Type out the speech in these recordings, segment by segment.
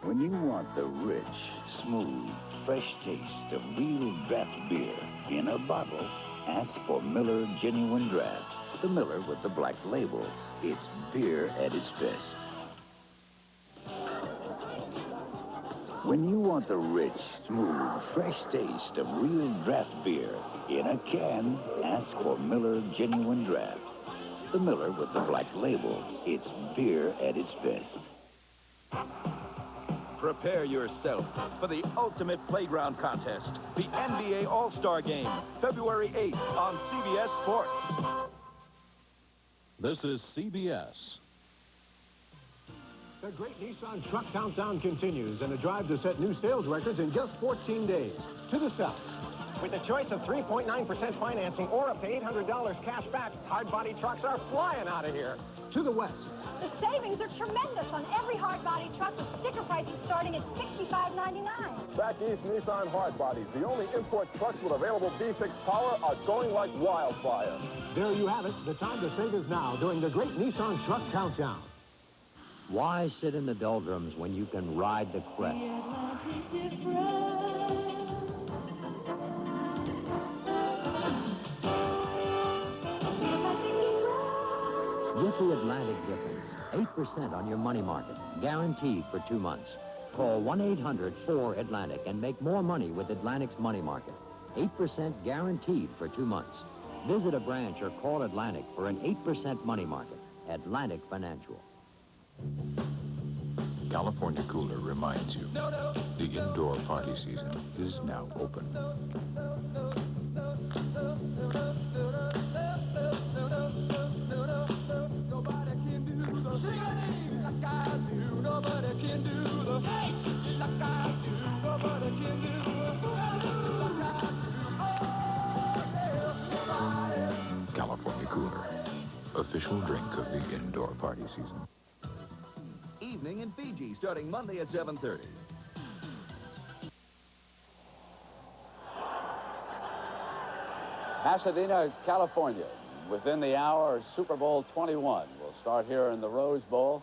When you want the rich, smooth, fresh taste of real draft beer in a bottle, ask for Miller Genuine Draft. The Miller with the black label. It's beer at its best. When you want the rich, smooth, fresh taste of real draft beer in a can, ask for Miller Genuine Draft. The Miller with the black label. It's beer at its best. Prepare yourself for the ultimate playground contest, the NBA All-Star Game, February 8th on CBS Sports. This is CBS. The great Nissan Truck Countdown continues in a drive to set new sales records in just 14 days. To the south. With the choice of 3.9% financing or up to $800 cash back, hard-body trucks are flying out of here. To the west. The savings are tremendous on every hard-body truck with sticker prices starting at $65.99. Back east, Nissan hard bodies, the only import trucks with available V6 power, are going like wildfire. There you have it. The time to save is now during the great Nissan Truck Countdown. Why sit in the doldrums when you can ride the crest? Get the Atlantic difference. 8% on your money market, guaranteed for 2 months. Call 1-800-4-ATLANTIC and make more money with Atlantic's money market. 8% guaranteed for 2 months. Visit a branch or call Atlantic for an 8% money market. Atlantic Financial. California Cooler reminds you, the indoor party season is now open. California Cooler, official drink of the indoor party season. Evening in Fiji, starting Monday at 7:30. Pasadena, California. Within the hour, Super Bowl 21 will start here in the Rose Bowl.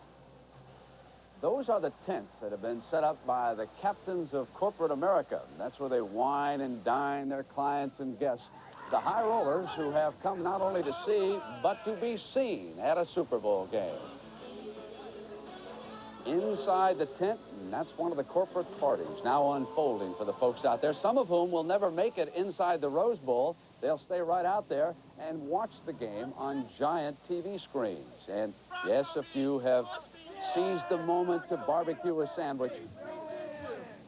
Those are the tents that have been set up by the captains of corporate America. That's where they wine and dine their clients and guests. The high rollers who have come not only to see, but to be seen at a Super Bowl game. Inside the tent, and that's one of the corporate parties now unfolding for the folks out there, some of whom will never make it inside the Rose Bowl. They'll stay right out there and watch the game on giant TV screens. And yes, a few have seized the moment to barbecue a sandwich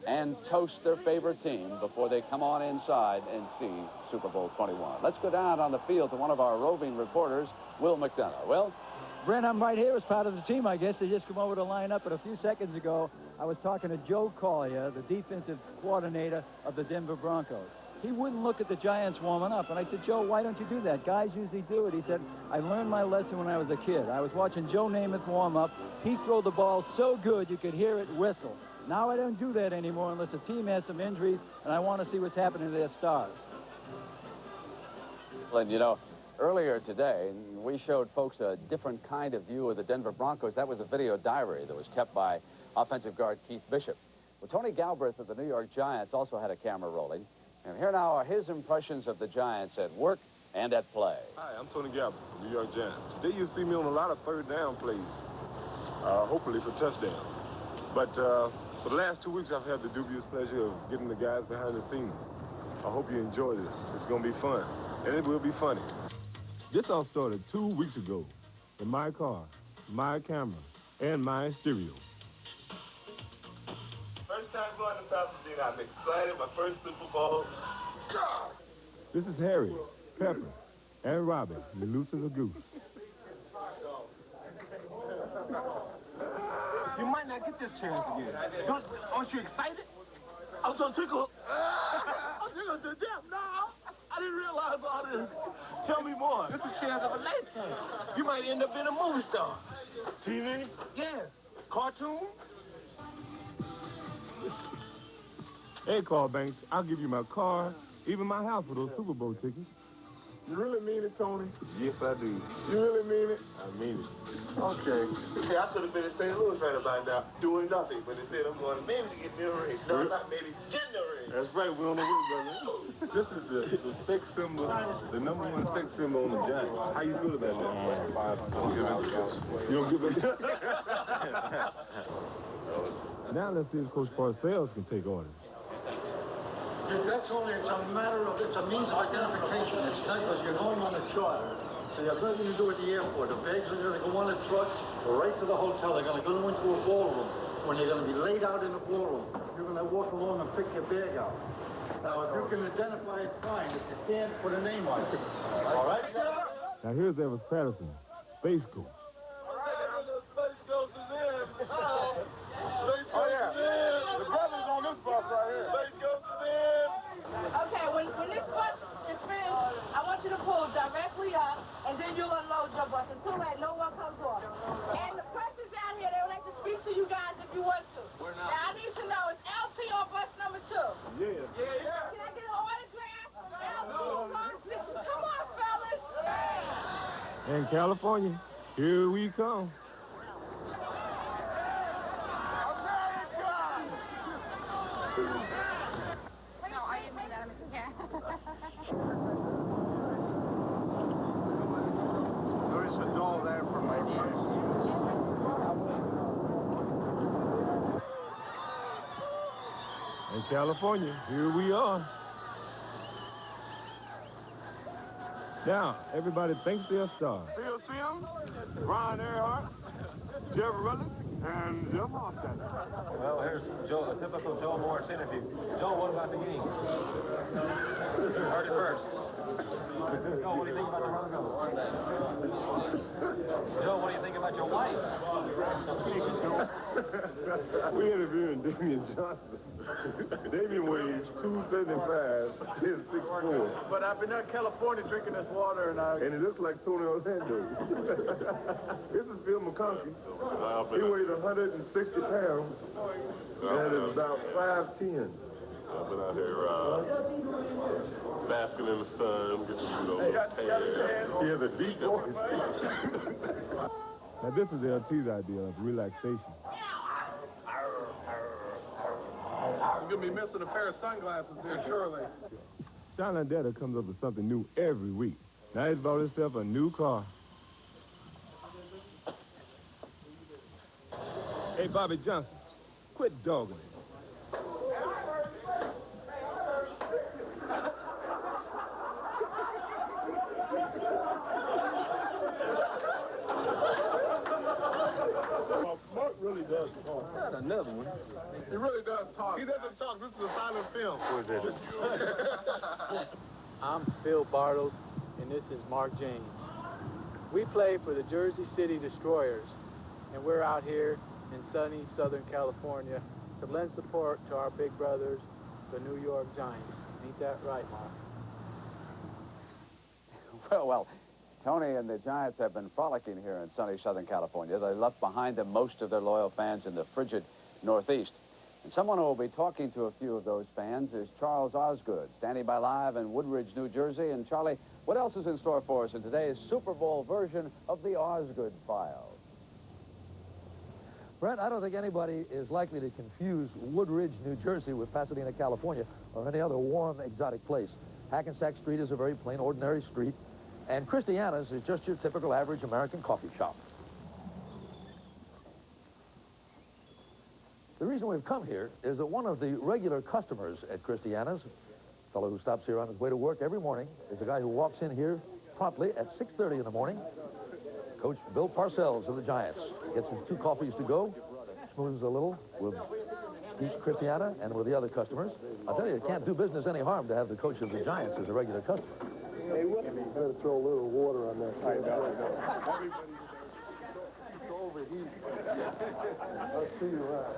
and toast their favorite team before they come on inside and see Super Bowl 21. Let's go down on the field to one of our roving reporters, Will McDonough. Will? Brent, I'm right here as part of the team, I guess. They just come over to line up, but a few seconds ago, I was talking to Joe Collier, the defensive coordinator of the Denver Broncos. He wouldn't look at the Giants warming up, and I said, Joe, why don't you do that? Guys usually do it. He said, I learned my lesson when I was a kid. I was watching Joe Namath warm up. He threw the ball so good you could hear it whistle. Now I don't do that anymore unless the team has some injuries, and I want to see what's happening to their stars. And, you know, earlier today, we showed folks a different kind of view of the Denver Broncos. That was a video diary that was kept by offensive guard Keith Bishop. Well, Tony Galbraith of the New York Giants also had a camera rolling. And here now are his impressions of the Giants at work and at play. Hi, I'm Tony Galbraith, New York Giants. Today you see me on a lot of third down plays, hopefully for touchdowns. But for the last 2 weeks, I've had the dubious pleasure of getting the guys behind the scenes. I hope you enjoy this. It's going to be fun, and it will be funny. This all started 2 weeks ago in my car, my camera, and my stereo. First time going to Pasadena. I'm excited. My first Super Bowl. God! This is Harry, Pepper, and Robbie, the loose as a goose. You might not get this chance again. Aren't you excited? I was on tickle. I'm tickled to death now. I didn't realize all this. Tell me more. It's a chance of a lifetime. You might end up being a movie star. TV? Yeah. Cartoon? Hey, Carl Banks, I'll give you my car, even my house for those Super Bowl tickets. You really mean it, Tony? Yes, I do. You really mean it? I mean it. Okay. Hey, I could have been in St. Louis right about now, doing nothing, but instead I'm going maybe to get me a ring. No, not maybe, getting a ring. That's right, we're on the way, brother. This is the sex symbol, the #1 sex symbol on the Giants. How you feel about that? You don't give it. Now let's see if Coach Parcells can take orders. That's only, it's a matter of, it's a means of identification. It's not because you're going on a charter. So you have nothing to do with the airport. The bags are going to go on a truck right to the hotel. They're going to go into a ballroom. When you're going to be laid out in the ballroom, you're going to walk along and pick your bag out. Now, if you can identify it, fine. If you can't, put a name on it. All right? Now here's Elvis Patterson, Space Coach. Space Coast is in. Space Coast is in. The brother's on this bus right here. Space Coast is in. Okay, when this bus is finished, I want you to pull directly up, and then you'll unload your bus until that no one comes off. And the persons out here, they would like to speak to you guys if you want to. Now, I need to know, is LT on bus number 2? Yeah. Yeah. Can I get an autograph? LT, come on, fellas. In California, here we come. There is a door there for my niece. In California, here we are. Now, everybody thinks they're a star. Phil Sims, Ron Earhart, Jeff Rutledge, and Jeff Hofstadter. Well, here's a typical Joe Morris interview. Joe, what about the game? Heard it first. Joe, what do you think about the Broncos? Joe, what do you think about your wife? We interviewing Damian Johnson. Damian weighs 275, is 6'4". But I've been out California drinking this water, And it looks like Tony Orlando. This is Phil McConkey. He weighs 160 pounds. That is about 5'10". I've been out here basking in the sun, getting He has a deep voice. Now, this is LT's idea of relaxation. I'm going to be missing a pair of sunglasses there, surely. Sean Landetta comes up with something new every week. Now he's bought himself a new car. Hey, Bobby Johnson, quit dogging it. Mark really does talk. Not another one. He really does talk. He doesn't talk. This is a silent film. I'm Phil Bartles, and this is Mark James. We play for the Jersey City Destroyers, and we're out here in sunny Southern California to lend support to our big brothers, the New York Giants. Ain't that right, Mark? Well, Tony and the Giants have been frolicking here in sunny Southern California. They left behind them most of their loyal fans in the frigid Northeast. And someone who will be talking to a few of those fans is Charles Osgood, standing by live in Woodridge, New Jersey. And Charlie, what else is in store for us in today's Super Bowl version of the Osgood Files? Brent, I don't think anybody is likely to confuse Woodridge, New Jersey with Pasadena, California, or any other warm, exotic place. Hackensack Street is a very plain, ordinary street, and Christiana's is just your typical average American coffee shop. The reason we've come here is that one of the regular customers at Christiana's, a fellow who stops here on his way to work every morning, is a guy who walks in here promptly at 6:30 in the morning. Coach Bill Parcells of the Giants gets his 2 coffees to go, smooths a little with Christiana and with the other customers. I'll tell you, it can't do business any harm to have the coach of the Giants as a regular customer. Hey, what? You better throw a little water on that. I know. Everybody overheat. I'll see you around.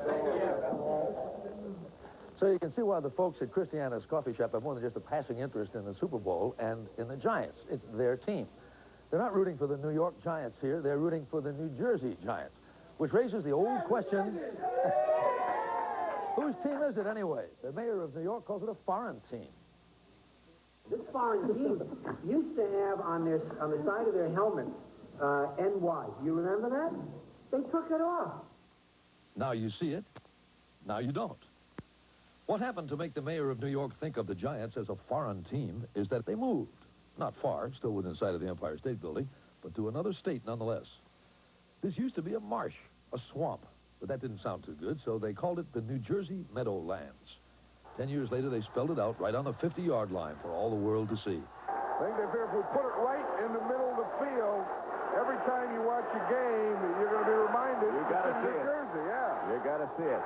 So you can see why the folks at Christiana's coffee shop have more than just a passing interest in the Super Bowl and in the Giants. It's their team. They're not rooting for the New York Giants here. They're rooting for the New Jersey Giants, which raises the old question, whose team is it anyway? The mayor of New York calls it a foreign team. This foreign team used to have on the side of their helmets, NY. You remember that? They took it off. Now you see it, now you don't. What happened to make the mayor of New York think of the Giants as a foreign team is that they moved. Not far, still within sight of the Empire State Building, but to another state nonetheless. This used to be a marsh, a swamp, but that didn't sound too good, so they called it the New Jersey Meadowlands. 10 years later, they spelled it out right on the 50-yard line for all the world to see. I think that if we put it right in the middle of the field, every time you watch a game, you're going to be reminded. You got to see it. Jersey, yeah. You got to see it.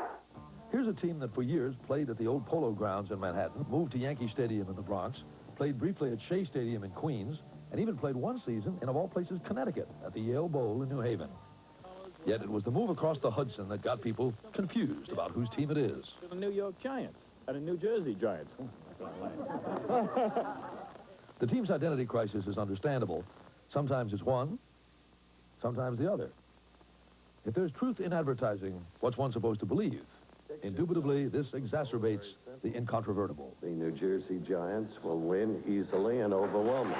Here's a team that for years played at the old Polo Grounds in Manhattan, moved to Yankee Stadium in the Bronx, played briefly at Shea Stadium in Queens, and even played one season in, of all places, Connecticut at the Yale Bowl in New Haven. Yet it was the move across the Hudson that got people confused about whose team it is. The New York Giants and the New Jersey Giants. The team's identity crisis is understandable. Sometimes it's one, sometimes the other. If there's truth in advertising, what's one supposed to believe? Indubitably, this exacerbates the incontrovertible. The New Jersey Giants will win easily and overwhelmingly.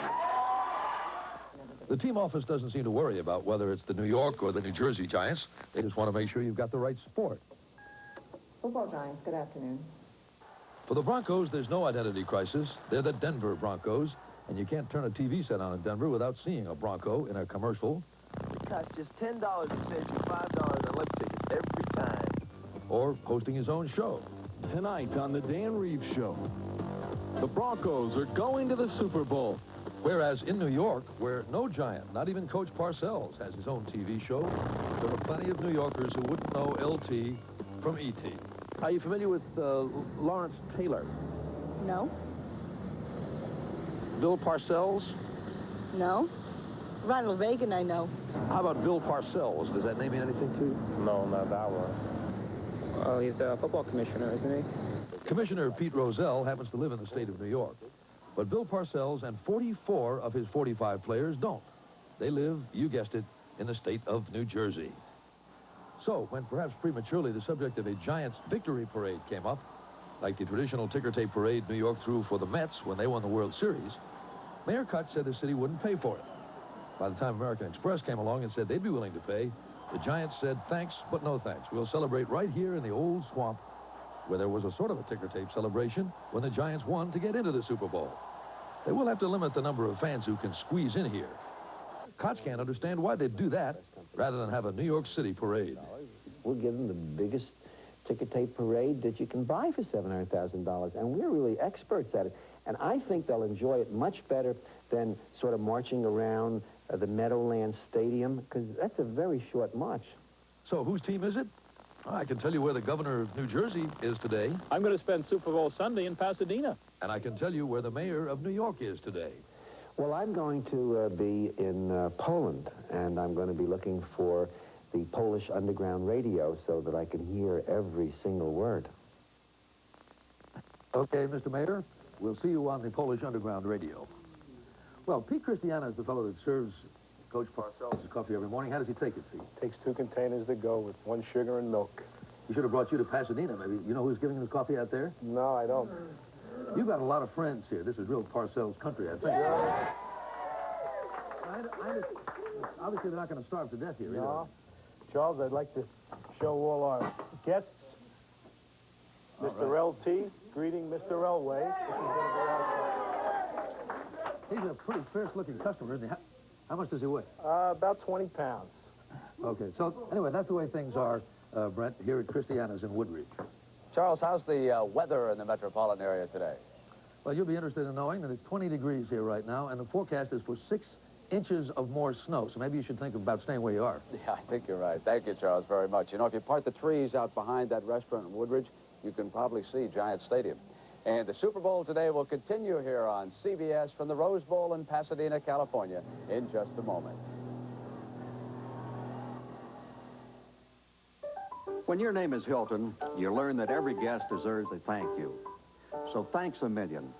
The team office doesn't seem to worry about whether it's the New York or the New Jersey Giants. They just want to make sure you've got the right sport. Football Giants, good afternoon. For the Broncos, there's no identity crisis. They're the Denver Broncos, and you can't turn a TV set on in Denver without seeing a Bronco in a commercial. It costs just $10 and saves you $5 on lift tickets every time. Or hosting his own show. Tonight on the Dan Reeves Show, the Broncos are going to the Super Bowl. Whereas in New York, where no Giant, not even Coach Parcells, has his own TV show, there are plenty of New Yorkers who wouldn't know LT from ET. Are you familiar with Lawrence Taylor? No. Bill Parcells? No. Ronald Reagan, I know. How about Bill Parcells? Does that name mean anything to you? No, not that one. Well, he's the football commissioner, isn't he? Commissioner Pete Rozelle happens to live in the state of New York. But Bill Parcells and 44 of his 45 players don't. They live, you guessed it, in the state of New Jersey. So, when perhaps prematurely the subject of a Giants victory parade came up, like the traditional ticker tape parade New York threw for the Mets when they won the World Series, Mayor Kutch said the city wouldn't pay for it. By the time American Express came along and said they'd be willing to pay, the Giants said, thanks, but no thanks. We'll celebrate right here in the old swamp, where there was a sort of a ticker tape celebration when the Giants won to get into the Super Bowl. They will have to limit the number of fans who can squeeze in here. Koch can't understand why they'd do that rather than have a New York City parade. We'll give them the biggest ticker tape parade that you can buy for $700,000, and we're really experts at it. And I think they'll enjoy it much better than sort of marching around the Meadowlands Stadium, because that's a very short march. So whose team is it? I can tell you where the governor of New Jersey is today. I'm going to spend Super Bowl Sunday in Pasadena. And I can tell you where the mayor of New York is today. Well, I'm going to be in Poland, and I'm going to be looking for the Polish underground radio so that I can hear every single word. Okay, Mr. Mayor, we'll see you on the Polish underground radio. Well, Pete Christiana is the fellow that serves Coach Parcells' coffee every morning. How does he take it, Pete? Takes 2 containers to go with 1 sugar and milk. He should have brought you to Pasadena, maybe. You know who's giving him the coffee out there? No, I don't. You've got a lot of friends here. This is real Parcells country, I think. Yeah. Obviously, they're not going to starve to death here, either. No. Charles, I'd like to show all our guests Mr. LT, greeting Mr. Elway. He's a pretty fierce-looking customer, isn't he? How much does he weigh? About 20 pounds. Okay, so anyway, that's the way things are, Brent, here at Christiana's in Woodridge. Charles, how's the weather in the metropolitan area today? Well, you'll be interested in knowing that it's 20 degrees here right now, and the forecast is for 6 inches of more snow, so maybe you should think about staying where you are. Yeah, I think you're right. Thank you, Charles, very much. You know, if you part the trees out behind that restaurant in Woodridge, you can probably see Giant Stadium. And the Super Bowl today will continue here on CBS from the Rose Bowl in Pasadena, California, in just a moment. When your name is Hilton, you learn that every guest deserves a thank you. So thanks a million.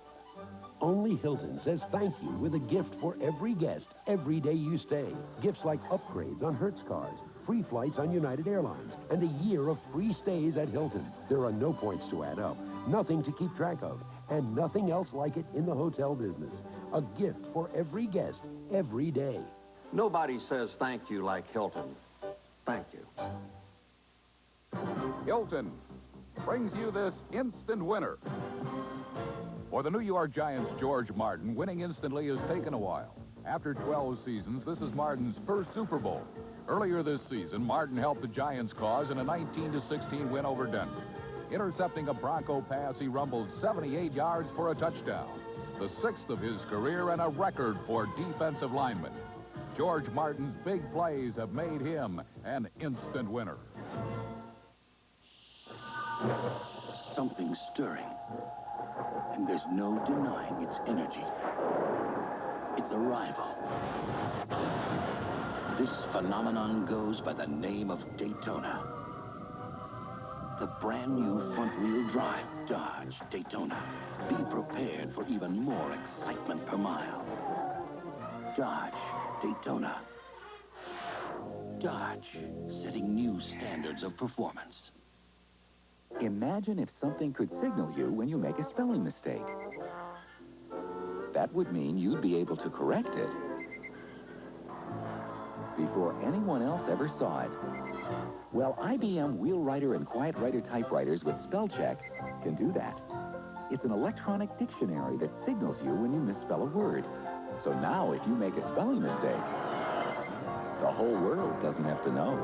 Only Hilton says thank you with a gift for every guest every day you stay. Gifts like upgrades on Hertz cars, free flights on United Airlines, and a year of free stays at Hilton. There are no points to add up, nothing to keep track of, and nothing else like it in the hotel business. A gift for every guest, every day. Nobody says thank you like Hilton. Thank you. Hilton brings you this instant winner. For the New York Giants' George Martin, winning instantly has taken a while. After 12 seasons, this is Martin's first Super Bowl. Earlier this season, Martin helped the Giants' cause in a 19-16 win over Denver. Intercepting a Bronco pass, he rumbled 78 yards for a touchdown, the 6th of his career and a record for defensive linemen. George Martin's big plays have made him an instant winner. Something's stirring, and there's no denying its energy. Its arrival. This phenomenon goes by the name of Daytona. The brand new front-wheel drive Dodge Daytona. Be prepared for even more excitement per mile. Dodge Daytona. Dodge, setting new standards of performance. Imagine if something could signal you when you make a spelling mistake. That would mean you'd be able to correct it before anyone else ever saw it. Well, IBM Wheelwriter and QuietWriter typewriters with spell check can do that. It's an electronic dictionary that signals you when you misspell a word. So now if you make a spelling mistake, the whole world doesn't have to know.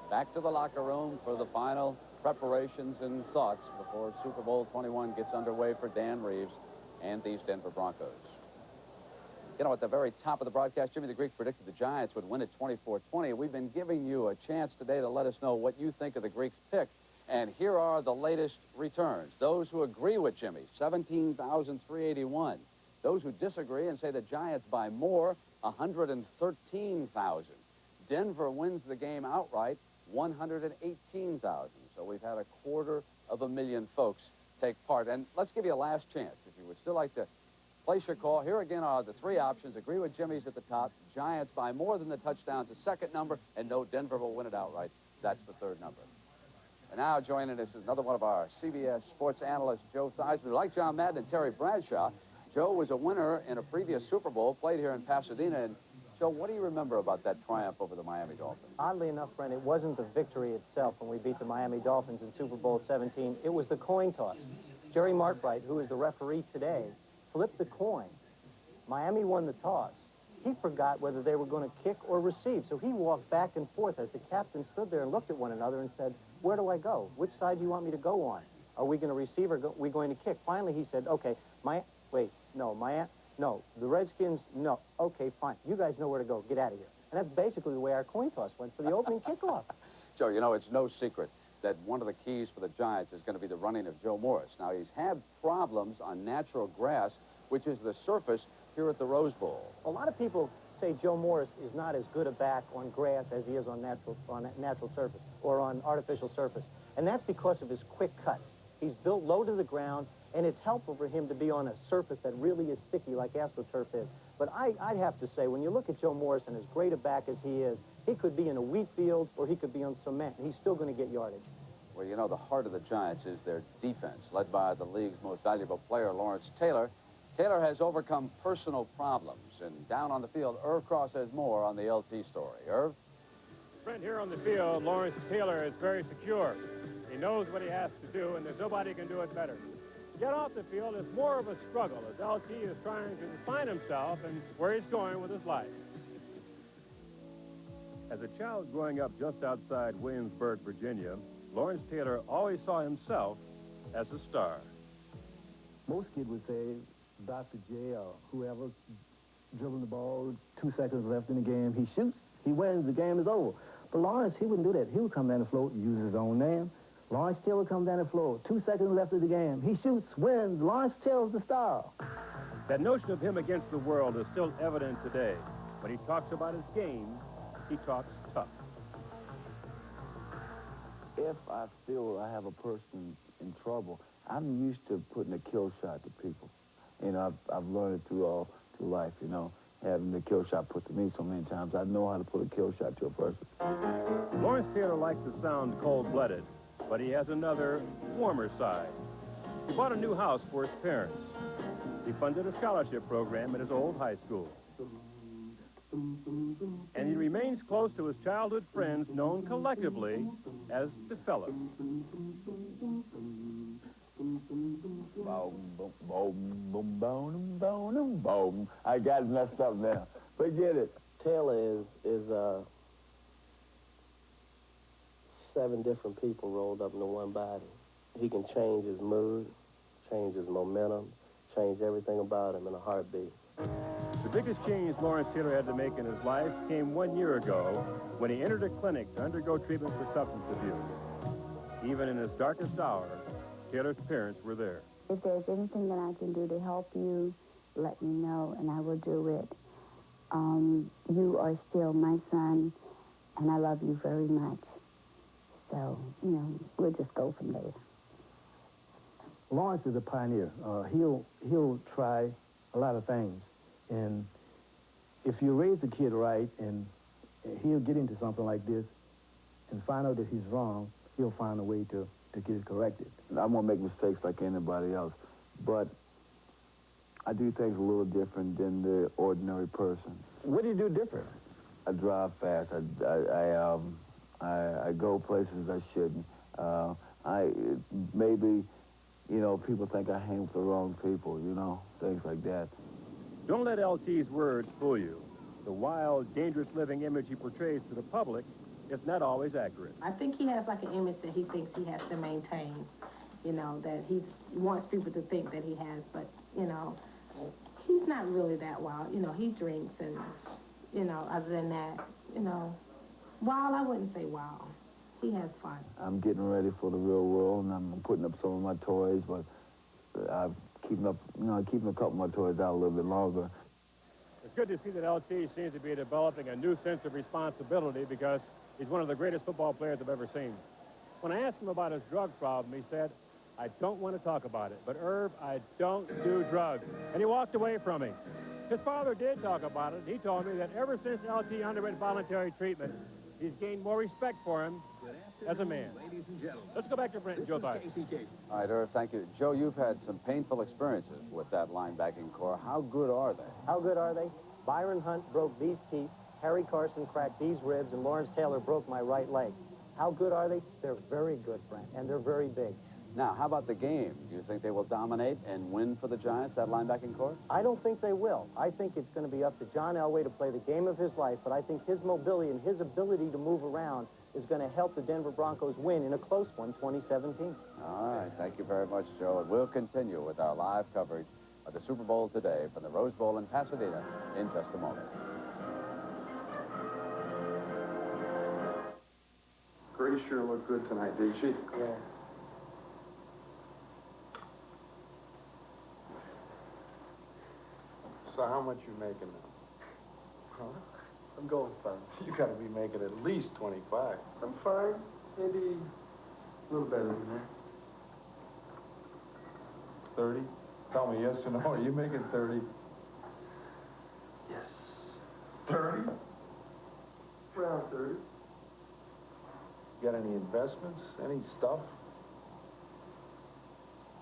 Back to the locker room for the final preparations and thoughts before Super Bowl 21 gets underway for Dan Reeves and these Denver Broncos. You know, at the very top of the broadcast, Jimmy the Greek predicted the Giants would win at 24-20. We've been giving you a chance today to let us know what you think of the Greek's pick. And here are the latest returns. Those who agree with Jimmy, 17,381. Those who disagree and say the Giants by more, 113,000. Denver wins the game outright, 118,000. So we've had 250,000 folks take part. And let's give you a last chance. If you would still like to place your call, here again are the three options. Agree with Jimmy's at the top. Giants by more than the touchdowns, the second number. And no, Denver will win it outright. That's the third number. And now joining us is another one of our CBS sports analysts, Joe Theismann. Like John Madden and Terry Bradshaw, Joe was a winner in a previous Super Bowl, played here in Pasadena. And Joe, what do you remember about that triumph over the Miami Dolphins? Oddly enough, Brent, it wasn't the victory itself when we beat the Miami Dolphins in Super Bowl 17. It was the coin toss. Jerry Markbright, who is the referee today, flipped the coin. Miami won the toss. He forgot whether they were going to kick or receive. So he walked back and forth as the captain stood there and looked at one another and said, where do I go? Which side do you want me to go on? Are we going to receive or are we going to kick? Finally, he said, okay, no, the Redskins, no. Okay, fine. You guys know where to go. Get out of here. And that's basically the way our coin toss went for the opening kickoff. Joe, you know, it's no secret that one of the keys for the Giants is going to be the running of Joe Morris. Now, he's had problems on natural grass, which is the surface here at the Rose Bowl. A lot of people say Joe Morris is not as good a back on grass as he is on natural surface or on artificial surface. And that's because of his quick cuts. He's built low to the ground, and it's helpful for him to be on a surface that really is sticky like AstroTurf is. But I'd have to say, when you look at Joe Morris and as great a back as he is, he could be in a wheat field or he could be on cement, and he's still going to get yardage. Well, you know, the heart of the Giants is their defense, led by the league's most valuable player, Lawrence Taylor. Taylor has overcome personal problems, and down on the field, Irv Cross has more on the LT story. Irv? Brent, here on the field, Lawrence Taylor is very secure. He knows what he has to do, and there's nobody who can do it better. To get off the field is more of a struggle as LT is trying to define himself and where he's going with his life. As a child growing up just outside Williamsburg, Virginia, Lawrence Taylor always saw himself as a star. Most kids would say Dr. J or whoever dribbling the ball, 2 seconds left in the game, he shoots, he wins, the game is over. But Lawrence, he wouldn't do that. He would come down the floor, use his own name. Lawrence Taylor would come down the floor, 2 seconds left of the game. He shoots, wins, Lawrence Taylor's the star. That notion of him against the world is still evident today. When he talks about his game, he talks tough. If I feel I have a person in trouble, I'm used to putting a kill shot to people. You know, I've learned it through life, you know. having the kill shot put to me so many times. I know how to put a kill shot to a person. Lawrence Taylor likes to sound cold-blooded, but he has another, warmer side. He bought a new house for his parents. He funded a scholarship program at his old high school. And he remains close to his childhood friends known collectively as the Fellas. Boom, boom, boom, boom, boom, boom, boom. I got it messed up now. Forget it. Taylor is 7 different people rolled up into one body. He can change his mood, change his momentum, change everything about him in a heartbeat. The biggest change Lawrence Taylor had to make in his life came 1 year ago when he entered a clinic to undergo treatment for substance abuse. Even in his darkest hour, Taylor's parents were there. If there's anything that I can do to help you, let me know, and I will do it. You are still my son, and I love you very much. So, you know, we'll just go from there. Lawrence is a pioneer. He'll try a lot of things. And if you raise a kid right, and he'll get into something like this and find out that he's wrong, he'll find a way to get it corrected. I'm going to make mistakes like anybody else, but I do things a little different than the ordinary person. What do you do different? I drive fast. I go places I shouldn't. Maybe, you know, people think I hang with the wrong people, you know, things like that. Don't let LT's words fool you. The wild, dangerous living image he portrays to the public is not always accurate. I think he has like an image that he thinks he has to maintain, you know, that he wants people to think that he has, but, you know, he's not really that wild. You know, he drinks and, you know, other than that, you know, wild, I wouldn't say wild. He has fun. I'm getting ready for the real world, and I'm putting up some of my toys, but I'm keeping a couple of my toys out a little bit longer. It's good to see that LT seems to be developing a new sense of responsibility because he's one of the greatest football players I've ever seen. When I asked him about his drug problem, he said, I don't want to talk about it, but Irv, I don't do drugs. And he walked away from me. His father did talk about it. He told me that ever since LT underwent voluntary treatment, he's gained more respect for him as a man. Let's go back to Brent and Joe Thyre. All right, Irv, thank you. Joe, you've had some painful experiences with that linebacking core. How good are they? How good are they? Byron Hunt broke these teeth, Harry Carson cracked these ribs, and Lawrence Taylor broke my right leg. How good are they? They're very good, Brent, and they're very big. Now, how about the game? Do you think they will dominate and win for the Giants, that linebacking core? I don't think they will. I think it's going to be up to John Elway to play the game of his life, but I think his mobility and his ability to move around is going to help the Denver Broncos win in a close one, 2017. All right, thank you very much, Joe. And we'll continue with our live coverage of the Super Bowl today from the Rose Bowl in Pasadena in just a moment. Grace sure looked good tonight, didn't she? Yeah. So how much you making now? Huh? I'm going fine. You got to be making at least 25. I'm fine. Maybe a little better than that. 30? Tell me yes or no. Are you making 30? Yes. 30? Around 30. Got any investments? Any stuff?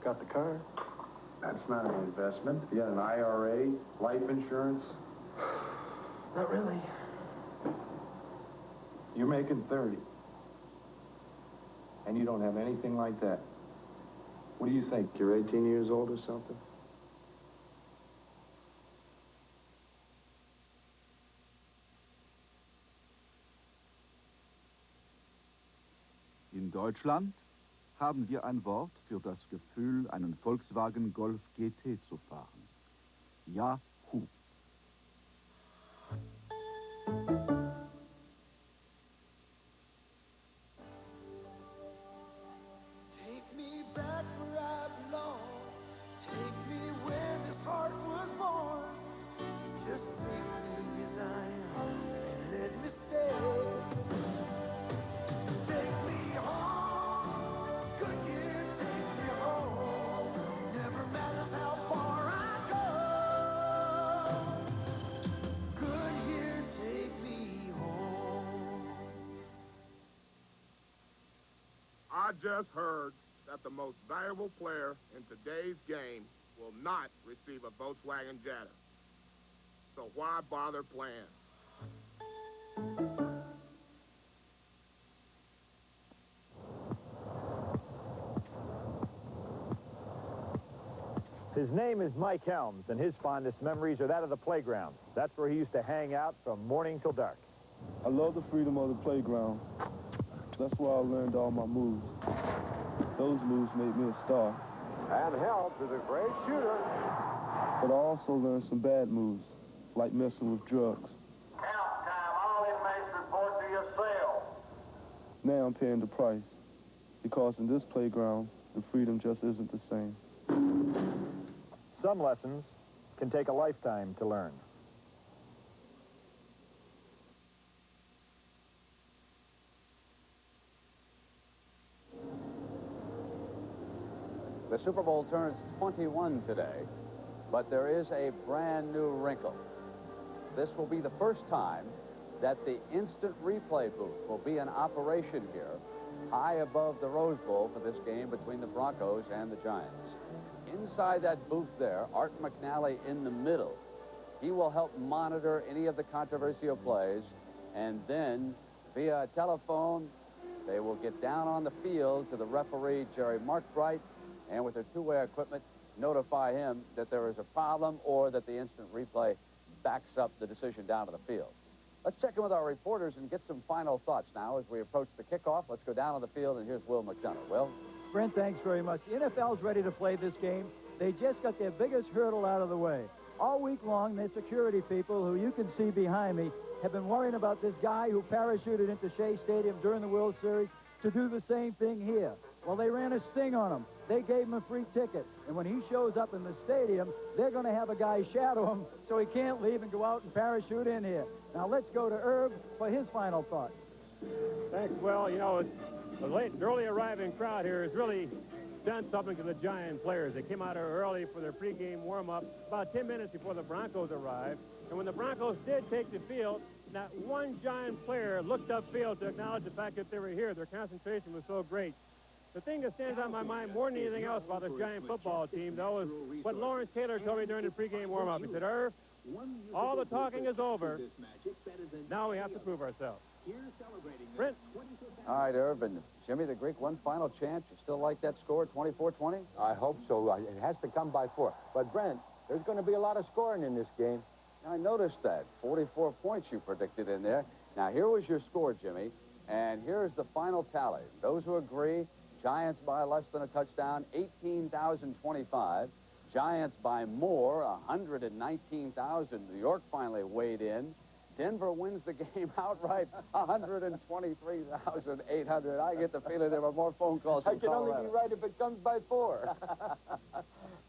Got the car. That's not an investment. You got an IRA, life insurance? Not really. You're making 30. And you don't have anything like that. What do you think? You're 18 years old or something? In Deutschland haben wir ein Wort für das Gefühl, einen Volkswagen Golf GT zu fahren. Yahoo! Take me back where I belong. Take me where this heart was born. Just take me as I am and let me stay. Take me home. Could you take me home? Never matters how far I go. I just heard that the most valuable player in today's game will not receive a Volkswagen Jetta. So why bother playing? His name is Mike Helms, and his fondest memories are that of the playground. That's where he used to hang out from morning till dark. I love the freedom of the playground. That's where I learned all my moves. Those moves made me a star. And Helms is a great shooter. But I also learned some bad moves, like messing with drugs. Count time. All inmates report to your cell. Now I'm paying the price, because in this playground, the freedom just isn't the same. Some lessons can take a lifetime to learn. The Super Bowl turns 21 today, but there is a brand new wrinkle. This will be the first time that the instant replay booth will be in operation here, high above the Rose Bowl for this game between the Broncos and the Giants. Inside that booth there, Art McNally in the middle. He will help monitor any of the controversial plays, and then via telephone, they will get down on the field to the referee, Jerry Markbright, and with their two-way equipment, notify him that there is a problem or that the instant replay backs up the decision down to the field. Let's check in with our reporters and get some final thoughts now as we approach the kickoff. Let's go down on the field, and here's Will McDonough. Will? Brent, thanks very much. The NFL's ready to play this game. They just got their biggest hurdle out of the way. All week long, their security people, who you can see behind me, have been worrying about this guy who parachuted into Shea Stadium during the World Series to do the same thing here. Well, they ran a sting on him. They gave him a free ticket. And when he shows up in the stadium, they're going to have a guy shadow him so he can't leave and go out and parachute in here. Now, let's go to Herb for his final thoughts. Thanks, Will. You know, the early arriving crowd here has really done something to the Giant players. They came out here early for their pregame warm-up about 10 minutes before the Broncos arrived. And when the Broncos did take the field, not one Giant player looked upfield to acknowledge the fact that they were here. Their concentration was so great. The thing that stands out in my mind more than anything else about this Giant football team, though, is what Lawrence Taylor told me during the pregame warm-up. He said, Irv, all the talking is over. Now we have to prove ourselves. Brent? All right, Irv, and Jimmy the Greek, one final chance. You still like that score, 24-20? I hope so. It has to come by 4. But, Brent, there's going to be a lot of scoring in this game. I noticed that. 44 points you predicted in there. Now, here was your score, Jimmy, and here's the final tally. Those who agree, Giants by less than a touchdown, 18,025. Giants by more, 119,000. New York finally weighed in. Denver wins the game outright, 123,800. I get the feeling there were more phone calls from I can Colorado. only be right if it comes by 4.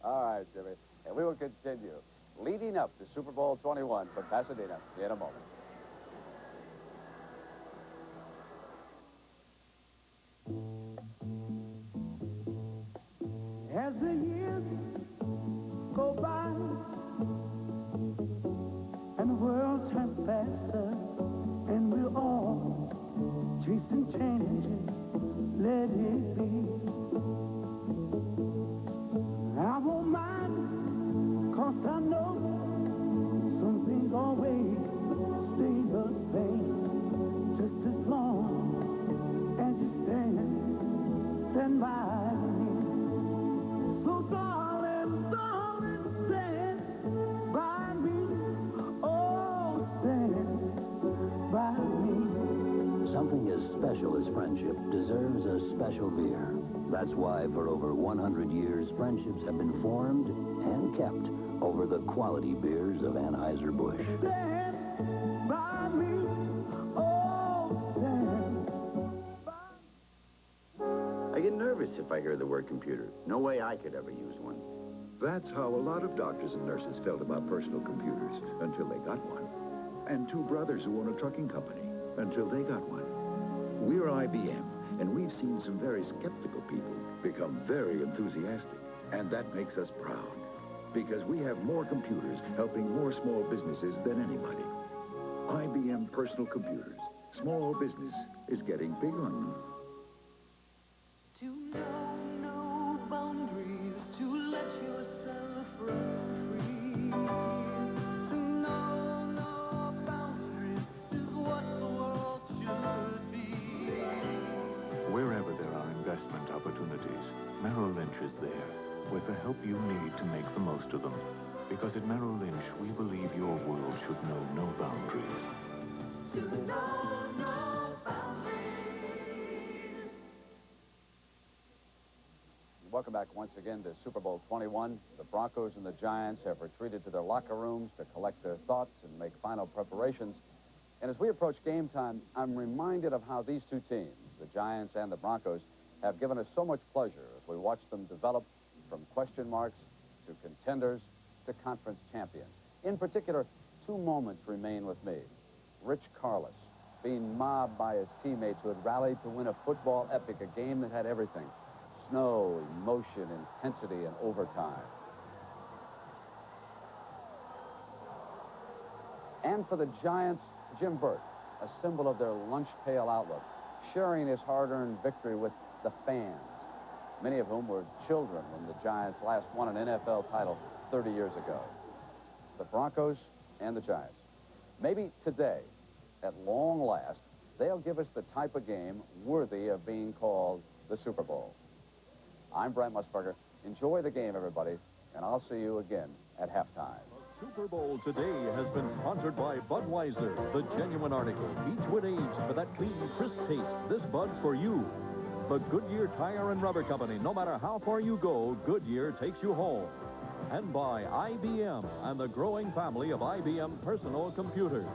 All right, Jimmy. And we will continue leading up to Super Bowl 21 from Pasadena in a moment. As the years go by and the world turns faster and we're all chasing changes, let it be. I won't mind, 'cause I know some things always stay the same, just as long as you stand by me. So darling, stand by me. Oh, stand by me. Something as special as friendship deserves a special beer. That's why for over 100 years, friendships have been formed and kept over the quality beers of Anheuser-Busch. Stand by me. Oh, stand. I get nervous if I hear the word computer. No way I could ever use one. That's how a lot of doctors and nurses felt about personal computers until they got one. And 2 brothers who own a trucking company until they got one. We're IBM, and we've seen some very skeptical people become very enthusiastic. And that makes us proud, because we have more computers helping more small businesses than anybody. IBM personal computers. Small business is getting big on them. welcome back once again to Super Bowl 21. The Broncos and the Giants have retreated to their locker rooms to collect their thoughts and make final preparations. And as we approach game time, I'm reminded of how these two teams, the Giants and the Broncos, have given us so much pleasure as we watch them develop from question marks to contenders to conference champions. In particular, two moments remain with me. Rich Carlos being mobbed by his teammates who had rallied to win a football epic, a game that had everything: snow, emotion, intensity, and overtime. And for the Giants, Jim Burt, a symbol of their lunch pail outlook, sharing his hard-earned victory with the fans, many of whom were children when the Giants last won an NFL title 30 years ago. The Broncos and the Giants. Maybe today, at long last, they'll give us the type of game worthy of being called the Super Bowl. I'm Brent Musburger. Enjoy the game, everybody, and I'll see you again at halftime. Super Bowl today has been sponsored by Budweiser, the genuine article, each wood aged for that clean, crisp taste. This Bud's for you. The Goodyear Tire and Rubber Company. No matter how far you go, Goodyear takes you home. And by IBM and the growing family of IBM personal computers.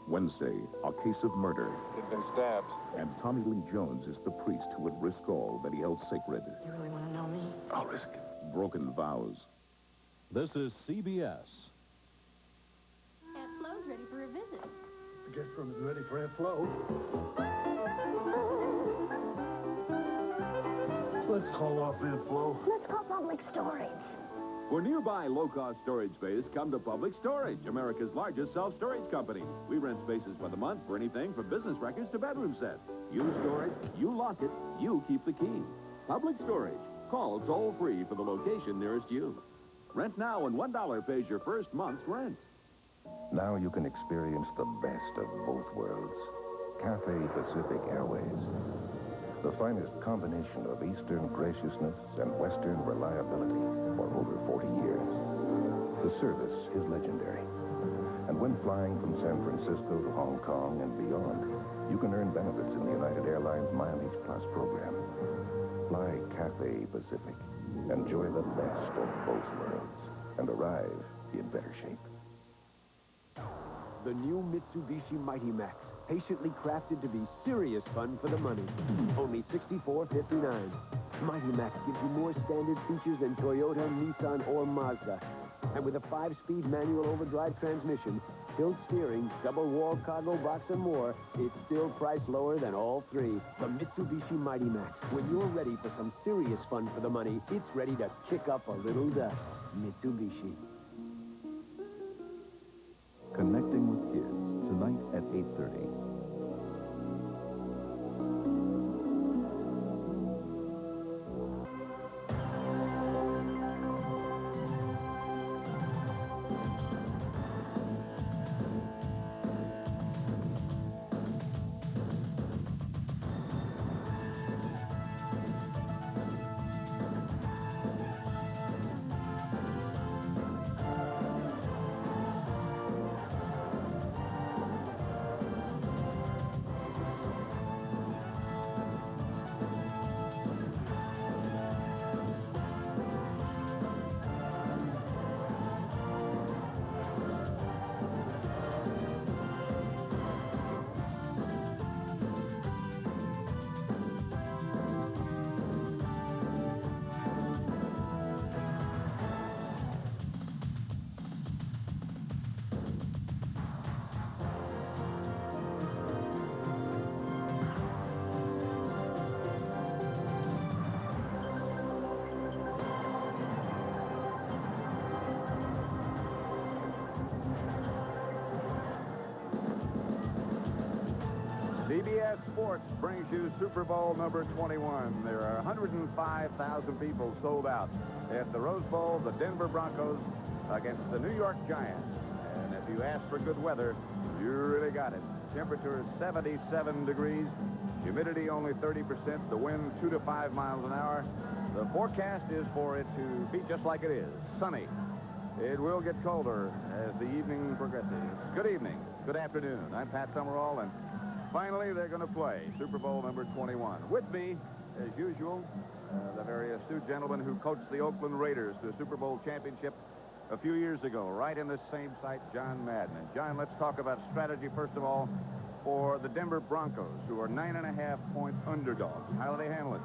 Wednesday, a case of murder. He'd been stabbed. And Tommy Lee Jones is the priest who would risk all that he held sacred. You really want to know me? I'll risk it. Broken vows. This is CBS. Aunt Flo's ready for a visit. I guess I'm ready for Aunt Flo. Let's call off Aunt Flo. Let's call public storage. For nearby low-cost storage space, come to Public Storage, America's largest self-storage company. We rent spaces by the month for anything from business records to bedroom sets. You store it, you lock it, you keep the key. Public Storage. Call toll-free for the location nearest you. Rent now and $1 pays your first month's rent. Now you can experience the best of both worlds. Cathay Pacific Airways. The finest combination of Eastern graciousness and Western reliability for over 40 years. The service is legendary. And when flying from San Francisco to Hong Kong and beyond, you can earn benefits in the United Airlines Mileage Plus program. Fly Cathay Pacific. Enjoy the best of both worlds and arrive in better shape. The new Mitsubishi Mighty Max. Patiently crafted to be serious fun for the money. Only $64.59. Mighty Max gives you more standard features than Toyota, Nissan, or Mazda. And with a 5-speed manual overdrive transmission, tilt steering, double-wall cargo box, and more, it's still priced lower than all three. The Mitsubishi Mighty Max. When you're ready for some serious fun for the money, it's ready to kick up a little dust. Mitsubishi. Connecting with Kids, tonight at 8:30. CBS Sports brings you Super Bowl number 21. There are 105,000 people sold out at the Rose Bowl, the Denver Broncos against the New York Giants. And if you ask for good weather, you really got it. Temperature is 77 degrees. Humidity only 30%. The wind 2 to 5 miles an hour. The forecast is for it to be just like it is, sunny. It will get colder as the evening progresses. Good evening. Good afternoon. I'm Pat Summerall, and finally they're going to play Super Bowl number 21. With me, as usual, the very astute gentleman who coached the Oakland Raiders to a Super Bowl championship a few years ago, right in this same site, John Madden. And John, let's talk about strategy, first of all, for the Denver Broncos, who are 9.5-point underdogs. How do they handle it?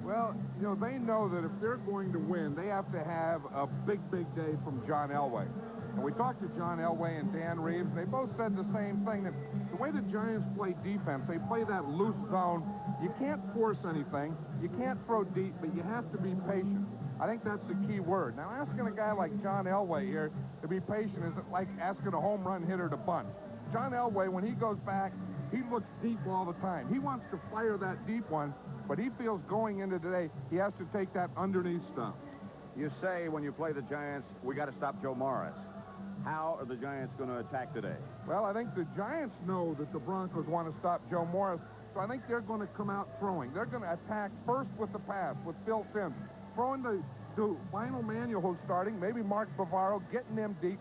Well, you know, they know that if they're going to win, they have to have a big, big day from John Elway. And we talked to John Elway and Dan Reeves, and they both said the same thing, that the way the Giants play defense, they play that loose zone. You can't force anything. You can't throw deep, but you have to be patient. I think that's the key word. Now, asking a guy like John Elway here to be patient isn't like asking a home run hitter to bunt. John Elway, when he goes back, he looks deep all the time. He wants to fire that deep one, but he feels going into today, he has to take that underneath stuff. You say when you play the Giants, we got to stop Joe Morris. How are the Giants going to attack today? Well, I think the Giants know that the Broncos want to stop Joe Morris, so I think they're going to come out throwing. They're going to attack first with the pass, with Phil Simms. Throwing to Lionel Manuel, who's starting, maybe Mark Bavaro, getting them deep,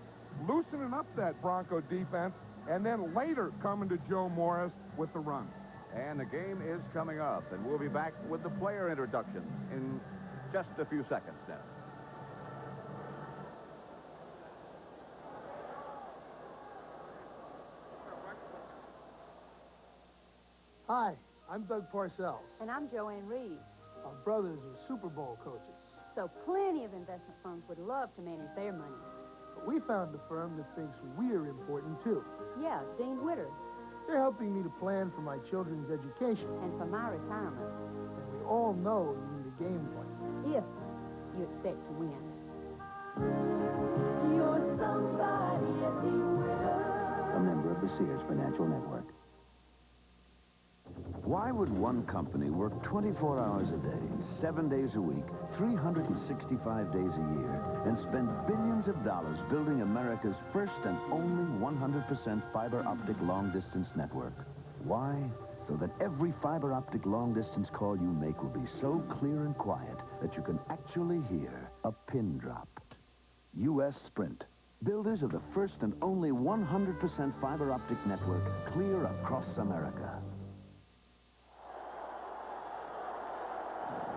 loosening up that Bronco defense, and then later coming to Joe Morris with the run. And the game is coming up, and we'll be back with the player introductions in just a few seconds now. Hi, I'm Doug Parcells. And I'm Joanne Reed. Our brothers are Super Bowl coaches. So plenty of investment firms would love to manage their money. But we found a firm that thinks we're important, too. Yeah, Dean Witter. They're helping me to plan for my children's education. And for my retirement. And we all know you need a game plan. If you expect to win. You're somebody, Dean Witter. A member of the Sears Financial Network. Why would one company work 24 hours a day, 7 days a week, 365 days a year, and spend billions of dollars building America's first and only 100% fiber optic long-distance network? Why? So that every fiber optic long-distance call you make will be so clear and quiet that you can actually hear a pin drop. U.S. Sprint, builders of the first and only 100% fiber optic network clear across America.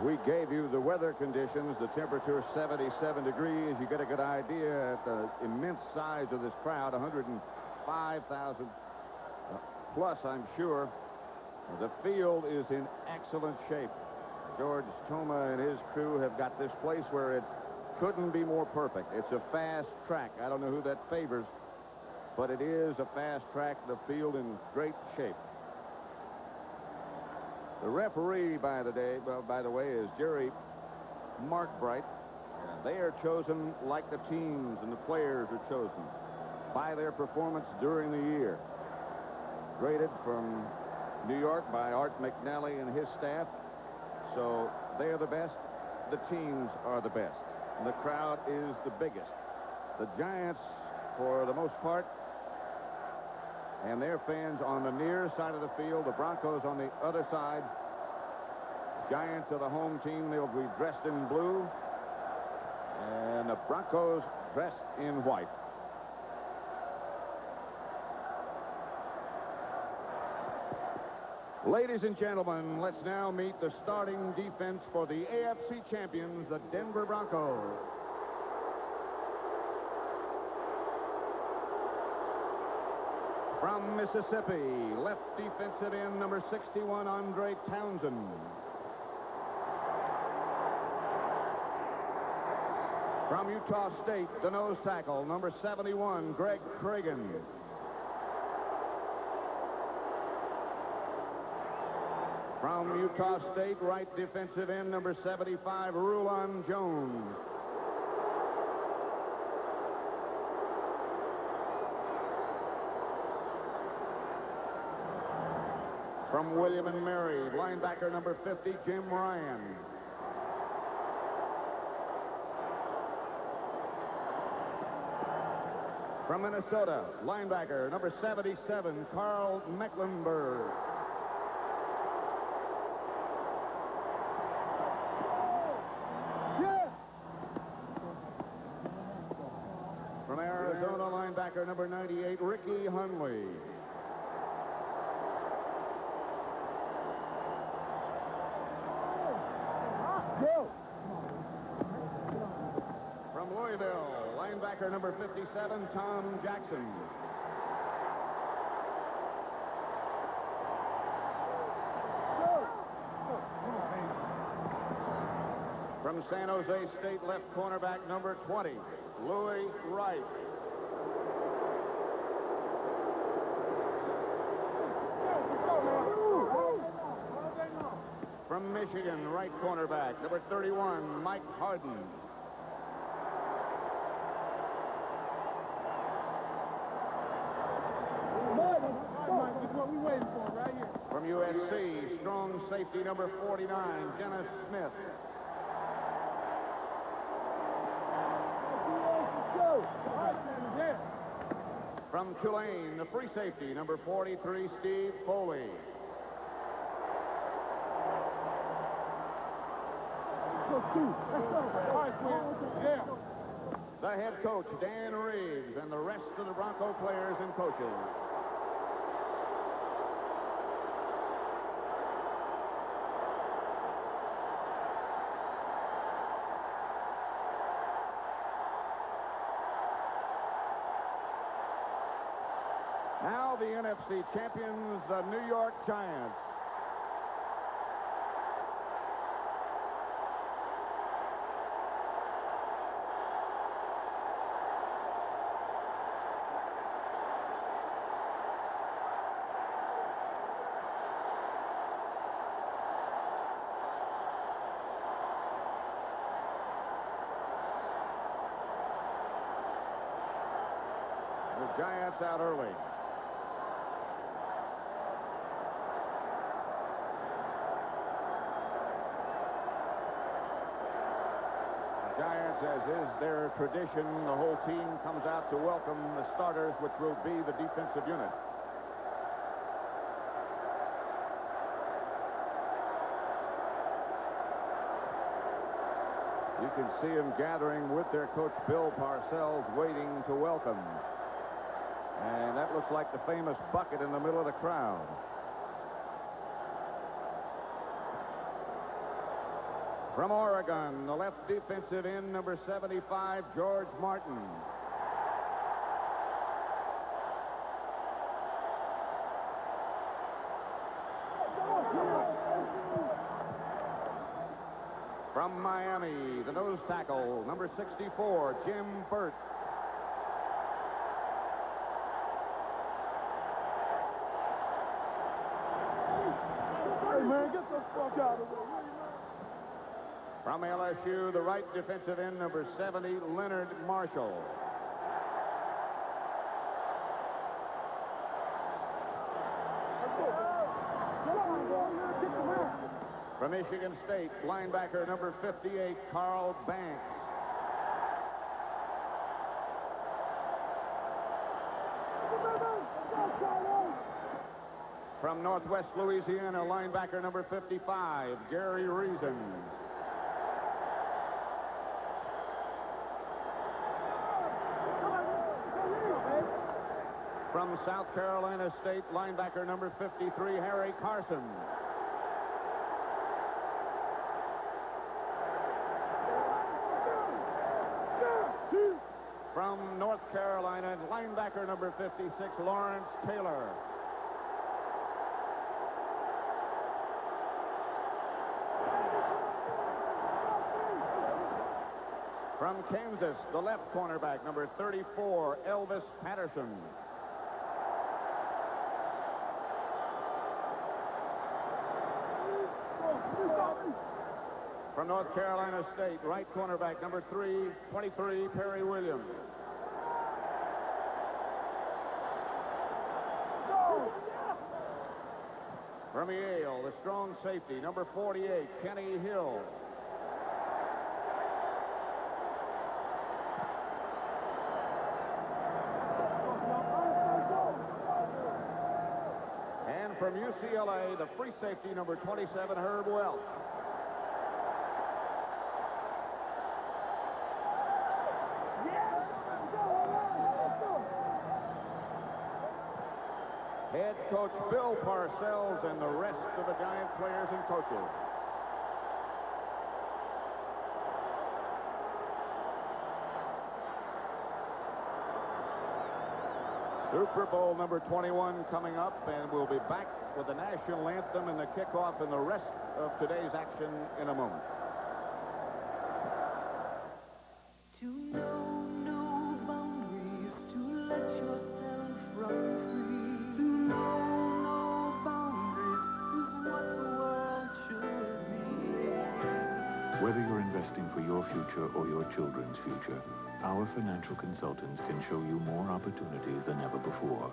We gave you the weather conditions, the temperature 77 degrees. You get a good idea at the immense size of this crowd, 105,000 plus, I'm sure. The field is in excellent shape. George Toma and his crew have got this place where it couldn't be more perfect. It's a fast track. I don't know who that favors, but it is a fast track. The field in great shape. The referee, by the way, is Jerry Markbright. They are chosen like the teams and the players are chosen by their performance during the year. Graded from New York by Art McNally and his staff. So they are the best. The teams are the best. And the crowd is the biggest. The Giants, for the most part, and their fans on the near side of the field, the Broncos on the other side. Giants are the home team. They'll be dressed in blue, and the Broncos dressed in white. Ladies and gentlemen, let's now meet the starting defense for the AFC champions, the Denver Broncos. From Mississippi, left defensive end number 61, Andre Townsend. From Utah State, the nose tackle, number 71, Greg Cragen. From Utah State, right defensive end, number 75, Rulon Jones. From William and Mary, linebacker number 50, Jim Ryan. From Minnesota, linebacker, number 77, Carl Mecklenburg. From Arizona, linebacker, number 98, Ricky Hunley. From Louisville, linebacker number 57, Tom Jackson. From San Jose State, left cornerback number 20, Louis Wright. From Michigan, right cornerback, number 31, Mike Harden. What we waiting for right here. From USC, strong safety, number 49, Dennis Smith. From Tulane, the free safety, number 43, Steve Foley. The head coach, Dan Reeves, and the rest of the Bronco players and coaches. Now the NFC champions, the New York Giants. The Giants out early. Giants, as is their tradition, the whole team comes out to welcome the starters, which will be the defensive unit. You can see them gathering with their coach, Bill Parcells, waiting to welcome. And that looks like the famous bucket in the middle of the crowd. From Oregon, the left defensive end, number 75, George Martin. From Miami, the nose tackle, number 64, Jim Burt. Hey, man, get the fuck out of here. From LSU, the right defensive end, number 70, Leonard Marshall. From Michigan State, linebacker number 58, Carl Banks. From Northwest Louisiana, linebacker number 55, Gary Reason. From South Carolina State, linebacker number 53, Harry Carson. From North Carolina, linebacker number 56, Lawrence Taylor. From Kansas, the left cornerback, number 34, Elvis Patterson. From North Carolina State, right cornerback, number 23, Perry Williams. From Yale, the strong safety, number 48, Kenny Hill. from UCLA, the free safety, number 27, Herb Welch. Head coach Bill Parcells and the rest of the Giant players and coaches. Super Bowl number 21 coming up, and we'll be back with the national anthem and the kickoff and the rest of today's action in a moment. To know no boundaries, to let yourself run free. To know no boundaries is what the world should be. Whether you're investing for your future or your children's future, our financial consultants can show you more opportunities than ever before.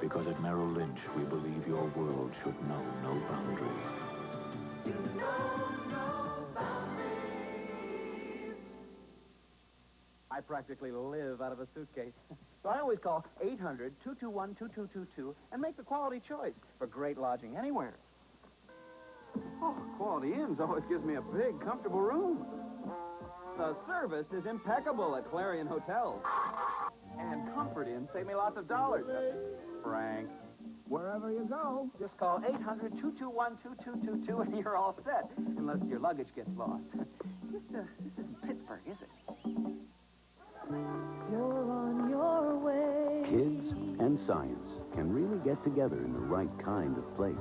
Because at Merrill Lynch, we believe your world should know no boundaries. I practically live out of a suitcase. So I always call 800-221-2222 and make the quality choice for great lodging anywhere. Oh, Quality Inns always gives me a big, comfortable room. The service is impeccable at Clarion Hotels. And Comfort Inn saved me lots of dollars. Frank. Wherever you go, just call 800-221-2222 and you're all set. Unless your luggage gets lost. This isn't Pittsburgh, is it? You're on your way. Kids and science can really get together in the right kind of place.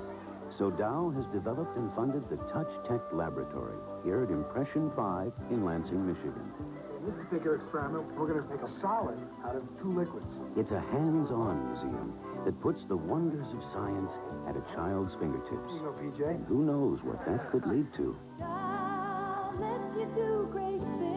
So Dow has developed and funded the Touch Tech Laboratory here at Impression 5 in Lansing, Michigan. In this particular experiment, we're going to take a solid out of two liquids. It's a hands-on museum that puts the wonders of science at a child's fingertips. Here you go, PJ. And who knows what that could lead to. Dow lets you do great things.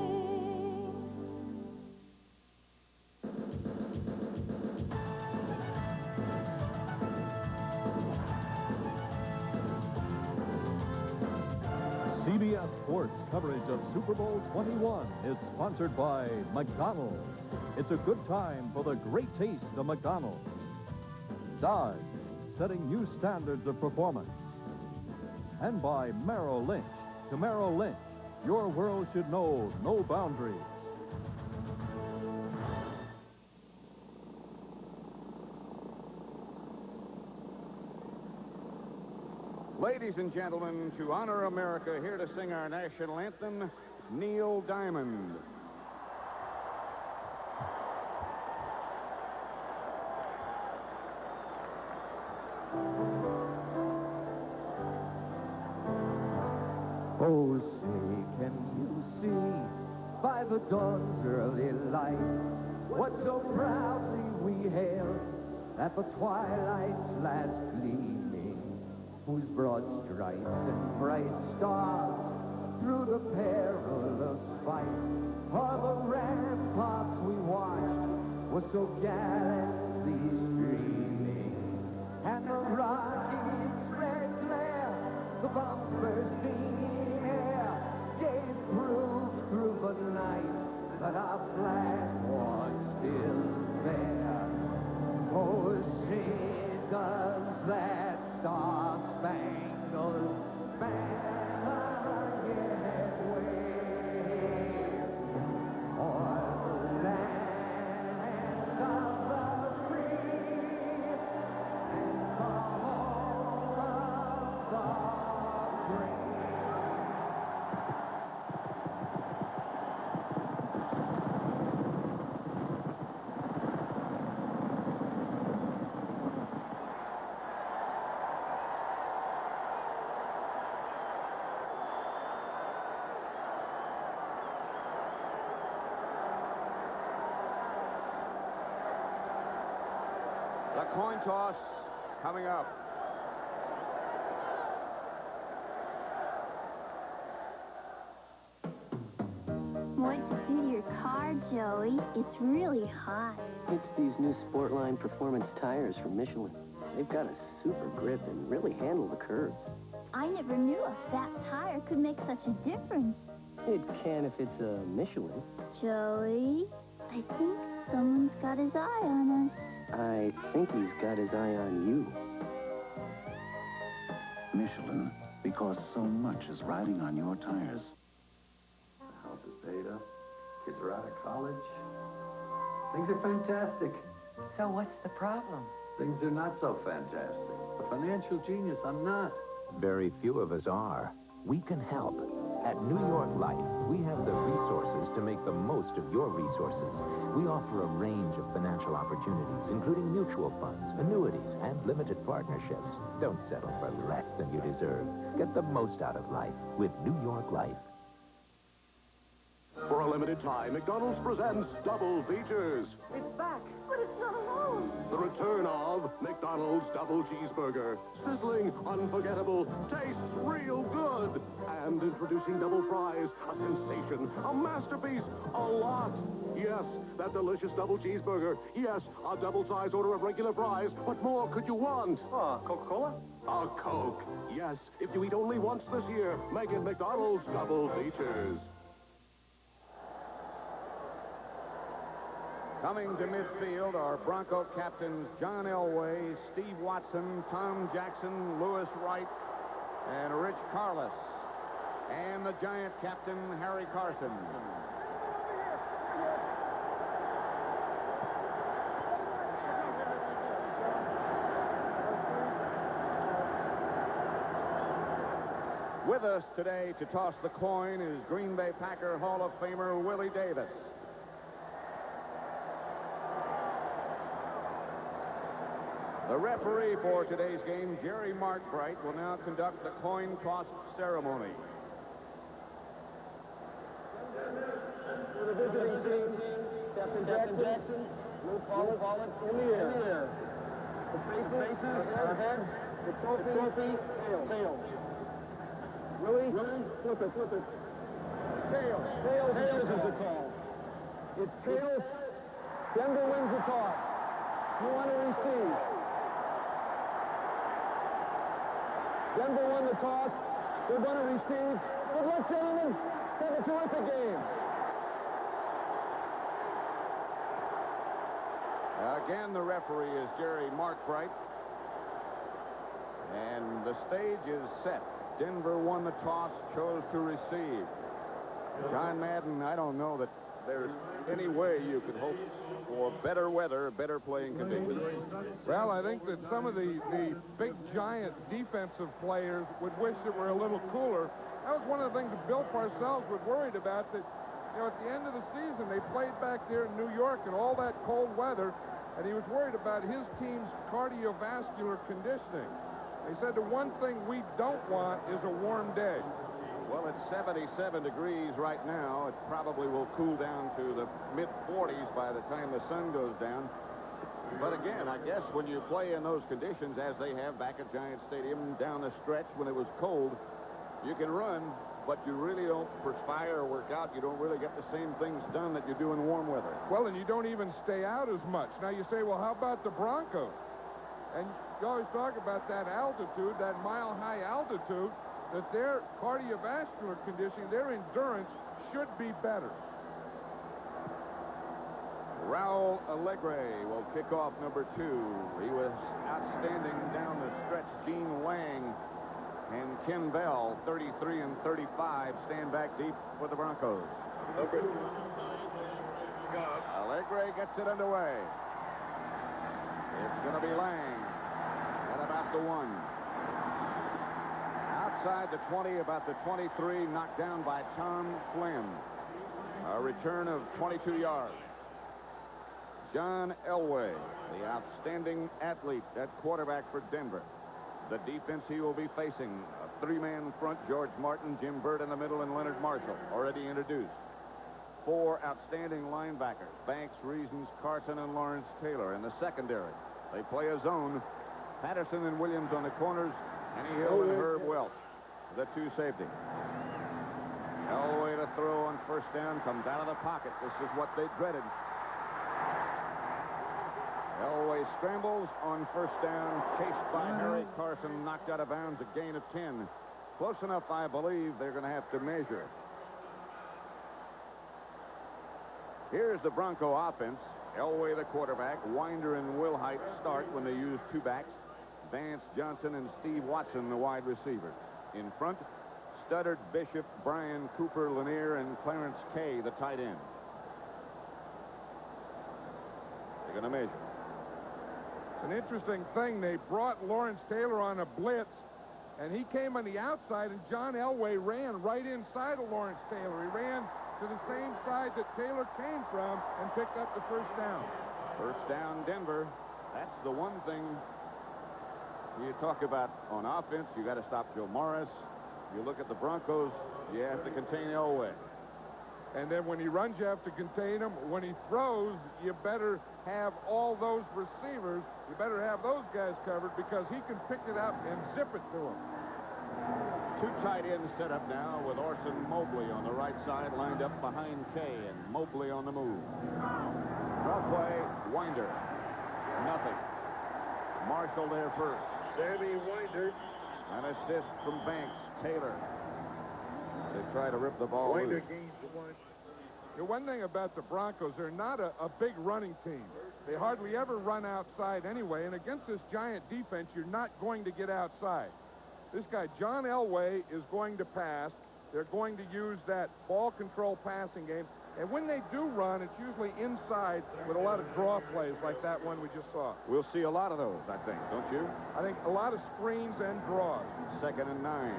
CBS Sports coverage of Super Bowl 21 is sponsored by McDonald's. It's a good time for the great taste of McDonald's. Dodge, setting new standards of performance. And by Merrill Lynch. To Merrill Lynch, your world should know no boundaries. Ladies and gentlemen, to honor America, here to sing our national anthem, Neil Diamond. Oh, say, can you see by the dawn's early light what so proudly we hailed at the twilight's last gleaming, whose broad stripes and bright stars through the perilous fight o'er the ramparts we watched were so gallantly streaming, and the rocket's red glare, the bombs bursting in air, gave proof through the night that our flag was still there. Oh, sing does that star-spangled banner yet wave o'er the land of the free and the home of the brave. The coin toss coming up. What's due to your car, Joey? It's really hot. It's these new Sportline Performance tires from Michelin. They've got a super grip and really handle the curves. I never knew a fat tire could make such a difference. It can if it's a Michelin. Joey, I think someone's got his eye on us. I think he's got his eye on you. is riding on your tires. House is paid up. Kids are out of college. Things are fantastic. So what's the problem? Things are not so fantastic. A financial genius, I'm not. Very few of us are. We can help. At New York Life, we have the resources to make the most of your resources. We offer a range of financial opportunities, including mutual funds, annuities, and limited partnerships. Don't settle for less than you deserve. Get the most out of life with New York Life. For a limited time, McDonald's presents Double Features. It's back, but it's not alone. The return of McDonald's Double Cheeseburger. Sizzling, unforgettable, tastes real good. And introducing double fries, a sensation, a masterpiece, a lot. Yes, that delicious double cheeseburger. Yes, a double-size order of regular fries. What more could you want? Coca-Cola? A Coke. Yes, if you eat only once this year, make it McDonald's Double Features. Coming to midfield are Bronco captains John Elway, Steve Watson, Tom Jackson, Lewis Wright, and Rich Carlos. And the Giant captain, Harry Carson. With us today to toss the coin is Green Bay Packer Hall of Famer Willie Davis. The referee for today's game, Jerry Markbright, will now conduct the coin toss ceremony. For the visiting team, Captain Jackson, Lou Pollard, in the air. The faces, ahead, the trophy, tails. Willie, flip it. Tails is the call. It's tails. Denver wins the toss. You want to receive. Denver won the toss. They're going to receive. Good luck, gentlemen. Have a terrific game. Again, the referee is Jerry Markbright. And the stage is set. Denver won the toss, chose to receive. John Madden, I don't know that there's any way you could hope for better weather, better playing conditions. Well, I think that some of the big, giant defensive players would wish it were a little cooler. That was one of the things that Bill Parcells was worried about, that, you know, at the end of the season, they played back there in New York in all that cold weather, and he was worried about his team's cardiovascular conditioning. They said the one thing we don't want is a warm day. Well, it's 77 degrees right now. It probably will cool down to the mid-40s by the time the sun goes down. But again, I guess when you play in those conditions, as they have back at Giant Stadium down the stretch when it was cold, you can run, but you really don't perspire or work out. You don't really get the same things done that you do in warm weather. Well, and you don't even stay out as much. Now you say, well, how about the Broncos? And you always talk about that altitude, that mile-high altitude, that their cardiovascular conditioning, their endurance should be better. Raul Alegre will kick off number 2. He was outstanding down the stretch. Gene Wang and Ken Bell, 33 and 35, stand back deep for the Broncos. Alegre gets it underway. It's going to be Lang at about the 1. Outside the 20, about the 23, knocked down by Tom Flynn. A return of 22 yards. John Elway, the outstanding athlete at quarterback for Denver. The defense he will be facing, a 3-man front, George Martin, Jim Burt in the middle, and Leonard Marshall, already introduced. 4 outstanding linebackers, Banks, Reasons, Carson, and Lawrence Taylor in the secondary. They play a zone. Patterson and Williams on the corners, Henny Hill and Herb Welch, the 2 safety. Elway to throw on first down, comes out of the pocket. This is what they dreaded. Elway scrambles on first down, chased by Harry Carson, knocked out of bounds, a gain of 10. Close enough, I believe, they're going to have to measure. Here's the Bronco offense. Elway, the quarterback. Winder and Wilhite start when they use 2 backs. Vance Johnson and Steve Watson, the wide receivers. In front, Studdard, Bishop, Brian, Cooper, Lanier, and Clarence Kay, the tight end. They're going to measure. An interesting thing, they brought Lawrence Taylor on a blitz, and he came on the outside, and John Elway ran right inside of Lawrence Taylor. He ran to the same side that Taylor came from and picked up the first down. First down, Denver. That's the one thing you talk about on offense. You got to stop Joe Morris. You look at the Broncos, you have to contain Elway. And then when he runs, you have to contain him. When he throws, you better have all those receivers. You better have those guys covered because he can pick it up and zip it to them. Two tight ends set up now with Orson Mobley on the right side, lined up behind Kay, and Mobley on the move. Draw play, Winder. Nothing. Marshall there first. Sammy Winder. An assist from Banks. Taylor. They try to rip the ball Winder loose. gains the one. The one thing about the Broncos, they're not a big running team. They hardly ever run outside anyway, and against this giant defense, you're not going to get outside. This guy, John Elway, is going to pass. They're going to use that ball control passing game. And when they do run, it's usually inside with a lot of draw plays like that one we just saw. We'll see a lot of those, I think, don't you? I think a lot of screens and draws. 2nd and 9.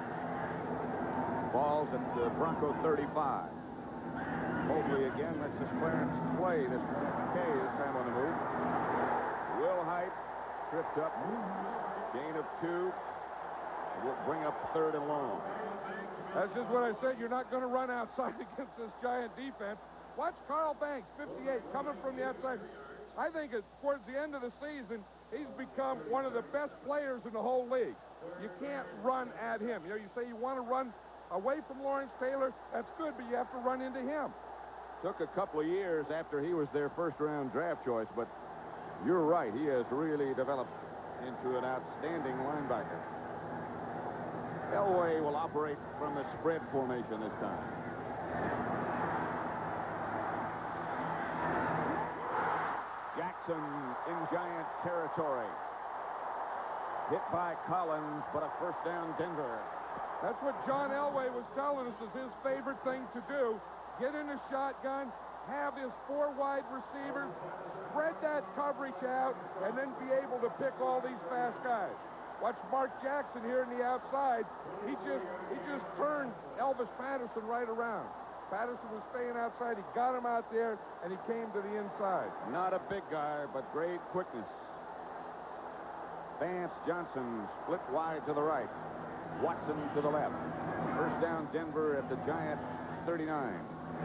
Ball's at the Bronco 35. Mobley again. That's his Clarence play. This Kay this time on the move. Will Height tripped up. Gain of 2. Will bring up 3rd and long. That's just what I said. You're not going to run outside against this giant defense. Watch Carl Banks, 58, coming from the outside. I think towards the end of the season, he's become one of the best players in the whole league. You can't run at him. You know, you say you want to run away from Lawrence Taylor. That's good, but you have to run into him. Took a couple of years after he was their first-round draft choice, but you're right. He has really developed into an outstanding linebacker. Elway will operate from the spread formation this time. Jackson in Giant territory. Hit by Collins, but a first down Denver. That's what John Elway was telling us is his favorite thing to do. Get in a shotgun, have his 4 wide receivers, spread that coverage out, and then be able to pick all these fast guys. Watch Mark Jackson here in the outside. He just turned Elvis Patterson right around. Patterson was staying outside. He got him out there, and he came to the inside. Not a big guy, but great quickness. Vance Johnson split wide to the right. Watson to the left. First down Denver at the Giant 39.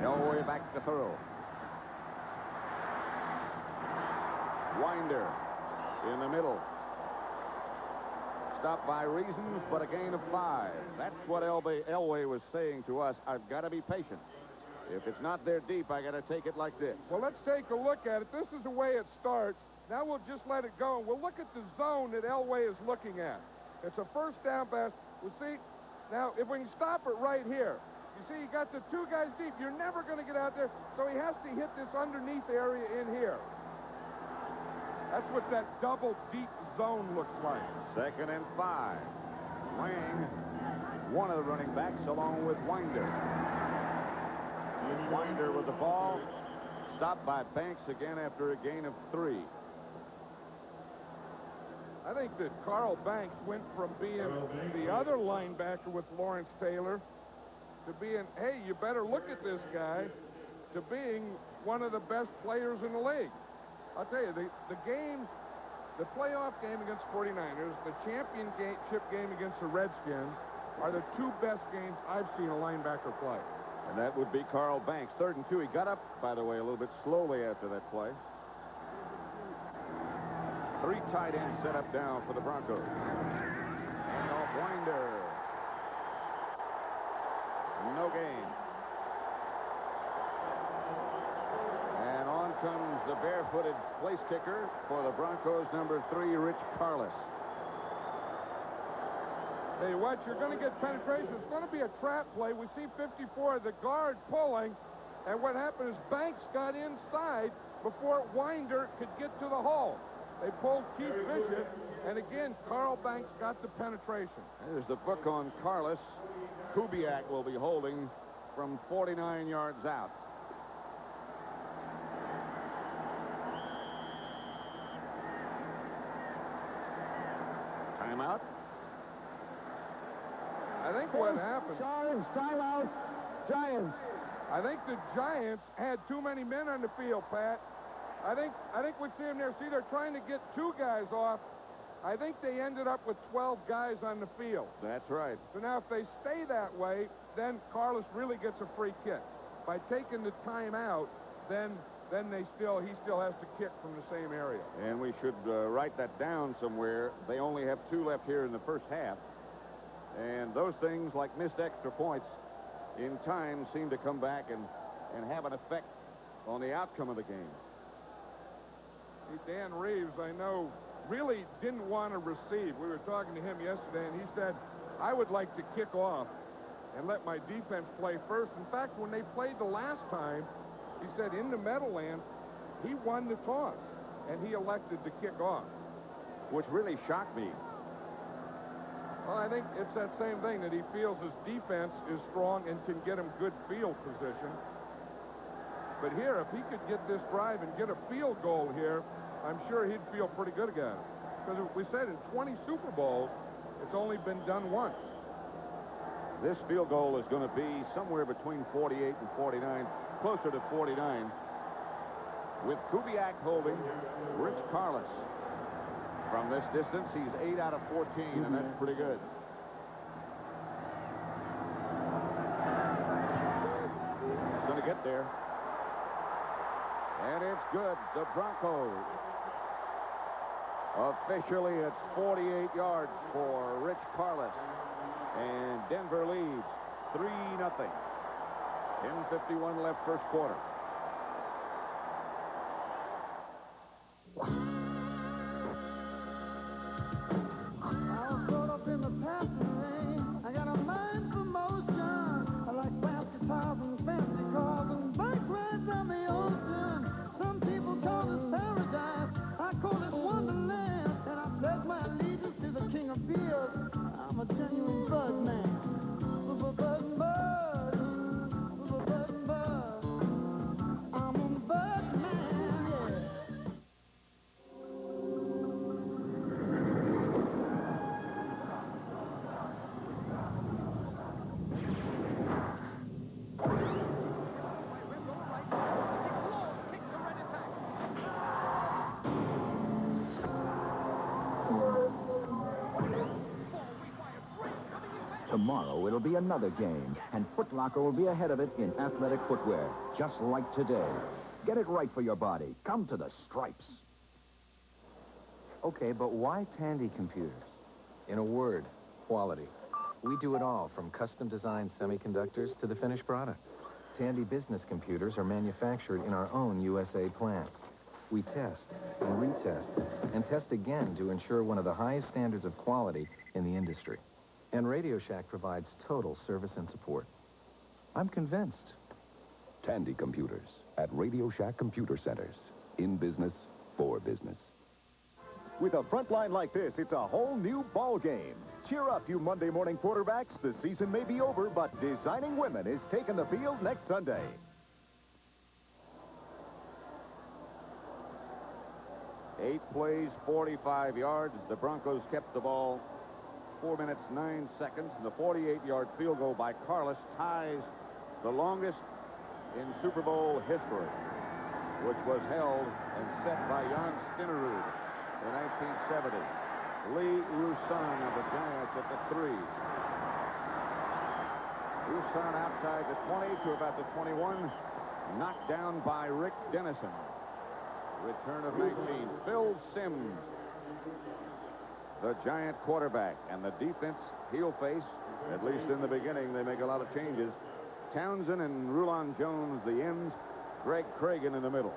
Elway back to throw. Winder in the middle. Stopped by reasons, but a gain of 5. That's what Elway was saying to us. I've got to be patient. If it's not there deep, I got to take it like this. Well, let's take a look at it. This is the way it starts. Now we'll just let it go, and we'll look at the zone that Elway is looking at. It's a first down pass. We'll see. Now, if we can stop it right here, you see, you got the 2 guys deep. You're never going to get out there, so he has to hit this underneath area in here. That's what that double deep zone looks like. 2nd and 5. Lang, one of the running backs, along with Winder. Winder with the ball. Stopped by Banks again after a gain of 3. I think that Carl Banks went from being the other linebacker with Lawrence Taylor to being, hey, you better look at this guy, to being one of the best players in the league. I'll tell you, the game, the playoff game against 49ers, the championship game against the Redskins are the 2 best games I've seen a linebacker play. And that would be Carl Banks. 3rd and 2. He got up, by the way, a little bit slowly after that play. 3 tight ends set up down for the Broncos. And off Winder. No gain. And on comes the barefooted place kicker for the Broncos, number 3, Rich Carless. Hey, watch, you're going to get penetration. It's going to be a trap play. We see 54, the guard pulling, and what happened is Banks got inside before Winder could get to the hole. They pulled Keith Bishop, And again, Carl Banks got the penetration. There's the book on Carlos. Kubiak will be holding from 49 yards out. Timeout. I think what happened... Giants, timeout. Giants. I think the Giants had too many men on the field, Pat. I think we see them there. See, they're trying to get 2 guys off. I think they ended up with 12 guys on the field. That's right. So now if they stay that way, then Carlos really gets a free kick. By taking the timeout, then he still has to kick from the same area. And we should write that down somewhere. They only have 2 left here in the first half. And those things like missed extra points in time seem to come back and have an effect on the outcome of the game. See, Dan Reeves, I know, really didn't want to receive. We were talking to him yesterday, and he said, I would like to kick off and let my defense play first. In fact, when they played the last time, he said in the Meadowlands, he won the toss, and he elected to kick off. Which really shocked me. Well, I think it's that same thing, that he feels his defense is strong and can get him good field position. But here, if he could get this drive and get a field goal here, I'm sure he'd feel pretty good again. Because we said in 20 Super Bowls, it's only been done once. This field goal is going to be somewhere between 48 and 49, closer to 49. With Kubiak holding, Rich Carlos. From this distance, he's 8 out of 14, and that's pretty good. He's going to get there. And it's good. The Broncos. Officially, it's 48 yards for Rich Carlos. And Denver leads 3-0. 10:51 left first quarter. I got a mind for motion. I like fast guitars and fancy cars and bike rides on the ocean. Some people call this paradise. I call it Wonderland. And I pledge my allegiance to the king of beers. I'm a genuine bud man. Bud and bud. Bud and bud. I'm a bud man, yeah. Tomorrow it'll be another game, and Foot Locker will be ahead of it in athletic footwear, just like today. Get it right for your body. Come to the Stripes. Okay, but why Tandy Computers? In a word, quality. We do it all, from custom-designed semiconductors to the finished product. Tandy business computers are manufactured in our own USA plants. We test and retest and test again to ensure one of the highest standards of quality in the industry. And Radio Shack provides total service and support. I'm convinced. Tandy Computers at Radio Shack Computer Centers. In business, for business. With a front line like this, it's a whole new ball game. Cheer up, you Monday morning quarterbacks. The season may be over, but Designing Women is taking the field next Sunday. Eight plays, 45 yards. The Broncos kept the ball 4 minutes, 9 seconds. And the 48-yard field goal by Carlos ties the longest in Super Bowl history, which was held and set by Jan Stinnerud in 1970. Lee Roussan of the Giants at the 3. Roussan outside the 20 to about the 21. Knocked down by Rick Dennison. Return of 19. Phil Simms, the Giant quarterback, and the defense heel face. At least in the beginning, they make a lot of changes. Townsend and Rulon Jones, the ends. Greg Cragen in the middle.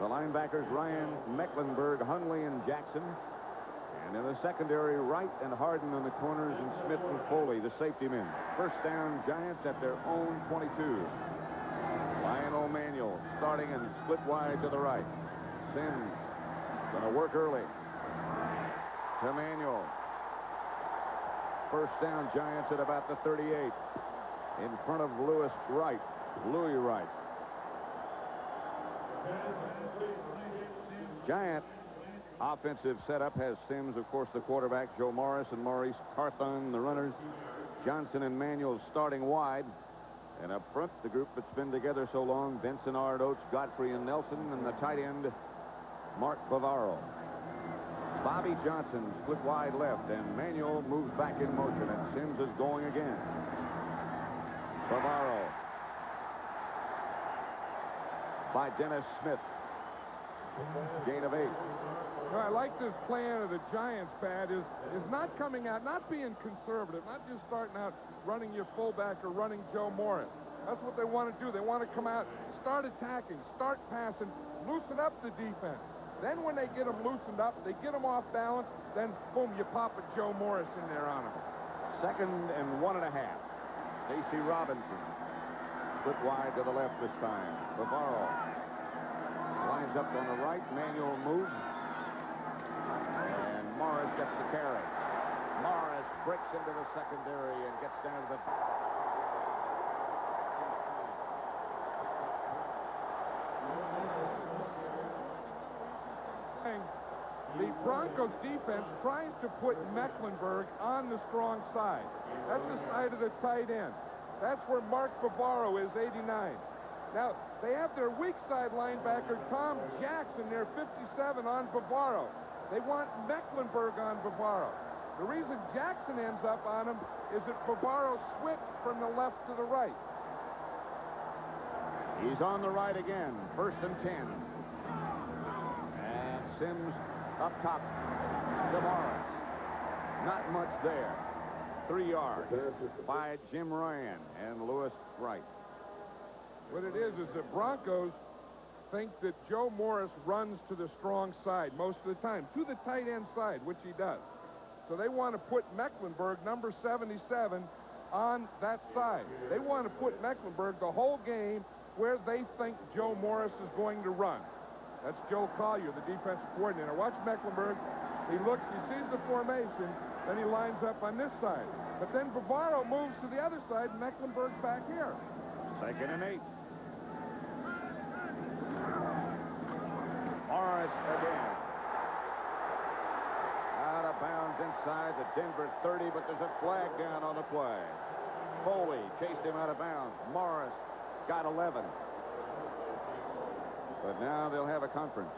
The linebackers, Ryan Mecklenburg, Hundley, and Jackson. And in the secondary, Wright and Harden on the corners, and Smith and Foley, the safety men. First down, Giants at their own 22. Lionel Manuel starting and split wide to the right. Sims going to work early. to Manuel. First down, Giants at about the 38. In front of Louis Wright. Giant offensive setup has Sims, of course, the quarterback, Joe Morris and Maurice Carthon, the runners. Johnson and Manuel starting wide. And up front, the group that's been together so long, Benson, Ard, Oates, Godfrey, and Nelson, and the tight end, Mark Bavaro. Bobby Johnson split wide left, and Manuel moves back in motion, and Sims is going again. Bavaro by Dennis Smith. Gain of 8. I like this plan of the Giants, Pat, is not coming out, not being conservative, not just starting out running your fullback or running Joe Morris. That's what they want to do. They want to come out, start attacking, start passing, loosen up the defense. Then when they get them loosened up, they get them off balance, then boom, you pop a Joe Morris in there on them. 2nd and 1.5. Stacey Robinson split wide to the left this time. Bavaro lines up on the right. Manuel moves. And Morris gets the carry. Morris breaks into the secondary and gets down to the... The Broncos defense tries to put Mecklenburg on the strong side. That's the side of the tight end. That's where Mark Bavaro is, 89. Now, they have their weak side linebacker, Tom Jackson, there, 57, on Bavaro. They want Mecklenburg on Bavaro. The reason Jackson ends up on him is that Bavaro switched from the left to the right. He's on the right again. 1st and 10. And Sims up top to Morris. Not much there. 3 yards by Jim Ryan and Louis Wright. What it is the Broncos think that Joe Morris runs to the strong side most of the time, to the tight end side, which he does. So they want to put Mecklenburg, number 77, on that side. They want to put Mecklenburg the whole game where they think Joe Morris is going to run. That's Joe Collier, the defensive coordinator. Watch Mecklenburg. He looks, he sees the formation, then he lines up on this side. But then Bavaro moves to the other side, and Mecklenburg's back here. 2nd and 8. Morris again. Out of bounds inside the Denver 30, but there's a flag down on the play. Foley chased him out of bounds. Morris got 11. But now they'll have a conference.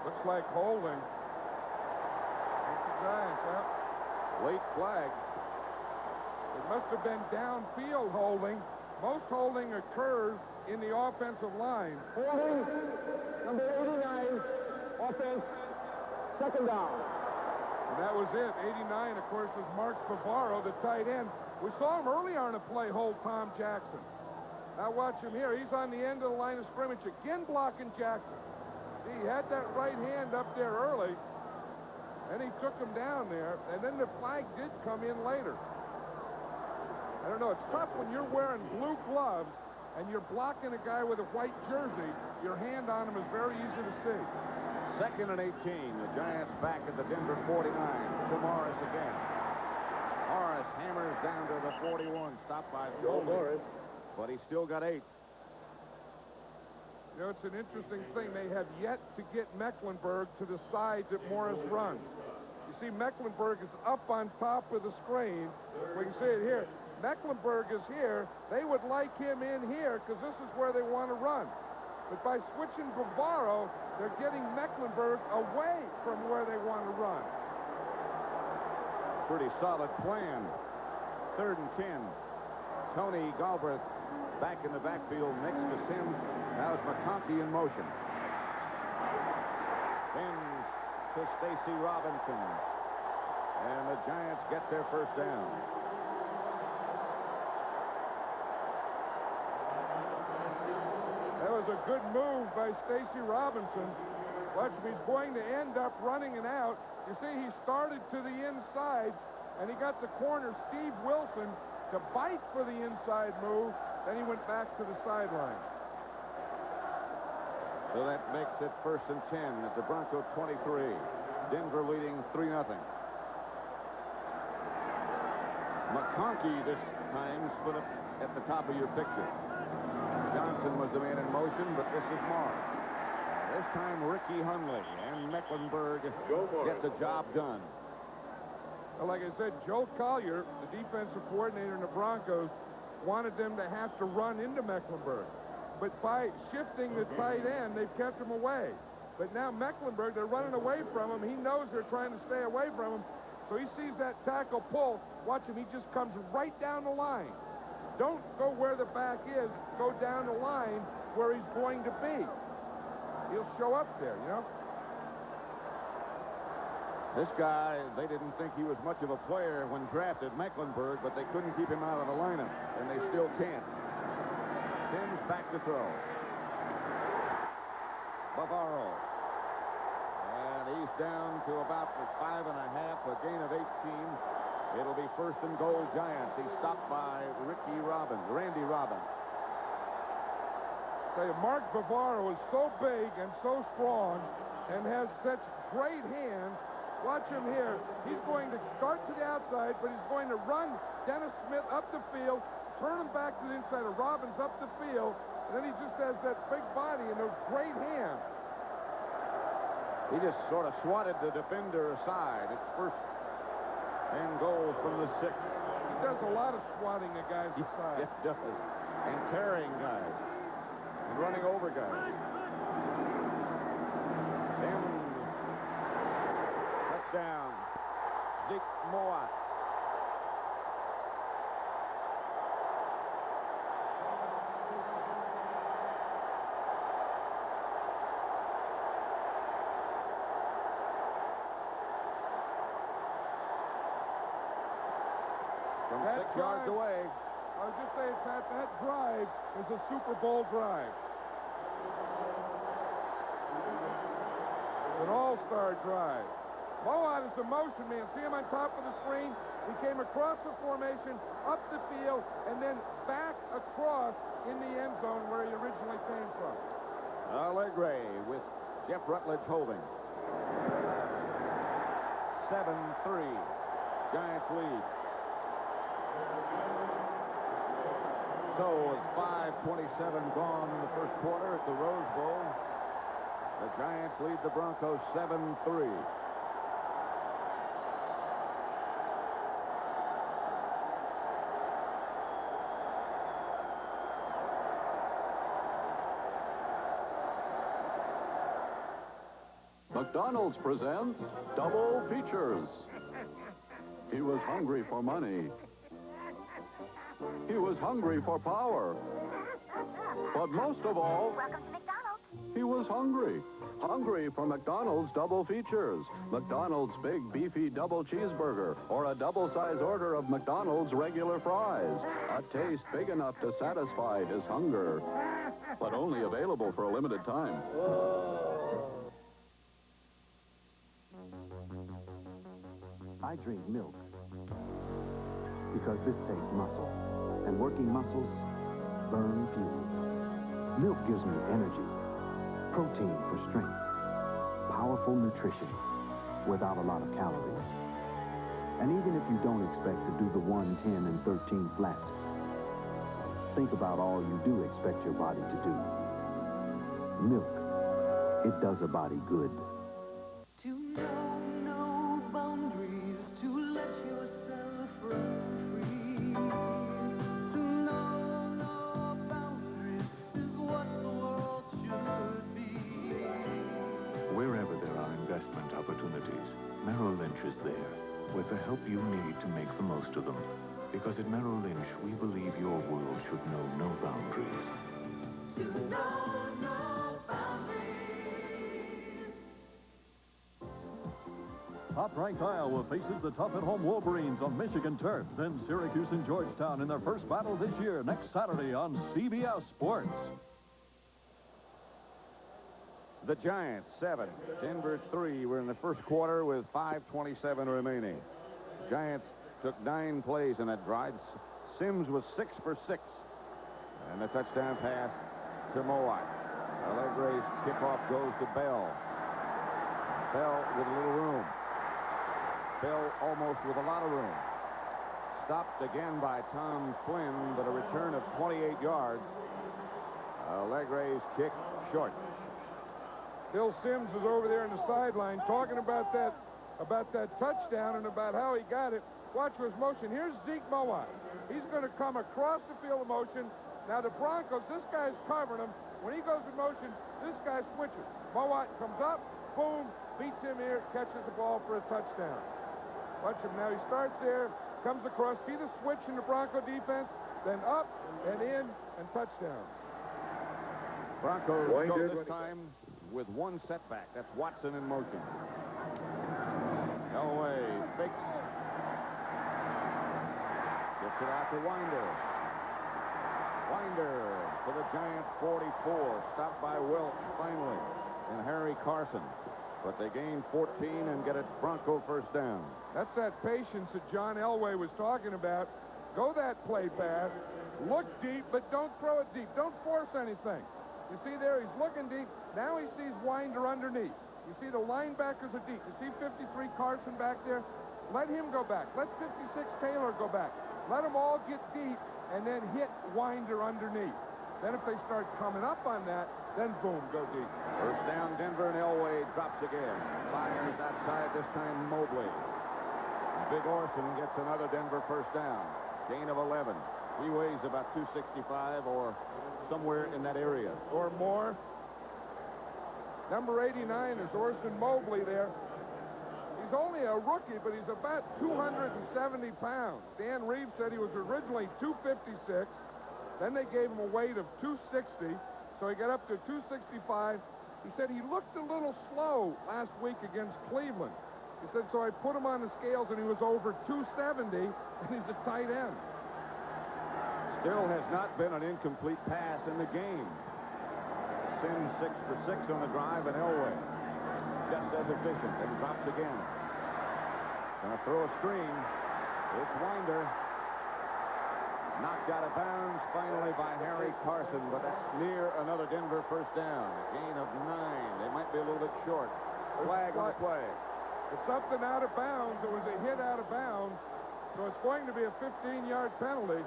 Looks like holding. That's the Giants, huh? Late flag. It must have been downfield holding. Most holding occurs in the offensive line. Holding, number 89, offense, 2nd down. And that was it. 89, of course, was Mark Bavaro, the tight end. We saw him earlier on a play hold Tom Jackson. Now watch him here. He's on the end of the line of scrimmage, again blocking Jackson. See, he had that right hand up there early, and he took him down there, and then the flag did come in later. I don't know, it's tough when you're wearing blue gloves and you're blocking a guy with a white jersey. Your hand on him is very easy to see. 2nd and 18. The Giants back at the Denver 49. To Morris again. Morris hammers down to the 41. Stopped by Foley. But he's still got 8. You know, it's an interesting thing. They have yet to get Mecklenburg to the side that Morris runs. You see, Mecklenburg is up on top of the screen. We can see it here. Mecklenburg is here. They would like him in here because this is where they want to run. But by switching Bavaro, they're getting Mecklenburg away from where they want to run. Pretty solid plan. 3rd and 10. Tony Galbraith back in the backfield next to Sims. Now it's McConkey in motion. Sims to Stacey Robinson. And the Giants get their 1st down. That was a good move by Stacey Robinson. Watch him, he's going to end up running it out. You see, he started to the inside, and he got the corner, Steve Wilson, to bite for the inside move. Then he went back to the sideline. So that makes it 1st and 10 at the Bronco 23. Denver leading 3-0. McConkey this time split up at the top of your picture. Johnson was the man in motion, but this is Morris. This time Ricky Hundley and Mecklenburg gets the job done. Well, like I said, Joe Collier, the defensive coordinator in the Broncos, wanted them to have to run into Mecklenburg. But by shifting the tight end, they've kept him away. But now Mecklenburg, they're running away from him. He knows they're trying to stay away from him. So he sees that tackle pull. Watch him. He just comes right down the line. Don't go where the back is. Go down the line where he's going to be. He'll show up there, you know. This guy, they didn't think he was much of a player when drafted, Mecklenburg, but they couldn't keep him out of the lineup, and they still can't. Sims back to throw. Bavaro. And he's down to about the 5.5, a gain of 18. It'll be 1st and goal, Giants. He's stopped by Randy Robbins. Say, Mark Bavaro is so big and so strong and has such great hands. Watch him here. He's going to start to the outside, but he's going to run Dennis Smith up the field, turn him back to the inside of Robbins up the field, and then he just has that big body and those great hands. He just sort of swatted the defender aside. It's 1st and goal from the 6. He does a lot of swatting the guys aside. Yes, definitely. And carrying guys. And running over guys. Touchdown. Zeke Moat. From 6 yards away. I was just saying, Pat, that drive is a Super Bowl drive. It's an all-star drive. Moat is the motion man. See him on top of the screen? He came across the formation, up the field, and then back across in the end zone where he originally came from. Allegre with Jeff Rutledge holding. 7-3. Giants lead. So it's 5:27 gone in the 1st quarter at the Rose Bowl. The Giants lead the Broncos 7-3. McDonald's presents Double Features. He was hungry for money. He was hungry for power. But most of all, Welcome to McDonald's. he was hungry. Hungry for McDonald's Double Features. McDonald's Big Beefy Double Cheeseburger or a double-size order of McDonald's regular fries. A taste big enough to satisfy his hunger. But only available for a limited time. I drink milk because this takes muscle, and working muscles burn fuel. Milk gives me energy, protein for strength, powerful nutrition without a lot of calories. And even if you don't expect to do the 1, 10, and 13 flat, think about all you do expect your body to do. Milk, it does a body good. To know no boundaries, to let yourself run free. To know no boundaries is what the world should be. Wherever there are investment opportunities, Merrill Lynch is there with the help you need to make the most of them. Because at Merrill Lynch, we believe your world should know no boundaries. To know no boundaries. Top-ranked Iowa faces the tough-at-home Wolverines on Michigan turf. Then Syracuse and Georgetown in their first battle this year, next Saturday on CBS Sports. The Giants, 7. Denver, 3. We're in the 1st quarter with 5:27 remaining. Giants took 9 plays in that drive. Sims was 6 for 6. And a touchdown pass to Moat. Allegre's kickoff goes to Bell. Bell with a little room. Bell almost with a lot of room. Stopped again by Tom Flynn, but a return of 28 yards. Allegre's kick short. Bill Sims is over there on the sideline talking about that touchdown and about how he got it. Watch his motion. Here's Zeke Mowat. He's going to come across the field of motion. Now the Broncos, this guy's covering him. When he goes in motion, this guy switches. Mowat comes up, boom, beats him here, catches the ball for a touchdown. Watch him now. He starts there, comes across. See the switch in the Bronco defense? Then up and in and touchdown. Broncos go this time with one setback. That's Watson in motion. Elway fakes. Gets it out to Winder. Winder to the Giants 44. Stopped by Welch finally. And Harry Carson. But they gain 14 and get a Bronco first down. That's that patience that John Elway was talking about. Go that play pass. Look deep, but don't throw it deep. Don't force anything. You see there, he's looking deep. Now he sees Winder underneath. You see the linebackers are deep. You see 53 Carson back there? Let him go back. Let 56 Taylor go back. Let them all get deep and then hit Winder underneath. Then if they start coming up on that, then boom, go deep. First down, Denver, and Elway drops again. Fires outside, this time Mobley. Big Orson gets another Denver first down. Gain of 11. He weighs about 265 or somewhere in that area. Or more. Number 89 is Orson Mobley there. He's only a rookie, but he's about 270 pounds. Dan Reeves said he was originally 256. Then they gave him a weight of 260, so he got up to 265. He said he looked a little slow last week against Cleveland. He said, so I put him on the scales, and he was over 270, and he's a tight end. Still has not been an incomplete pass in the game. Sims 6 for 6 on the drive, and Elway just as efficient, and drops again. Gonna throw a screen. It's Winder. Knocked out of bounds finally by Harry Carson, but that's near another Denver first down. A gain of 9. They might be a little bit short. Flag on the play. It's something out of bounds. It was a hit out of bounds, so it's going to be a 15-yard penalty.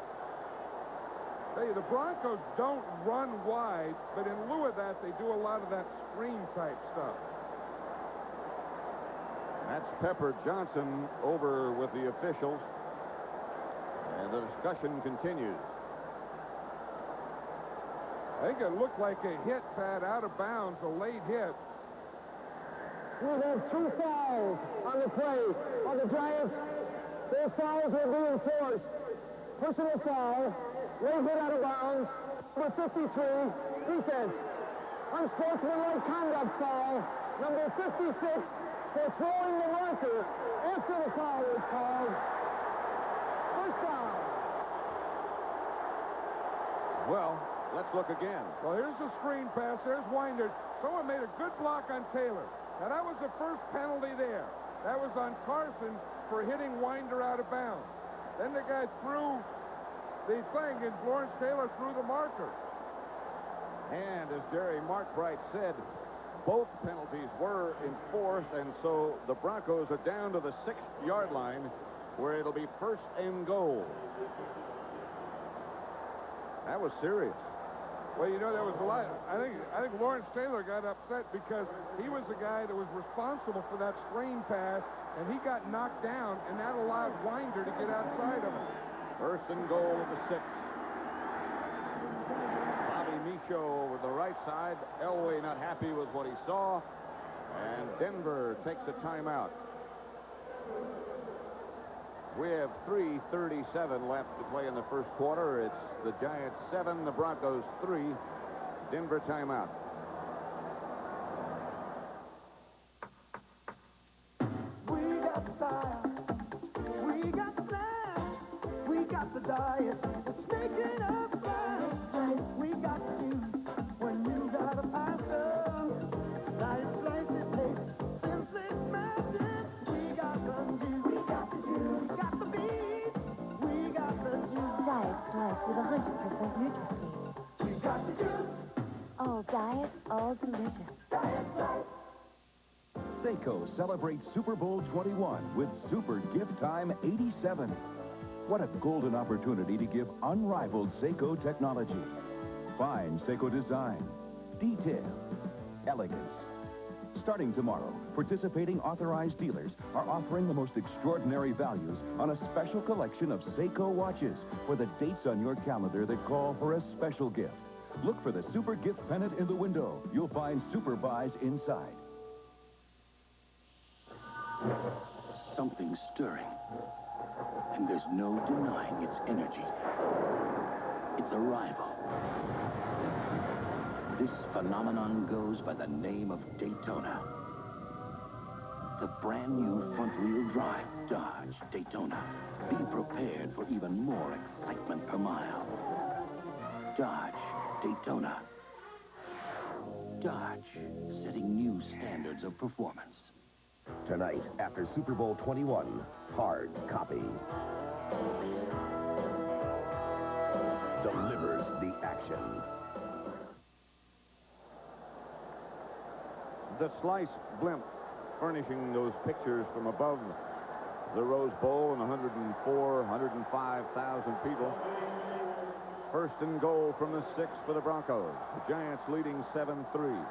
Hey, the Broncos don't run wide, but in lieu of that, they do a lot of that screen-type stuff. That's Pepper Johnson over with the officials. And the discussion continues. I think it looked like a hit, Pat, out of bounds, a late hit. We have 2 fouls on the play on the Giants. Their fouls are being forced. Personal foul, late hit out of bounds, number 53, defense. Unsportsmanlike conduct foul, number 56, for throwing the marker after the foul was called. First down. Well, let's look again. Well, here's the screen pass. There's Winder. Someone made a good block on Taylor. Now, that was the first penalty there. That was on Carson for hitting Winder out of bounds. Then the guy threw the thing, and Lawrence Taylor threw the marker. And as Jerry Markbright said, both penalties were enforced, and so the Broncos are down to the 6-yard line, where it'll be first and goal. That was serious. Well, you know, there was a lot. I think Lawrence Taylor got upset because he was the guy that was responsible for that screen pass, and he got knocked down, and that allowed Winder to get outside of him. First and goal at the 6. Bobby Michaud over the right side. Elway not happy with what he saw, and Denver takes a timeout. We have 3:37 left to play in the first quarter. It's the Giants 7, the Broncos 3. Denver timeout. We got the style, we got the style, we got the diet, it's making us fly. We got the juice when you got a pasta. Nice slice it takes, simply smash it. We got the juice, we got the juice, we got the beef, we got the juice. Diet Slice with 100% Nutriseed. We got the juice. All diet Seiko celebrates Super Bowl 21 with Super Gift Time 87. What a golden opportunity to give unrivaled Seiko technology. Fine Seiko design, detail, elegance. Starting tomorrow, participating authorized dealers are offering the most extraordinary values on a special collection of Seiko watches for the dates on your calendar that call for a special gift. Look for the Super Gift Pennant in the window. You'll find Super Buys inside. Something's stirring, and there's no denying its energy. Its arrival. This phenomenon goes by the name of Daytona. The brand new front-wheel drive Dodge Daytona. Be prepared for even more excitement per mile. Dodge Daytona. Dodge, setting new standards of performance. Tonight, after Super Bowl 21, Hard Copy delivers the action. The Slice blimp furnishing those pictures from above the Rose Bowl and 105,000 people. First and goal from the 6 for the Broncos. The Giants leading 7-3.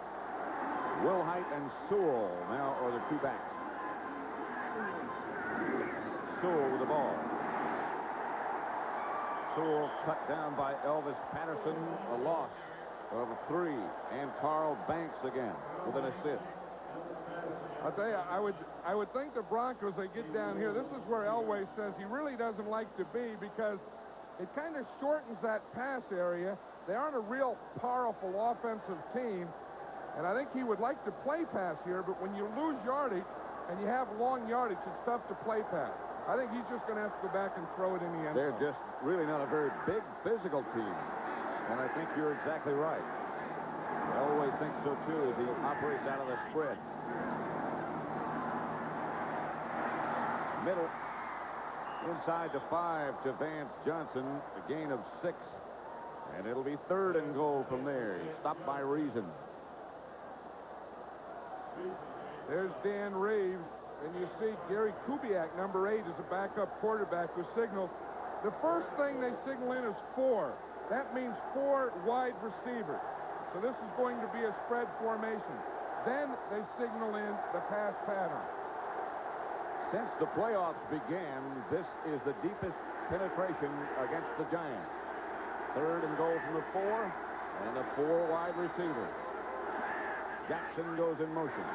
Wilhite and Sewell now are the two backs. Sewell with the ball. Sewell cut down by Elvis Patterson. A loss of 3. And Carl Banks again with an assist. I'll tell you, I would think the Broncos, they get down here. This is where Elway says he really doesn't like to be because it kind of shortens that pass area. They aren't a real powerful offensive team. And I think he would like to play pass here, but when you lose yardage and you have long yardage, it's tough to play pass. I think he's just going to have to go back and throw it in the end zone. They're just really not a very big physical team. And I think you're exactly right. Elway thinks so too as he operates out of the spread. Middle. Inside to 5 to Vance Johnson. A gain of 6. And it'll be 3rd and goal from there. He's stopped by Reason. There's Dan Reeves, and you see Gary Kubiak, number 8, is a backup quarterback who signals. The first thing they signal in is 4. That means 4 wide receivers. So this is going to be a spread formation. Then they signal in the pass pattern. Since the playoffs began, this is the deepest penetration against the Giants. 3rd and goal from the 4, and the 4 wide receivers. Jackson goes in motion.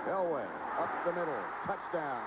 Elway up the middle. Touchdown.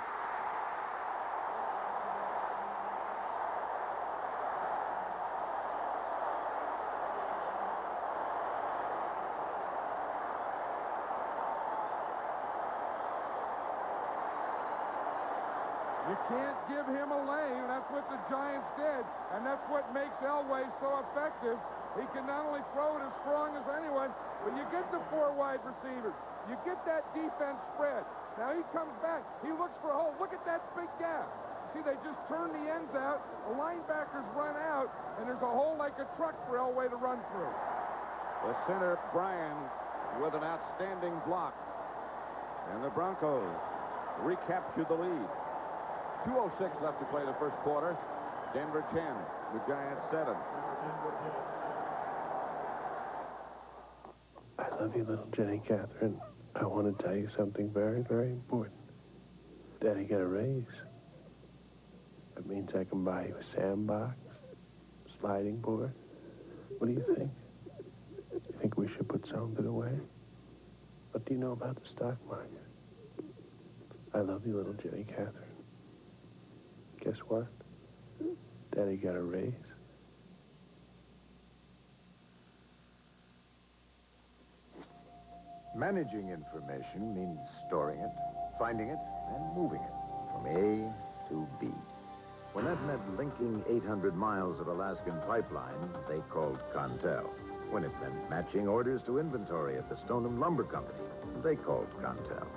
You can't give him a lane. That's what the Giants did, and that's what makes Elway so effective. He can not only throw it as strong as anyone, but you get the 4 wide receivers. You get that defense spread. Now he comes back. He looks for a hole. Look at that big gap. See, they just turn the ends out. The linebackers run out, and there's a hole like a truck for Elway to run through. The center, Bryan, with an outstanding block. And the Broncos recapture the lead. 2:06 left to play the first quarter. Denver 10, the Giants 7. I love you, little Jenny Catherine. I want to tell you something very, very important. Daddy got a raise. That means I can buy you a sandbox, sliding board. What do you think? You think we should put some of it away? What do you know about the stock market? I love you, little Jenny Catherine. Guess what? Daddy got a raise. Managing information means storing it, finding it, and moving it from A to B. When that meant linking 800 miles of Alaskan pipeline, they called Contel. When it meant matching orders to inventory at the Stoneham Lumber Company, they called Contel.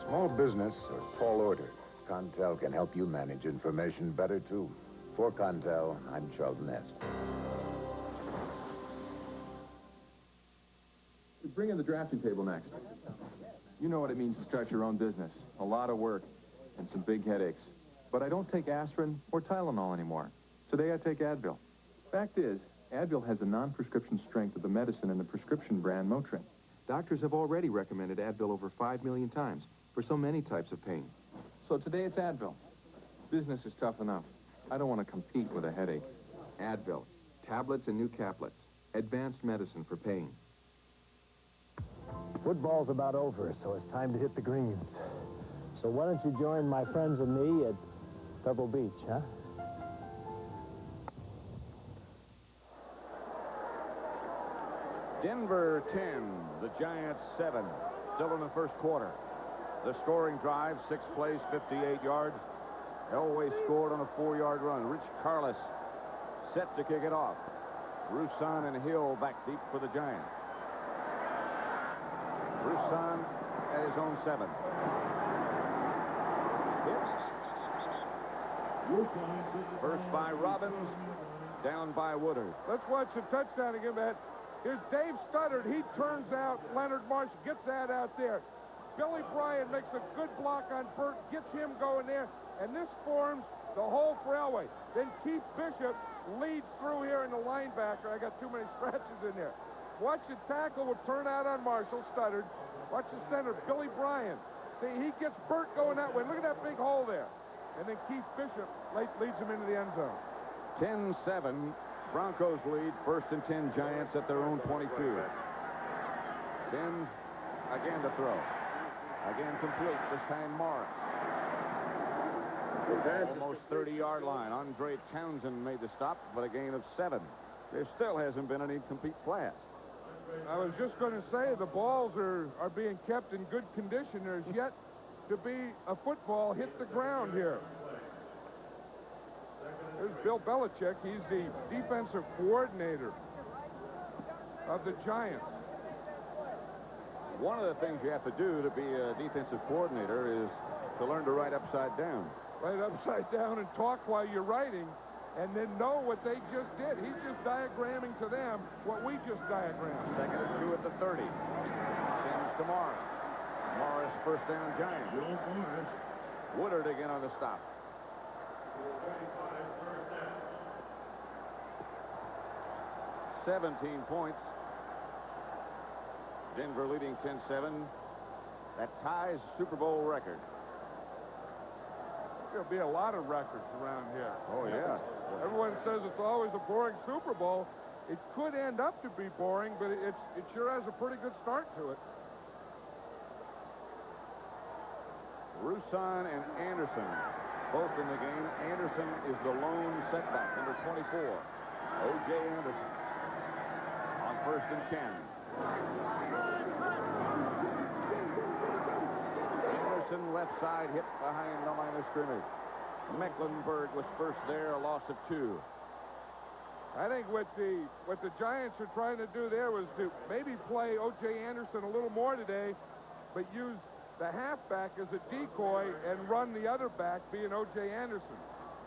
Small business or tall order, Contel can help you manage information better, too. For Contel, I'm Charlton Heston. Bring in the drafting table next. You know what it means to start your own business. A lot of work and some big headaches. But I don't take aspirin or Tylenol anymore. Today I take Advil. Fact is, Advil has a non-prescription strength of the medicine in the prescription brand Motrin. Doctors have already recommended Advil over 5 million times for so many types of pain. So today it's Advil. Business is tough enough. I don't want to compete with a headache. Advil. Tablets and new caplets. Advanced medicine for pain. Football's about over, so it's time to hit the greens. So why don't you join my friends and me at Pebble Beach, huh? Denver 10, the Giants 7. Still in the first quarter. The scoring drive, 6 plays, 58 yards. Elway scored on a 4-yard run. Rich Carlos set to kick it off. Roussan and Hill back deep for the Giants. Roussan at his own 7. First by Robbins, down by Woodard. Let's watch the touchdown again, Matt. Here's Dave Studdard. He turns out Leonard Marshall, gets that out there. Billy Bryan makes a good block on Burt, gets him going there, and this forms the hole for Elway. Then Keith Bishop leads through here in the linebacker. I got too many scratches in there. Watch the tackle will turn out on Marshall, Studdard. Watch the center, Billy Bryan. See, he gets Burt going that way. Look at that big hole there. And then Keith Bishop leads him into the end zone. 10-7. Broncos lead. 1st and 10 Giants at their own 22. Then again to throw. Again complete. This time Morris. Almost 30-yard line. Andre Townsend made the stop, but a gain of 7. There still hasn't been any complete pass. I was just going to say the balls are being kept in good condition. There's yet to be a football hit the ground here. There's Bill Belichick. He's the defensive coordinator of the Giants. One of the things you have to do to be a defensive coordinator is to learn to write upside down. Write upside down and talk while you're writing, and then know what they just did. He's just diagramming to them what we just diagrammed. 2nd and 2 at the 30. Sims to Morris. Morris first down Giants. Woodard again on the stop. $17 points. Denver leading 10-7. That ties Super Bowl record. There'll be a lot of records around here. Oh, yeah. Everyone says it's always a boring Super Bowl. It could end up to be boring, but it sure has a pretty good start to it. Roussan and Anderson both in the game. Anderson is the lone setback, number 24. O.J. Anderson on 1st and 10. Anderson left side hit behind the line of scrimmage. Mecklenburg was first there, a loss of 2. I think what the Giants are trying to do there was to maybe play O.J. Anderson a little more today, but use the halfback as a decoy and run the other back being O.J. Anderson.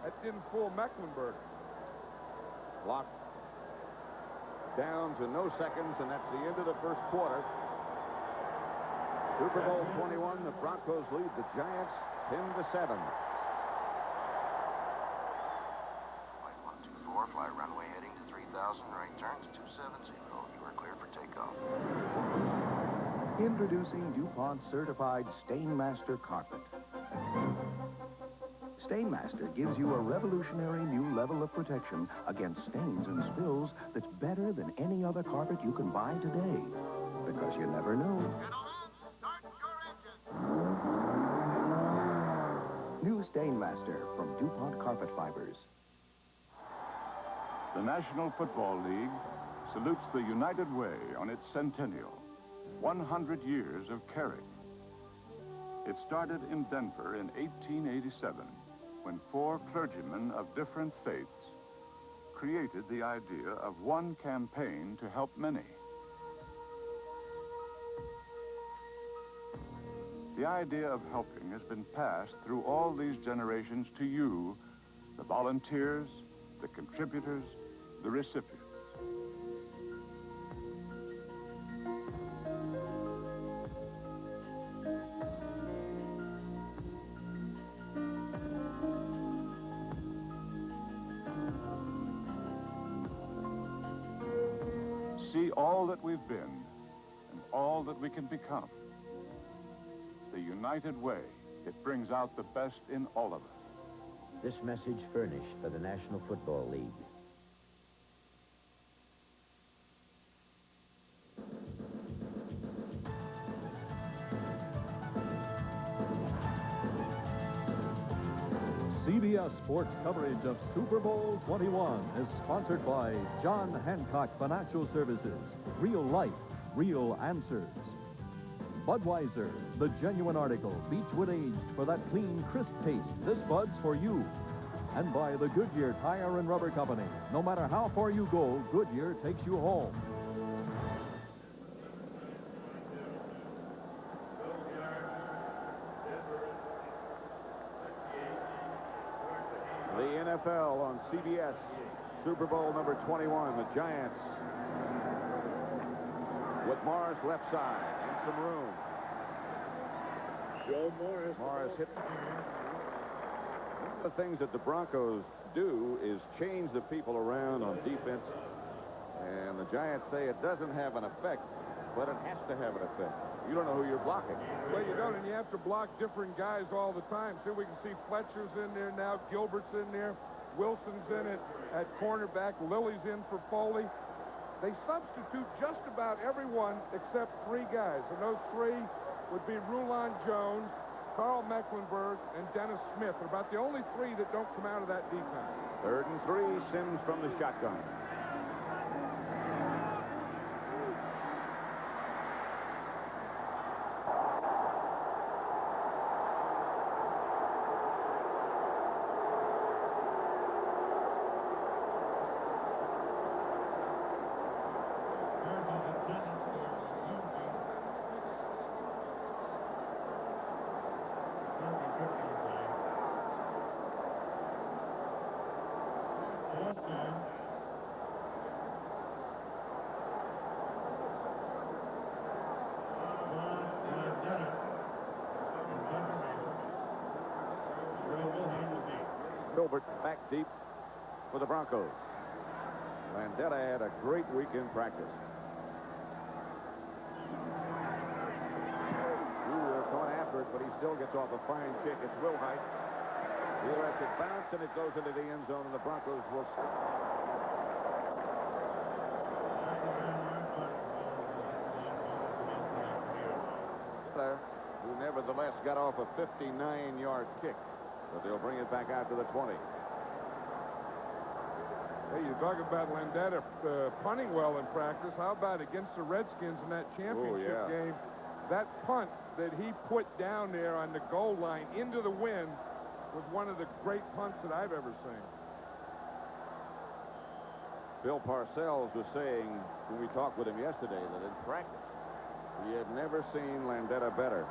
That didn't fool Mecklenburg. Clock down to no seconds, and that's the end of the first quarter. Super Bowl 21, the Broncos lead the Giants 10-7. Fly runway heading to 3000, right turn to 270. You are clear for takeoff. Introducing DuPont Certified Stainmaster Carpet. Stainmaster gives you a revolutionary new level of protection against stains and spills that's better than any other carpet you can buy today. Because you never know. New Stainmaster from DuPont Carpet Fibers. The National Football League salutes the United Way on its centennial, 100 years of caring. It started in Denver in 1887, when 4 clergymen of different faiths created the idea of one campaign to help many. The idea of helping has been passed through all these generations to you, the volunteers, the contributors, the recipients. see all that we've been and all that we can become. The United Way, it brings out the best in all of us. This message furnished by the National Football League. CBS Sports coverage of Super Bowl 21 is sponsored by John Hancock Financial Services. Real life, real answers. Budweiser, the genuine article, Beechwood aged for that clean, crisp taste. This Bud's for you. And by the Goodyear Tire and Rubber Company. No matter how far you go, Goodyear takes you home. The NFL on CBS, Super Bowl number 21, the Giants with Morris left side and some room. Joe Morris. Morris hit. One of the things that the Broncos do is change the people around on defense, and the Giants say it doesn't have an effect, but it has to have an effect. You don't know who you're blocking. Well, you don't, and you have to block different guys all the time. So we can see Fletcher's in there now, Gilbert's in there, Wilson's in it at cornerback, Lilly's in for Foley. They substitute just about everyone except three guys, and those three would be Rulon Jones, Carl Mecklenburg, and Dennis Smith. They're about the only three that don't come out of that defense. 3rd and 3, Sims from the shotgun. Gilbert back deep for the Broncos. Landetta had a great week in practice. They're coming after it, but he still gets off a fine kick. It's Wilhite. He lets it bounce, and it goes into the end zone, and the Broncos will... who nevertheless got off a 59-yard kick. But they'll bring it back out to the 20. Hey, you talk about Landetta punting well in practice. How about against the Redskins in that championship game? That punt that he put down there on the goal line into the wind was one of the great punts that I've ever seen. Bill Parcells was saying when we talked with him yesterday that in practice he had never seen Landetta better.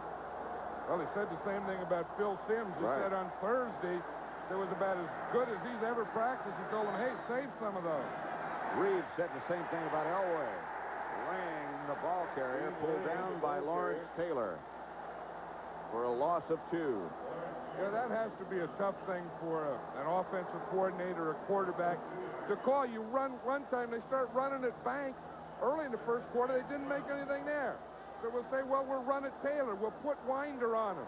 Well, he said the same thing about Phil Sims. He said on Thursday that was about as good as he's ever practiced. He told him, hey, save some of those. Reeves said the same thing about Elway. Lang, the ball carrier, pulled down by Lawrence Taylor for a loss of 2. Yeah, that has to be a tough thing for an offensive coordinator, a quarterback, to call. You run one time, they start running at Bank. Early in the first quarter, they didn't make anything there. So we'll say, well, we'll run at Taylor. We'll put Winder on him.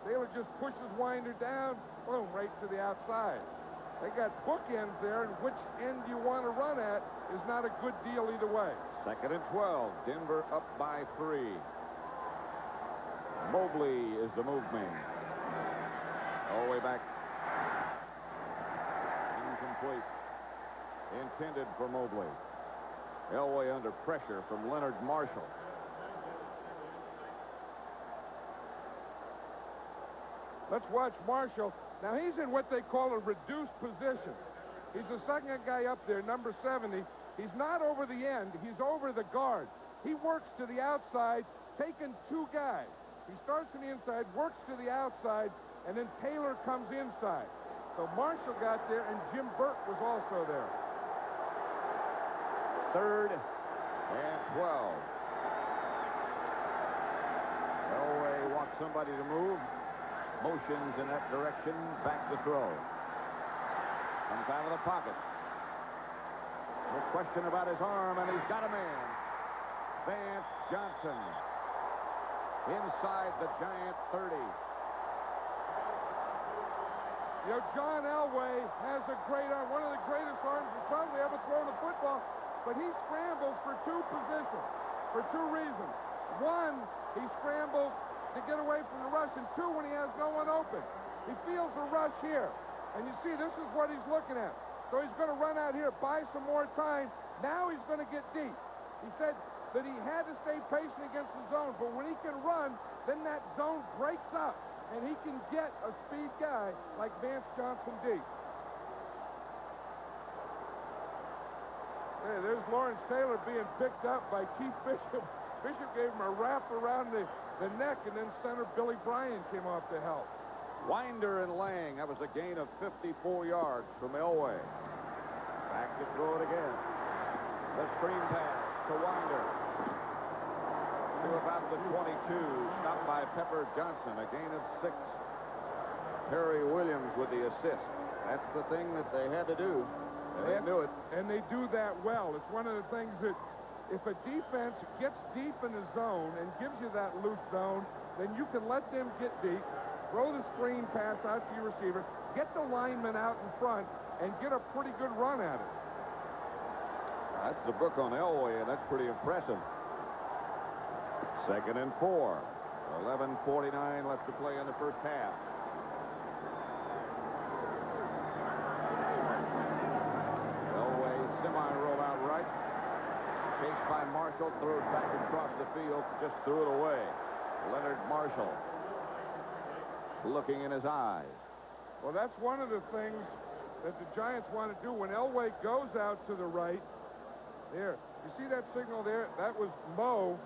Taylor just pushes Winder down, boom, right to the outside. They got bookends there, and which end you want to run at is not a good deal either way. 2nd and 12. Denver up by 3. Mobley is the move man. All the way back. Incomplete. Intended for Mobley. Elway under pressure from Leonard Marshall. Let's watch Marshall. Now, he's in what they call a reduced position. He's the second guy up there, number 70. He's not over the end. He's over the guard. He works to the outside, taking 2 guys. He starts on the inside, works to the outside, and then Taylor comes inside. So Marshall got there, and Jim Burt was also there. 3rd and 12. Elway wants somebody to move. Motions in that direction, back to throw. Comes out of the pocket. No question about his arm, and he's got a man. Vance Johnson inside the Giant 30. You know, John Elway has a great arm, one of the greatest arms he's probably ever thrown a football, but he scrambles for two positions, for two reasons. One, he scrambles to get away from the rush, and two, when he has no one open. He feels the rush here, and you see, this is what he's looking at. So he's going to run out here, buy some more time. Now he's going to get deep. He said that he had to stay patient against the zone, but when he can run, then that zone breaks up. And he can get a speed guy like Vance Johnson deep. Hey, there's Lawrence Taylor being picked up by Keith Bishop. Bishop gave him a wrap around the neck, and then center Billy Bryan came off to help. Winder and Lang. That was a gain of 54 yards from Elway. Back to throw it again. The screen pass to Winder. To about the 22, stopped by Pepper Johnson, a gain of 6. Perry Williams with the assist. That's the thing that they had to do, and they knew it. And they do that well. It's one of the things that if a defense gets deep in the zone and gives you that loose zone, then you can let them get deep, throw the screen pass out to your receiver, get the lineman out in front, and get a pretty good run at it. That's the book on Elway, and that's pretty impressive. 2nd and 4. 11:49 left to play in the first half. Elway semi-roll out right. Chased by Marshall, throws back across the field, just threw it away. Leonard Marshall looking in his eyes. Well, that's one of the things that the Giants want to do when Elway goes out to the right. There, you see that signal there? That was Mo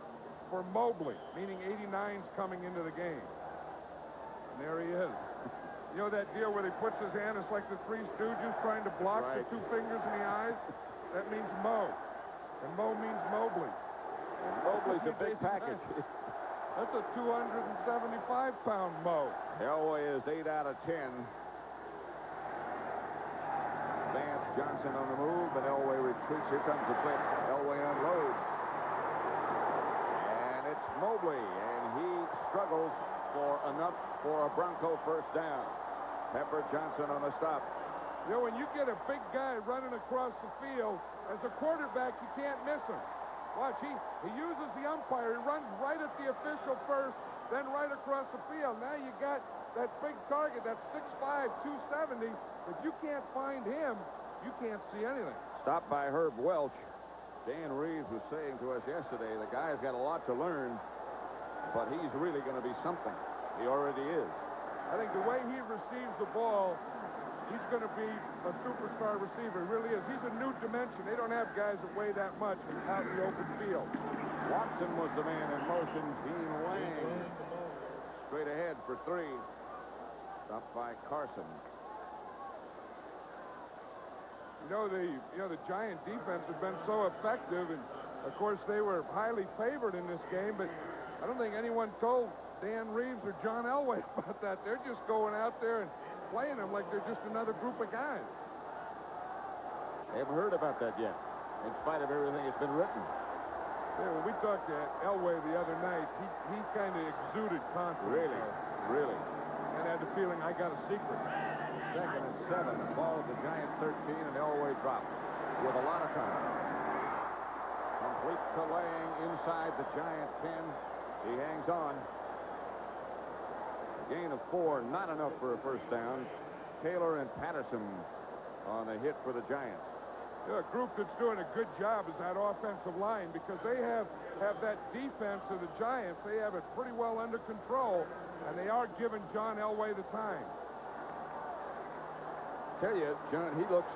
for Mobley, meaning 89's coming into the game. And there he is. You know that deal where he puts his hand, it's like the Three Stooges trying to block the two fingers in the eyes? That means Mo. And Mo means Mobley. And Mobley's a big package. That's a 275-pound Mo. Elway is 8 out of 10. Vance Johnson on the move, but Elway retreats. Here comes the blitz. Elway unloads. Mobley, and he struggles for enough for a Bronco first down. Pepper Johnson on the stop. You know, when you get a big guy running across the field, as a quarterback, you can't miss him. Watch, he uses the umpire. He runs right at the official first, then right across the field. Now you got that big target, that 6'5", 270. If you can't find him, you can't see anything. Stopped by Herb Welch. Dan Reeves was saying to us yesterday, the guy's got a lot to learn, but he's really going to be something. He already is. I think the way he receives the ball, he's going to be a superstar receiver. He really is. He's a new dimension. They don't have guys that weigh that much out in the open field. Watson was the man in motion. Dean Lang straight ahead for 3. Stopped by Carson. You know, the Giant defense has been so effective, and of course they were highly favored in this game, but I don't think anyone told Dan Reeves or John Elway about that. They're just going out there and playing them like they're just another group of guys. They haven't heard about that yet, in spite of everything that's been written. Yeah, when we talked to Elway the other night, he kind of exuded confidence. Really. And had the feeling, I got a secret. 2nd and 7. The ball at the Giant 13, and Elway dropped with a lot of time. Complete to Lang inside the Giant 10. He hangs on. A gain of 4, not enough for a first down. Taylor and Patterson on the hit for the Giants. Yeah, a group that's doing a good job is that offensive line, because they have that defense of the Giants. They have it pretty well under control, and they are giving John Elway the time. Tell you, John, he looks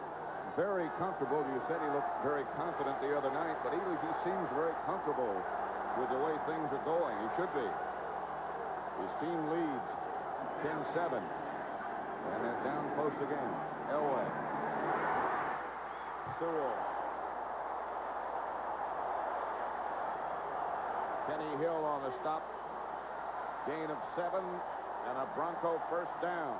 very comfortable. You said he looked very confident the other night, but he seems very comfortable with the way things are going. He should be. His team leads 10-7. And then down post again. Elway. Sewell. Kenny Hill on the stop. Gain of 7 and a Bronco first down.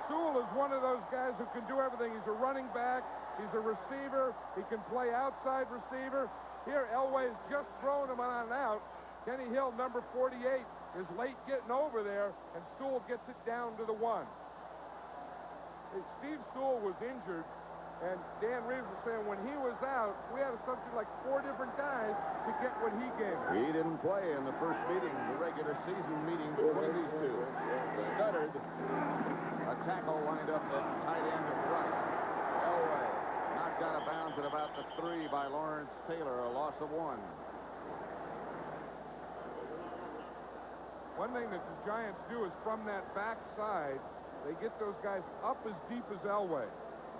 Sewell is one of those guys who can do everything. He's a running back. He's a receiver. He can play outside receiver. Here, Elway's just throwing him on out. Kenny Hill, number 48, is late getting over there, and Sewell gets it down to the 1. Hey, Steve Sewell was injured, and Dan Reeves was saying when he was out, we had something like 4 different guys to get what he gave us. He didn't play in the first meeting, the regular season meeting between these two. Stuttered. A tackle lined up at tight end of right. Elway knocked out of bounds at about the 3 by Lawrence Taylor, a loss of 1. One thing that the Giants do is from that backside, they get those guys up as deep as Elway.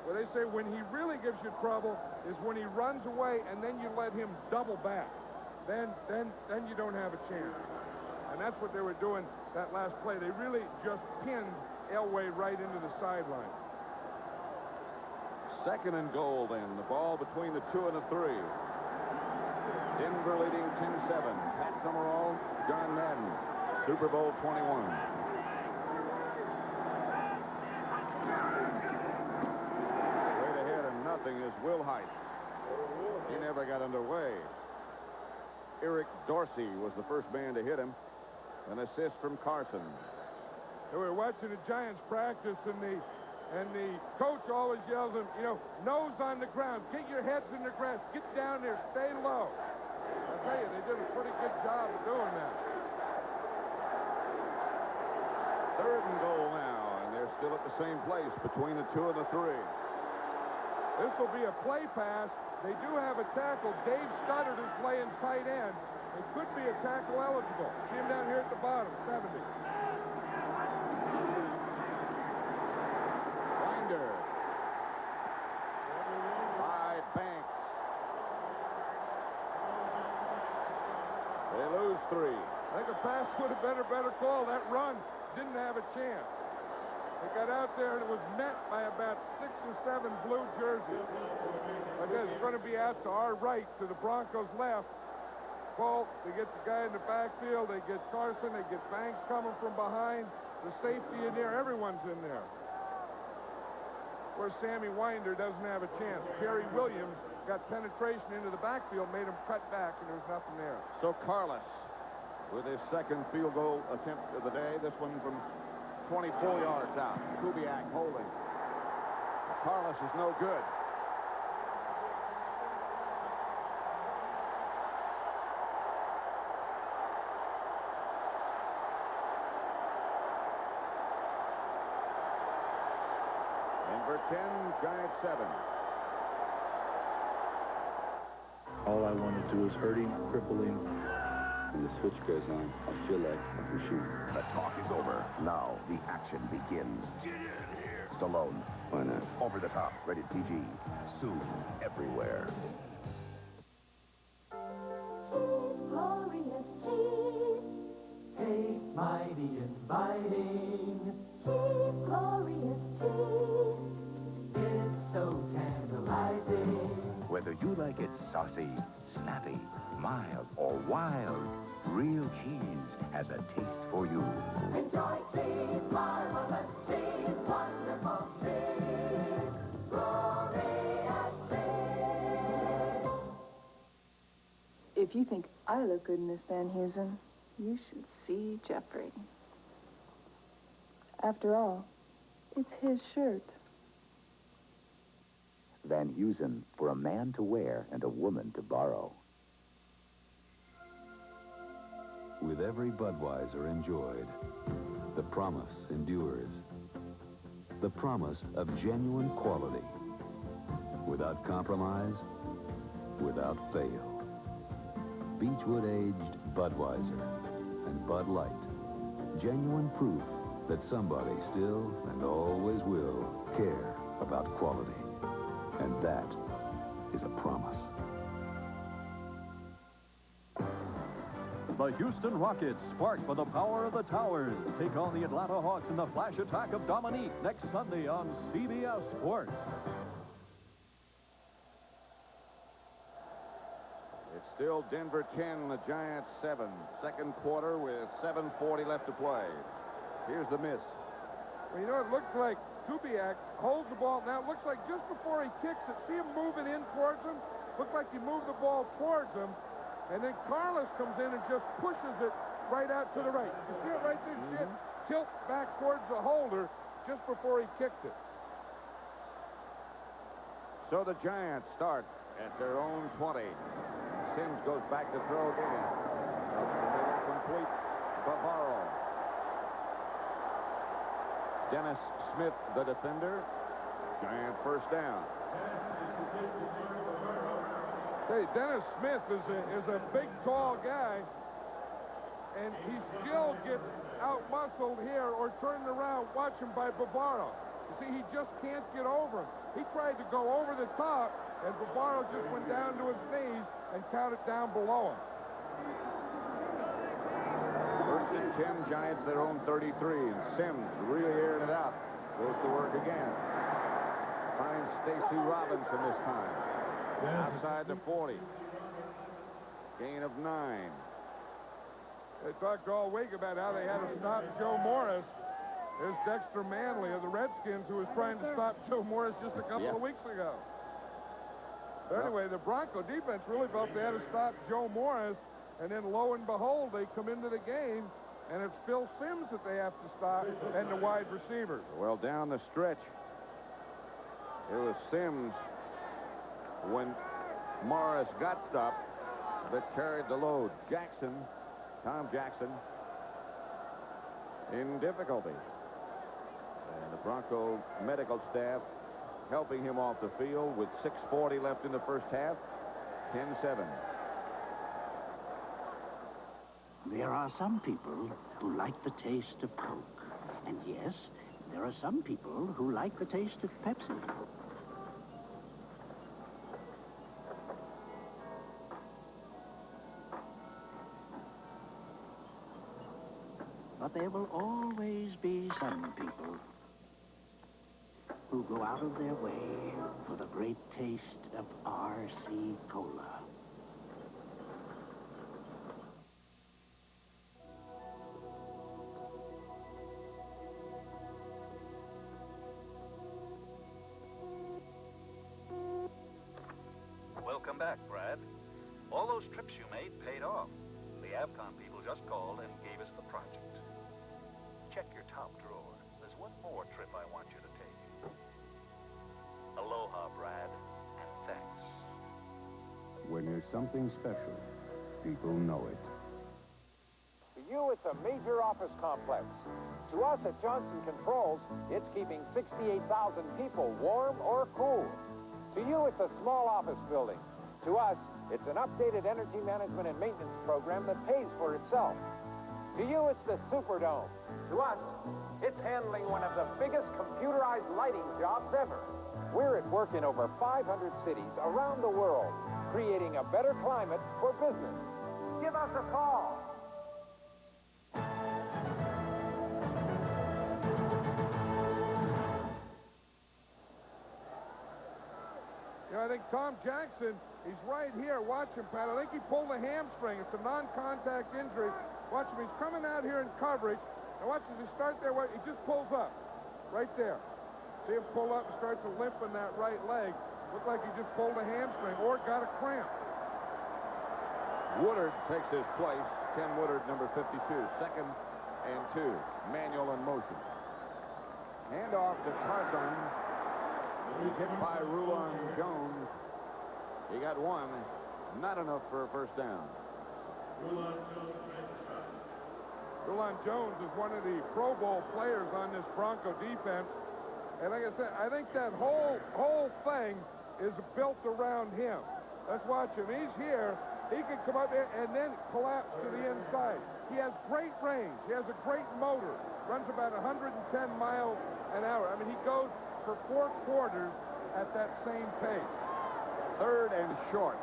Where they say when he really gives you trouble is when he runs away and then you let him double back. Then you don't have a chance. And that's what they were doing that last play. They really just pinned Elway right into the sideline. 2nd and goal then. The ball between the 2 and the 3. Denver leading 10-7. Pat Summerall, John Madden. Super Bowl 21. Straight ahead and nothing is Will Height. He never got underway. Eric Dorsey was the first man to hit him. An assist from Carson. We were watching the Giants practice, and the coach always yells at them, you know, nose on the ground. Get your heads in the grass. Get down there. Stay low. I tell you, they did a pretty good job of doing that. 3rd and goal now, and they're still at the same place between the 2 and the 3. This will be a play pass. They do have a tackle. Dave Studdard is playing tight end. It could be a tackle eligible. See him down here at the bottom, 70. Winder. By Banks. They lose 3. I think a pass would have been a better call. That run didn't have a chance. They got out there and it was met by about 6 or 7 blue jerseys. Like that, it's going to be out to our right, to the Broncos' left. Ball, they get the guy in the backfield, they get Carson, they get Banks coming from behind, the safety in there, everyone's in there. Where Sammy Winder doesn't have a chance. Jerry Williams got penetration into the backfield, made him cut back, and there was nothing there. So Carlos with his 2nd field goal attempt of the day. This one from 24 yards out. Kubiak holding. Carlos is no good. Denver 10, Giants 7. All I want to do is hurt him, cripple him. When the switch goes on, I feel like I can shoot. The talk is over. Now the action begins. Get in here. Stallone. Why not? Over the top. Rated PG. Soon everywhere. Glorious cheese. Taste mighty inviting. Cheese, glorious cheese. It's so tantalizing. Whether you like it saucy, snappy, mild, or wild, real cheese has a taste for you. Enjoy cheese, marvelous cheese, wonderful cheese, glorious cheese. If you think I look good in this Van Heusen, you should see Jeffrey. After all, it's his shirt. Van Heusen, for a man to wear and a woman to borrow. With every Budweiser enjoyed, the promise endures. The promise of genuine quality. Without compromise, without fail. Beechwood-aged Budweiser and Bud Light. Genuine proof that somebody still and always will care about quality. And that is a promise. The Houston Rockets, sparked by the power of the Towers, take on the Atlanta Hawks in the flash attack of Dominique next Sunday on CBS Sports. It's still Denver 10, the Giants 7. Second quarter with 7:40 left to play. Here's the miss. Well, you know, it looks like Kubiak holds the ball. Now, it looks like just before he kicks it, see him moving in towards him? Looked like he moved the ball towards him, and then Carlos comes in and just pushes it right out to the right. You see it right there? See it tilt back towards the holder just before he kicked it. So the Giants start at their own 20. Sims goes back to throw again. Complete. Bavaro. Dennis Smith, the defender. Giant first down. Hey, Dennis Smith is a big, tall guy, and he still gets out-muscled here or turned around. Watch him by Bavaro. You see, he just can't get over him. He tried to go over the top, and Bavaro just went down to his knees and counted down below him. First and 10, Giants their own 33, and Sims really airing it out. Goes to work again. Finds Stacy Robinson this time. Outside the 40. Gain of 9. They talked all week about how they had to stop Joe Morris. There's Dexter Manley of the Redskins, who was trying to stop Joe Morris just a couple of weeks ago. But anyway, the Bronco defense really felt they had to stop Joe Morris, and then lo and behold, they come into the game, and it's Phil Sims that they have to stop and the wide receivers. Well, down the stretch, it was Sims, when Morris got stopped, that carried the load. Jackson, Tom Jackson, in difficulty. And the Bronco medical staff helping him off the field with 6:40 left in the first half. 10-7. There are some people who like the taste of Coke. And yes, there are some people who like the taste of Pepsi. But there will always be some people who go out of their way for the great taste of RC Cola. Welcome back, Brad. All those trips you made paid off. The Avcon people just called and gave us the project. Check your top drawer. There's one more trip I want you to take. Aloha, Brad, and thanks. When there's something special, people know it. To you, it's a major office complex. To us at Johnson Controls, it's keeping 68,000 people warm or cool. To you, it's a small office building. To us, it's an updated energy management and maintenance program that pays for itself. To you, it's the Superdome. To us, it's handling one of the biggest computerized lighting jobs ever. We're at work in over 500 cities around the world, creating a better climate for business. Give us a call. You know, I think Tom Jackson, he's right here. Watch him, Pat. I think he pulled a hamstring. It's a non-contact injury. Watch him. He's coming out here in coverage. And watch as he starts there. He just pulls up right there. See him pull up and starts to limp in that right leg. Looked like he just pulled a hamstring or got a cramp. Woodard takes his place. Ken Woodard, number 52. 2nd and 2. Manual in motion. Handoff to Carthon. He's hit by Rulon Jones. He got one. Not enough for a first down. Rulon Jones is one of the Pro Bowl players on this Bronco defense. And like I said, I think that whole thing is built around him. Let's watch him. He's here. He can come up there and then collapse to the inside. He has great range. He has a great motor. Runs about 110 miles an hour. I mean, he goes for 4 quarters at that same pace. 3rd and short.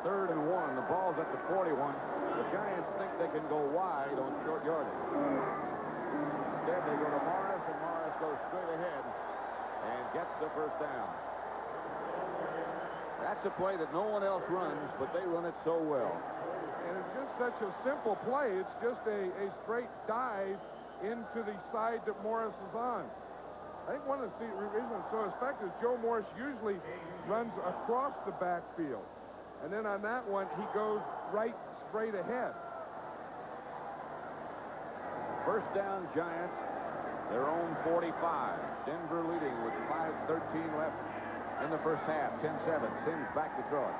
3rd and 1. The ball's at the 41. The Giants think they can go wide on short yardage. Instead, they go to Morris, and Morris goes straight ahead and gets the first down. That's a play that no one else runs, but they run it so well. And it's just such a simple play. It's just a straight dive into the side that Morris is on. I think one of the reasons it's so effective is Joe Morris usually runs across the backfield. And then on that one, he goes right straight ahead. First down, Giants. Their own 45. Denver leading with 5:13 left in the first half. 10-7. Sims back to throw it.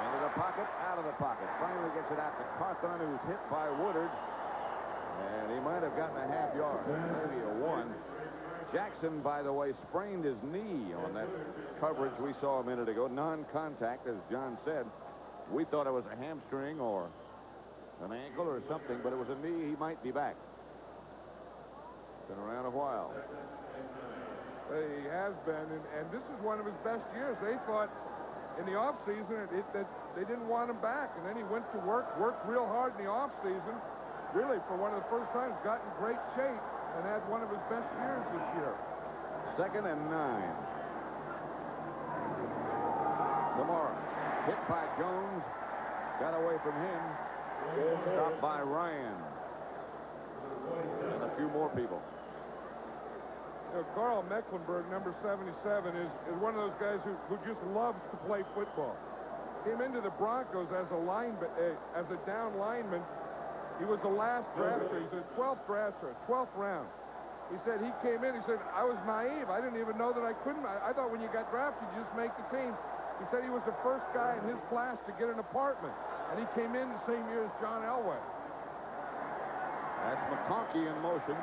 Into the pocket, out of the pocket. Finally gets it out to Carthon, who's hit by Woodard. And he might have gotten a half yard, maybe a 1. Jackson, by the way, sprained his knee on that coverage we saw a minute ago. Non-contact, as John said. We thought it was a hamstring or an ankle or something, but it was a knee. He might be back. Been around a while. He has been, and this is one of his best years. They thought in the offseason that they didn't want him back, and then he went to worked real hard in the offseason. Really, for one of the first times, got in great shape and had one of his best years this year. 2nd and 9. Tomorrow, hit by Jones, got away from him, stopped by Ryan, and a few more people. You know, Carl Mecklenburg, number 77, is one of those guys who just loves to play football. Came into the Broncos as a down lineman. He was the last drafter. He's the 12th drafter, 12th round. He said he came in, he said, I was naive. I didn't even know that I couldn't. I thought when you got drafted, you just make the team. He said he was the first guy in his class to get an apartment. And he came in the same year as John Elway. That's McConkey in motion.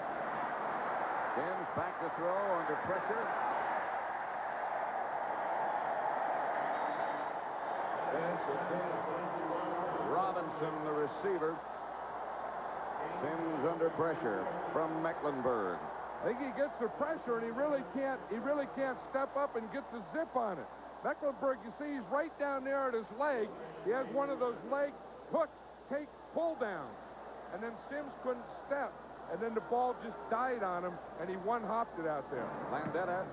Sims back to throw under pressure. Robinson, the receiver. Sims under pressure from Mecklenburg. I think he gets the pressure, and he really can't step up and get the zip on it. Mecklenburg, you see, he's right down there at his leg. He has one of those leg hook, take, pull downs. And then Sims couldn't step. And then the ball just died on him, and he one-hopped it out there. Landetta,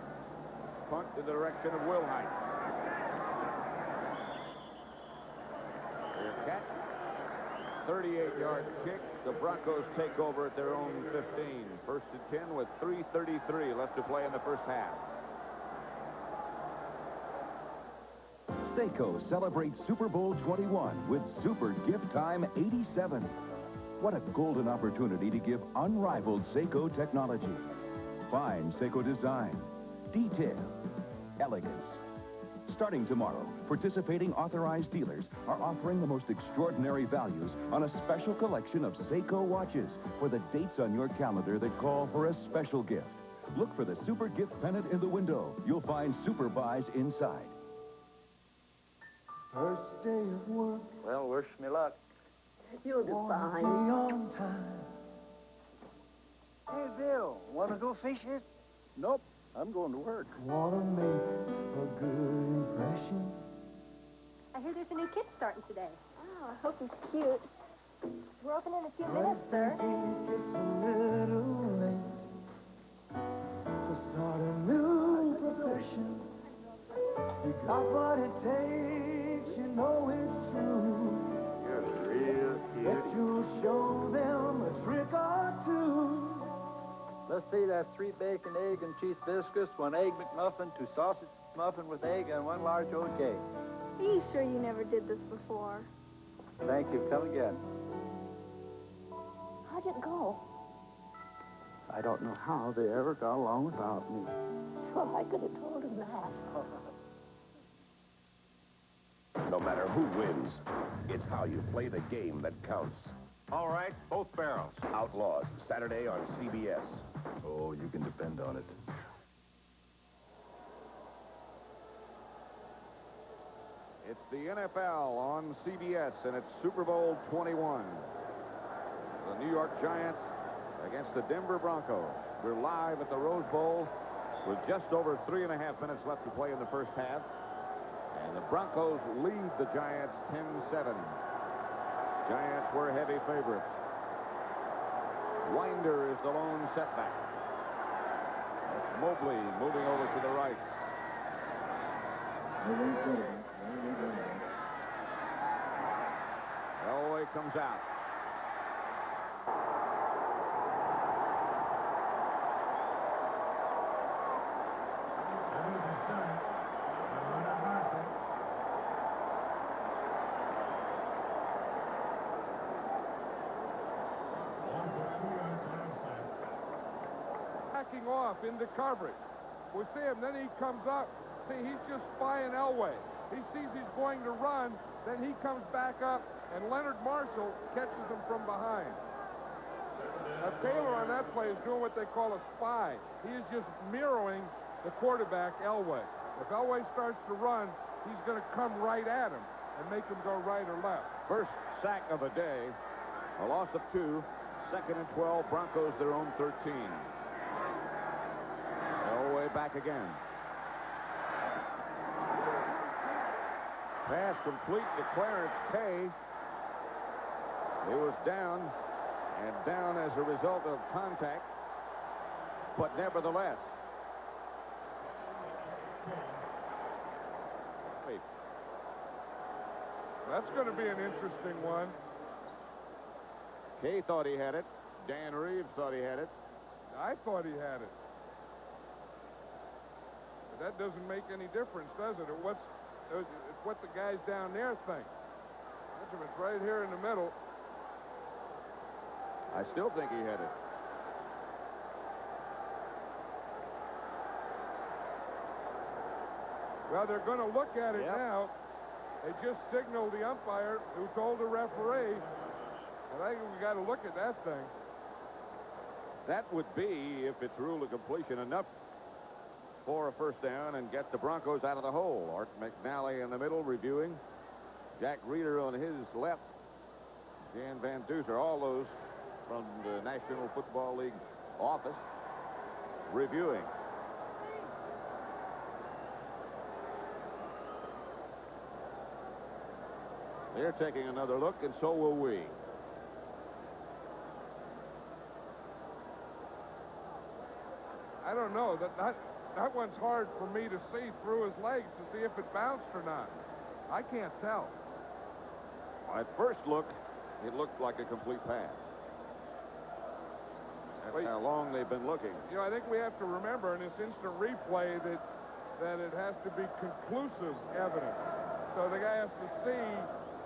punt in the direction of Wilhite. Their catch. 38-yard kick. The Broncos take over at their own 15. 1st and 10 with 3:33 left to play in the first half. Seiko celebrates Super Bowl 21 with Super Gift Time 87. What a golden opportunity to give unrivaled Seiko technology. Fine Seiko design, detail, elegance. Starting tomorrow, participating authorized dealers are offering the most extraordinary values on a special collection of Seiko watches for the dates on your calendar that call for a special gift. Look for the Super Gift pennant in the window. You'll find Super Buys inside. First day of work. Well, wish me luck. You'll do fine. On time. Hey, Bill, want to go fishing? Nope, I'm going to work. Wanna make a good impression. I hear there's a new kid starting today. Oh, I hope he's cute. We're open in a few minutes, sir. It's a little late to start a new profession. You got what it takes, you know it's true. You're real cute. But you'll show them a trick or two. Let's see, that's 3 bacon, egg, and cheese biscuits, 1 egg McMuffin, 2 sausage muffin with egg, and 1 large oat cake. Are you sure you never did this before? Thank you. Come again. How'd it go? I don't know how they ever got along without me. Well, I could have told him that. No matter who wins, it's how you play the game that counts. All right, both barrels. Outlaws, Saturday on CBS. Oh, you can depend on it. It's the NFL on CBS, and it's Super Bowl 21. The New York Giants against the Denver Broncos. We're live at the Rose Bowl with just over 3.5 minutes left to play in the first half. And the Broncos lead the Giants 10-7. Giants were heavy favorites. Winder is the lone setback. That's Mobley moving over to the right. Elway comes out. off into coverage. We see him, then he comes up. See, he's just spying Elway. He sees he's going to run, then he comes back up, and Leonard Marshall catches him from behind. Now, Taylor on that play is doing what they call a spy. He is just mirroring the quarterback, Elway. If Elway starts to run, he's going to come right at him and make him go right or left. First sack of the day. A loss of 2. 2nd and 12. Broncos their own 13. Elway back again. Pass complete to Clarence Kay. He was down, and down as a result of contact, but nevertheless. That's going to be an interesting one. Kay thought he had it. Dan Reeves thought he had it. I thought he had it. But that doesn't make any difference, does it? It's what the guys down there think. Benjamin's right here in the middle. I still think he had it. Well, they're going to look at it now. They just signaled the umpire who told the referee. And I think we got to look at that thing. That would be, if it's ruled a completion, enough for a first down and get the Broncos out of the hole. Art McNally in the middle reviewing. Jack Reeder on his left. Dan Van Duzer, all those from the National Football League office reviewing. They're taking another look, and so will we. I don't know. That one's hard for me to see through his legs to see if it bounced or not. I can't tell. At first look, it looked like a complete pass. That's how long they've been looking. You know, I think we have to remember in this instant replay that it has to be conclusive evidence. So the guy has to see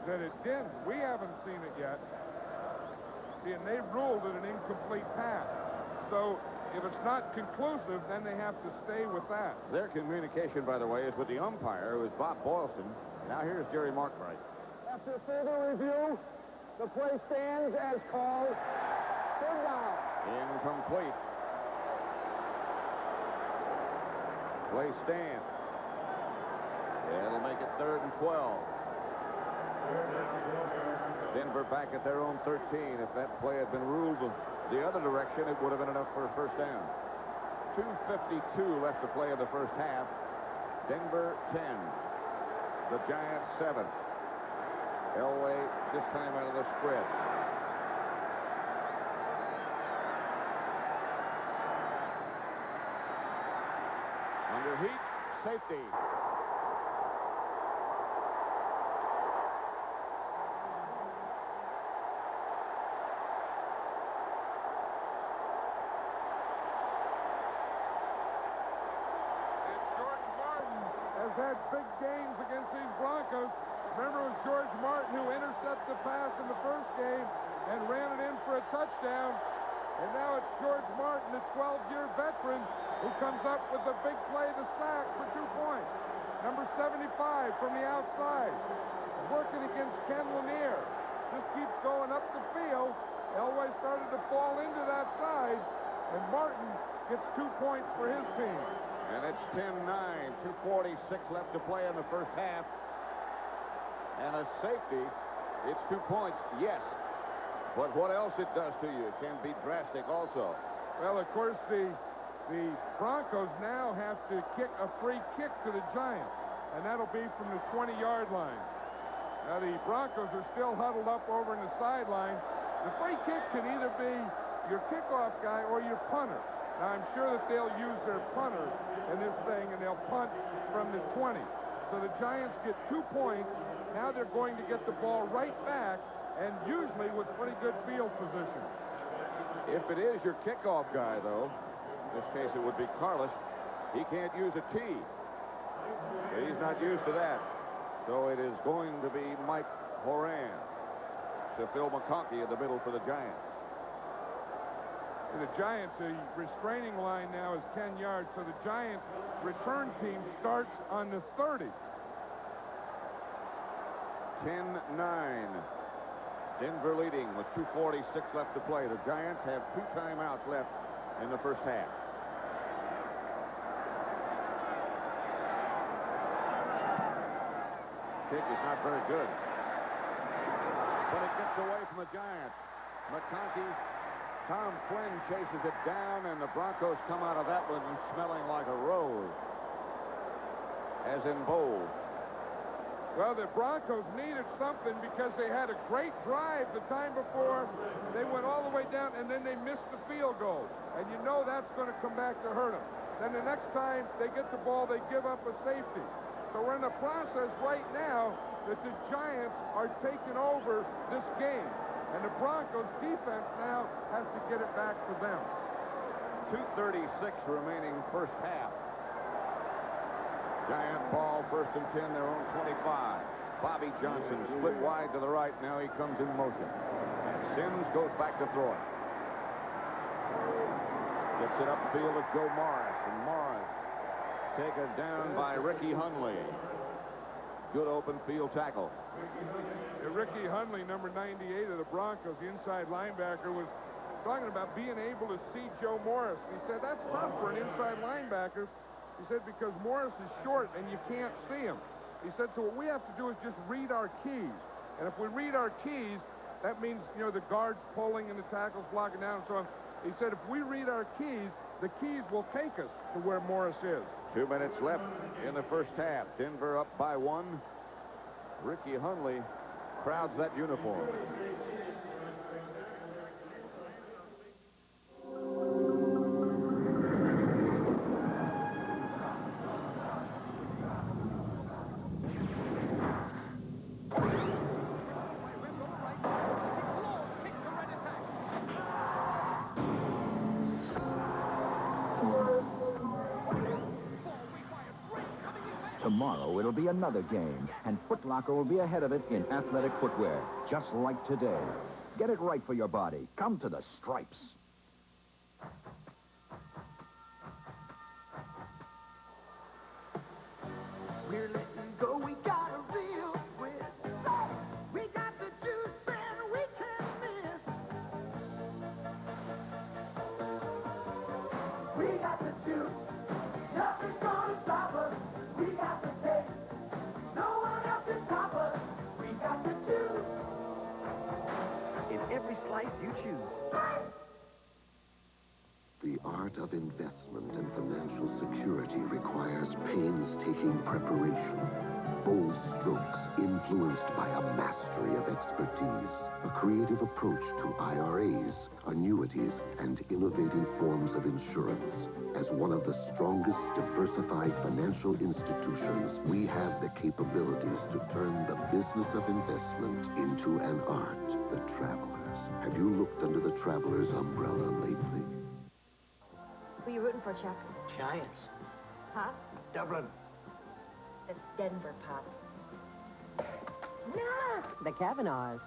that it didn't. We haven't seen it yet. See, and they ruled it an incomplete pass. So if it's not conclusive, then they have to stay with that. Their communication, by the way, is with the umpire, who is Bob Boylston. Now here's Jerry Markwright. After further review, the play stands as called. Third down. Incomplete. Play stands. It'll make it 3rd and 12. Denver back at their own 13. If that play had been ruled the other direction, it would have been enough for a first down. 2:52 left to play in the first half. Denver 10. The Giants 7. Elway this time out of the spread. Under heat, safety. Had big games against these Broncos. Remember, it was George Martin who intercepted the pass in the first game and ran it in for a touchdown. And now it's George Martin, the 12-year veteran, who comes up with a big play, the sack for 2 points. Number 75 from the outside. Working against Ken Lanier. Just keeps going up the field. Elway started to fall into that side, and Martin gets 2 points for his team. And it's 10-9, 2:46 left to play in the first half. And a safety, it's 2 points, yes. But what else it does to you can be drastic also. Well, of course, the Broncos now have to kick a free kick to the Giants, and that'll be from the 20-yard line. Now, the Broncos are still huddled up over in the sideline. The free kick can either be your kickoff guy or your punter. Now, I'm sure that they'll use their punter in this thing, and they'll punt from the 20. So the Giants get 2 points. Now they're going to get the ball right back, and usually with pretty good field position. If it is your kickoff guy, though, in this case it would be Carlos, he can't use a tee. He's not used to that. So it is going to be Mike Horan to Phil McConkey in the middle for the Giants. The Giants, the restraining line now is 10 yards, so the Giants return team starts on the 30. 10-9. Denver leading with 2:46 left to play. The Giants have 2 timeouts left in the first half. Kick is not very good, but it gets away from the Giants. McConkey, Tom Flynn chases it down, and the Broncos come out of that one smelling like a rose, as in bold. Well, the Broncos needed something because they had a great drive the time before. They went all the way down, and then they missed the field goal. And you know that's going to come back to hurt them. Then the next time they get the ball, they give up a safety. So we're in the process right now that the Giants are taking over this game. And the Broncos defense now has to get it back to them. 2:36 remaining first half. Giant ball, 1st and 10, their own 25. Bobby Johnson split wide to the right. Now he comes in motion. Sims goes back to throw it. Gets it upfield to Joe Morris. And Morris taken down by Ricky Hundley. Good open field tackle. Ricky Hundley, number 98 of the Broncos, the inside linebacker, was talking about being able to see Joe Morris. He said, that's tough for an inside linebacker. He said, because Morris is short and you can't see him. He said, so what we have to do is just read our keys. And if we read our keys, that means, you know, the guard's pulling and the tackle's blocking down and so on. He said, if we read our keys, the keys will take us to where Morris is. 2 minutes left in the first half. Denver up by 1. Ricky Hundley crowds that uniform. Tomorrow it'll be another game, and Foot Locker will be ahead of it in athletic footwear, just like today. Get it right for your body. Come to the Stripes. We're letting go, we got a real twist. We got the juice and we can't miss. We got the juice, nothing's gonna stop us. We got the taste, no one else can top us. We got the juice. In every slice you choose. The art of investment and financial security requires painstaking preparation, bold strokes influenced by a mastery of expertise, a creative approach to IRAs, annuities, and innovative forms of insurance. As one of the strongest diversified financial institutions, we have the capabilities to turn the business of investment into an art. The Travelers. Have you looked under the Travelers umbrella lately? Who are you rooting for, Chuck? Giants. Pop? Dublin. It's Denver, Pop. The Kavanaughs.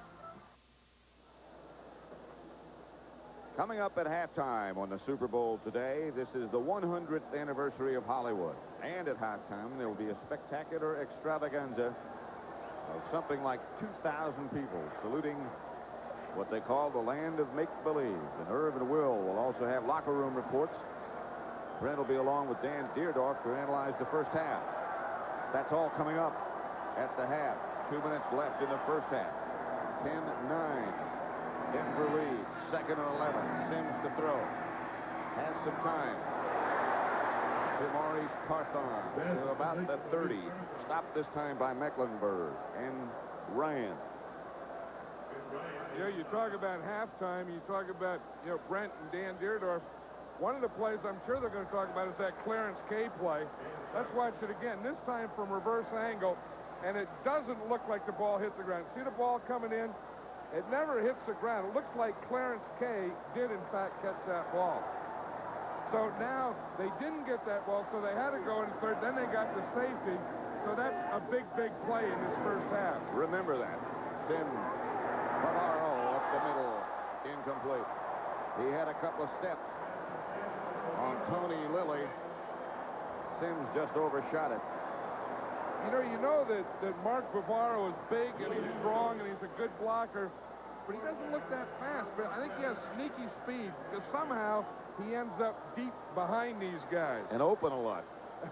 Coming up at halftime on the Super Bowl today, this is the 100th anniversary of Hollywood. And at halftime, there will be a spectacular extravaganza of something like 2,000 people saluting what they call the land of make-believe. And Irv and Will also have locker room reports. Brent will be along with Dan Deerdorf to analyze the first half. That's all coming up at the half. 2 minutes left in the first half. 10-9. Denver leads. 2nd and 11. Sims to throw. Has some time. To Maurice Carthon to about the 30. Stopped this time by Mecklenburg and Ryan. You know, you talk about halftime, you talk about, you know, Brent and Dan Deerdorf. One of the plays I'm sure they're going to talk about is that Clarence K play. Let's watch it again, this time from reverse angle, and it doesn't look like the ball hit the ground. See the ball coming in? It never hits the ground. It looks like Clarence K did, in fact, catch that ball. So now they didn't get that ball, so they had to go in third. Then they got the safety. So that's a big, big play in this first half. Remember that. Sims, Bavaro up the middle, incomplete. He had a couple of steps on Tony Lilly. Sims just overshot it. You know that Mark Bavaro is big and he's strong and he's a good blocker, but he doesn't look that fast. But I think he has sneaky speed because somehow he ends up deep behind these guys. And open a lot.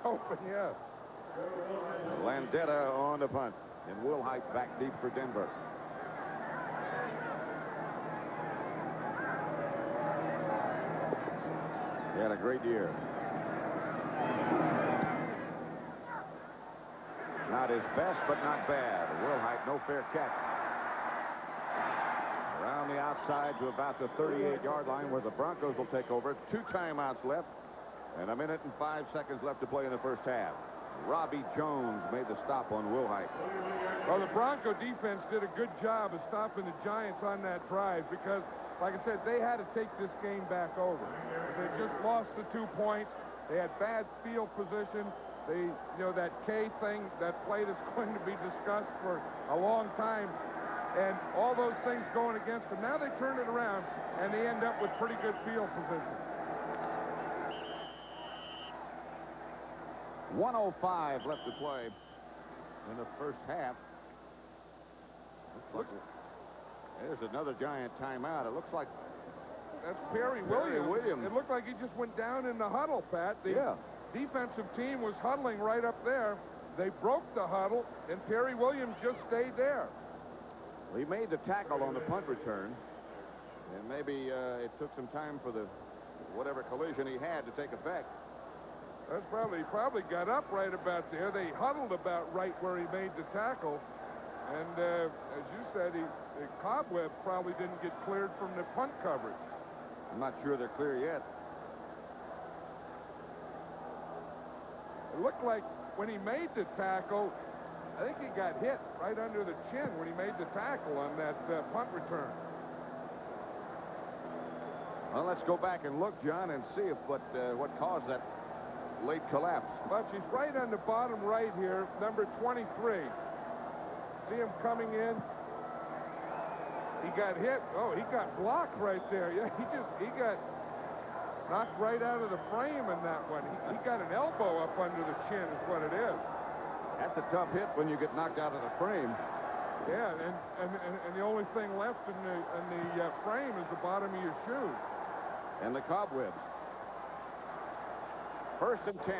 Open, yeah. Landetta on the punt. And Wilhite back deep for Denver. He had a great year. Not his best, but not bad. Wilhite, no fair catch. Around the outside to about the 38-yard line where the Broncos will take over. 2 timeouts left and 1 minute and 5 seconds left to play in the first half. Robbie Jones made the stop on Wilhite. Well, the Bronco defense did a good job of stopping the Giants on that drive because, like I said, they had to take this game back over. They just lost the 2 points. They had bad field position. They, that K thing, that play that's going to be discussed for a long time, and all those things going against them. Now they turn it around, and they end up with pretty good field position. 1:05 left to play in the first half. There's another Giant timeout. It looks like that's Perry Williams. It looked like he just went down in the huddle, Pat. The defensive team was huddling right up there. They broke the huddle, and Perry Williams just stayed there. Well, he made the tackle on the punt return, and maybe it took some time for the whatever collision he had to take effect. That's he probably got up right about there. They huddled about right where he made the tackle. And as you said, the cobweb probably didn't get cleared from the punt coverage. I'm not sure they're clear yet. It looked like when he made the tackle, I think he got hit right under the chin when he made the tackle on that punt return. Well, let's go back and look, John, and see if what caused that late collapse. But he's right on the bottom right here, number 23. See him coming in. He got hit. Oh, he got blocked right there. Yeah, he got knocked right out of the frame in that one. He got an elbow up under the chin is what it is. That's a tough hit when you get knocked out of the frame. Yeah, and the only thing left in the frame is the bottom of your shoes. And the cobwebs. First and 10.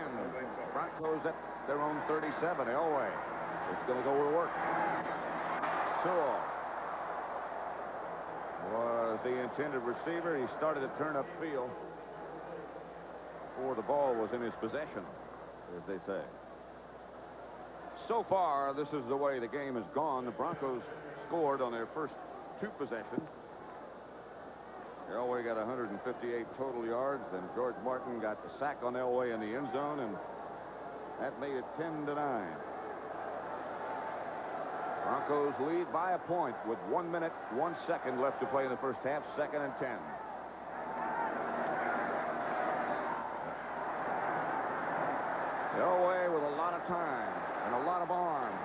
Broncos at their own 37. Elway. It's going to go to work. Sewell was the intended receiver. He started to turn upfield before the ball was in his possession, as they say. So far, this is the way the game has gone. The Broncos scored on their first 2 possessions. Elway got 158 total yards, and George Martin got the sack on Elway in the end zone, and that made it 10-9. Broncos lead by a point with 1 minute, 1 second left to play in the first half, 2nd and 10. Elway with a lot of time and a lot of arm,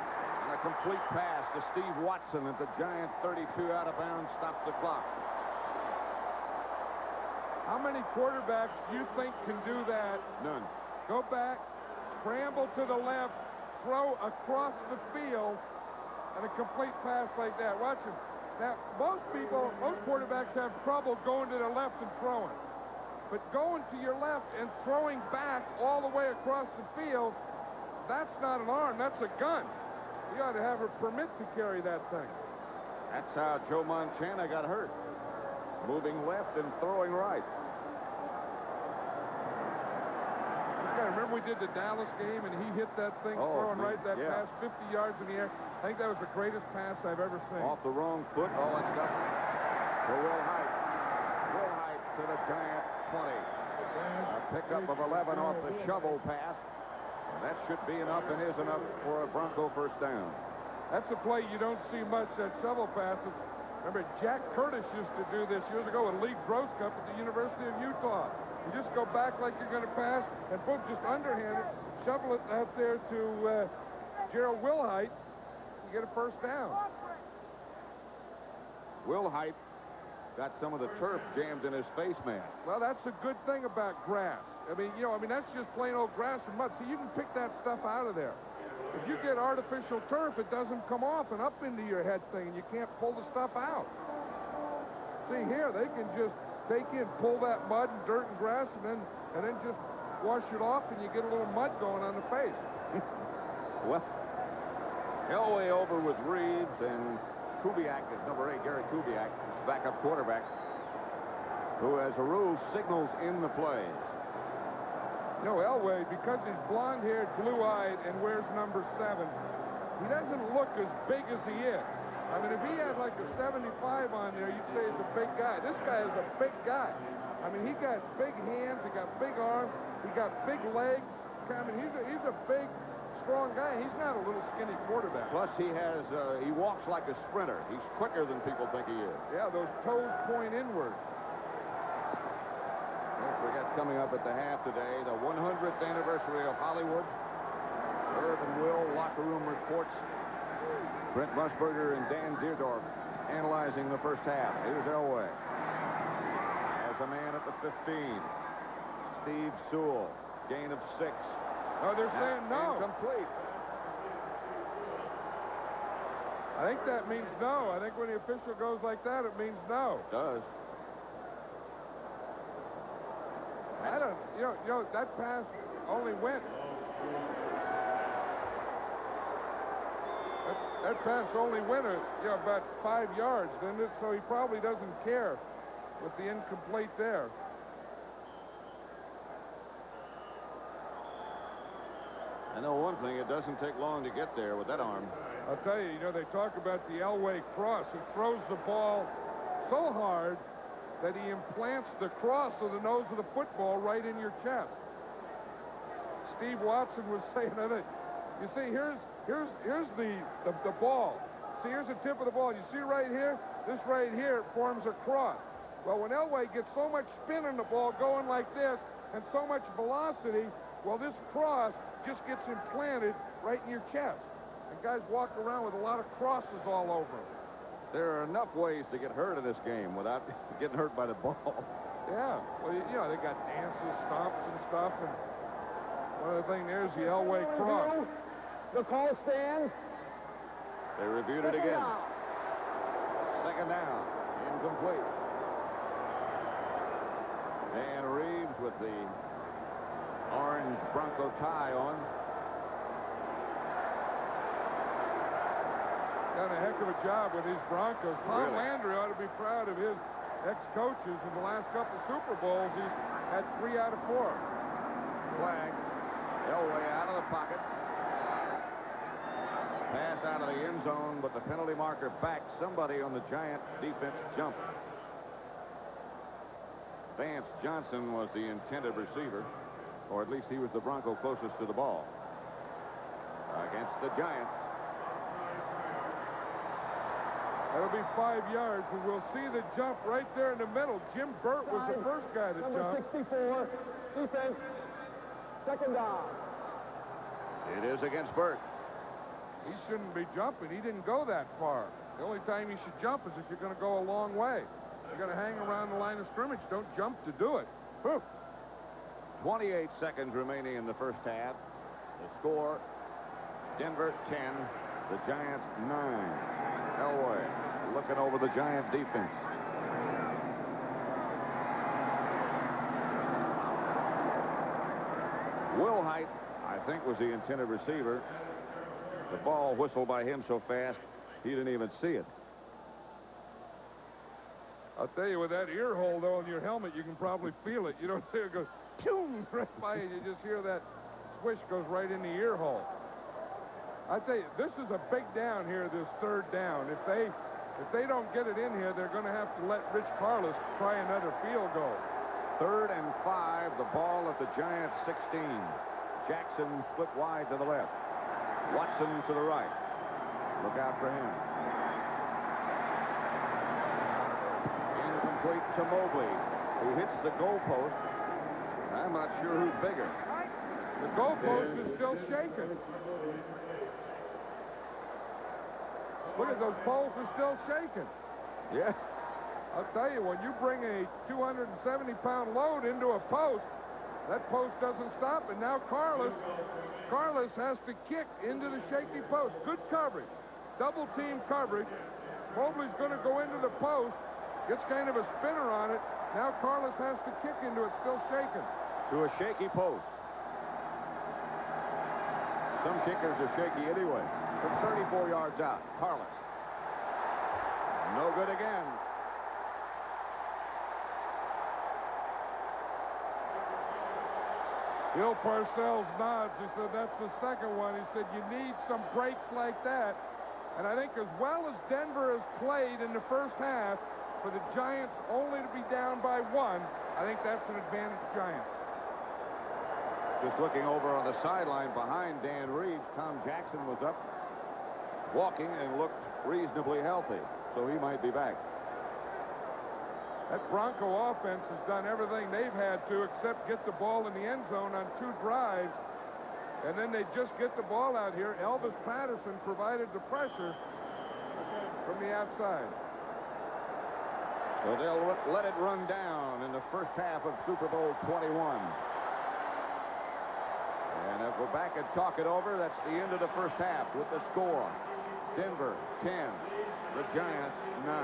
and a complete pass to Steve Watson at the Giant 32 out of bounds, stops the clock. How many quarterbacks do you think can do that? None. Go back, scramble to the left, throw across the field, and a complete pass like that. Watch him. Now, most quarterbacks have trouble going to the left and throwing. But going to your left and throwing back all the way across the field, that's not an arm, that's a gun. You ought to have a permit to carry that thing. That's how Joe Montana got hurt. Moving left and throwing right. Remember we did the Dallas game and he hit that thing throwing right, that pass 50 yards in the air. I think that was the greatest pass I've ever seen. Off the wrong foot, all that stuff. To Wilhite. Wilhite to the Giant 20. A pickup of 11 off the shovel pass. And that should be enough and is enough for a Bronco first down. That's a play you don't see much, that shovel pass. Remember, Jack Curtis used to do this years ago with Lee Groscup at the University of Utah. You just go back like you're going to pass, and boom, just underhand it, shovel it out there to Gerald Wilhite. You get a first down. Wilhite got some of the turf jammed in his face mask. Well, that's a good thing about grass. I mean, that's just plain old grass and mud. See, you can pick that stuff out of there. If you get artificial turf, it doesn't come off and up into your head thing, and you can't pull the stuff out. See here, they can just take in, pull that mud and dirt and grass, and then just wash it off, and you get a little mud going on the face. Well, Elway over with Reeves, and Kubiak is number 8, Gary Kubiak, backup quarterback, who, as a rule, signals in the plays. Elway, because he's blonde-haired, blue-eyed, and wears number 7, he doesn't look as big as he is. I mean, if he had like a 75 on there, you'd say he's a big guy. This guy is a big guy. I mean, he got big hands, he got big arms, he got big legs. I mean, he's a big, strong guy. He's not a little skinny quarterback. Plus, he walks like a sprinter. He's quicker than people think he is. Yeah, those toes point inward. Don't forget, coming up at the half today, the 100th anniversary of Hollywood. Irv and Will locker room reports. Brent Musburger and Dan Deerdorf analyzing the first half. Here's Elway. Has a man at the 15. Steve Sewell, gain of 6. Oh, they're saying no. Incomplete. I think that means no. I think when the official goes like that, it means no. It does. I don't, that pass only went. That pass only went about 5 yards, didn't it? So he probably doesn't care with the incomplete there. I know one thing, it doesn't take long to get there with that arm. I'll tell you, they talk about the Elway cross. He throws the ball so hard that he implants the cross of the nose of the football right in your chest. Steve Watson was saying that. You see, here's the ball. See, here's the tip of the ball. You see right here? This right here forms a cross. Well, when Elway gets so much spin on the ball going like this and so much velocity, well, this cross just gets implanted right in your chest. And guys walk around with a lot of crosses all over them. There are enough ways to get hurt in this game without getting hurt by the ball. Yeah. Well, they got dances, stomps, and stuff. And one of the things there's the Elway cross. The call stands. They reviewed it again. Second down. Incomplete. Dan Reeves with the orange Bronco tie on. Done a heck of a job with these Broncos. Tom Really? Landry ought to be proud of his ex-coaches. In the last couple Super Bowls, he's had 3 out of 4. Flag. Elway out of the pocket. Pass out of the end zone, but the penalty marker back. Somebody on the Giant defense jumped. Vance Johnson was the intended receiver, or at least he was the Bronco closest to the ball. Against the Giants. That'll be 5 yards, and we'll see the jump right there in the middle. Jim Burt was the first guy to Number jump. 64, defense, second down. It is against Burt. He shouldn't be jumping. He didn't go that far. The only time you should jump is if you're going to go a long way. You're going to hang around the line of scrimmage. Don't jump to do it. Whew. 28 seconds remaining in the first half. The score, Denver 10, the Giants 9. Elway looking over the Giant defense. Will Height, I think, was the intended receiver. The ball whistled by him so fast, he didn't even see it. I'll tell you, with that ear hole, though, on your helmet, you can probably feel it. You don't see it go, boom, right by you. You just hear that swish goes right in the ear hole. I tell you, this is a big down here, this third down. If they don't get it in here, they're going to have to let Rich Carlos try another field goal. 3rd and 5, the ball at the Giants 16. Jackson split wide to the left. Watson to the right. Look out for him. Incomplete to Mobley, who hits the goalpost. I'm not sure who's bigger. The goalpost is still shaking. Look at those poles are still shaking. Yeah. I'll tell you, when you bring a 270-pound load into a post, that post doesn't stop, and now Carlos has to kick into the shaky post. Good coverage. Double-team coverage. Mobley's going to go into the post. Gets kind of a spinner on it. Now Carlos has to kick into it, still shaken. To a shaky post. Some kickers are shaky anyway. From 34 yards out, Carlos. No good again. Bill Parcells nods. He said, that's the second one. He said, you need some breaks like that. And I think as well as Denver has played in the first half, for the Giants only to be down by 1, I think that's an advantage Giants. Just looking over on the sideline behind Dan Reeves, Tom Jackson was up walking and looked reasonably healthy, so he might be back. That Bronco offense has done everything they've had to except get the ball in the end zone on 2 drives, and then they just get the ball out here. Elvis Patterson provided the pressure from the outside. So they'll let it run down in the first half of Super Bowl 21. And if we're back and talk it over, that's the end of the first half with the score. Denver 10, the Giants 9.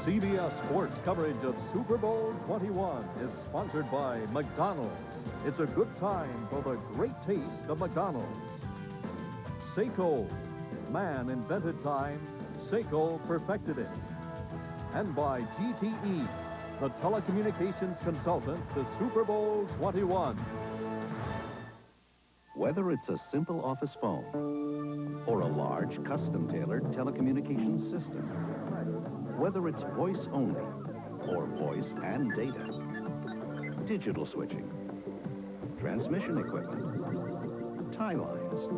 CBS Sports coverage of Super Bowl 21 is sponsored by McDonald's. It's a good time for the great taste of McDonald's. Seiko. Man invented time. Seiko perfected it. And by GTE, the telecommunications consultant to Super Bowl 21. Whether it's a simple office phone or a large, custom-tailored telecommunications system, whether it's voice only or voice and data, digital switching, transmission equipment, tie lines,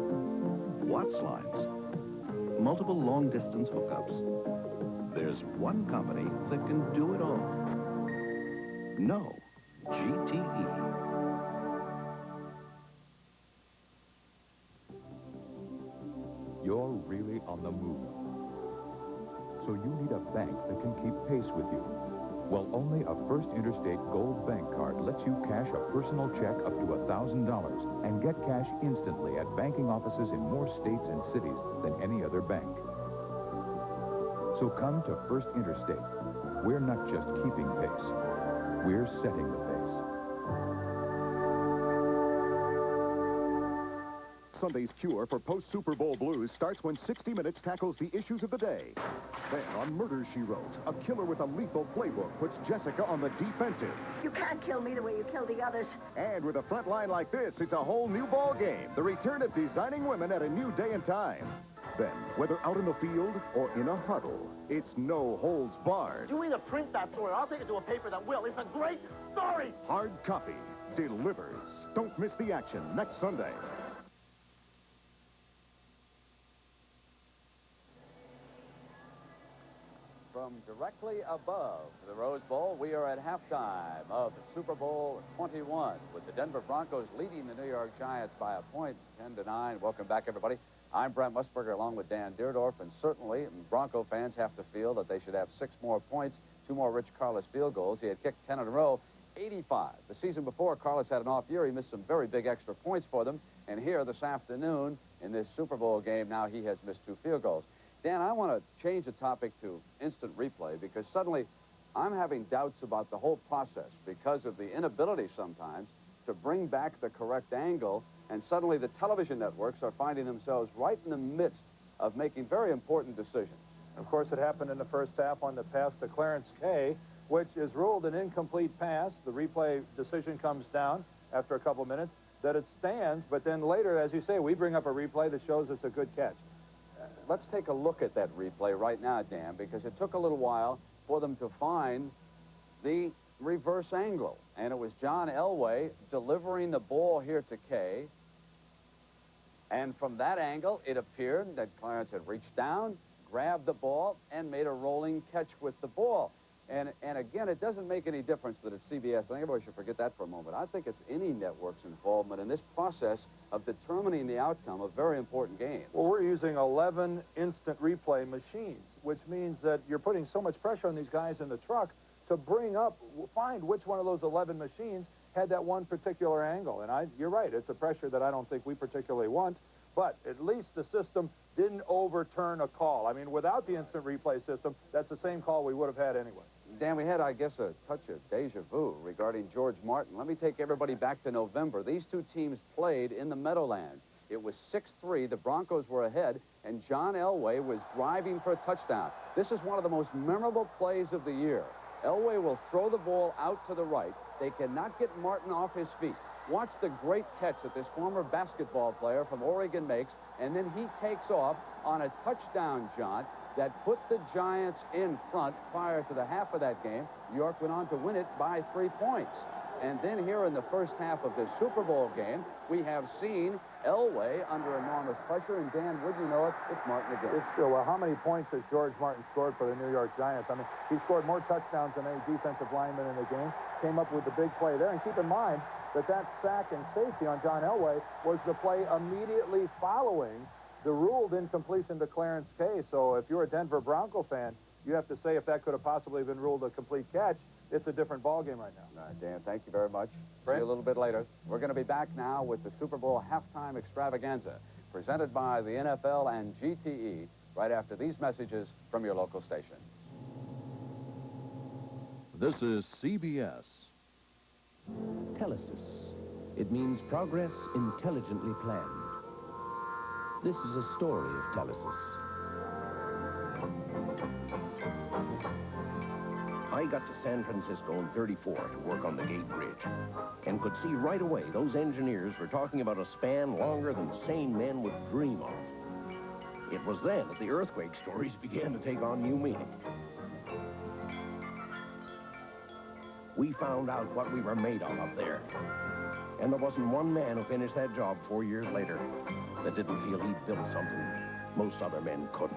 Watts lines, multiple long-distance hookups, there's one company that can do it all. No, GTE. You're really on the move. So you need a bank that can keep pace with you. Well, only a First Interstate Gold Bank card lets you cash a personal check up to $1,000 and get cash instantly at banking offices in more states and cities than any other bank. So come to First Interstate. We're not just keeping pace. We're setting the pace. Sunday's cure for post-Super Bowl blues starts when 60 Minutes tackles the issues of the day. Then on Murder, She Wrote, a killer with a lethal playbook puts Jessica on the defensive. You can't kill me the way you killed the others. And with a front line like this, it's a whole new ball game. The return of designing women at a new day and time. Then, whether out in the field or in a huddle, it's no holds barred. You either print that story or I'll take it to a paper that will. It's a great story. Hard copy delivers. Don't miss the action next Sunday. From directly above the Rose Bowl, we are at halftime of Super Bowl 21 with the Denver Broncos leading the New York Giants by a point, 10-9. Welcome back, everybody. I'm Brent Musburger along with Dan Deerdorf, and certainly Bronco fans have to feel that they should have 6 more points, 2 more Rich Carlos field goals. He had kicked 10 in a row, 85. The season before, Carlos had an off year. He missed some very big extra points for them. And here this afternoon in this Super Bowl game, now he has missed 2 field goals. Dan, I want to change the topic to instant replay because suddenly I'm having doubts about the whole process because of the inability sometimes to bring back the correct angle, and suddenly the television networks are finding themselves right in the midst of making very important decisions. Of course, it happened in the first half on the pass to Clarence Kay, which is ruled an incomplete pass. The replay decision comes down after a couple minutes that it stands, but then later, as you say, we bring up a replay that shows it's a good catch. Let's take a look at that replay right now, Dan, because it took a little while for them to find the reverse angle. And it was John Elway delivering the ball here to Kay. And from that angle, it appeared that Clarence had reached down, grabbed the ball, and made a rolling catch with the ball. And again, it doesn't make any difference that it's CBS. I think everybody should forget that for a moment. I think it's any network's involvement in this process of determining the outcome of very important games. Well, we're using 11 instant replay machines, which means that you're putting so much pressure on these guys in the truck to find which one of those 11 machines had that one particular angle. And you're right, it's a pressure that I don't think we particularly want, but at least the system didn't overturn a call. I mean, without the instant replay system, that's the same call we would have had anyway. Dan, we had, I guess, a touch of deja vu regarding George Martin. Let me take everybody back to November. These two teams played in the Meadowlands. It was 6-3. The Broncos were ahead, and John Elway was driving for a touchdown. This is one of the most memorable plays of the year. Elway will throw the ball out to the right. They cannot get Martin off his feet. Watch the great catch that this former basketball player from Oregon makes, and then he takes off on a touchdown jaunt that put the Giants in front prior to the half of that game. York went on to win it by 3 points. And then here in the first half of this Super Bowl game, we have seen Elway under enormous pressure, and Dan, wouldn't you know it, it's Martin again. It's still, well, how many points has George Martin scored for the New York Giants? I mean, he scored more touchdowns than any defensive lineman in the game, came up with the big play there, and keep in mind that sack and safety on John Elway was the play immediately following the ruled incompletion to Clarence K. So if you're a Denver Bronco fan, you have to say if that could have possibly been ruled a complete catch, it's a different ballgame right now. All right, Dan, thank you very much. See you a little bit later. We're going to be back now with the Super Bowl halftime extravaganza presented by the NFL and GTE right after these messages from your local station. This is CBS. Telesis. It means progress intelligently planned. This is a story of Telesis. I got to San Francisco in '34 to work on the Gate Bridge and could see right away those engineers were talking about a span longer than sane men would dream of. It was then that the earthquake stories began to take on new meaning. We found out what we were made of up there. And there wasn't one man who finished that job 4 years later that didn't feel he'd built something most other men couldn't.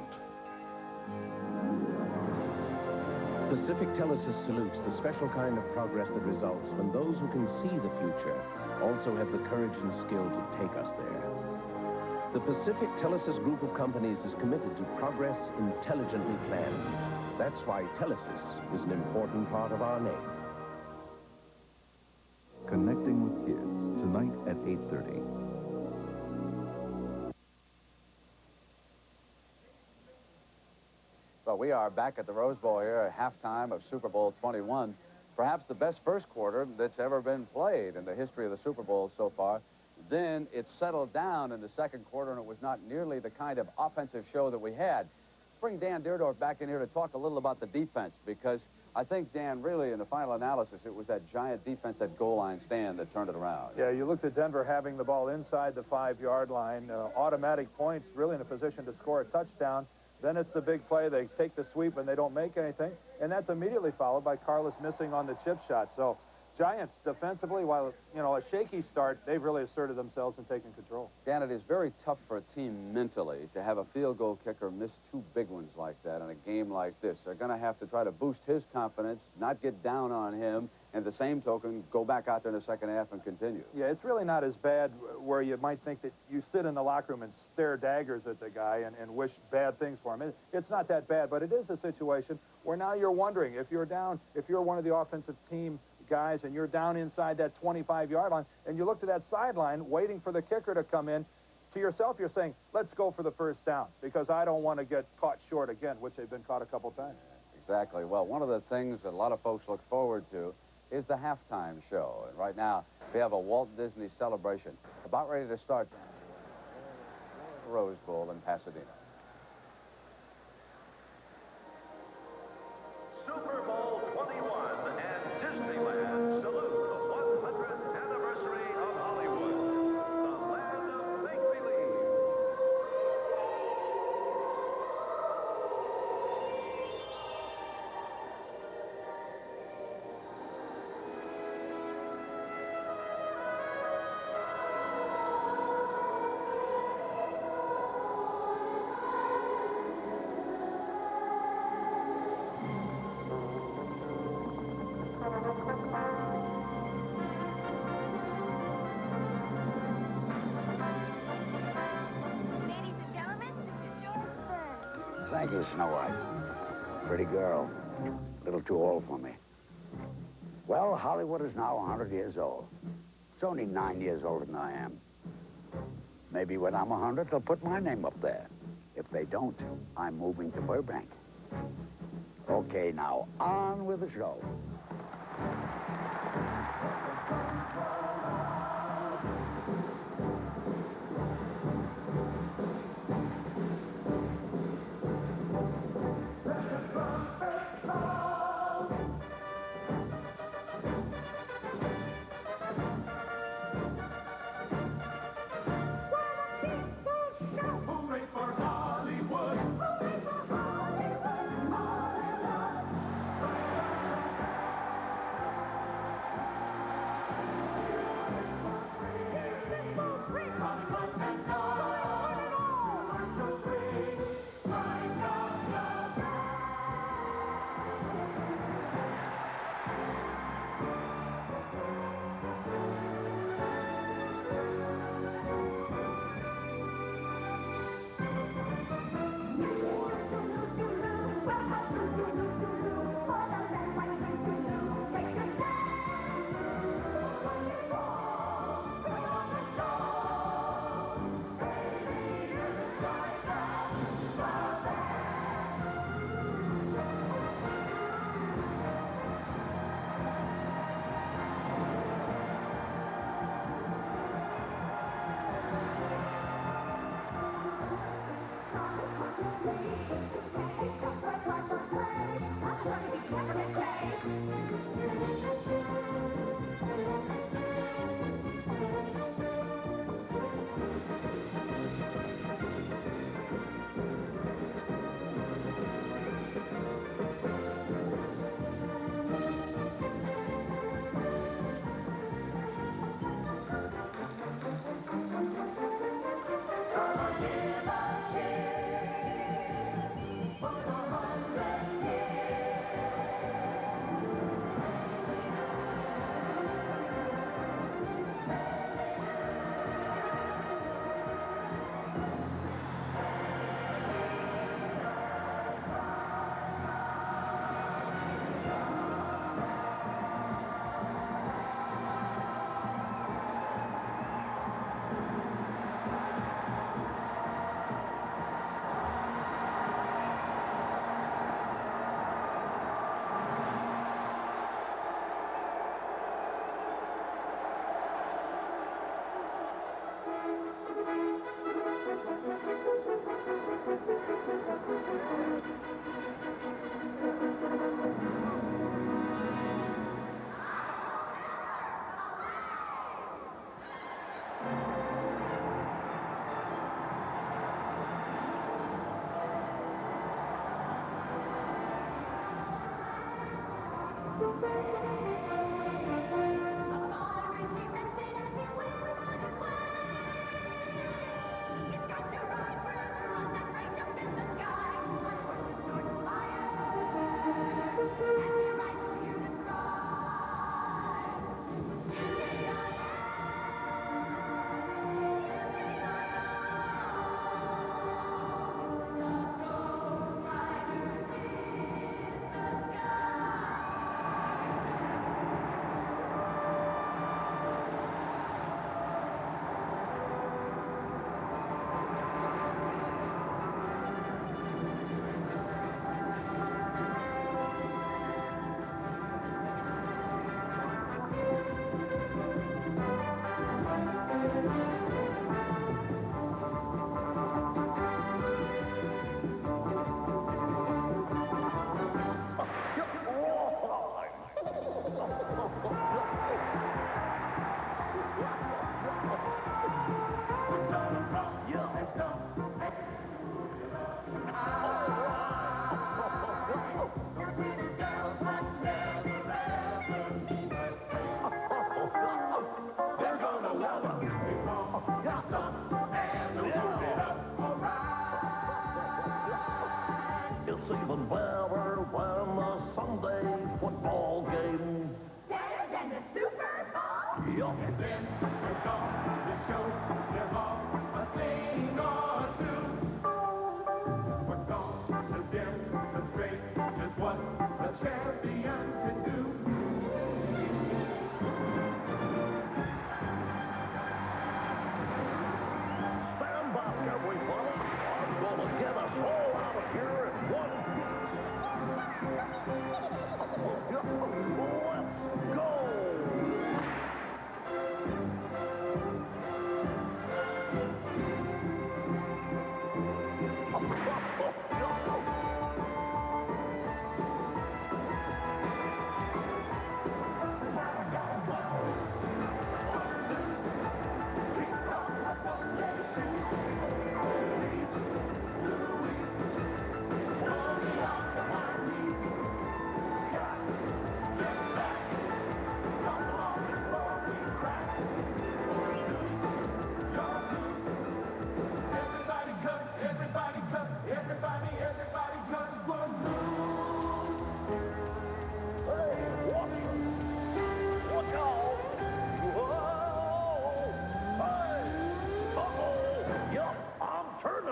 Pacific Telesis salutes the special kind of progress that results when those who can see the future also have the courage and skill to take us there. The Pacific Telesis group of companies is committed to progress intelligently planned. That's why Telesis is an important part of our name. Connecting with Kids, tonight at 8:30. Well, we are back at the Rose Bowl here at halftime of Super Bowl 21. Perhaps the best first quarter that's ever been played in the history of the Super Bowl so far. Then it settled down in the second quarter, and it was not nearly the kind of offensive show that we had. Let's bring Dan Dierdorf back in here to talk a little about the defense, because I think, Dan, really, in the final analysis, it was that Giant defense at goal line stand that turned it around. Yeah, you looked at Denver having the ball inside the 5-yard line, automatic points, really in a position to score a touchdown. Then it's the big play. They take the sweep and they don't make anything. And that's immediately followed by Carlos missing on the chip shot. So Giants defensively, while, you know, a shaky start, they've really asserted themselves and taken control. Dan, it is very tough for a team mentally to have a field goal kicker miss 2 big ones like that in a game like this. They're going to have to try to boost his confidence, not get down on him, and the same token, go back out there in the second half and continue. Yeah, it's really not as bad where you might think that you sit in the locker room and stare daggers at the guy and wish bad things for him. It's not that bad, but it is a situation where now you're wondering if you're down, if you're one of the offensive team guys and you're down inside that 25-yard line and you look to that sideline waiting for the kicker to come in, to yourself you're saying, let's go for the first down because I don't want to get caught short again, which they've been caught a couple times. Exactly. Well, one of the things that a lot of folks look forward to is the halftime show. And right now, we have a Walt Disney celebration about ready to start the Rose Bowl in Pasadena. Super Bowl 21 and Disneyland salute the 100th anniversary of Hollywood, the land of make-believe. Thank you, Snow White. Pretty girl. A little too old for me. Well, Hollywood is now 100 years old. It's only 9 years older than I am. Maybe when I'm 100, they'll put my name up there. If they don't, I'm moving to Burbank. Okay, now, on with the show.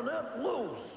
let loose.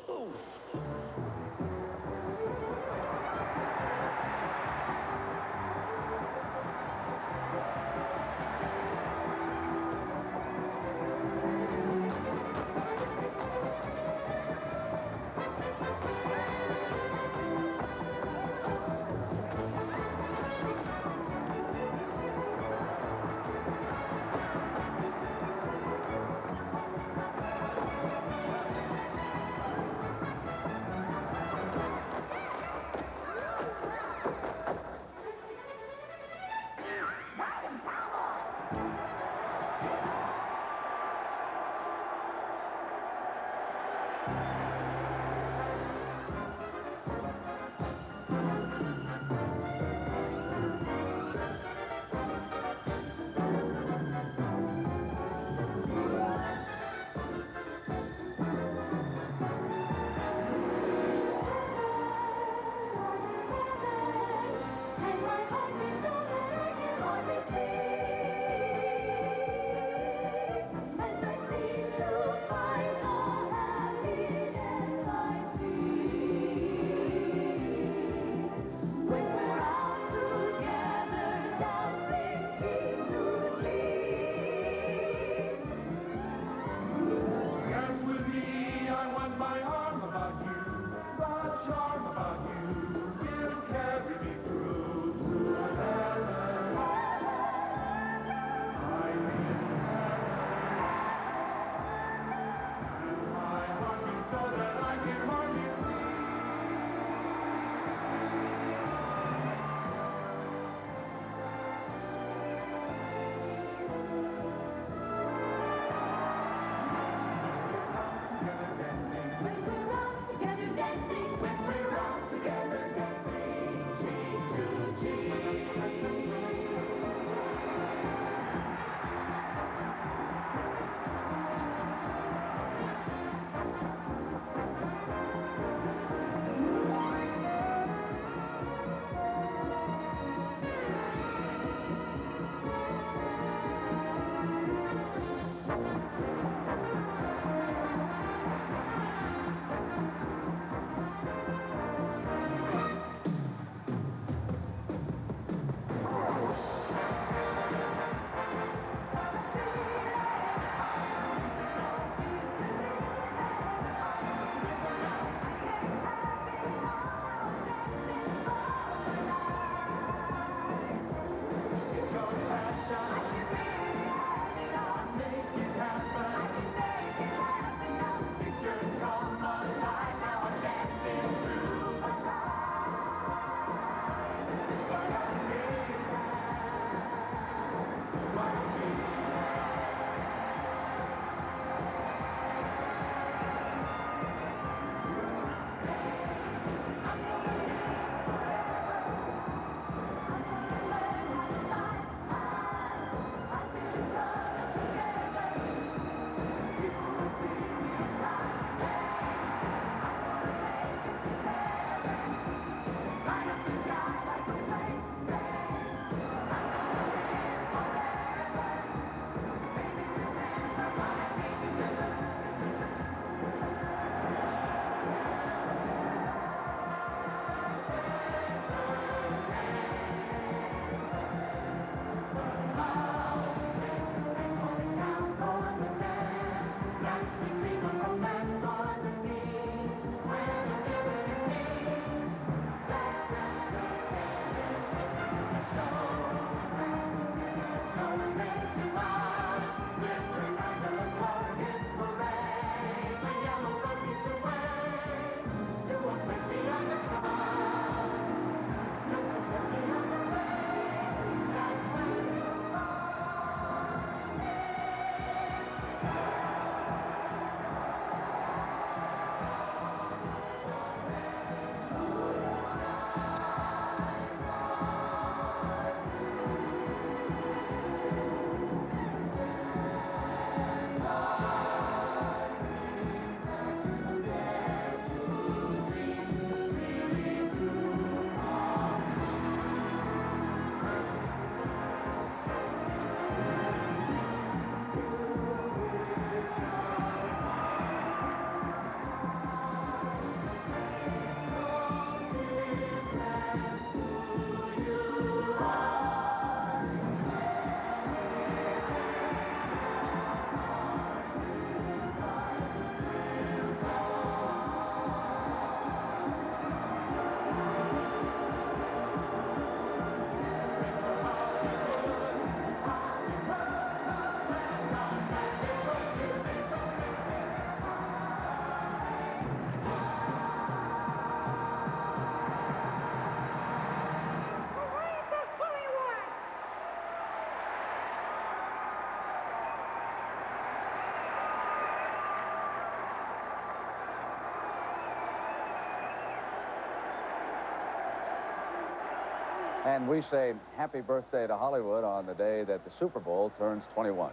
And we say happy birthday to Hollywood on the day that the Super Bowl turns 21.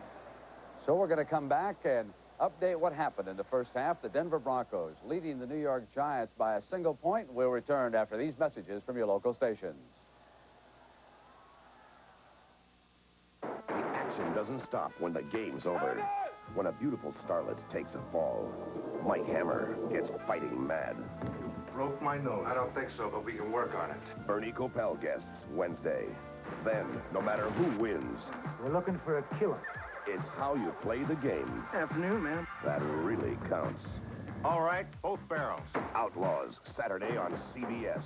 So we're going to come back and update what happened in the first half. The Denver Broncos leading the New York Giants by a single point. We'll return after these messages from your local stations. The action doesn't stop when the game's over. When a beautiful starlet takes a fall, Mike Hammer gets fighting mad. Broke my nose. I don't think so, but we can work on it. Bernie Kopell guests Wednesday. Then, no matter who wins, we're looking for a killer. It's how you play the game. Afternoon, man. That really counts. All right, both barrels. Outlaws, Saturday on CBS.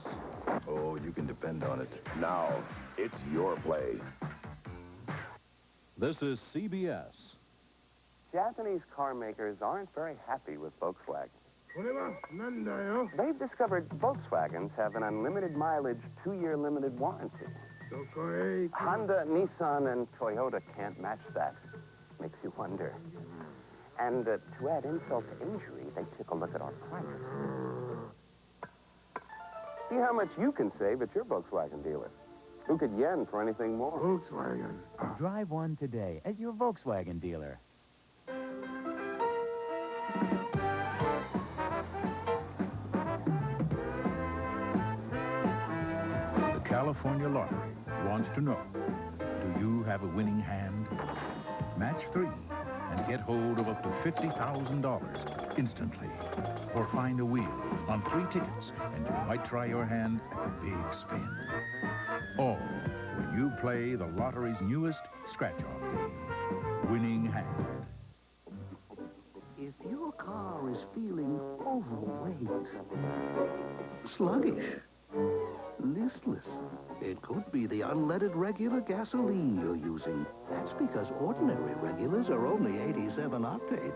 Oh, you can depend on it. Now, it's your play. This is CBS. Japanese car makers aren't very happy with Volkswagen. They've discovered Volkswagens have an unlimited mileage, 2-year limited warranty. Honda, Nissan, and Toyota can't match that. Makes you wonder. And to add insult to injury, they took a look at our price. See how much you can save at your Volkswagen dealer. Who could yen for anything more? Volkswagen. Drive one today at your Volkswagen dealer. The California Lottery wants to know, do you have a winning hand? Match 3 and get hold of up to $50,000 instantly. Or find a wheel on 3 tickets and you might try your hand at the big spin. All when you play the lottery's newest scratch-off game, Winning Hand. If your car is feeling overweight, sluggish, listless, it could be the unleaded regular gasoline you're using. That's because ordinary regulars are only 87 octane.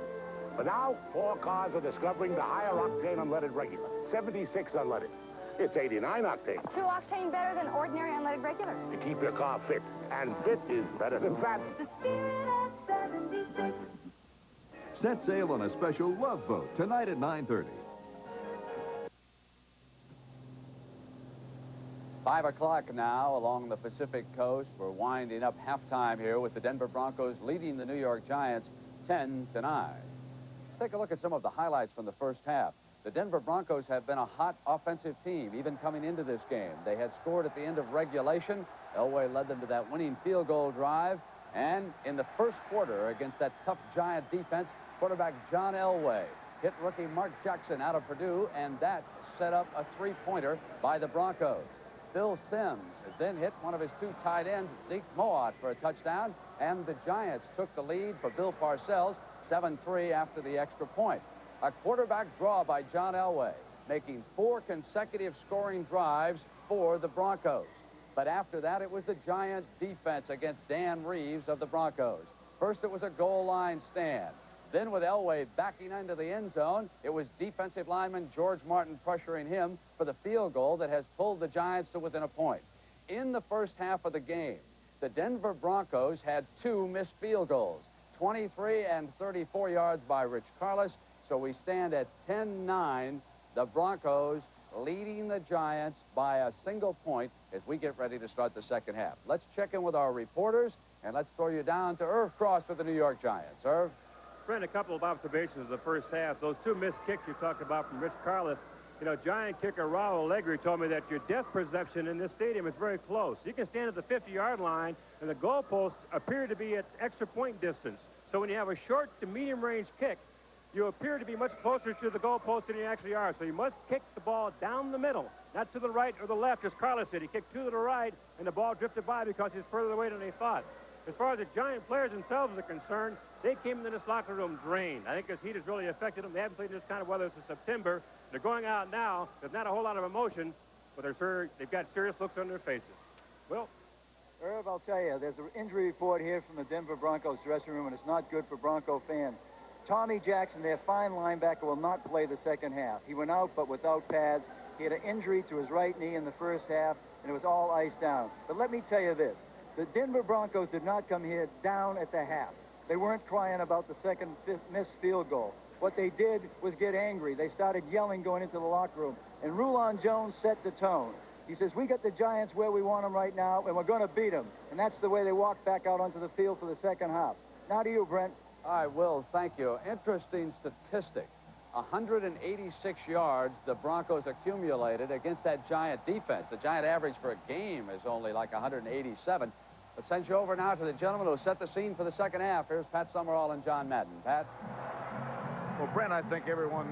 But now, 4 cars are discovering the higher octane unleaded regular, 76 unleaded. It's 89 octane. 2 octane better than ordinary unleaded regulars. To keep your car fit, and fit is better than fat. The spirit of 76. Set sail on a special Love Boat tonight at 9:30. 5 o'clock now along the Pacific coast. We're winding up halftime here with the Denver Broncos leading the New York Giants 10-9. Let's take a look at some of the highlights from the first half. The Denver Broncos have been a hot offensive team, even coming into this game. They had scored at the end of regulation. Elway led them to that winning field goal drive. And in the first quarter, against that tough Giant defense, quarterback John Elway hit rookie Mark Jackson out of Purdue, and that set up a 3-pointer by the Broncos. Bill Sims then hit one of his 2 tight ends, Zeke Mowatt, for a touchdown, and the Giants took the lead for Bill Parcells, 7-3 after the extra point. A quarterback draw by John Elway, making 4 consecutive scoring drives for the Broncos. But after that, it was the Giants' defense against Dan Reeves of the Broncos. First, it was a goal line stand. Then with Elway backing into the end zone, it was defensive lineman George Martin pressuring him for the field goal that has pulled the Giants to within a point. In the first half of the game, the Denver Broncos had 2 missed field goals, 23 and 34 yards by Rich Carlos. So we stand at 10-9, the Broncos leading the Giants by a single point as we get ready to start the second half. Let's check in with our reporters, and let's throw you down to Irv Cross for the New York Giants. Irv? Brent, a couple of observations of the first half. Those 2 missed kicks you talked about from Rich Carlos. You know, Giant kicker Raul Allegri told me that your depth perception in this stadium is very close. You can stand at the 50-yard line, and the goalposts appear to be at extra point distance. So when you have a short to medium-range kick, you appear to be much closer to the goalpost than you actually are. So you must kick the ball down the middle, not to the right or the left, as Carlos said. He kicked 2 to the right, and the ball drifted by because he's further away than they thought. As far as the Giant players themselves are concerned, they came into this locker room drained. I think this heat has really affected them. They haven't played this kind of weather since September. They're going out now. There's not a whole lot of emotion, but they've got serious looks on their faces. Well, Irv, I'll tell you, there's an injury report here from the Denver Broncos dressing room, and it's not good for Bronco fans. Tommy Jackson, their fine linebacker, will not play the second half. He went out, but without pads. He had an injury to his right knee in the first half, and it was all iced down. But let me tell you this. The Denver Broncos did not come here down at the half. They weren't crying about the second missed field goal. What they did was get angry. They started yelling going into the locker room. And Rulon Jones set the tone. He says, we got the Giants where we want them right now, and we're going to beat them. And that's the way they walked back out onto the field for the second half. Now to you, Brent. All right, Will, thank you. Interesting statistic. 186 yards the Broncos accumulated against that Giant defense. The Giant average for a game is only like 187. Let's send you over now to the gentleman who set the scene for the second half. Here's Pat Summerall and John Madden. Pat? Well, Brent, I think everyone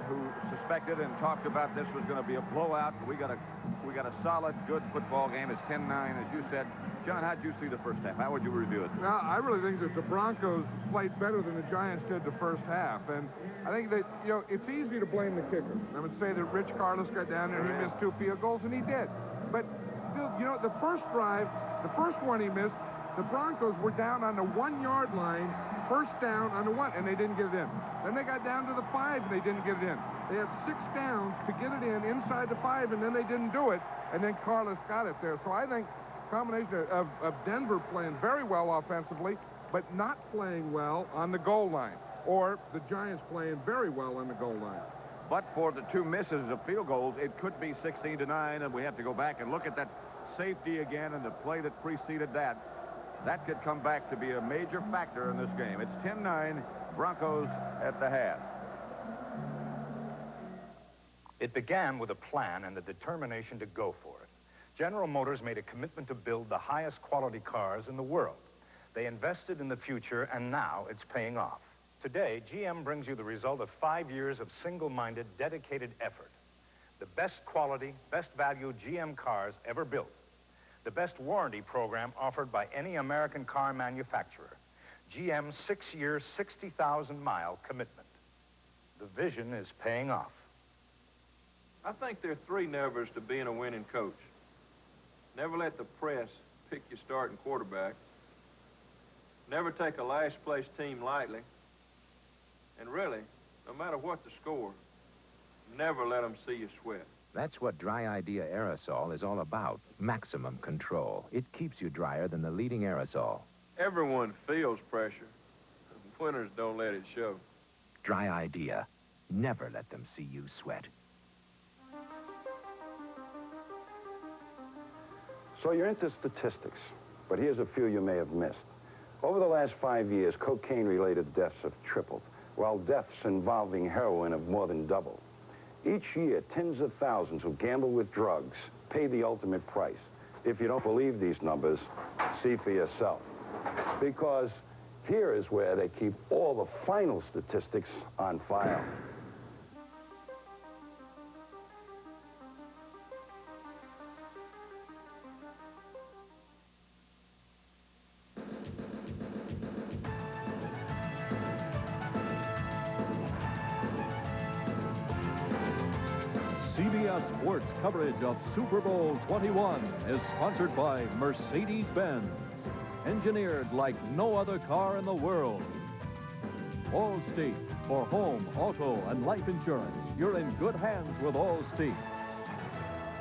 who suspected and talked about this was going to be a blowout. We got a solid, good football game. It's 10-9, as you said. John, how'd you see the first half? How would you review it? Well, I really think that the Broncos played better than the Giants did the first half. And I think that, you know, it's easy to blame the kicker. I would say that Rich Carlos got down there, he missed 2 field goals, and he did. But, still, you know, the first drive, the first one he missed, the Broncos were down on the 1-yard line, first down on the 1, and they didn't get it in. Then they got down to the 5, and they didn't get it in. They had 6 downs to get it in inside the 5, and then they didn't do it, and then Carlos got it there. So I think combination of Denver playing very well offensively, but not playing well on the goal line, or the Giants playing very well on the goal line. But for the 2 misses of field goals, it could be 16-9, and we have to go back and look at that safety again and the play that preceded that. That could come back to be a major factor in this game. It's 10-9, Broncos at the half. It began with a plan and the determination to go for it. General Motors made a commitment to build the highest quality cars in the world. They invested in the future, and now it's paying off. Today, GM brings you the result of 5 years of single-minded, dedicated effort. The best quality, best value GM cars ever built. The best warranty program offered by any American car manufacturer. GM's 6-year, 60,000-mile commitment. The vision is paying off. I think there are 3 nevers to being a winning coach. Never let the press pick your starting quarterback. Never take a last-place team lightly. And really, no matter what the score, never let them see you sweat. That's what Dry Idea aerosol is all about. Maximum control. It keeps you drier than the leading aerosol. Everyone feels pressure. Winners don't let it show. Dry Idea. Never let them see you sweat. So you're into statistics, but here's a few you may have missed. Over the last 5 years, cocaine-related deaths have tripled, while deaths involving heroin have more than doubled. Each year, tens of thousands who gamble with drugs pay the ultimate price. If you don't believe these numbers, see for yourself. Because here is where they keep all the final statistics on file. CBS Sports coverage of Super Bowl 21 is sponsored by Mercedes-Benz. Engineered like no other car in the world. Allstate, for home, auto, and life insurance. You're in good hands with Allstate.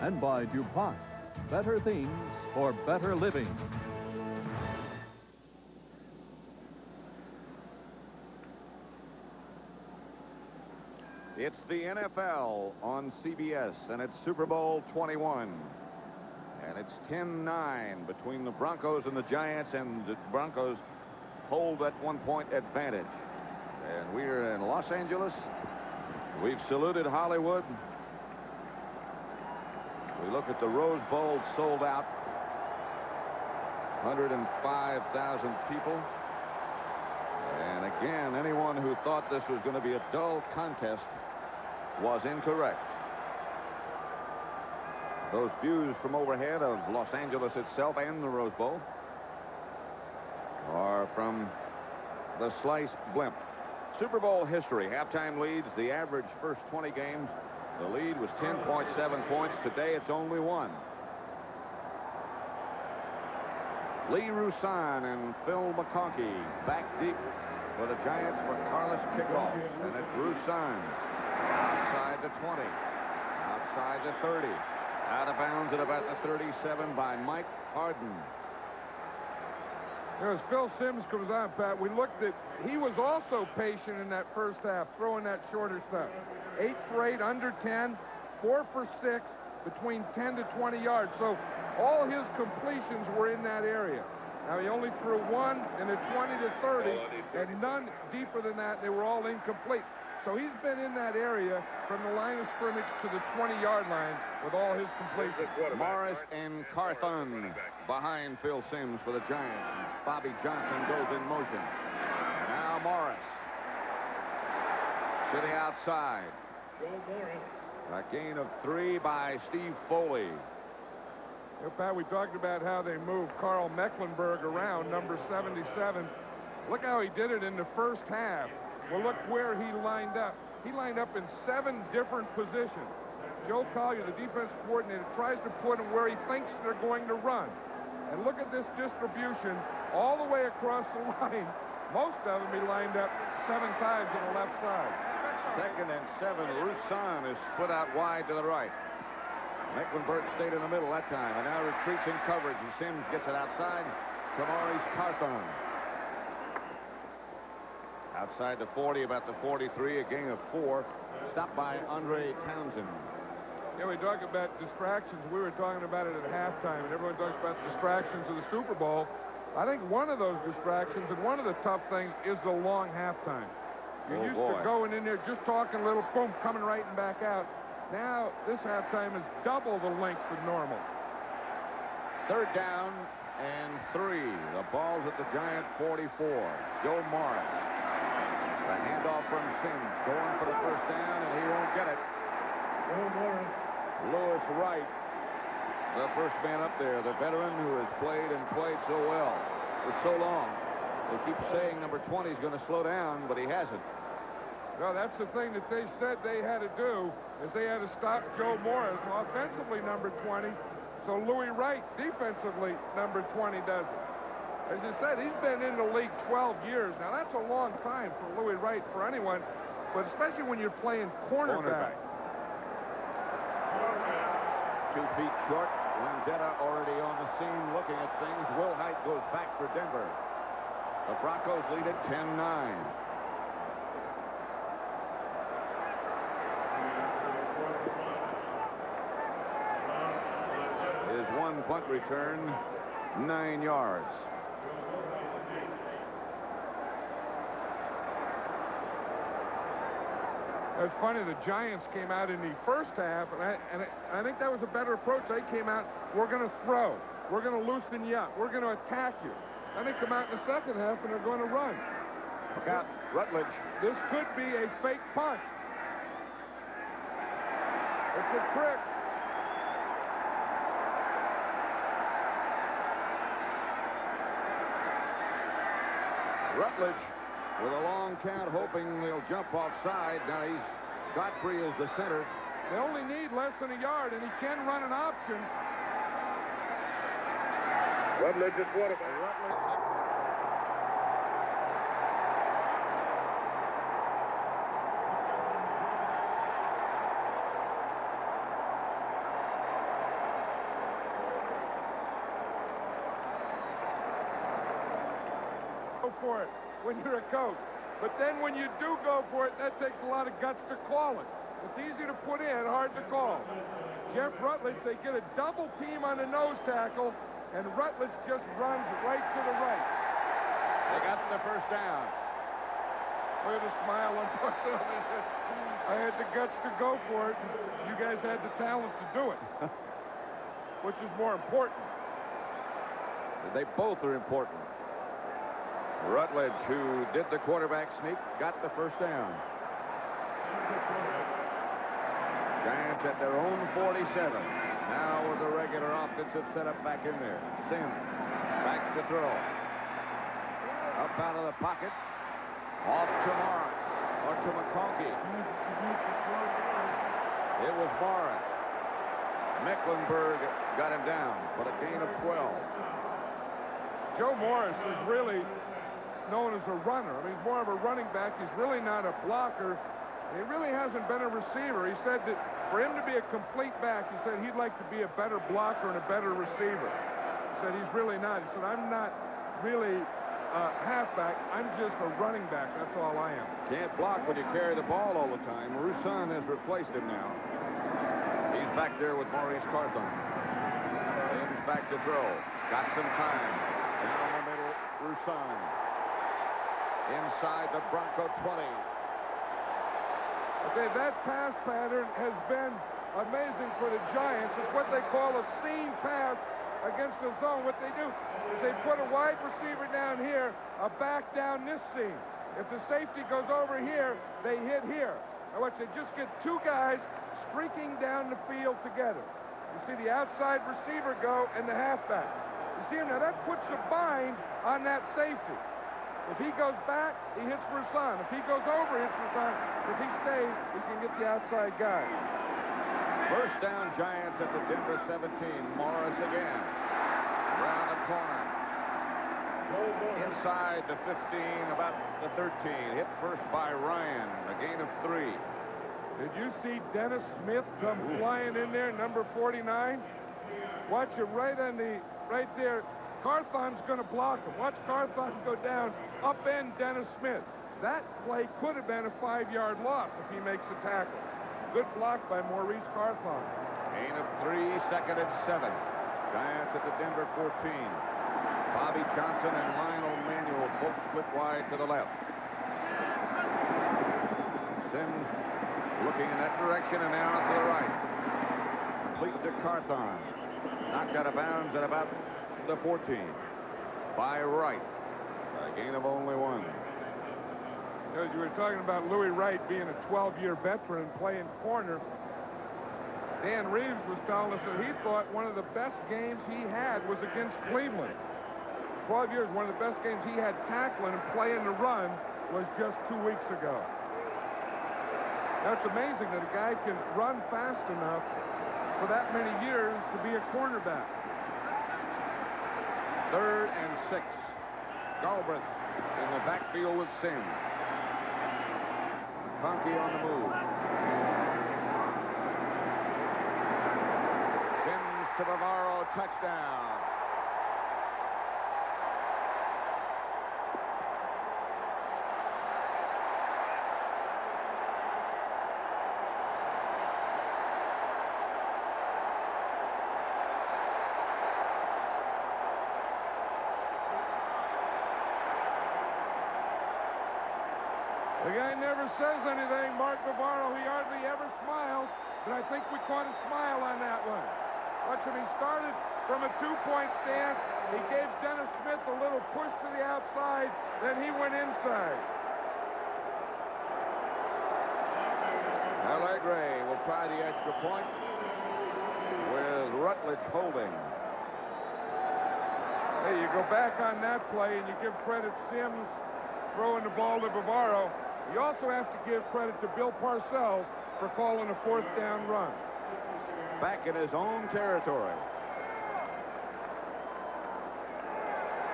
And by DuPont, better things for better living. It's the NFL on CBS, and it's Super Bowl 21. And it's 10-9 between the Broncos and the Giants, and the Broncos hold that 1-point advantage. And we're in Los Angeles. We've saluted Hollywood. We look at the Rose Bowl sold out. 105,000 people. And again, anyone who thought this was going to be a dull contest was incorrect. Those views from overhead of Los Angeles itself and the Rose Bowl are from the Slice blimp. Super Bowl history, halftime leads, the average first 20 games, the lead was 10.7 points. Today it's only 1. Lee Roussan and Phil McConkey back deep for the Giants for Carlos kickoff. And it's Roussan outside the 20, outside the 30. Out of bounds at about the 37 by Mike Harden. You know, as Phil Simms comes on, Pat, we looked at, he was also patient in that first half, throwing that shorter stuff. 8 for 8, under 10, 4 for 6, between 10 to 20 yards. So all his completions were in that area. Now, he only threw one in the 20 to 30, and none deeper than that. They were all incomplete. So he's been in that area from the line of scrimmage to the 20-yard line with all his completions. Morris and Carthon behind Phil Simms for the Giants. Bobby Johnson goes in motion. And now Morris to the outside. A gain of 3 by Steve Foley. You know, Pat, we talked about how they moved Carl Mecklenburg around, number 77. Look how he did it in the first half. Well, look where he lined up. He lined up in 7 different positions. Joe Collier, the defense coordinator, tries to put him where he thinks they're going to run. And look at this distribution all the way across the line. Most of them he lined up 7 times on the left side. 2nd and 7. Roussan is split out wide to the right. Mecklenburg stayed in the middle that time, and now retreats in coverage, and Simms gets it outside to Maurice Carthon. Outside the 40, about the 43, a gain of 4. Stopped by Andre Townsend. Yeah, we talk about distractions. We were talking about it at halftime, and everyone talks about distractions of the Super Bowl. I think one of those distractions and one of the tough things is the long halftime. You're used to going in there, just talking a little, boom, coming right and back out. Now, this halftime is double the length of normal. 3rd down and 3. The ball's at the Giant 44. Joe Morris. The handoff from Simms, going for the first down, and he won't get it. Lewis Wright, the first man up there, the veteran who has played and played so well for so long. They keep saying number 20 is going to slow down, but he hasn't. Well, that's the thing that they said they had to do, is they had to stop Joe Morris, offensively number 20. So Louis Wright, defensively, number 20 does it. As you said, he's been in the league 12 years. Now, that's a long time for Louis Wright, for anyone, but especially when you're playing cornerback. 2 feet short. Landetta already on the scene looking at things. Will Height goes back for Denver. The Broncos lead at 10-9. His 1 punt return, 9 yards. It's funny, the Giants came out in the first half, and I think that was a better approach. They came out, we're going to throw. We're going to loosen you up. We're going to attack you. Then they come out in the second half, and they're going to run. Look out, Rutledge. This could be a fake punt. It's a trick. Rutledge with a long count, hoping they'll jump offside. Now Godfrey is the center. They only need less than a yard, and he can run an option. Rutledge is quarterback. Go for it when you're a coach. But then when you do go for it, that takes a lot of guts to call it. It's easy to put in, hard to call. Jeff Rutledge, they get a double team on the nose tackle, and Rutledge just runs right to the right. They got the first down. Look at the smile on Parcelli. I had the guts to go for it. You guys had the talent to do it. Which is more important? They both are important. Rutledge, who did the quarterback sneak, got the first down. Giants at their own 47. Now with the regular offensive setup back in there. Simms back to throw. Up out of the pocket. Off to Morris. Or to McConkey. It was Morris. Mecklenburg got him down, but a gain of 12. Joe Morris is really known as a runner. I mean, he's more of a running back. He's really not a blocker. He really hasn't been a receiver. He said that for him to be a complete back, he said he'd like to be a better blocker and a better receiver. He said he's really not. He said, I'm not really a halfback. I'm just a running back. That's all I am. Can't block when you carry the ball all the time. Roussan has replaced him now. He's back there with Maurice Carthon. Sims back to throw. Got some time. Down the middle, Roussan. Inside the Bronco 20. Okay, that pass pattern has been amazing for the Giants. It's what they call a seam pass against the zone. What they do is they put a wide receiver down here, a back down this seam. If the safety goes over here, they hit here. Now watch, they just get two guys streaking down the field together. You see the outside receiver go and the halfback. You see him now, that puts a bind on that safety. If he goes back, he hits Roussan. If he goes over, he hits Roussan. If he stays, he can get the outside guy. First down, Giants at the Denver 17. Morris again. Around the corner. Inside the 15, about the 13. Hit first by Ryan. A gain of 3. Did you see Dennis Smith come flying in there, number 49? Watch it right there. Carthon's going to block him. Watch Carthon go down, upend Dennis Smith. That play could have been a 5-yard loss if he makes a tackle. Good block by Maurice Carthon. Gain of 3, second and 7. Giants at the Denver 14. Bobby Johnson and Lionel Manuel both split wide to the left. Sims looking in that direction and now to the right. Complete to Carthon. Knocked out of bounds at about the 14. By Wright. A gain of only 1. Because you were talking about Louis Wright being a 12-year veteran playing corner. Dan Reeves was telling us that he thought one of the best games he had was against Cleveland. 12 years, one of the best games he had tackling and playing the run was just 2 weeks ago. That's amazing that a guy can run fast enough for that many years to be a cornerback. 3rd and 6. Galbraith in the backfield with Sims. Conkey on the move. Sims to Bavaro, touchdown. The guy never says anything, Mark Bavaro. He hardly ever smiles, but I think we caught a smile on that one. Watch him. He started from a 2-point stance. He gave Dennis Smith a little push to the outside, then he went inside. Allegre will try the extra point with Rutledge holding. Hey, you go back on that play and you give credit Sims throwing the ball to Bavaro. You also have to give credit to Bill Parcells for calling a 4th down run. Back in his own territory.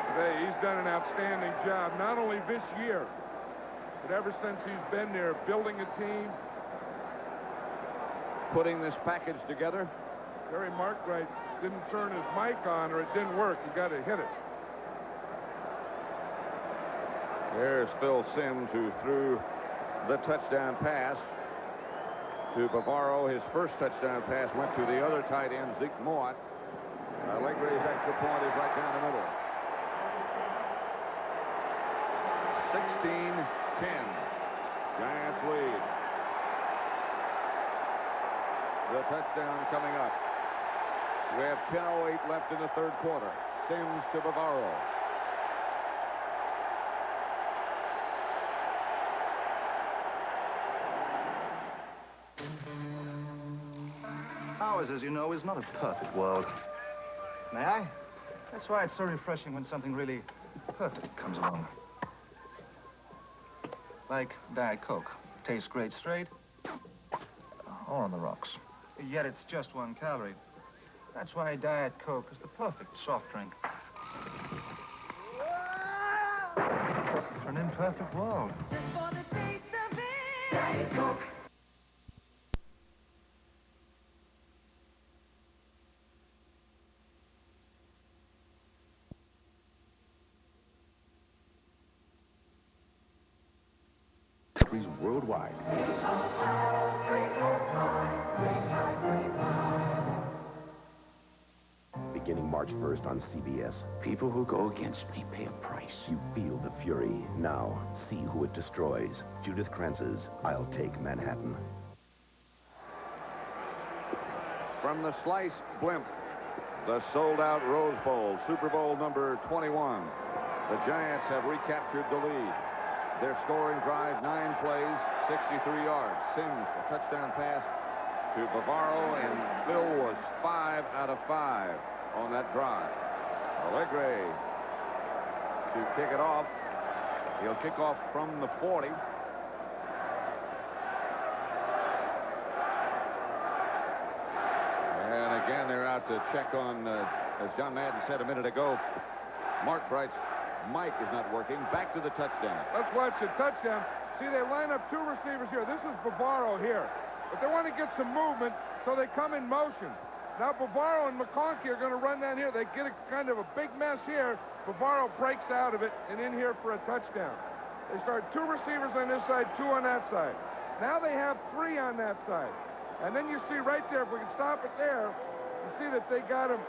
Today, he's done an outstanding job, not only this year, but ever since he's been there, building a team. Putting this package together. Terry Markwright didn't turn his mic on or it didn't work. You got to hit it. There's Phil Sims, who threw the touchdown pass to Bavaro. His first touchdown pass went to the other tight end, Zeke Mott. Allegre's extra point is right down the middle. 16-10. Giants lead. The touchdown coming up. We have 10:08 left in the 3rd quarter. Sims to Bavaro. Ours, as you know, is not a perfect world. May I? That's why it's so refreshing when something really perfect comes along. Like Diet Coke. Tastes great straight or on the rocks. Yet it's just 1 calorie. That's why Diet Coke is the perfect soft drink. For an imperfect world. Just for the taste of it. Diet Coke. Worldwide. March 1st on CBS. People who go against me pay a price. You feel the fury. Now, see who it destroys. Judith Krantz's I'll Take Manhattan. From the Slice Blimp, the sold-out Rose Bowl, Super Bowl number 21. The Giants have recaptured the lead. Their scoring drive, 9 plays, 63 yards. Sims, a touchdown pass to Bavaro, and Phil was 5 out of 5 on that drive. Allegre to kick it off. He'll kick off from the 40. And again, they're out to check on, as John Madden said a minute ago, Mark Bright's mic is not working. Back to the touchdown. Let's watch the touchdown. See, they line up 2 receivers here. This is Bavaro here. But they want to get some movement, so they come in motion. Now Bavaro and McConkey are going to run down here. They get a kind of a big mess here. Bavaro breaks out of it and in here for a touchdown. They start 2 receivers on this side, 2 on that side. Now they have 3 on that side. And then you see right there, if we can stop it there, you see that they got him.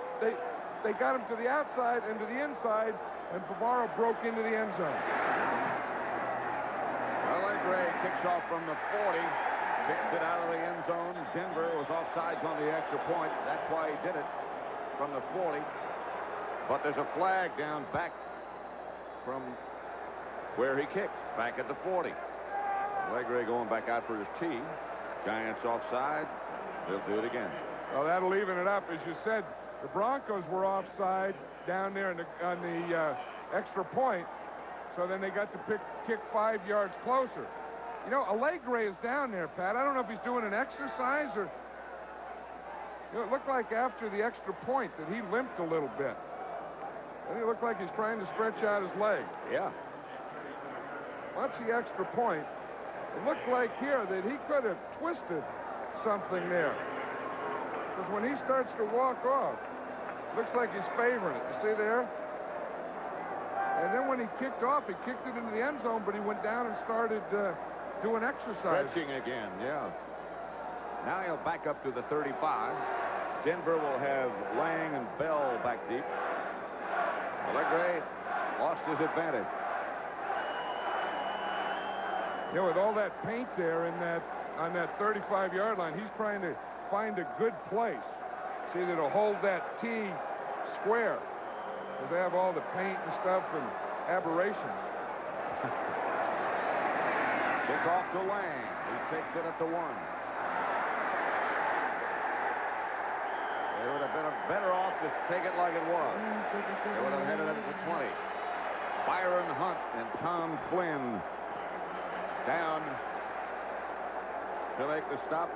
They got him to the outside and to the inside, and Bavaro broke into the end zone. Allegre kicks off from the 40, kicks it out of the end zone. Denver was offsides on the extra point. That's why he did it from the 40. But there's a flag down back from where he kicked, back at the 40. Allegre going back out for his tee. Giants offside. They'll do it again. Well, that'll even it up. As you said, the Broncos were offside down there on the extra point. So then they got to kick 5 yards closer. You know, Allegre is down there, Pat. I don't know if he's doing an exercise or... You know, it looked like after the extra point that he limped a little bit. And it looked like he's trying to stretch out his leg. Yeah. Watch the extra point. It looked like here that he could have twisted something there. Because when he starts to walk off, looks like he's favoring it. You see there? And then when he kicked off, he kicked it into the end zone, but he went down and started doing exercise. Stretching again, yeah. Now he'll back up to the 35. Denver will have Lang and Bell back deep. Allegre lost his advantage. You know, with all that paint there on that 35-yard line, he's trying to find a good place. See, that'll hold that tee square. Because they have all the paint and stuff and aberrations. Kick off to Lang. He takes it at the 1. They would have been better off to take it like it was. They would have headed it at the 20. Byron Hunt and Tom Flynn down to make the stop.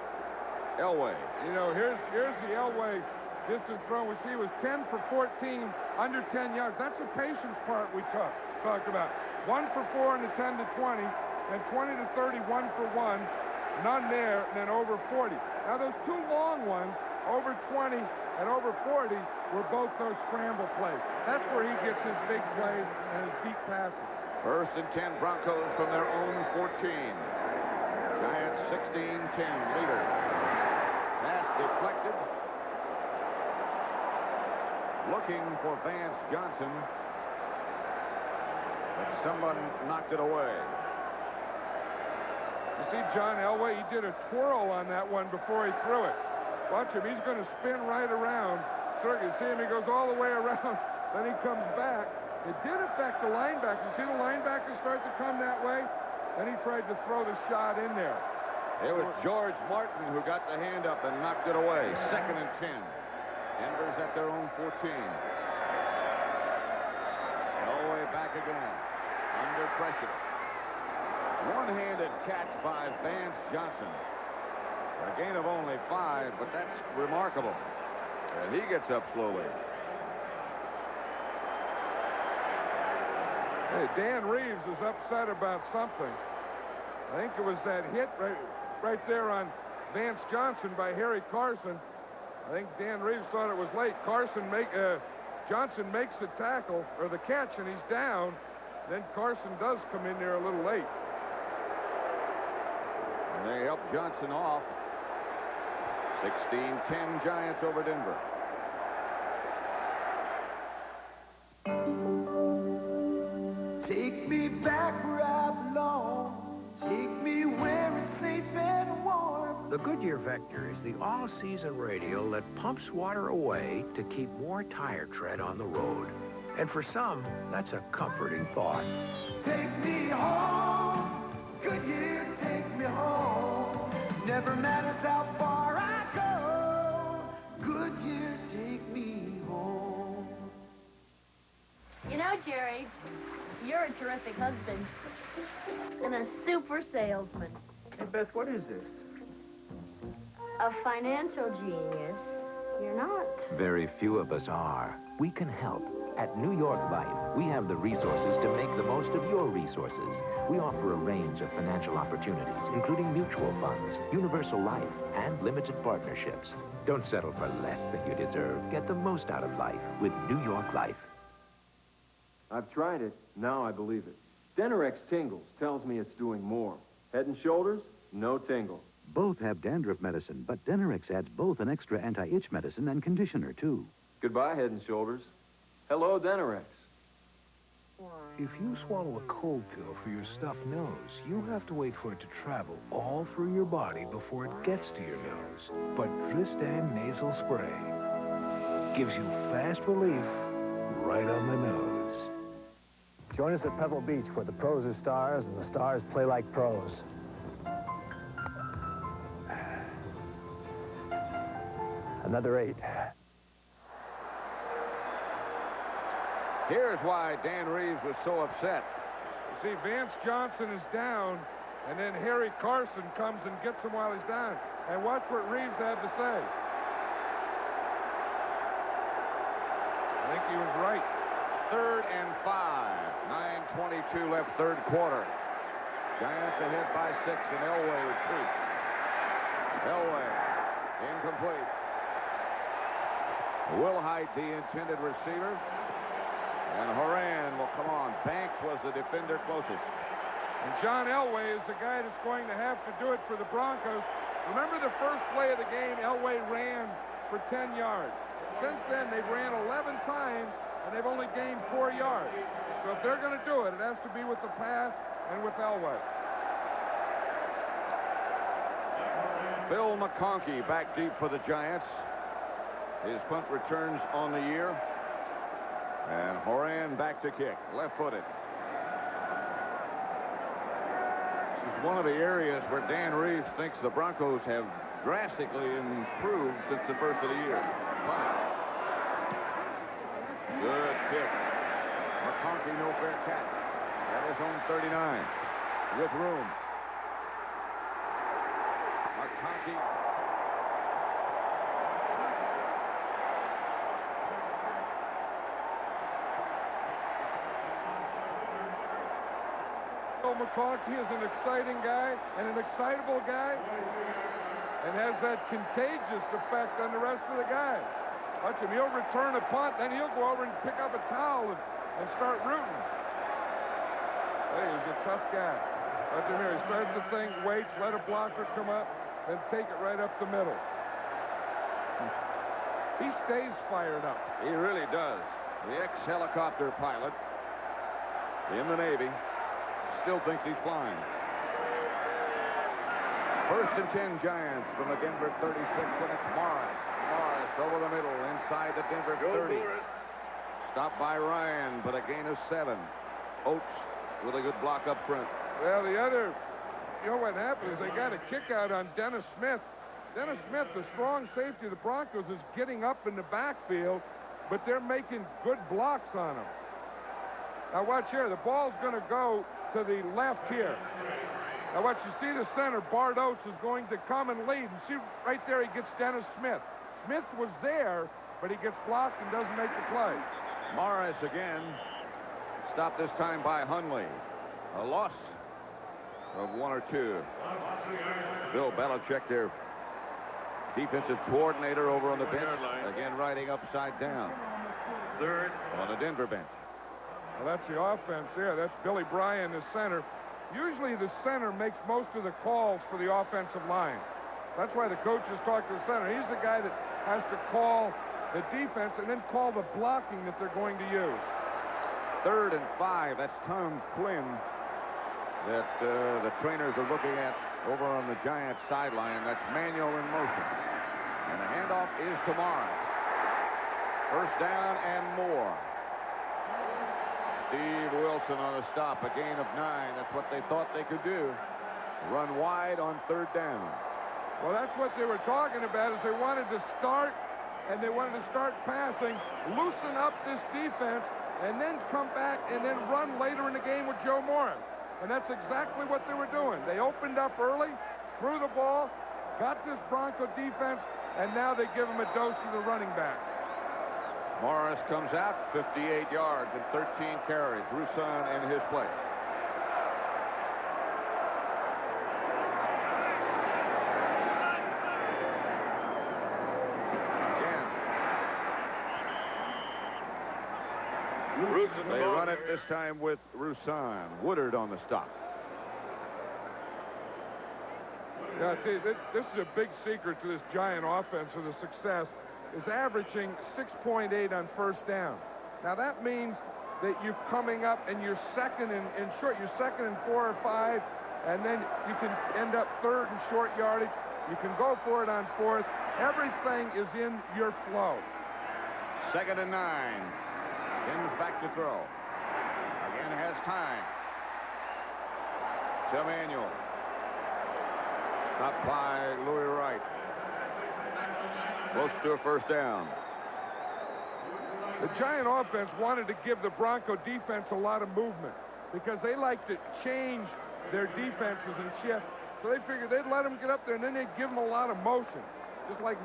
Elway. You know, here's the Elway distance throw. We see it was 10 for 14, under 10 yards. That's the patience part we talked about. 1 for 4 in the 10 to 20, and 20 to 30, 1 for 1. None there, and then over 40. Now those 2 long ones, over 20 and over 40, were both those scramble plays. That's where he gets his big plays and his deep passes. 1st and 10 Broncos from their own 14. Giants 16-10 leader. Pass deflected. Looking for Vance Johnson. But someone knocked it away. You see John Elway, he did a twirl on that one before he threw it. Watch him, he's going to spin right around. So you see him, he goes all the way around. Then he comes back. It did affect the linebacker. You see the linebackers start to come that way? Then he tried to throw the shot in there. It was George Martin who got the hand up and knocked it away. 2nd and 10. Denver's at their own 14. Elway back again. Under pressure. One-handed catch by Vance Johnson. A gain of only 5, but that's remarkable. And he gets up slowly. Hey, Dan Reeves is upset about something. I think it was that hit right there on Vance Johnson by Harry Carson. I think Dan Reeves thought it was late. Johnson makes the tackle, or the catch, and he's down. Then Carson does come in there a little late. And they help Johnson off. 16-10 Giants over Denver. Take me back where I belong. Take me where it's safe and warm. The Goodyear Vector is the all-season radial that pumps water away to keep more tire tread on the road. And for some, that's a comforting thought. Take me home. Goodyear, take me home. Never matters how far I go. Goodyear, take me home. You know, Jerry, you're a terrific husband and a super salesman. Hey, Beth, what is this? A financial genius. You're not. Very few of us are. We can help. At New York Life, we have the resources to make the most of your resources. We offer a range of financial opportunities, including mutual funds, universal life, and limited partnerships. Don't settle for less than you deserve. Get the most out of life with New York Life. I've tried it. Now I believe it. Denorex Tingles tells me it's doing more. Head and Shoulders, no tingle. Both have dandruff medicine, but Denorex adds both an extra anti-itch medicine and conditioner, too. Goodbye, Head and Shoulders. Hello, Denorex. If you swallow a cold pill for your stuffed nose, you have to wait for it to travel all through your body before it gets to your nose. But Tristan Nasal Spray gives you fast relief right on the nose. Join us at Pebble Beach, where the pros are stars and the stars play like pros. Another 8. Here's why Dan Reeves was so upset. You see, Vance Johnson is down, and then Harry Carson comes and gets him while he's down. And watch what Reeves had to say. I think he was right. 3rd and 5. 9:22 left, third quarter. Giants ahead by 6, and Elway retreats. Elway, incomplete. Wilhite, the intended receiver. And Horan will come on. Banks was the defender closest. And John Elway is the guy that's going to have to do it for the Broncos. Remember the first play of the game, Elway ran for 10 yards. Since then, they've ran 11 times, and they've only gained 4 yards. So if they're going to do it, it has to be with the pass and with Elway. Bill McConkey back deep for the Giants. His punt returns on the year. And Horan back to kick, left-footed. This is one of the areas where Dan Reeves thinks the Broncos have drastically improved since the first of the year. Wow. Good kick. McConkey, no fair catch. That is on 39 with room. McConkey. McConkey is an exciting guy and an excitable guy and has that contagious effect on the rest of the guys. Watch him. He'll return a punt, then he'll go over and pick up a towel and start rooting. Hey, he's a tough guy. Watch him here. He starts the thing, waits, let a blocker come up, then take it right up the middle. He stays fired up. He really does. The ex-helicopter pilot in the Navy still thinks he's flying. 1st and 10 Giants from the Denver 36, and it's Morris. Morris over the middle, inside the Denver 30. Stopped by Ryan, but a gain of 7. Oates with a good block up front. Well, the other, you know what happened is they got a kick out on Dennis Smith. Dennis Smith, the strong safety of the Broncos, is getting up in the backfield, but they're making good blocks on him. Now watch here, the ball's going to go to the left here. Now watch, you see the center, Bart Oates, is going to come and lead. And see right there, he gets Dennis Smith. Smith was there, but he gets blocked and doesn't make the play. Morris again. Stopped this time by Hundley. A loss of 1 or 2. Bill Belichick, their defensive coordinator over on the bench. Again, riding upside down. 3rd on the Denver bench. Well, that's the offense there. That's Billy Bryan, the center. Usually the center makes most of the calls for the offensive line. That's why the coaches talk to the center. He's the guy that has to call the defense and then call the blocking that they're going to use. 3rd and 5. That's Tom Quinn that the trainers are looking at over on the Giants sideline. That's Manuel in motion. And the handoff is to Morris. 1st down and more. Steve Wilson on a stop, a gain of 9. That's what they thought they could do. Run wide on 3rd down. Well, that's what they were talking about, is they wanted to start, and they wanted to start passing, loosen up this defense, and then come back and then run later in the game with Joe Morris. And that's exactly what they were doing. They opened up early, threw the ball, got this Bronco defense, and now they give him a dose of the running back. Morris comes out 58 yards and 13 carries. Roussan in his place. They run it this time with Roussan. Woodard on the stop. Yeah, see, this is a big secret to this Giant offense or the success, is averaging 6.8 on 1st down. Now that means that you're coming up and you're second and short. You're 2nd and 4 or 5, and then you can end up 3rd and short yardage. You can go for it on 4th. Everything is in your flow. 2nd and 9. Sims back to throw. Again has time. To Manuel. Stopped by Louis Wright. Close to a 1st down. The Giant offense wanted to give the Bronco defense a lot of movement because they like to change their defenses and shift. So they figured they'd let them get up there, and then they'd give them a lot of motion. Just like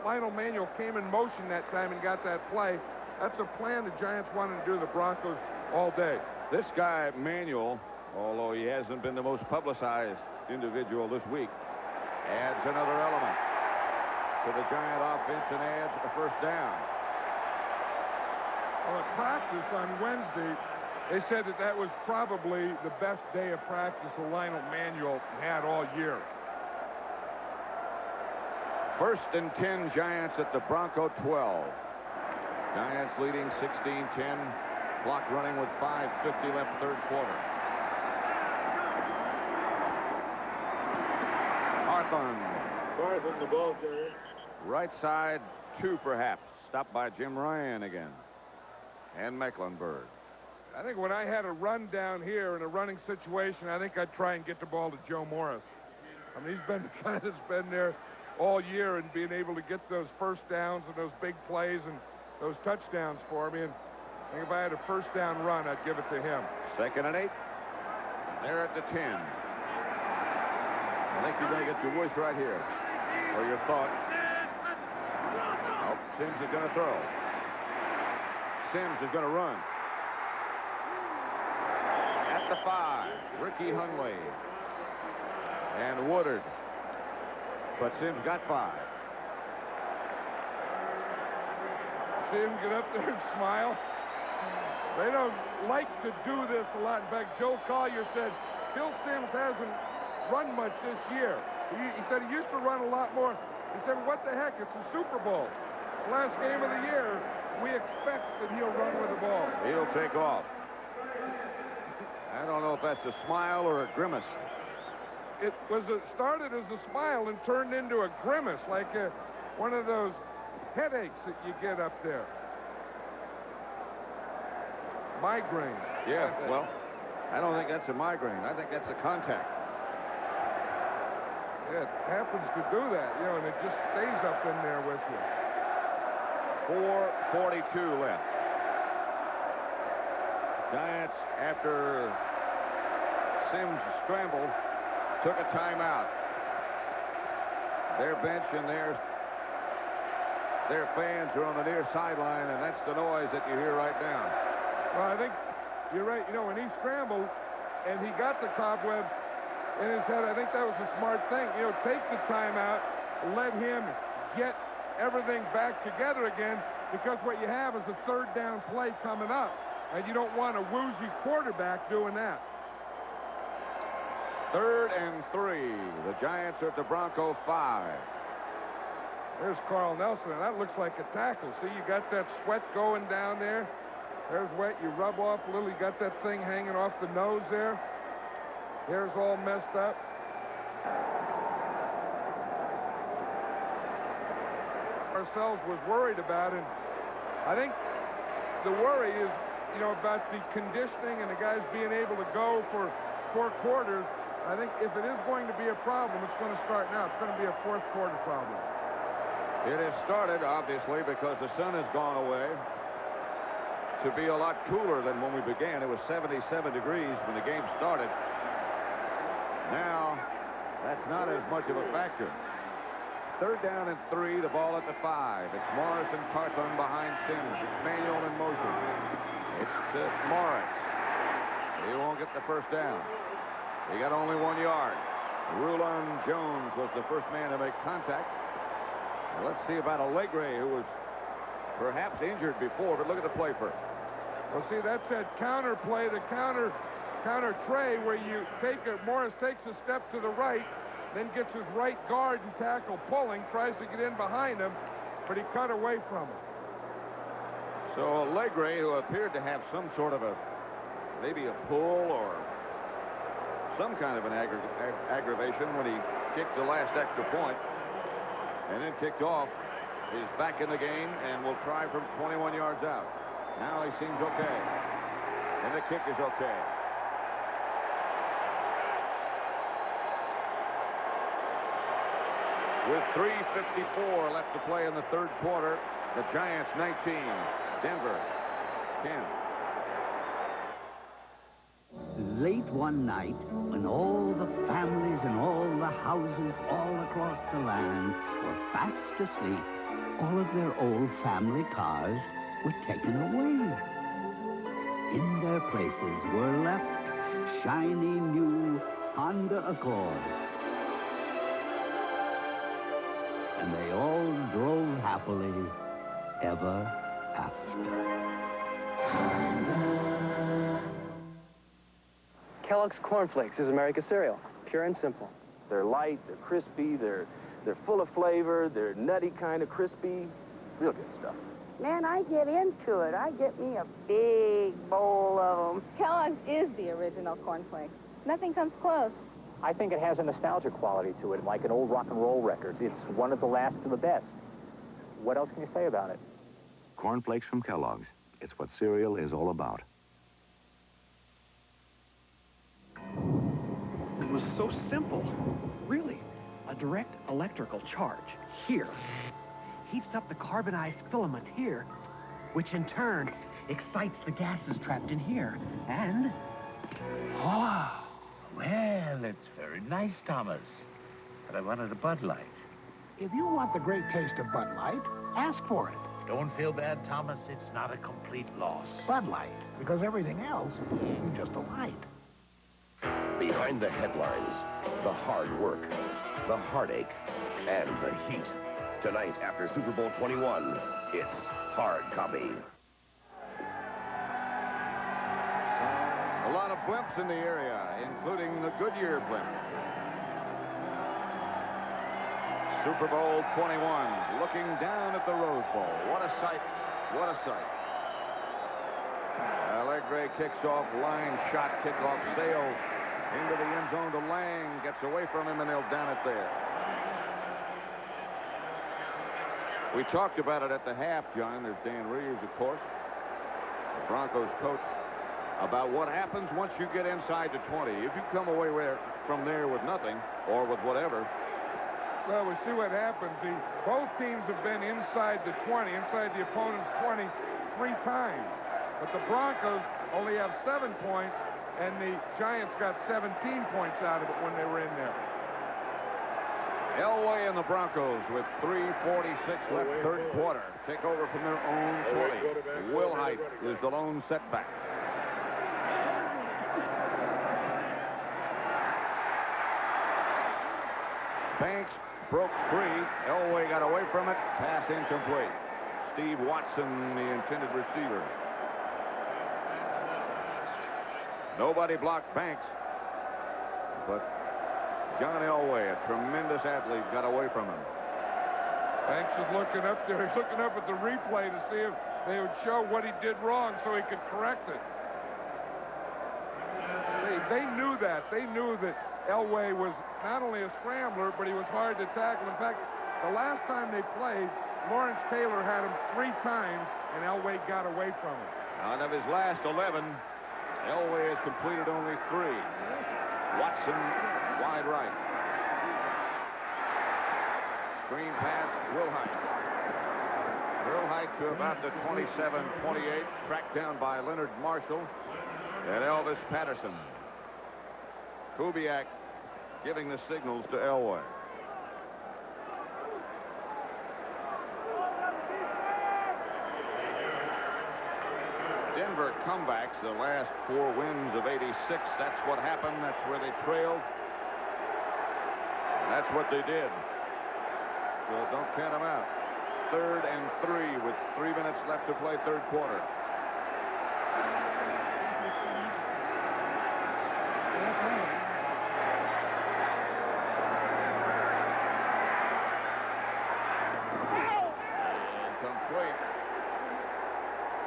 Lionel Manuel came in motion that time and got that play. That's a plan the Giants wanted to do to the Broncos all day. This guy, Manuel, although he hasn't been the most publicized individual this week, adds another element to the Giant offense and adds a 1st down. Well, at practice on Wednesday, they said that was probably the best day of practice that Lionel Manuel had all year. 1st and 10 Giants at the Bronco 12. Giants leading 16-10. Clock running with 5:50 left, 3rd quarter. Carthon, the ball carrier. Right side 2 perhaps. Stopped by Jim Ryan again. And Mecklenburg. I think when I had a run down here in a running situation, I think I'd try and get the ball to Joe Morris. I mean, he's been the guy that's been there all year and being able to get those 1st downs and those big plays and those touchdowns for me. And I think if I had a 1st down run, I'd give it to him. 2nd and 8. They're at the 10. I think you're going to get your voice right here, or your thought. Oh, Sims is going to throw. Sims is going to run. At the 5, Ricky Hundley. And Woodard. But Sims got 5. See him get up there and smile. They don't like to do this a lot. In fact, Joe Collier said Phil Sims hasn't run much this year. He said he used to run a lot more. He said, what the heck, it's the Super Bowl. The last game of the year, we expect that he'll run with the ball. He'll take off. I don't know if that's a smile or a grimace. It started as a smile and turned into a grimace, like one of those headaches that you get up there. Migraine. Yeah, well, I don't think that's a migraine. I think that's a contact. Yeah, it happens to do that, you know, and it just stays up in there with you. 4:42 left. Giants, after Sims scrambled, took a timeout. Their bench and their fans are on the near sideline, and that's the noise that you hear right now. Well, I think you're right. You know, when he scrambled and he got the cobwebs in his head, I think that was a smart thing. You know, take the timeout, let him get everything back together again, because what you have is a 3rd down play coming up, and you don't want a woozy quarterback doing that. 3rd and 3. The Giants are at the Bronco 5. There's Carl Nelson, and that looks like a tackle. See, you got that sweat going down there. Hair's wet, you rub off a little, you got that thing hanging off the nose there. Hair's all messed up. Ourselves was worried about, and I think the worry is, you know, about the conditioning and the guys being able to go for 4 quarters. I think if it is going to be a problem, it's going to start now. It's going to be a 4th quarter problem. It has started, obviously, because the sun has gone away, to be a lot cooler than when we began. It was 77 degrees when the game started. Now, that's not as much of a factor. 3rd down and 3, the ball at the 5. It's Morris and Carson behind Sims. It's Manuel in motion. It's Morris. He won't get the 1st down. He got only 1 yard. Rulon Jones was the first man to make contact. Now let's see about Allegre, who was perhaps injured before, but look at the play first. Well, see, that's that counter play, the counter tray, where you Morris takes a step to the right, then gets his right guard and tackle pulling, tries to get in behind him, but he cut away from him. So Allegre, who appeared to have some sort of maybe a pull or some kind of an aggravation when he kicked the last extra point and then kicked off, is back in the game and will try from 21 yards out. Now he seems okay, and the kick is okay. With 3:54 left to play in the 3rd quarter, the Giants 19, Denver 10. Late one night, when all the families and all the houses all across the land were fast asleep, all of their old family cars were taken away. In their places were left shiny new Honda Accords. And they all drove happily ever after. Kellogg's Corn Flakes is America's cereal, pure and simple. They're light, they're crispy, they're full of flavor, they're nutty kind of crispy. Real good stuff. Man, I get into it. I get me a big bowl of them. Kellogg's is the original cornflakes. Nothing comes close. I think it has a nostalgia quality to it, like an old rock and roll record. It's one of the last of the best. What else can you say about it? Corn Flakes from Kellogg's. It's what cereal is all about. It was so simple. Really. A direct electrical charge here heats up the carbonized filament here, which in turn excites the gases trapped in here. And Oh, well, it's very nice, Thomas. But I wanted a Bud Light. If you want the great taste of Bud Light, ask for it. Don't feel bad, Thomas. It's not a complete loss. Bud Light, because everything else is just a light. Behind the headlines, the hard work, the heartache, and the heat. Tonight, after Super Bowl 21, it's hard copy. A lot of blimps in the area, including the Goodyear blimp. Super Bowl 21, looking down at the Rose Bowl. What a sight, what a sight. Allegre kicks off, line shot, kickoff, sails into the end zone to Lang, gets away from him, and they'll down it there. We talked about it at the half, John. There's Dan Reeves, of course, the Broncos coach, about what happens once you get inside the 20. If you come away from there with nothing or with whatever. Well, we see what happens. Both teams have been inside the 20, inside the opponent's 20, 3 times. But the Broncos only have 7 points, and the Giants got 17 points out of it when they were in there. Elway and the Broncos with 3:46 left, 3rd quarter. Take over from their own 20. Will Height is the lone setback. Banks broke free. Elway got away from it. Pass incomplete. Steve Watson, the intended receiver. Nobody blocked Banks, but John Elway, a tremendous athlete, got away from him. Banks is looking up there. He's looking up at the replay to see if they would show what he did wrong so he could correct it. They knew that. They knew that Elway was not only a scrambler, but he was hard to tackle. In fact, the last time they played, Lawrence Taylor had him 3 times, and Elway got away from him. Out of his last 11, Elway has completed only 3. Watson wide right. Screen pass, Wilhite. Wilhite to about the 27-28, tracked down by Leonard Marshall and Elvis Patterson. Kubiak giving the signals to Elway. Denver comebacks, the last 4 wins of '86. That's what happened. That's where they trailed. And that's what they did. So don't count them out. 3rd and 3 with 3 minutes left to play, 3rd quarter. Incomplete.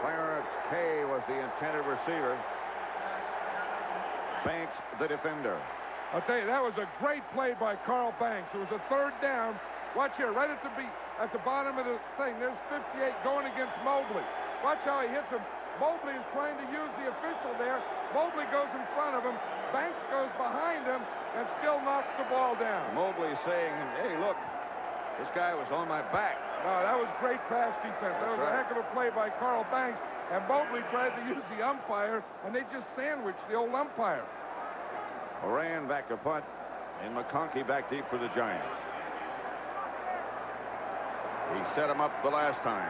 Clarence Kay was the intended receiver. Banks the defender. I'll tell you, that was a great play by Carl Banks. It was a 3rd down. Watch here, right at the bottom of the thing. There's 58 going against Mobley. Watch how he hits him. Mobley is trying to use the official there. Mobley goes in front of him. Banks goes behind him and still knocks the ball down. Mobley saying, hey, look, this guy was on my back. No, that was great pass defense. That was a heck of a play by Carl Banks. And Mobley tried to use the umpire, and they just sandwiched the old umpire. Moran back to punt, and McConkey back deep for the Giants. He set him up the last time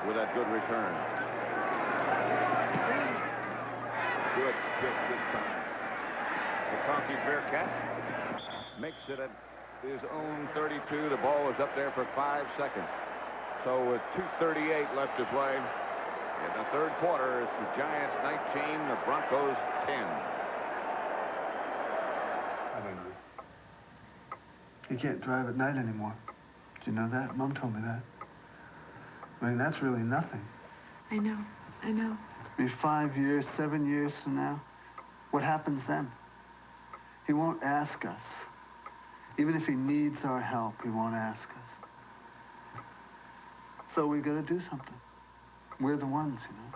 with that good return. Good kick this time. McConkey fair catch. Makes it at his own 32. The ball was up there for 5 seconds. So with 2:38 left to play in the 3rd quarter, it's the Giants 19, the Broncos 10. You can't drive at night anymore. Did you know that? Mom told me that. I mean, that's really nothing. I know. I know. I mean, 5 years, 7 years from now, what happens then? He won't ask us. Even if he needs our help, he won't ask us. So we gotta do something. We're the ones, you know.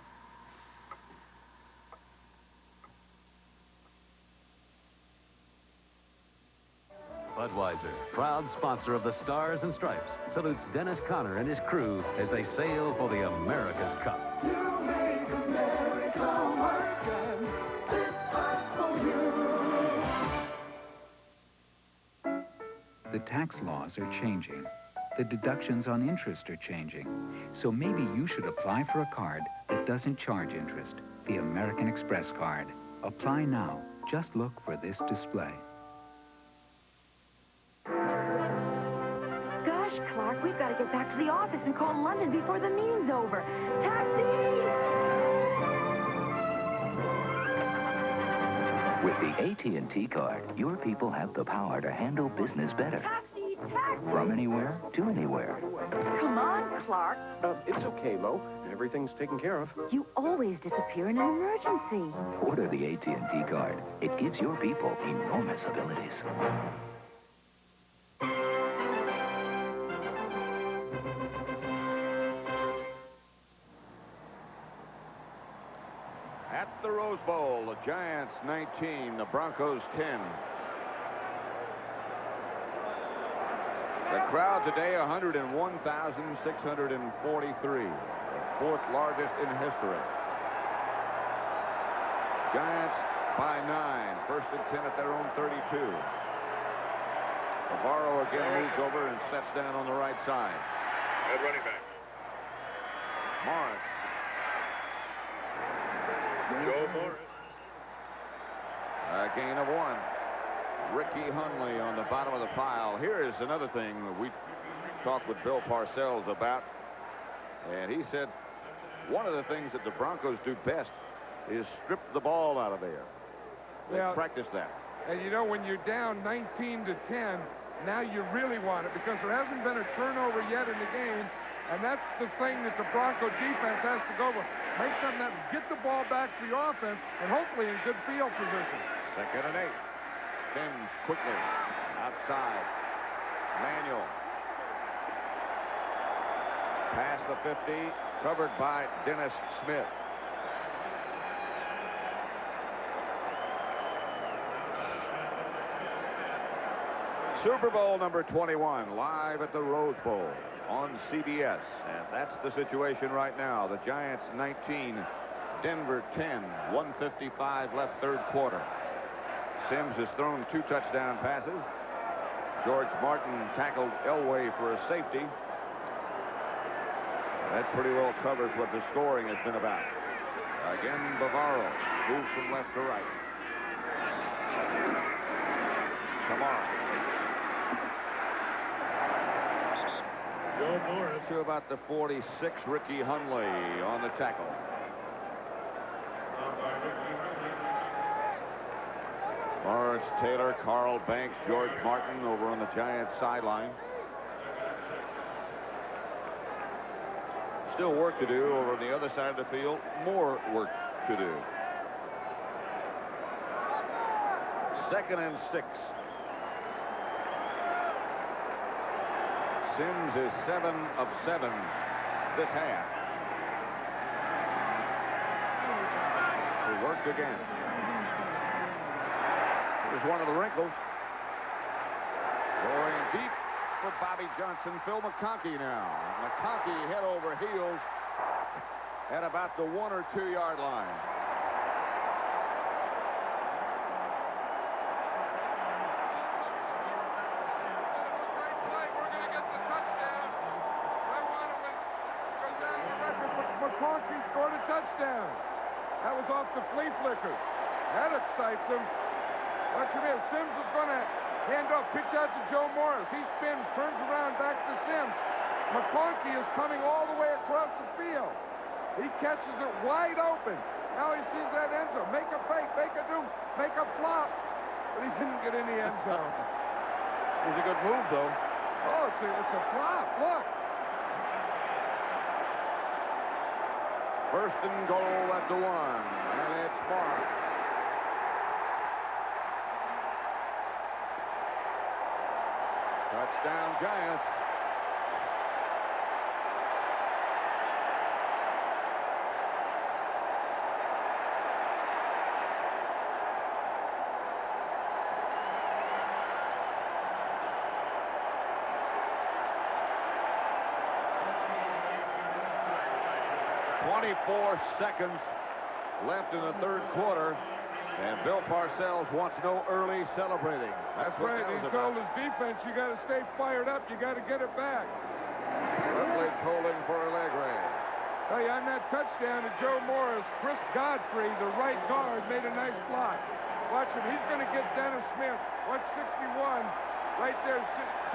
Budweiser, proud sponsor of the Stars and Stripes, salutes Dennis Conner and his crew as they sail for the America's Cup. You make America work and this fight for you. The tax laws are changing. The deductions on interest are changing. So maybe you should apply for a card that doesn't charge interest, the American Express card. Apply now. Just look for this display. Gosh, Clark, we've got to get back to the office and call London before the meeting's over. Taxi! With the AT&T card, your people have the power to handle business better. Taxi, taxi! From anywhere to anywhere. Come on, Clark. It's okay, Lo. Everything's taken care of. You always disappear in an emergency. Order the AT&T card. It gives your people enormous abilities. At the Rose Bowl, the Giants 19, the Broncos 10. The crowd today, 101,643, the 4th largest in history. Giants by 9, 1st and 10 at their own 32. Navarro again moves over and sets down on the right side. Good running back. Morris. Joe Morris. A gain of 1. Ricky Hundley on the bottom of the pile. Here is another thing we talked with Bill Parcells about. And he said one of the things that the Broncos do best is strip the ball out of there. They practice that. And you know, when you're down 19 to 10, now you really want it because there hasn't been a turnover yet in the game, and that's the thing that the Bronco defense has to go with. Make something that get the ball back to the offense and hopefully in good field position. 2nd and 8. Sims quickly outside. Manuel. Past the 50, covered by Dennis Smith. Super Bowl number 21, live at the Rose Bowl on CBS. And that's the situation right now. The Giants 19, Denver 10, 1:55 left third quarter. Sims has thrown 2 touchdown passes. George Martin tackled Elway for a safety. That pretty well covers what the scoring has been about. Again, Bavaro moves from left to right. Kamara. To about the 46, Ricky Hunley on the tackle. Lawrence Taylor, Carl Banks, George Martin over on the Giants sideline. Still work to do over on the other side of the field. More work to do. 2nd and 6. Sims is 7 of 7 this half. He worked again. Here's one of the wrinkles. Going deep for Bobby Johnson. Phil McConkey now. McConkey head over heels at about the 1 or 2 yard line. McConkey scored a touchdown. That was off the flea flicker. That excites him. Watch him here. Sims is going to hand off, pitch out to Joe Morris. He spins, turns around, back to Sims. McConkey is coming all the way across the field. He catches it wide open. Now he sees that end zone. Make a fake, make a do, make a flop. But he didn't get in the end zone. It was a good move, though. Oh, it's a flop. Look. 1st and goal at the 1. And it's Morris. Touchdown, Giants. .24 seconds left in the third quarter. And Bill Parcells wants no early celebrating. That's right. He told his defense, you got to stay fired up. You got to get it back. Rutledge holding for Allegre. Hey, on that touchdown to Joe Morris, Chris Godfrey, the right guard, made a nice block. Watch him. He's going to get Dennis Smith. Watch 61 right there.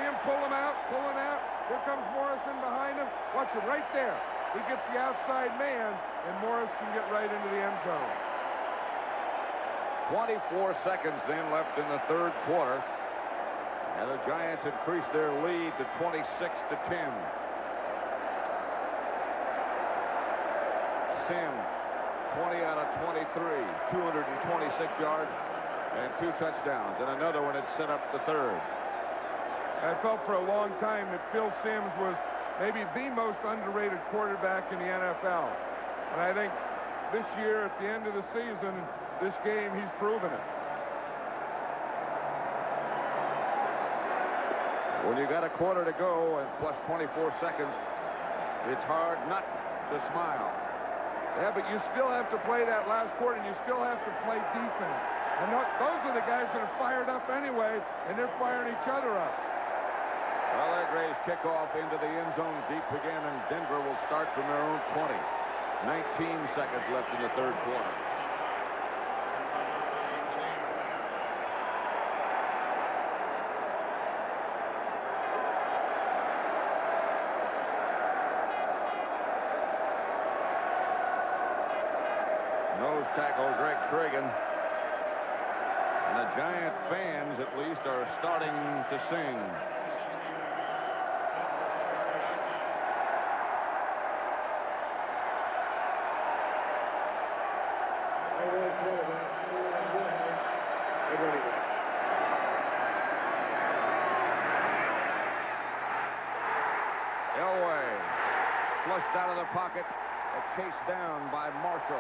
See him pull him out, pulling out. Here comes Morrison behind him. Watch him right there. He gets the outside man, and Morris can get right into the end zone. 24 seconds then left in the third quarter. And the Giants increased their lead to 26-10. Sims, 20 out of 23, 226 yards and 2 touchdowns. And another one had set up the third. I felt for a long time that Phil Sims was maybe the most underrated quarterback in the NFL. And I think this year, at the end of the season, this game, he's proven it. When you got a quarter to go and plus 24 seconds, it's hard not to smile. Yeah, but you still have to play that last quarter, and you still have to play defense. And those are the guys that are fired up anyway, and they're firing each other up. Allegre's kickoff into the end zone deep again, and Denver will start from their own 20. 19 seconds left in the third quarter. Nose tackle, Greg Tragan. And the Giant fans, at least, are starting to sing. Elway flushed out of the pocket, chased down by Marshall.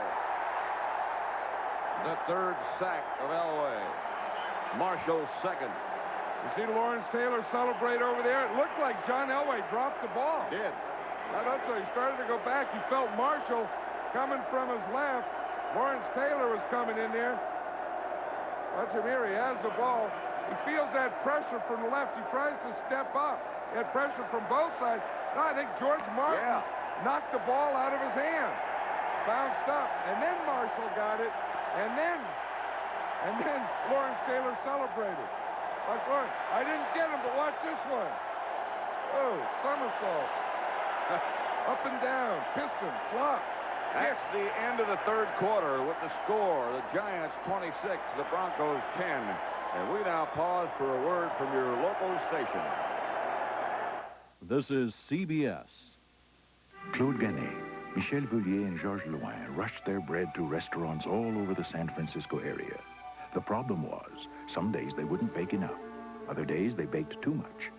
The third sack of Elway. Marshall's second. You see Lawrence Taylor celebrate over there? It looked like John Elway dropped the ball. Did. That's so he started to go back. He felt Marshall coming from his left. Lawrence Taylor was coming in there. Watch him here. He has the ball. He feels that pressure from the left. He tries to step up. He had pressure from both sides. No, I think George Martin knocked the ball out of his hand. Bounced up. And then Marshall got it. And then Lawrence Taylor celebrated. Watch Lawrence. I didn't get him, but watch this one. Oh, somersault. Up and down. Piston. Flop. That's the end of the third quarter with the score. The Giants 26, the Broncos 10. And we now pause for a word from your local station. This is CBS. Claude Gannet, Michel Veulier, and Georges Loin rushed their bread to restaurants all over the San Francisco area. The problem was, some days they wouldn't bake enough. Other days they baked too much.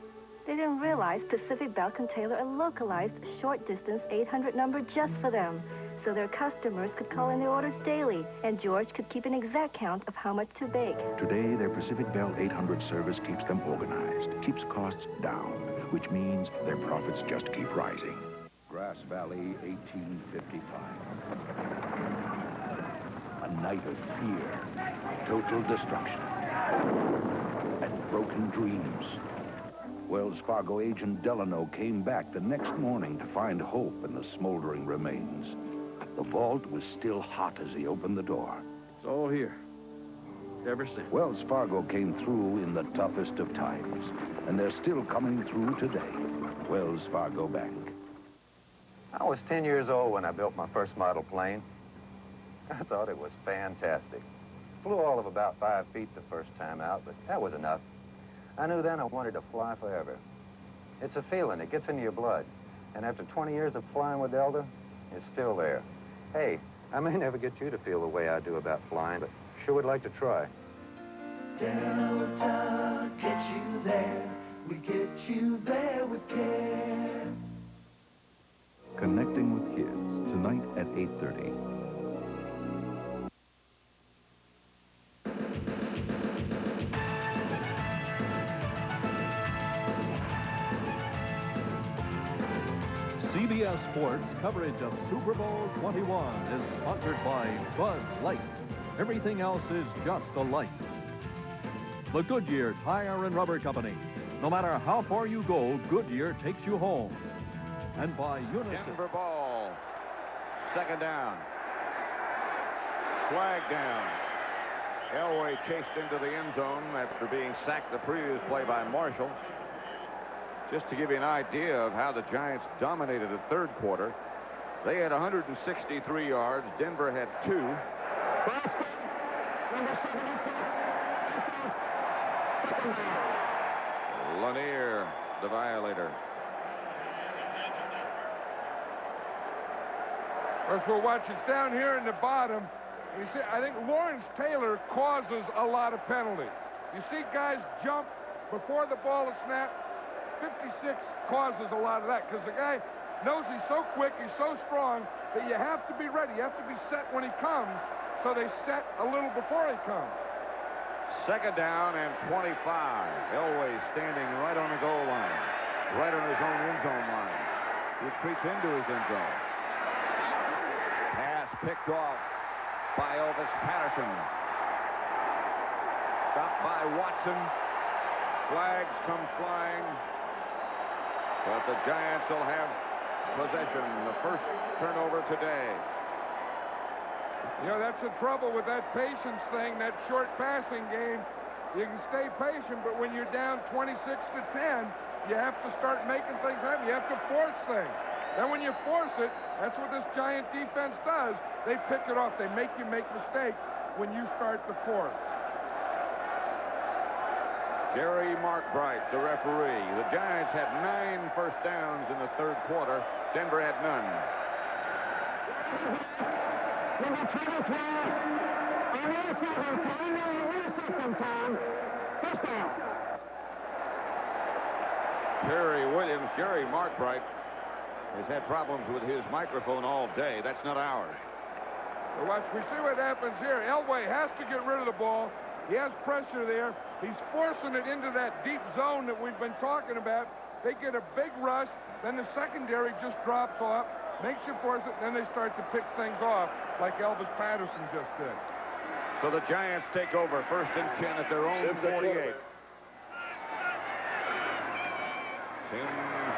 They didn't realize Pacific Bell can tailor a localized, short-distance 800 number just for them, so their customers could call in their orders daily, and George could keep an exact count of how much to bake. Today, their Pacific Bell 800 service keeps them organized, keeps costs down, which means their profits just keep rising. Grass Valley, 1855. A night of fear, total destruction, and broken dreams. Wells Fargo agent Delano came back the next morning to find hope in the smoldering remains. The vault was still hot as he opened the door. It's all here. Ever since. Wells Fargo came through in the toughest of times, and they're still coming through today. Wells Fargo Bank. I was 10 years old when I built my first model plane. I thought it was fantastic. Flew all of about 5 feet the first time out, but that was enough. I knew then I wanted to fly forever. It's a feeling. It gets into your blood. And after 20 years of flying with Elder, it's still there. Hey, I may never get you to feel the way I do about flying, but sure would like to try. Delta gets you there. We get you there with care. Connecting with Kids, tonight at 8:30. CBS Sports coverage of Super Bowl 21 is sponsored by Bud Light. Everything else is just a light. The Goodyear Tire and Rubber Company. No matter how far you go, Goodyear takes you home. And by Unisys. Denver ball. Second down. Flag down. Elway chased into the end zone after being sacked the previous play by Marshall. Just to give you an idea of how the Giants dominated the third quarter, they had 163 yards. Denver had 2. Lanier, the violator. First, we'll watch. It's down here in the bottom. You see, I think Lawrence Taylor causes a lot of penalties. You see guys jump before the ball is snapped. 56 causes a lot of that because the guy knows he's so quick, he's so strong that you have to be ready. You have to be set when he comes, so they set a little before he comes. Second down and 25. Elway standing right on the goal line, right on his own end zone line. Retreats into his end zone. Pass picked off by Elvis Patterson. Stopped by Watson. Flags come flying. But the Giants will have possession. The first turnover today. You know, that's the trouble with that patience thing, that short passing game. You can stay patient, but when you're down 26 to 10, you have to start making things happen. You have to force things. Then when you force it, that's what this Giant defense does. They pick it off. They make you make mistakes when you start to force. Jerry Markbright, the referee. The Giants had 9 first downs in the third quarter. Denver had none. Number 23, on the second time, interception time, first down. Perry Williams, Jerry Markbright, has had problems with his microphone all day. That's not ours. Well, watch, we see what happens here. Elway has to get rid of the ball. He has pressure there. He's forcing it into that deep zone that we've been talking about. They get a big rush. Then the secondary just drops off, makes you force it, and then they start to pick things off like Elvis Patterson just did. So the Giants take over 1st and 10 at their own 48. Sims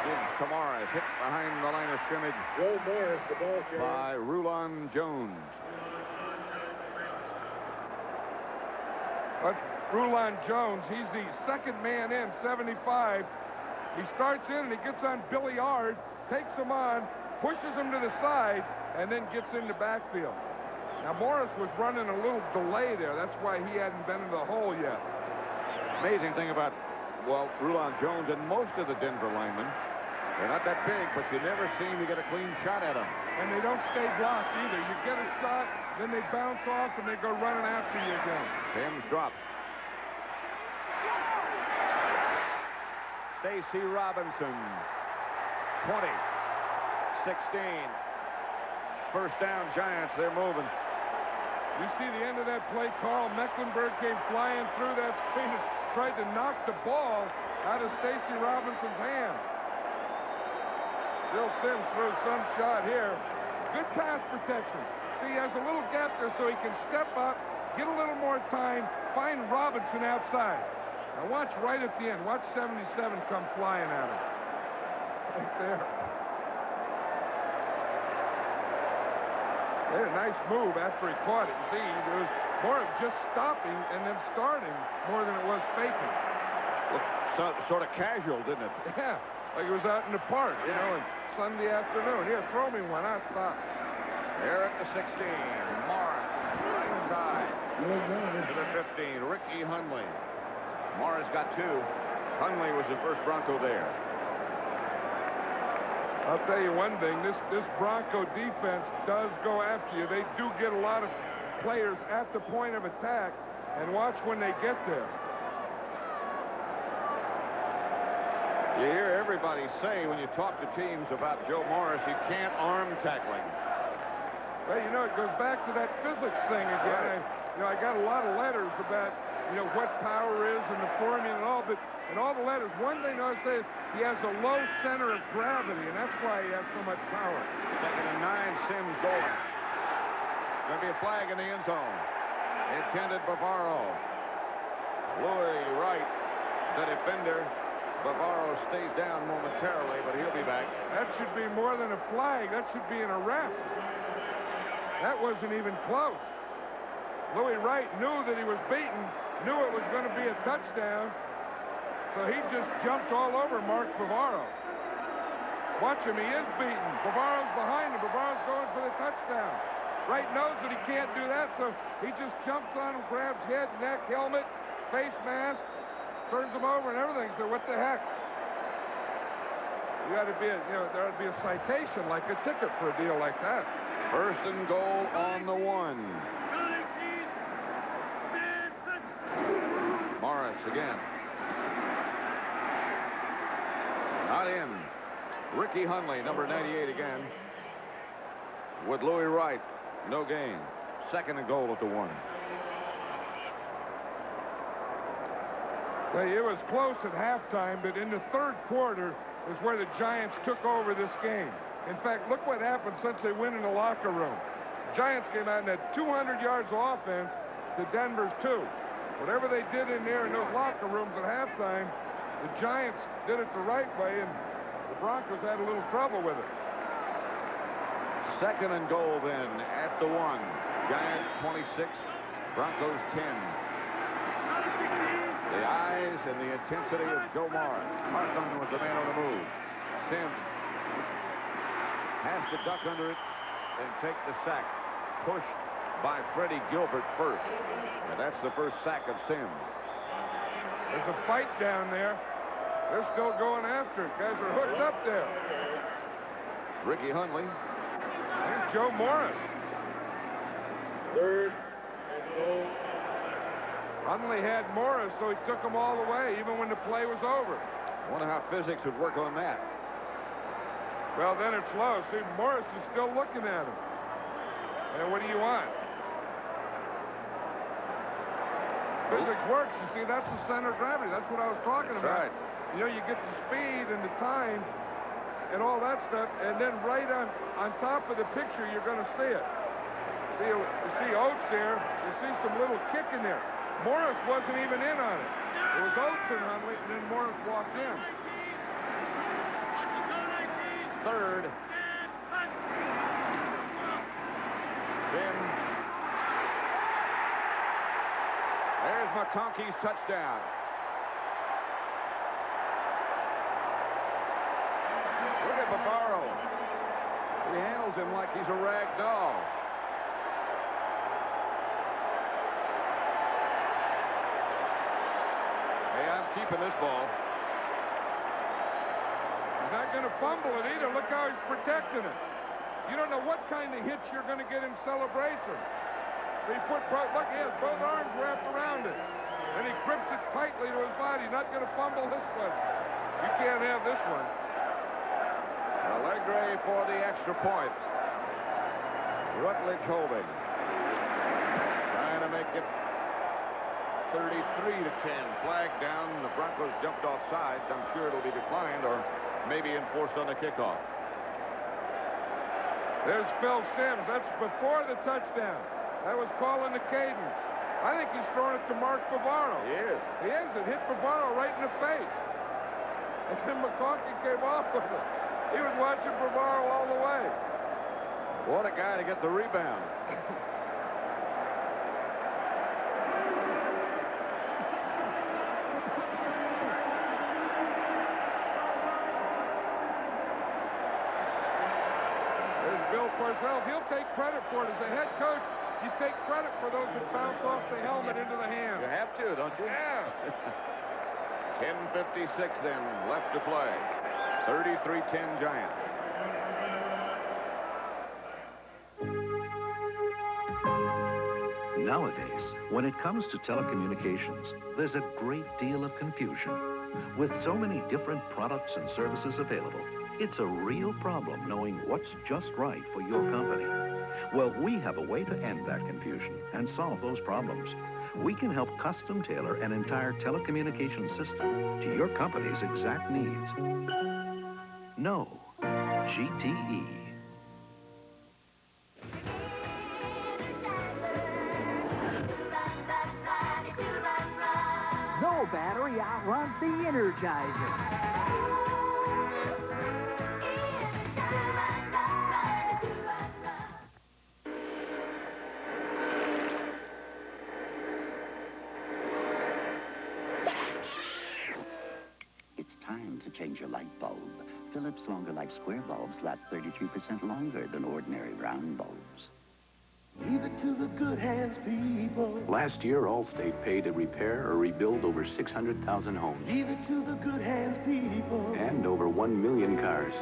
gives to Morris, hit behind the line of scrimmage Joe Morris, the ball carrier. by Rulon Jones. That's Rulon Jones. He's the second man in, 75. He starts in and he gets on Billy Yard, takes him on, pushes him to the side, and then gets in the backfield. Now, Morris was running a little delay there. That's why he hadn't been in the hole yet. Amazing thing about, well, Rulon Jones and most of the Denver linemen, they're not that big, but you never seem to get a clean shot at them. And they don't stay blocked either. You get a shot, then they bounce off, and they go running after you again. Sims drops. Stacy Robinson, 20, 16. First down, Giants, they're moving. You see the end of that play, Carl Mecklenburg came flying through that screen and tried to knock the ball out of Stacy Robinson's hand. Bill Sims throws some shot here. Good pass protection. See, he has a little gap there so he can step up, get a little more time, find Robinson outside. Now watch right at the end. Watch 77 come flying at him. Right there. They had a nice move after he caught it. You see, it was more of just stopping and then starting more than it was faking. Looked sort of casual, didn't it? Yeah, like it was out in the park, you know, and Sunday afternoon. Here, throw me one. I'll stop. Here at the 16, Morris, right side. To the 15, Ricky Hundley. Morris got 2. Hundley was the first Bronco there. I'll tell you one thing, this Bronco defense does go after you. They do get a lot of players at the point of attack, and watch when they get there. You hear everybody say when you talk to teams about Joe Morris, he can't arm tackling. Well, you know, it goes back to that physics thing again. I got a lot of letters about, what power is and the formula and all, but in all the letters, one thing I say is he has a low center of gravity, and that's why he has so much power. 2nd and 9, Sims going. Going to be a flag in the end zone. Intended Bavaro. Louis Wright, the defender. Bavaro stays down momentarily, but he'll be back. That should be more than a flag. That should be an arrest. That wasn't even close. Louis Wright knew that he was beaten, knew it was going to be a touchdown, so he just jumped all over Mark Bavaro. Watch him, he is beaten. Bavaro's behind him. Bavaro's going for the touchdown. Wright knows that he can't do that, so he just jumps on him, grabs head, neck, helmet, face mask, turns him over and everything. So what the heck? You got to be, there ought to be a citation, like a ticket for a deal like that. 1st and goal on the 1. Morris again. Not in. Ricky Hundley, number 98 again. With Louis Wright, no gain. 2nd and goal at the 1. Well, it was close at halftime, but in the third quarter is where the Giants took over this game. In fact, look what happened since they went in the locker room. The Giants came out and had 200 yards of offense to Denver's 2. Whatever they did in there in those locker rooms at halftime, the Giants did it the right way, and the Broncos had a little trouble with it. 2nd and goal then at the 1. Giants 26, Broncos 10. The eyes and the intensity of Joe Morris. Carson was the man on the move. Sims has to duck under it and take the sack. Pushed by Freddie Gilbert first. And that's the first sack of Sims. There's a fight down there. They're still going after it. Guys are hooked up there. Ricky Hundley. Here's Joe Morris. Third and goal. Hundley had Morris, so he took him all the way, even when the play was over. Wonder how physics would work on that. Well, then it's low. See, Morris is still looking at him. And what do you want? Physics works. You see, that's the center of gravity. That's what I was talking about. Right. You know, you get the speed and the time and all that stuff, and then right on top of the picture, you're going to see it. See, you see Oates there. You see some little kick in there. Morris wasn't even in on it. It was Oates and Hundley, and then Morris walked in. Third. 10. There's McConkey's touchdown. Look at Bavaro. He handles him like he's a rag doll. Hey, I'm keeping this ball. He's not going to fumble it either. Look how he's protecting it. You don't know what kind of hits you're going to get in celebration. He put, look, he has both arms wrapped around it. And he grips it tightly to his body. He's not going to fumble this one. You can't have this one. Allegre for the extra point. Rutledge holding. Trying to make it 33-10. Flag down. The Broncos jumped off sides. I'm sure it'll be declined or maybe enforced on the kickoff. There's Phil Simms. That's before the touchdown. That was calling the cadence. I think he's throwing it to Mark Bavaro. He is. He is. It hit Bavaro right in the face. And then McConkey came off with it. He was watching Bavaro all the way. What a guy to get the rebound. There's Bill Parcells. He'll take credit for it. As a head coach, you take credit for those that bounce off the helmet into the hand. You have to, don't you? Yeah. 10:56 then left to play. 33-10 Giants. Nowadays, when it comes to telecommunications, there's a great deal of confusion. With so many different products and services available, it's a real problem knowing what's just right for your company. Well, we have a way to end that confusion and solve those problems. We can help custom tailor an entire telecommunications system to your company's exact needs. No, GTE. No battery outruns the Energizer. It's time to change your light bulb. Philips Longer Life Square bulbs last 33% longer than ordinary round bulbs. Leave it to the good hands, people. Last year, Allstate paid to repair or rebuild over 600,000 homes Leave it to the good hands, people. and over 1 million cars.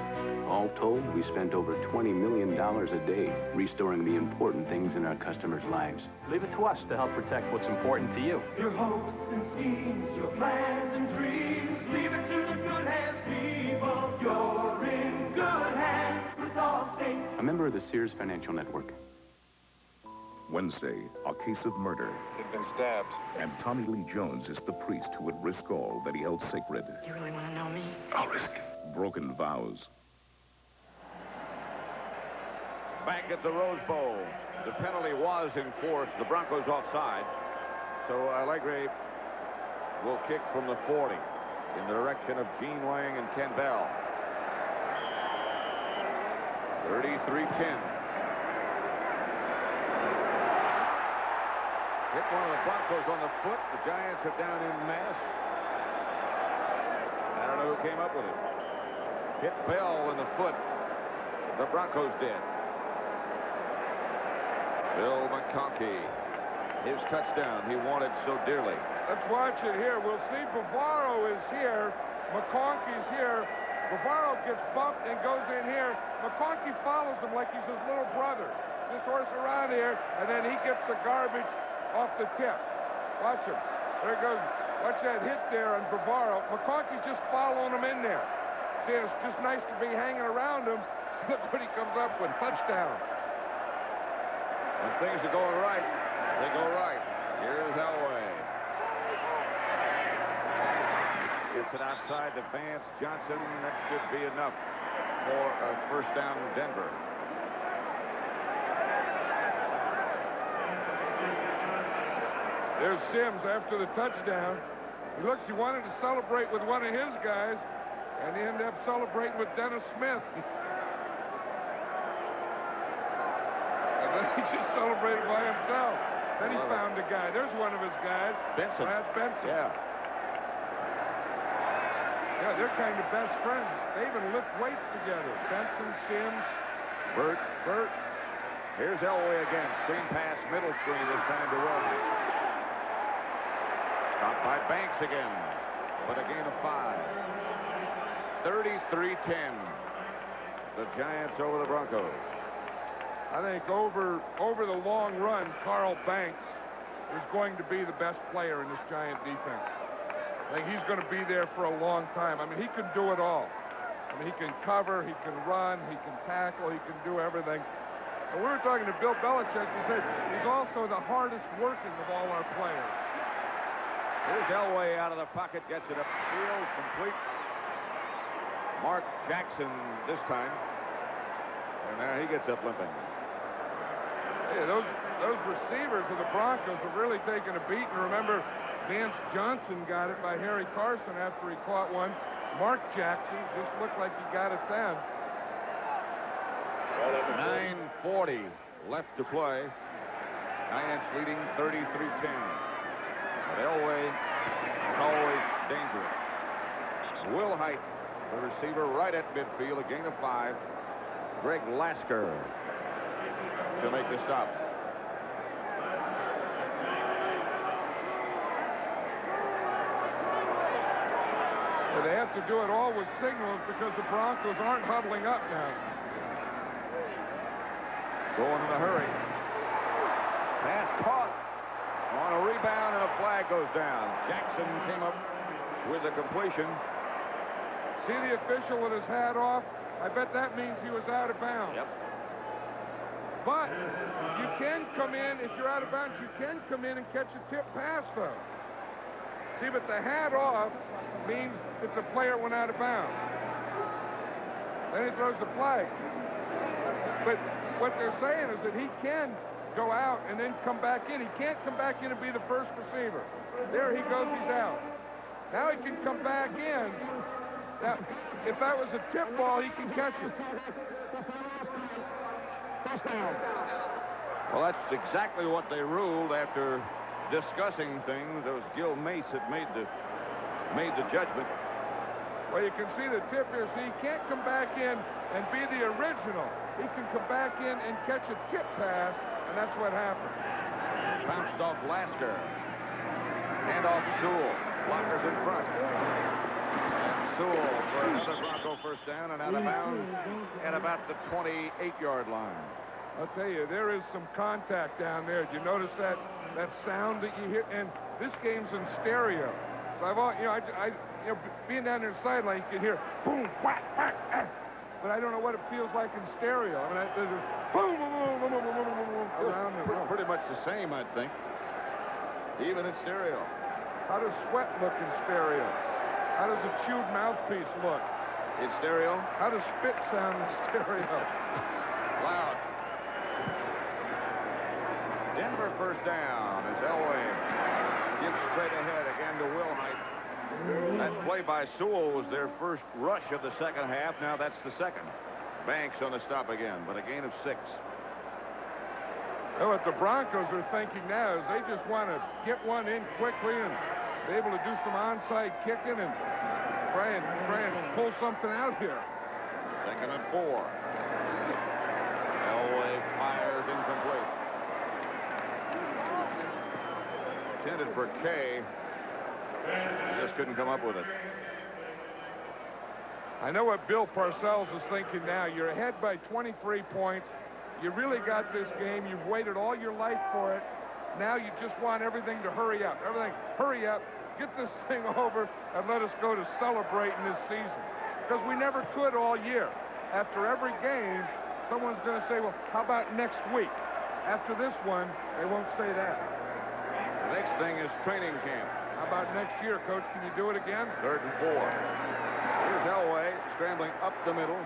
All told, we spent over $20 million a day restoring the important things in our customers' lives. Leave it to us to help protect what's important to you. Your hopes and schemes, your plans and dreams. Leave it to the good hands, people. You're in good hands with Allstate. A member of the Sears Financial Network. Wednesday, a case of murder. He'd been stabbed. And Tommy Lee Jones is the priest who would risk all that he held sacred. You really want to know me? I'll risk it. Broken vows. Back at the Rose Bowl. The penalty was enforced. The Broncos offside. So Allegre will kick from the 40 in the direction of Gene Lang and Ken Bell. 33-10. Hit one of the Broncos on the foot. The Giants are down in mass. I don't know who came up with it. Hit Bell in the foot. The Broncos did. Bill McConkey his touchdown he wanted so dearly. Let's watch it here. We'll see Bavaro is here. McConkey's here. Bavaro gets bumped and goes in here. McConkey follows him like he's his little brother. Just horse around here, and then he gets the garbage off the tip. Watch him. There goes. Watch that hit there on Bavaro. McConkey's just following him in there. See, it's just nice to be hanging around him. Look what he comes up with. Touchdown. When things are going right, they go right. Here's Elway. Gets it outside to Vance Johnson. That should be enough for a first down in Denver. There's Sims after the touchdown. He looks, he wanted to celebrate with one of his guys, and he ended up celebrating with Dennis Smith. And then he just celebrated by himself. Then he found a guy. There's one of his guys. Benson. Brad Benson. Yeah. Yeah, they're kind of best friends. They even lift weights together. Benson, Sims, Burt. Here's Elway again. Screen pass, middle screen this time to Wilson. Stopped by Banks again, but a gain of 5. 33-10. The Giants over the Broncos. I think over the long run, Carl Banks is going to be the best player in this Giant defense. I think he's going to be there for a long time. I mean, he can do it all. I mean, he can cover, he can run, he can tackle, he can do everything. And we were talking to Bill Belichick. He said he's also the hardest working of all our players. Here's Elway out of the pocket, gets it upfield, complete. Mark Jackson this time. And now he gets up limping. Hey, those receivers of the Broncos have really taken a beating. Remember, Vance Johnson got it by Harry Carson after he caught one. Mark Jackson just looked like he got it then. 9:40 left to play. Giants leading 33-10. But Elway is always dangerous. Will Height, the receiver, right at midfield, a gain of 5. Greg Lasker to make the stop. But they have to do it all with signals because the Broncos aren't huddling up now. Going in a hurry. Pass caught on a rebound, and a flag goes down. Jackson came up with the completion. See the official with his hat off? I bet that means he was out of bounds. Yep. But you can come in, if you're out of bounds, you can come in and catch a tip pass, though. See, but the hat off means that the player went out of bounds. Then he throws the flag. But what they're saying is that he can go out and then come back in. He can't come back in and be the first receiver. There he goes, he's out. Now he can come back in. Now, if that was a tip ball, he can catch it. Well, that's exactly what they ruled after discussing things. Those Gil Mace had made the judgment. Well, you can see the tip here. See, he can't come back in and be the original. He can come back in and catch a tip pass, and that's what happened. Bounced off Lasker. Hand off Sewell. Blockers in front. And Sewell for another Bronco first down and out of bounds at about the 28-yard line. I'll tell you, there is some contact down there. Did you notice that sound that you hear? And this game's in stereo. So being down there sideline, you can hear boom, whack, whack, ah. But I don't know what it feels like in stereo. I mean, there's boom, boom, boom, boom, boom, boom, boom, boom, around the room. Pretty much the same, I think. Even in stereo. How does sweat look in stereo? How does a chewed mouthpiece look? In stereo? How does spit sound in stereo? Loud. Denver first down as Elway gives straight ahead again to Will Height. That play by Sewell was their first rush of the second half. Now that's the second. Banks on the stop again, but a gain of 6. Well, what the Broncos are thinking now is they just want to get one in quickly and be able to do some onside kicking and try and pull something out here. 2nd and 4. Elway fires incomplete. intended for Kay. He just couldn't come up with it. I know what Bill Parcells is thinking now. You're ahead by 23 points. You really got this game. You've waited all your life for it. Now you just want everything to hurry up. Everything, hurry up, get this thing over, and let us go to celebrating this season. Because we never could all year. After every game, someone's going to say, well, how about next week? After this one, they won't say that. The next thing is training camp. How about next year, Coach? Can you do it again? 3rd and 4. Here's Elway scrambling up the middle.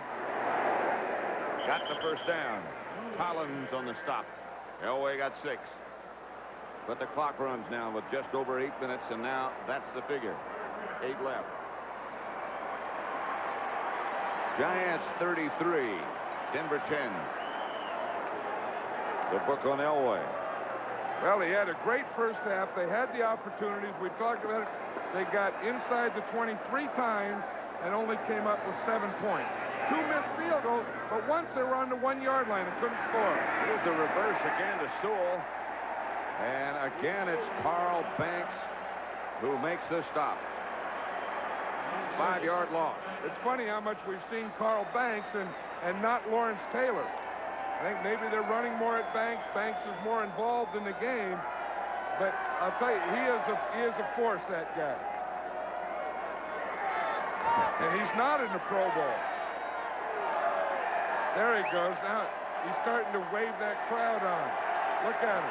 Got the first down. Collins on the stop. Elway got 6. But the clock runs now with just over 8 minutes, and now that's the figure. 8 left. Giants 33, Denver 10. The book on Elway. Well, he had a great first half. They had the opportunities. We talked about it. They got inside the 23 times and only came up with 7 points. 2 missed field goals, but once they were on the 1-yard line and couldn't score. Here's the reverse again to Sewell. And again, it's Carl Banks who makes the stop. 5-yard loss. It's funny how much we've seen Carl Banks and not Lawrence Taylor. I think maybe they're running more at Banks. Banks is more involved in the game. But I'll tell you, he is a force, that guy. And he's not in the Pro Bowl. There he goes. Now he's starting to wave that crowd on. Look at him.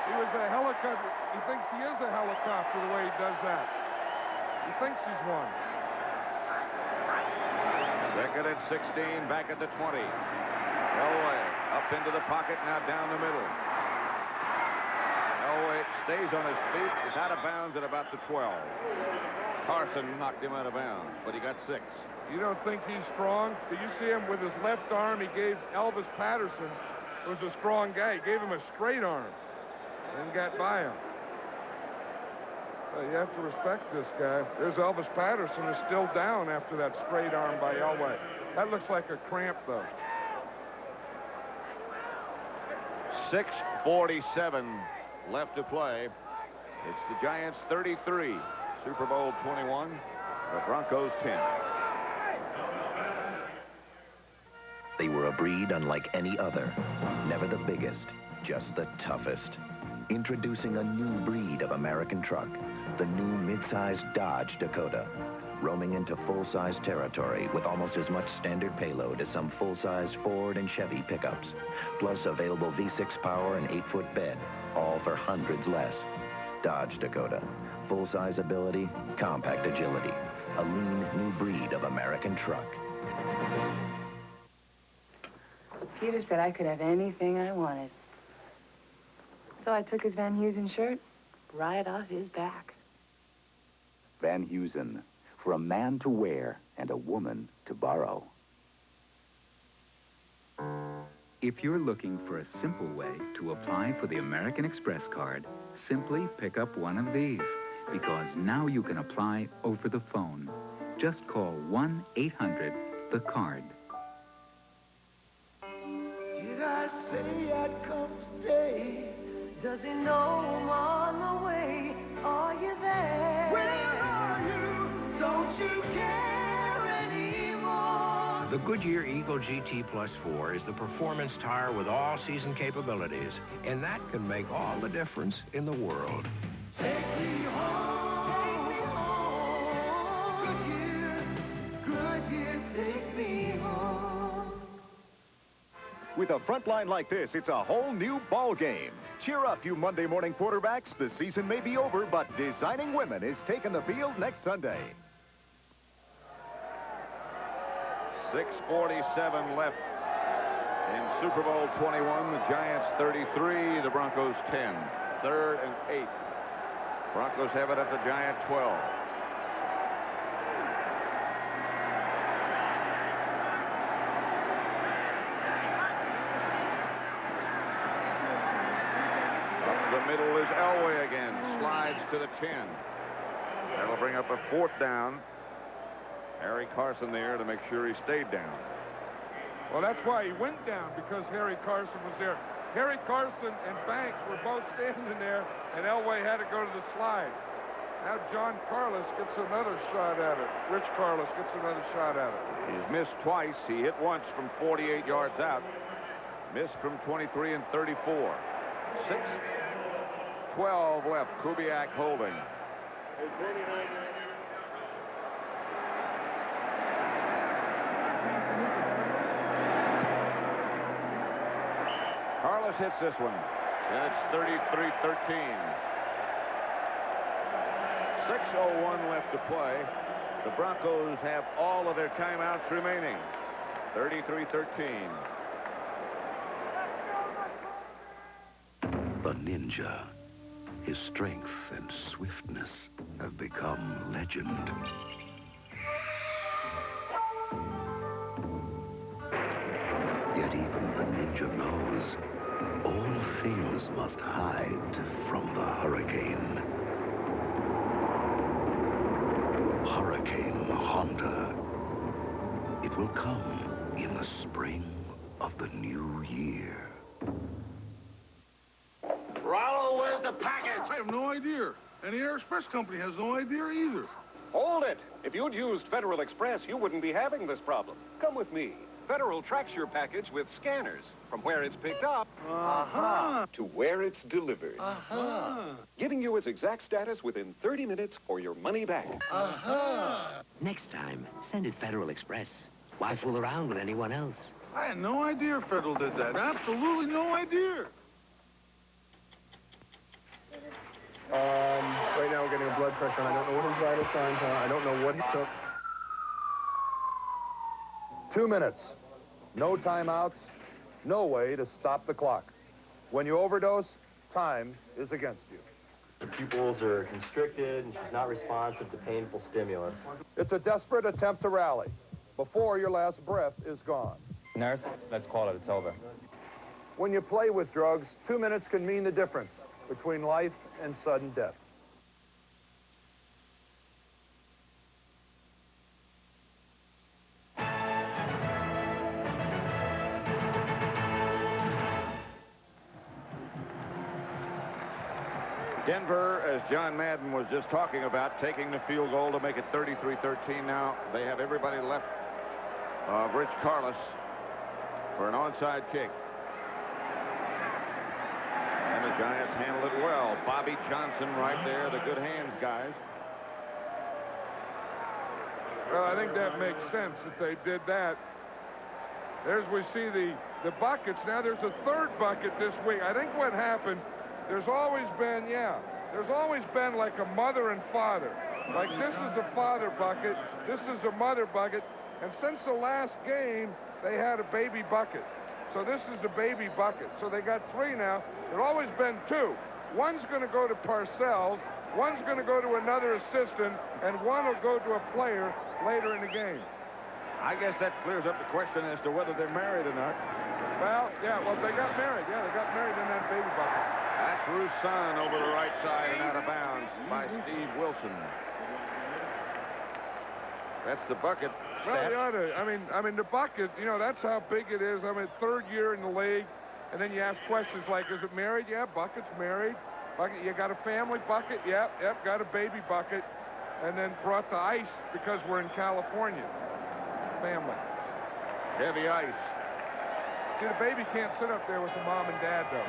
He was a helicopter. He thinks he is a helicopter the way he does that. He thinks he's one. 2nd and 16, back at the 20. Elway up into the pocket, now down the middle. Elway stays on his feet, is out of bounds at about the 12. Carson knocked him out of bounds, but he got 6. You don't think he's strong? Did you see him with his left arm? He gave Elvis Patterson, who was a strong guy, he gave him a straight arm and got by him. Well, you have to respect this guy. There's Elvis Patterson, who's still down after that straight arm by Elway. That looks like a cramp, though. 6:47 left to play. It's the Giants 33, Super Bowl 21, the Broncos 10. They were a breed unlike any other. Never the biggest, just the toughest. Introducing a new breed of American truck, the new mid-size Dodge Dakota. Roaming into full-size territory with almost as much standard payload as some full-size Ford and Chevy pickups. Plus available V6 power and 8-foot bed, all for hundreds less. Dodge Dakota. Full-size ability, compact agility. A lean new breed of American truck. Peter said I could have anything I wanted. So I took his Van Heusen shirt right off his back. Van Heusen, for a man to wear and a woman to borrow. If you're looking for a simple way to apply for the American Express card, simply pick up one of these, because now you can apply over the phone. Just call 1-800-THE-CARD. Did I say I'd come today? Does he know I'm on my way? Are you there? Where are you? Don't you care anymore? The Goodyear Eagle GT Plus 4 is the performance tire with all-season capabilities, and that can make all the difference in the world. Take me home, Goodyear, Goodyear, take me home. With a front line like this, it's a whole new ball game. Cheer up, you Monday morning quarterbacks. The season may be over, but Designing Women is taking the field next Sunday. 6:47 left in Super Bowl 21. The Giants 33, the Broncos 10. 3rd and 8. Broncos have it at the Giant 12. Up the middle is Elway again. Slides to the 10. That'll bring up a 4th down. Harry Carson there to make sure he stayed down. Well, that's why he went down, because Harry Carson was there. Harry Carson and Banks were both standing there, and Elway had to go to the slide. Now John Carlos gets another shot at it. Rich Carlos gets another shot at it. He's missed twice. He hit once from 48 yards out. Missed from 23 and 34. 6:12 left. Kubiak holding. Carlos hits this one, and it's 33-13. 6:01 left to play. The Broncos have all of their timeouts remaining. 33-13. The Ninja. His strength and swiftness have become legend. Yet even the Ninja knows all things must hide from the hurricane. Hurricane Honda. It will come in the spring of the new year. Rollo, where's the package? I have no idea. And the Air Express Company has no idea either. Hold it. If you'd used Federal Express, you wouldn't be having this problem. Come with me. Federal tracks your package with scanners from where it's picked up to where it's delivered. Giving you its exact status within 30 minutes or your money back. Next time, send it Federal Express. Why fool around with anyone else? I had no idea Federal did that. Absolutely no idea. Right now we're getting a blood pressure, and I don't know what his vital signs are. I don't know what he took. 2 minutes. No timeouts. No way to stop the clock. When you overdose, time is against you. Her pupils are constricted, and she's not responsive to painful stimulus. It's a desperate attempt to rally before your last breath is gone. Nurse, let's call it. It's over. When you play with drugs, 2 minutes can mean the difference between life and sudden death. Denver, as John Madden was just talking about, taking the field goal to make it 33-13 now. They have everybody left of Rich Carlos for an onside kick. And the Giants handle it well. Bobby Johnson right there, the good hands guys. Well, I think that makes sense that they did that. There's, we see the buckets. Now there's a third bucket this week. I think what happened, there's always been like a mother and father. Like this is a father bucket, this is a mother bucket, and since the last game, they had a baby bucket. So this is a baby bucket. So they got 3 now. There's always been 2. One's going to go to Parcells, one's going to go to another assistant, and one will go to a player later in the game. I guess that clears up the question as to whether they're married or not. Well, yeah, well, they got married. Yeah, they got married in that baby bucket. That's Roussan over the right side and out of bounds by Steve Wilson. That's the bucket. Well, I mean, the bucket, you know, that's how big it is. I mean, 3rd year in the league, and then you ask questions like, is it married? Yeah, bucket's married. Bucket, you got a family bucket? Yep, got a baby bucket. And then brought the ice because we're in California. Family. Heavy ice. See, the baby can't sit up there with the mom and dad, though.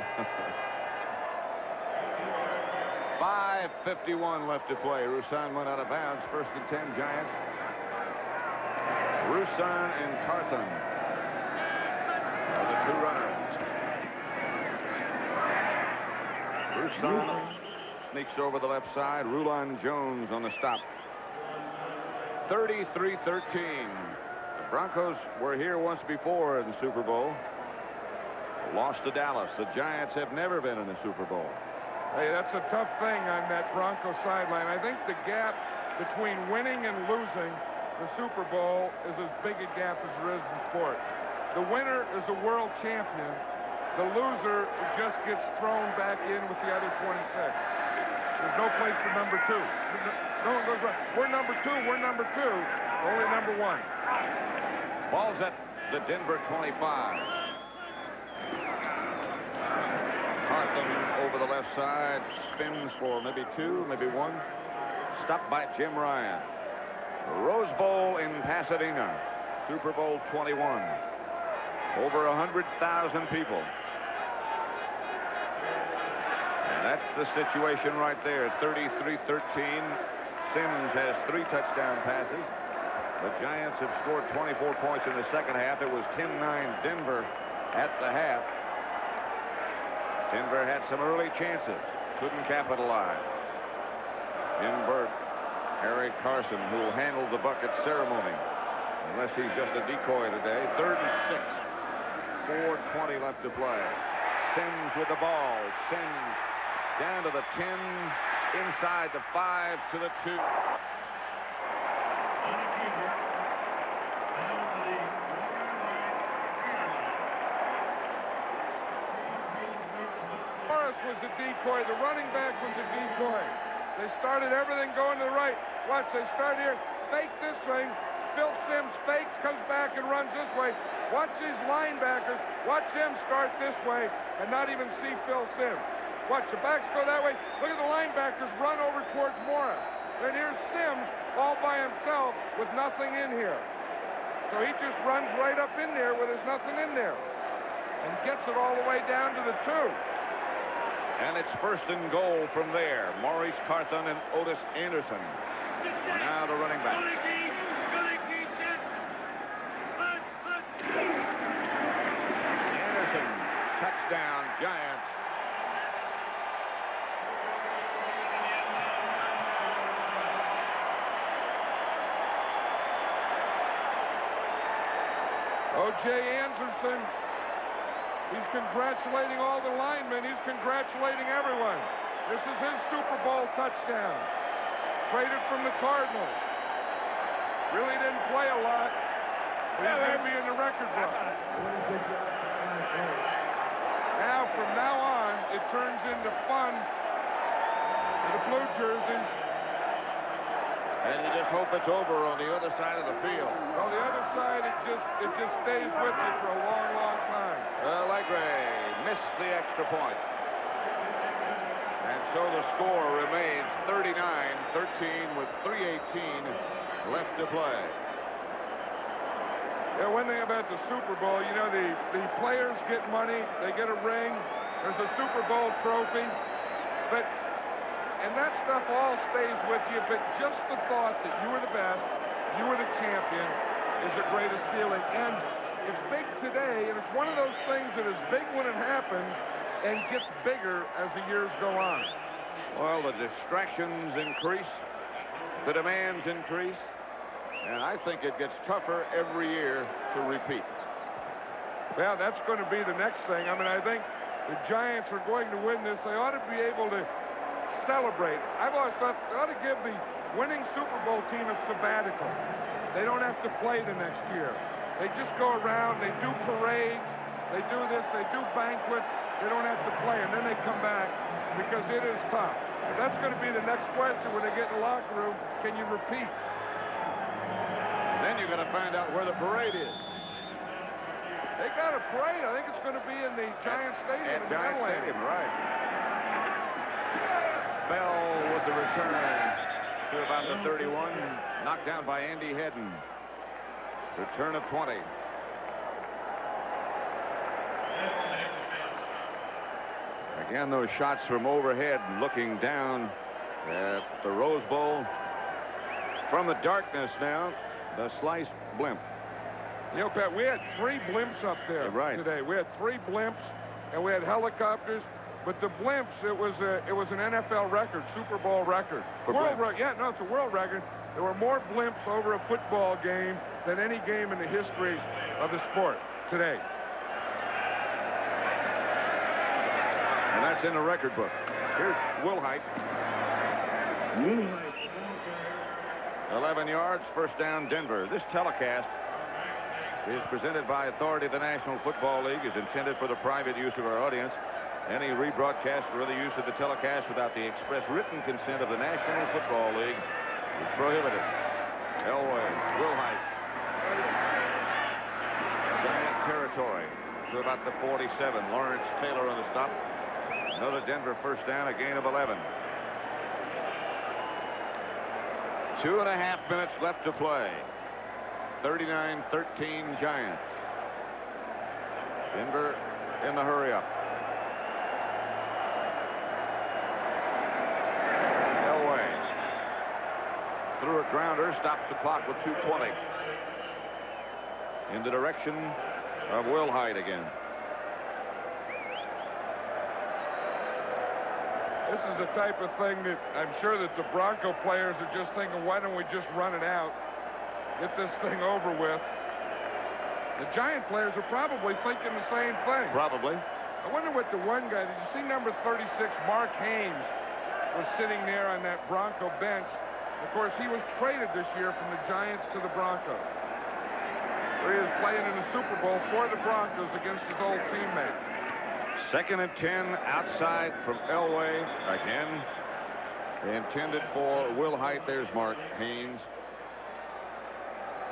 5:51 left to play. Roussan went out of bounds. 1st and 10, Giants. Roussan and Carthon are the 2 runners. Roussan sneaks over the left side. Rulon Jones on the stop. 33-13. The Broncos were here once before in the Super Bowl. Lost to Dallas. The Giants have never been in the Super Bowl. Hey, that's a tough thing on that Bronco sideline. I think the gap between winning and losing the Super Bowl is as big a gap as there is in sport. The winner is a world champion. The loser just gets thrown back in with the other 26. There's no place for number 2. No one goes, we're number 2, we're number 2. Only number 1. Ball's at the Denver 25. Carson over the left side. Spins for maybe 2, maybe 1. Stopped by Jim Ryan. The Rose Bowl in Pasadena. Super Bowl 21. Over 100,000 people. And that's the situation right there. 33-13. Sims has 3 touchdown passes. The Giants have scored 24 points in the second half. It was 10-9 Denver at the half. Denver had some early chances. Couldn't capitalize. Jim Burt, Harry Carson, who will handle the bucket ceremony. Unless he's just a decoy today. 3rd and 6. 4:20 left to play. Sims with the ball. Sims down to the 10. Inside the 5 to the 2. Was a decoy. The running back was a decoy. They started everything going to the right. Watch, they start here. Fake this thing. Phil Sims fakes, comes back and runs this way. Watch these linebackers. Watch them start this way and not even see Phil Sims. Watch, the backs go that way. Look at the linebackers run over towards Morris. Then here's Sims all by himself with nothing in here. So he just runs right up in there where there's nothing in there and gets it all the way down to the 2. And it's 1st and goal from there. Maurice Carthon and Otis Anderson. Now the running back. Anderson, touchdown, Giants. O.J. Anderson. He's congratulating all the linemen. He's congratulating everyone. This is his Super Bowl touchdown. Traded from the Cardinals. Really didn't play a lot, but he's going to be in the record book. Now, from now on, it turns into fun for the blue jerseys. And you just hope it's over on the other side of the field. On the other side, it just stays with you for a long, long time. Allegre missed the extra point. And so the score remains 39-13 with 3:18 left to play. Yeah, one thing about the Super Bowl, you know, the players get money, they get a ring, there's a Super Bowl trophy, and that stuff all stays with you, but just the thought that you were the best, you were the champion, is the greatest feeling. And it's big today, and it's one of those things that is big when it happens and gets bigger as the years go on. Well, the distractions increase, the demands increase, and I think it gets tougher every year to repeat. Well, that's going to be the next thing. I mean, I think the Giants are going to win this. They ought to be able to celebrate. I've always thought they ought to give the winning Super Bowl team a sabbatical. They don't have to play the next year. They just go around, they do parades, they do this, they do banquets. They don't have to play, and then they come back because it is tough. And that's going to be the next question when they get in the locker room. Can you repeat? Then you're going to find out where the parade is. They got a parade. I think it's going to be in the Giant Stadium. At Giant Stadium, right. Bell with the return to about the 31. Knocked down by Andy Hedden. Return of 20. Again, those shots from overhead looking down at the Rose Bowl. From the darkness now, the sliced blimp. You know, Pat, we had 3 blimps up there today. We had 3 blimps, and we had helicopters. But the blimps, it was an NFL record, Super Bowl record. World record. Yeah, no, it's a world record. There were more blimps over a football game than any game in the history of the sport today. And that's in the record book. Here's Wilhite. 11 yards, first down, Denver. This telecast is presented by authority of the National Football League, is intended for the private use of our audience. Any rebroadcast or other use of the telecast without the express written consent of the National Football League is prohibited. Elway, Wilhite. Giant territory to about the 47. Lawrence Taylor on the stop. Another Denver first down, a gain of 11. 2.5 minutes left to play. 39-13 Giants. Denver in the hurry up. Elway threw a grounder, stops the clock with 2:20. In the direction of Wilhite again. This is the type of thing that I'm sure that the Bronco players are just thinking, why don't we just run it out, get this thing over with. The Giant players are probably thinking the same thing. Probably. I wonder what the one guy, did you see number 36, Mark Haynes, was sitting there on that Bronco bench. Of course, he was traded this year from the Giants to the Broncos. Where he is playing in the Super Bowl for the Broncos against his old teammate. 2nd and 10 outside from Elway again. Intended for Wilhite. There's Mark Haynes.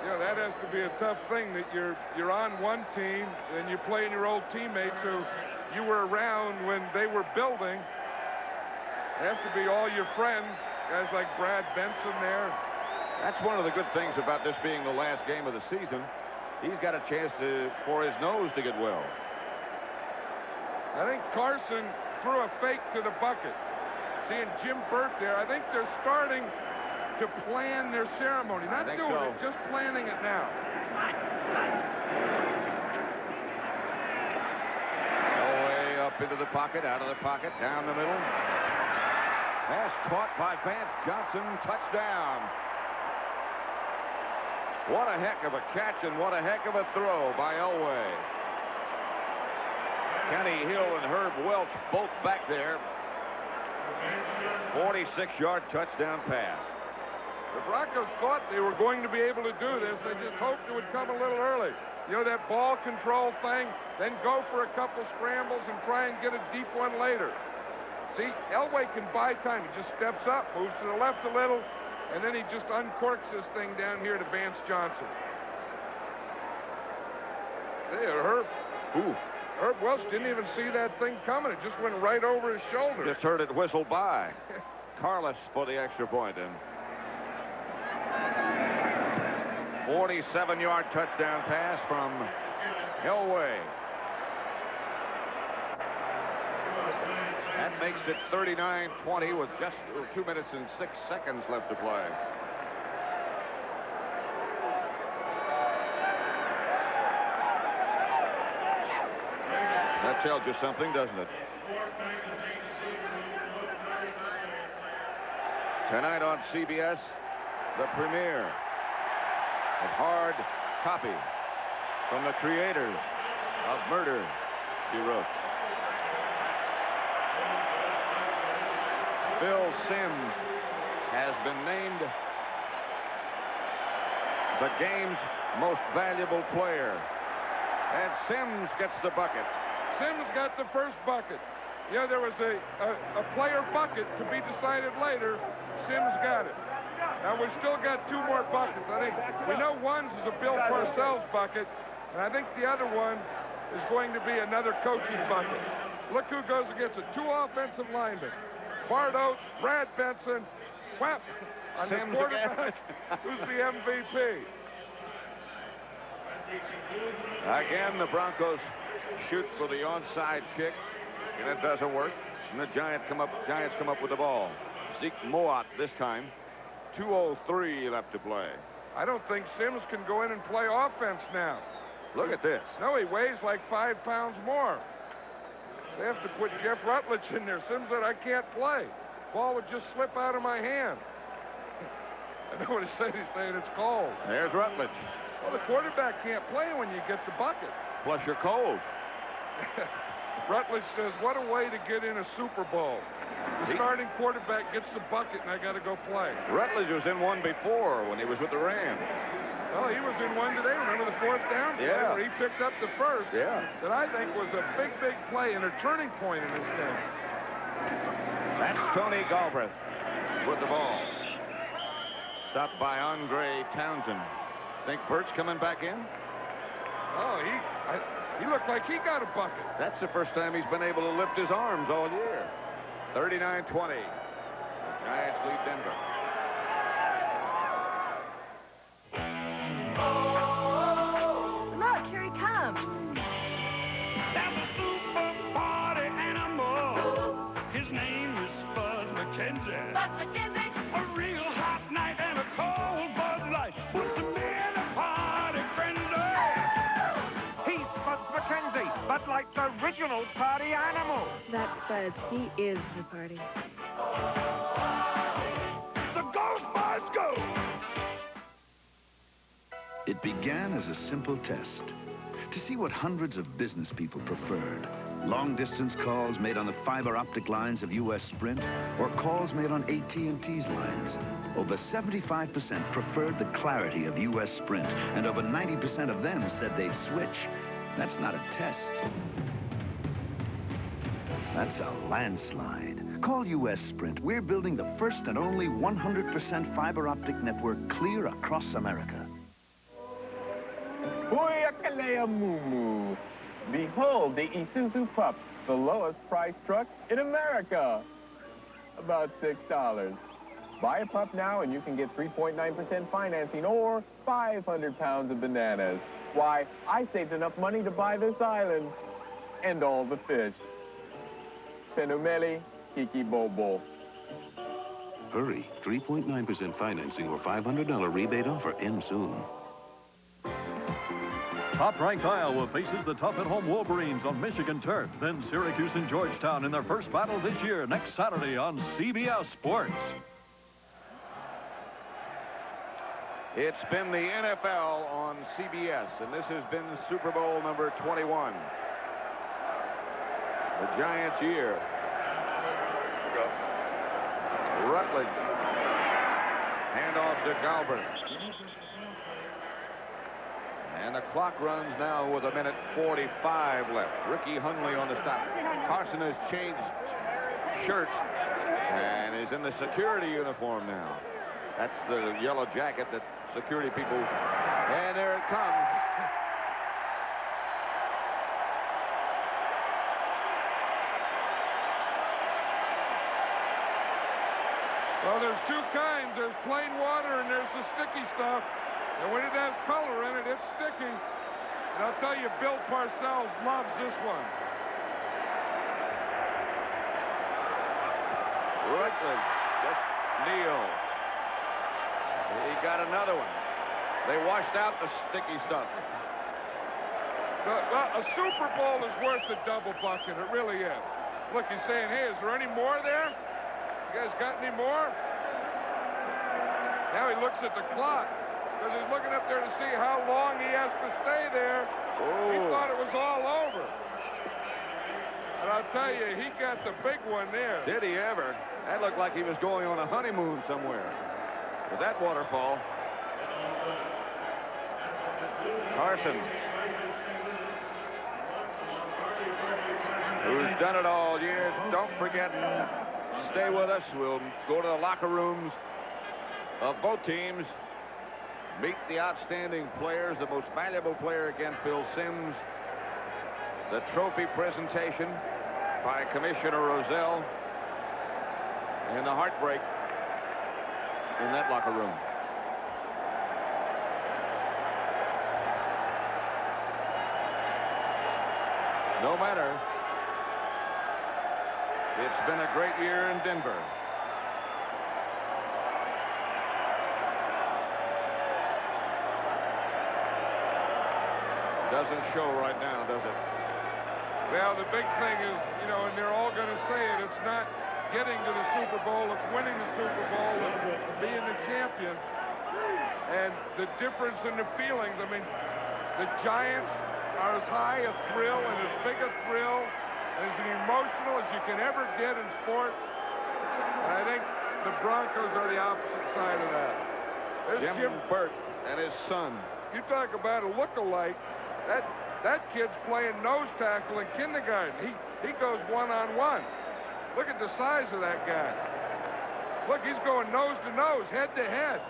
You know, that has to be a tough thing that you're on one team and you're playing your old teammates who you were around when they were building. They have to be all your friends, guys like Brad Benson there. That's one of the good things about this being the last game of the season. He's got a chance for his nose to get well. I think Carson threw a fake to the bucket. Seeing Jim Burt there, I think they're starting to plan their ceremony. Not doing it, just planning it now. Elway up into the pocket, out of the pocket, down the middle. Pass caught by Vance Johnson, touchdown. What a heck of a catch and what a heck of a throw by Elway. Kenny Hill and Herb Welch both back there. 46-yard touchdown pass. The Broncos thought they were going to be able to do this. They just hoped it would come a little early. You know, that ball control thing, then go for a couple scrambles and try and get a deep one later. See, Elway can buy time. He just steps up, moves to the left a little, and then he just uncorks this thing down here to Vance Johnson. There, Herb Welch didn't even see that thing coming. It just went right over his shoulder. Just heard it whistle by. Carlos for the extra point. And 47-yard touchdown pass from Elway. That makes it 39-20 with just 2 minutes and 6 seconds left to play. That tells you something, doesn't it? Tonight on CBS, the premiere of hard copy from the creators of Murder, She Wrote. Phil Simms has been named the game's most valuable player. And Simms gets the bucket. Simms got the first bucket. Yeah, there was a player bucket to be decided later. Simms got it. Now, we've still got 2 more buckets. I think we know one's is a Bill Parcells bucket, and I think the other one is going to be another coach's bucket. Look who goes against it. 2 offensive linemen. Bart Oates, Brad Benson, whap, on the quarterback, who's the MVP. Again, the Broncos shoot for the onside kick, and it doesn't work. And the Giants come up with the ball. Zeke Moat this time. 2:03 left to play. I don't think Simms can go in and play offense now. Look at this. No, he weighs like 5 pounds more. They have to put Jeff Rutledge in there. Simms said, I can't play. Ball would just slip out of my hand. I know what he's saying. He's saying it's cold. There's Rutledge. Well, the quarterback can't play when you get the bucket. Plus you're cold. Rutledge says, what a way to get in a Super Bowl. The starting quarterback gets the bucket, and I got to go play. Rutledge was in one before when he was with the Rams. Well, he was in one today. Remember the 4th down play where he picked up the first? Yeah. That I think was a big, big play and a turning point in this game. That's Tony Galbraith with the ball. Stopped by Andre Townsend. Think Burt's coming back in? Oh, He looked like he got a bucket. That's the first time he's been able to lift his arms all year. 39-20. The Giants lead Denver. Look, here he comes. There's a super party animal. His name is Bud McKenzie. Bud McKenzie. A real hot night and a cold Bud Light puts him in a party frenzy. He's Bud McKenzie, Bud Light's original party animal. That's Spud's. He is the party. So go, Buds, go! It began as a simple test to see what hundreds of business people preferred. Long-distance calls made on the fiber optic lines of U.S. Sprint or calls made on AT&T's lines. Over 75% preferred the clarity of U.S. Sprint, and over 90% of them said they'd switch. That's not a test. That's a landslide. Call U.S. Sprint. We're building the first and only 100% fiber optic network clear across America. Moo. Behold the Isuzu Pup, the lowest priced truck in America. About $6. Buy a pup now and you can get 3.9% financing or 500 pounds of bananas. Why, I saved enough money to buy this island and all the fish. Penumeli, Kiki Bobo. Hurry, 3.9% financing or $500 rebate offer ends soon. Top-ranked Iowa faces the tough-at-home Wolverines on Michigan turf. Then Syracuse and Georgetown in their first battle this year, next Saturday on CBS Sports. It's been the NFL on CBS, and this has been Super Bowl number 21. The Giants' year. Rutledge. Handoff to Galbraith. And the clock runs now with 1:45 left. Ricky Hundley on the stop. Carson has changed shirts and is in the security uniform now. That's the yellow jacket that security people... And there it comes. Well, there's two kinds. There's plain water and there's the sticky stuff. And when it has color in it, it's sticky. And I'll tell you, Bill Parcells loves this one. Rutledge just kneel. He got another one. They washed out the sticky stuff. A Super Bowl is worth the double bucket. It really is. Look, he's saying, hey, is there any more there? You guys got any more? Now he looks at the clock. Because he's looking up there to see how long he has to stay there. Oh. He thought it was all over. And I'll tell you, he got the big one there. Did he ever? That looked like he was going on a honeymoon somewhere with that waterfall. Carson, who's done it all year. Don't forget, stay with us. We'll go to the locker rooms of both teams. Meet the outstanding players, the most valuable player again, Phil Simms. The trophy presentation by Commissioner Rozelle. And the heartbreak in that locker room. No matter. It's been a great year in Denver. Doesn't show right now, does it? Well, the big thing is, you know, and they're all going to say it, it's not getting to the Super Bowl, it's winning the Super Bowl and being the champion. And the difference in the feelings, I mean, the Giants are as high a thrill and as big a thrill and as emotional as you can ever get in sport. And I think the Broncos are the opposite side of that. There's Jim Burt and his son. You talk about a look-alike. That kid's playing nose tackle in kindergarten. He goes one-on-one. Look at the size of that guy. Look, he's going nose to nose, head to head.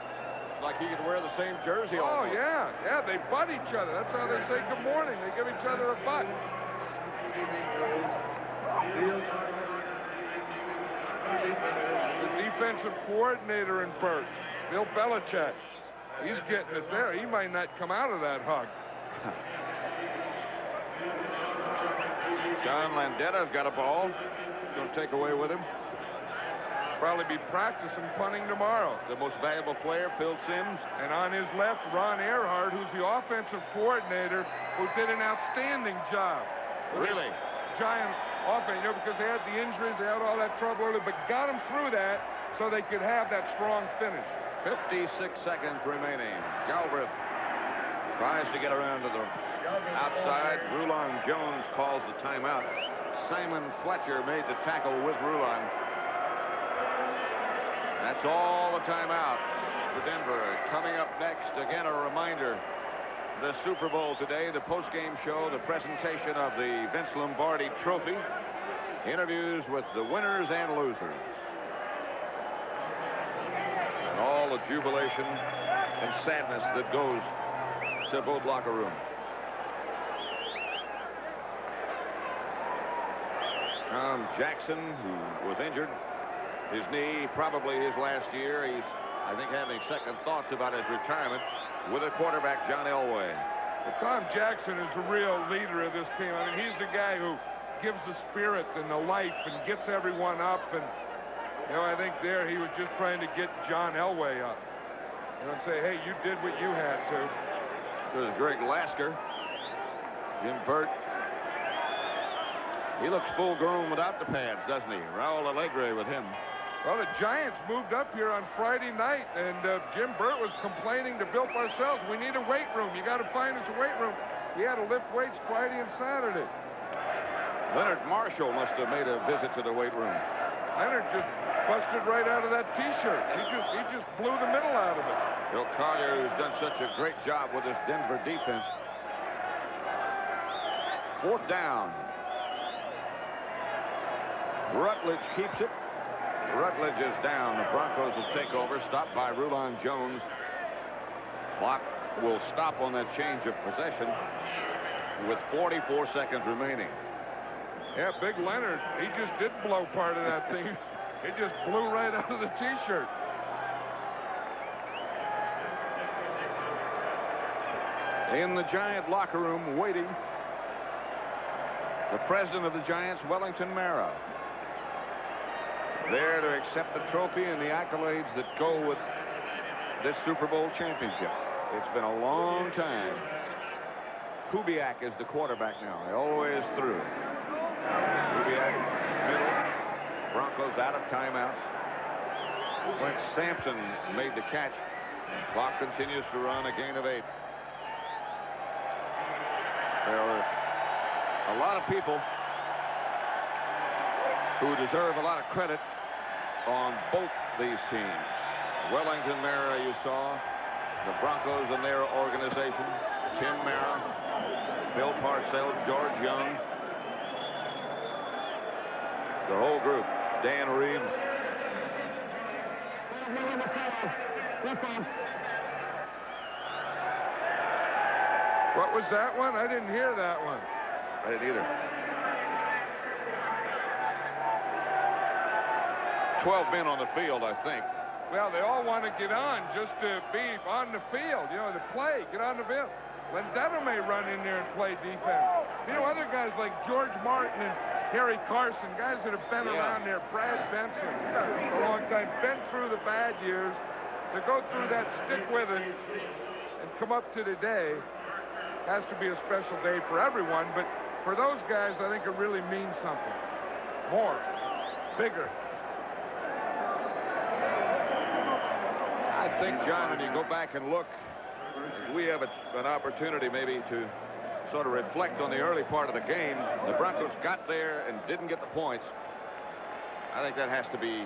like he could wear the same jersey Oh, almost. yeah. Yeah, they butt each other. That's how they say good morning. They give each other a butt. The defensive coordinator in Burt, Bill Belichick. He's getting it there. He might not come out of that hug. John Landetta's got a ball. Going to take away with him. Probably be practicing punting tomorrow. The most valuable player, Phil Simms. And on his left, Ron Earhart, who's the offensive coordinator, who did an outstanding job. Really? Giant offense, you know, because they had the injuries, they had all that trouble early, but got them through that so they could have that strong finish. 56 seconds remaining. Galbraith tries to get around to the outside. Rulon Jones calls the timeout. Simon Fletcher made the tackle with Rulon. That's all the timeouts for Denver. Coming up next, again, a reminder, the Super Bowl today, the post-game show, the presentation of the Vince Lombardi Trophy, interviews with the winners and losers, and all the jubilation and sadness that goes to both locker rooms. Tom Jackson, who was injured, his knee, probably his last year. He's, I think, having second thoughts about his retirement with a quarterback, John Elway. Well, Tom Jackson is the real leader of this team. I mean, he's the guy who gives the spirit and the life and gets everyone up. And, you know, I think there he was just trying to get John Elway up. You know, and say, hey, you did what you had to. There's Greg Lasker. Jim Burt. He looks full-grown without the pads, doesn't he? Raul Allegre with him. Well, the Giants moved up here on Friday night, and Jim Burt was complaining to Bill Parcells, we need a weight room. You got to find us a weight room. He had to lift weights Friday and Saturday. Leonard Marshall must have made a visit to the weight room. Leonard just busted right out of that T-shirt. He just blew the middle out of it. Bill Collier, who's done such a great job with this Denver defense. Fourth down. Rutledge keeps it. Rutledge is down. The Broncos will take over. Stopped by Rulon Jones. Clock will stop on that change of possession with 44 seconds remaining. Yeah, Big Leonard, he just did blow part of that thing. It just blew right out of the T-shirt. In the Giant locker room, waiting, the president of the Giants, Wellington Mara. There to accept the trophy and the accolades that go with this Super Bowl championship. It's been a long time. Kubiak is the quarterback now. Always through. Kubiak, middle. Broncos out of timeouts. Wentz Sampson made the catch. Clock continues to run, a gain of 8. There are a lot of people who deserve a lot of credit on both these teams. Wellington Mara, you saw, the Broncos and their organization, Tim Mara, Bill Parcells, George Young, the whole group, Dan Reeves. What was that one? I didn't hear that one. I didn't either. 12 men on the field, I think. Well, they all want to get on just to be on the field, you know, to play, get on the field. Landetta may run in there and play defense. You know, other guys like George Martin and Harry Carson, guys that have been around there, Brad Benson, a long time, been through the bad years, to go through that, stick with it, and come up to today has to be a special day for everyone, but for those guys, I think it really means something. More, bigger. I think, John, when you go back and look, as we have an opportunity maybe to sort of reflect on the early part of the game, the Broncos got there and didn't get the points. I think that has to be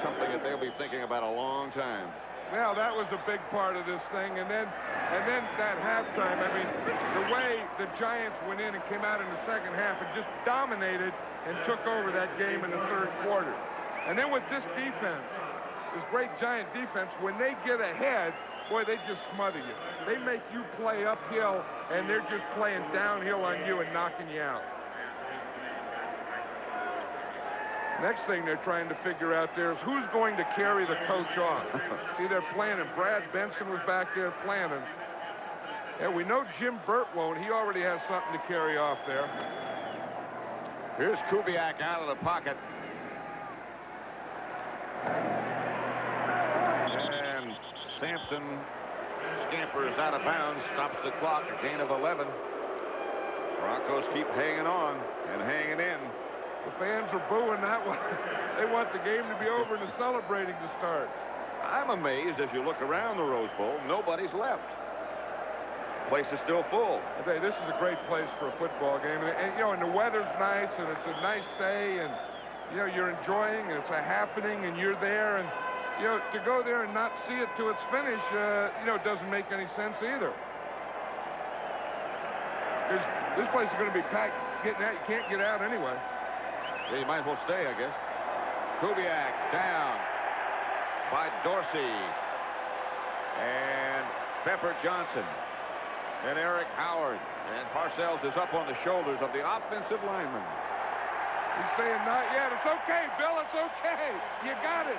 something that they'll be thinking about a long time. Well, that was a big part of this thing, and then that halftime, I mean, the way the Giants went in and came out in the second half and just dominated and took over that game in the third quarter. And then with this defense, this great Giant defense, when they get ahead, boy, they just smother you. They make you play uphill, and they're just playing downhill on you and knocking you out. Next thing they're trying to figure out there is who's going to carry the coach off. See, they're planning. Brad Benson was back there planning. Yeah, we know Jim Burt won't. He already has something to carry off there. Here's Kubiak out of the pocket. And Sampson scampers out of bounds, stops the clock, a gain of 11. Broncos keep hanging on and hanging in. The fans are booing that one. They want the game to be over and the celebrating to start. I'm amazed as you look around the Rose Bowl, nobody's left. Place is still full. I tell you, this is a great place for a football game. And you know, and the weather's nice, and it's a nice day, and, you know, you're enjoying, and it's a happening, and you're there, and, you know, to go there and not see it to its finish, you know, doesn't make any sense either. This place is going to be packed. Getting out, you can't get out anyway. Yeah, you might as well stay, I guess. Kubiak down by Dorsey. And Pepper Johnson. And Eric Howard. And Parcells is up on the shoulders of the offensive lineman. He's saying not yet. It's okay, Bill. It's okay. You got it.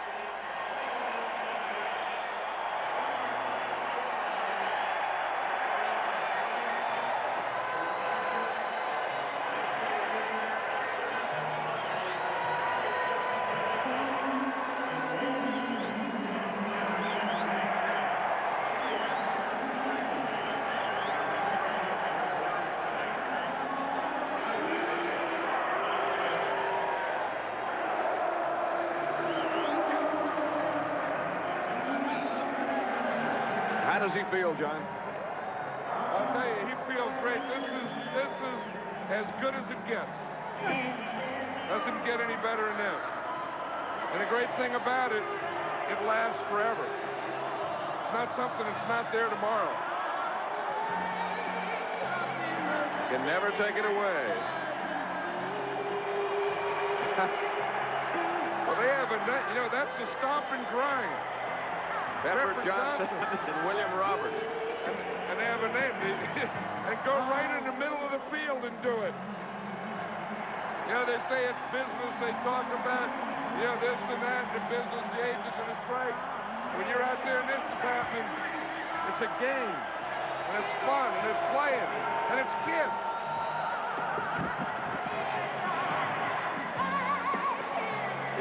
How does he feel, John? I'll tell you, he feels great. This is as good as it gets. Doesn't get any better than this. And the great thing about it, it lasts forever. It's not something that's not there tomorrow. Can never take it away. Well, they have a, you know, that's a stomp and grind. Pepper Johnson and William Roberts. And they have a name. And go right in the middle of the field and do it. You know, they say it's business. They talk about, you know, this and that, the business, the ages, and it's great. When you're out there and this is happening, it's a game. And it's fun, and it's playing, and it's kids.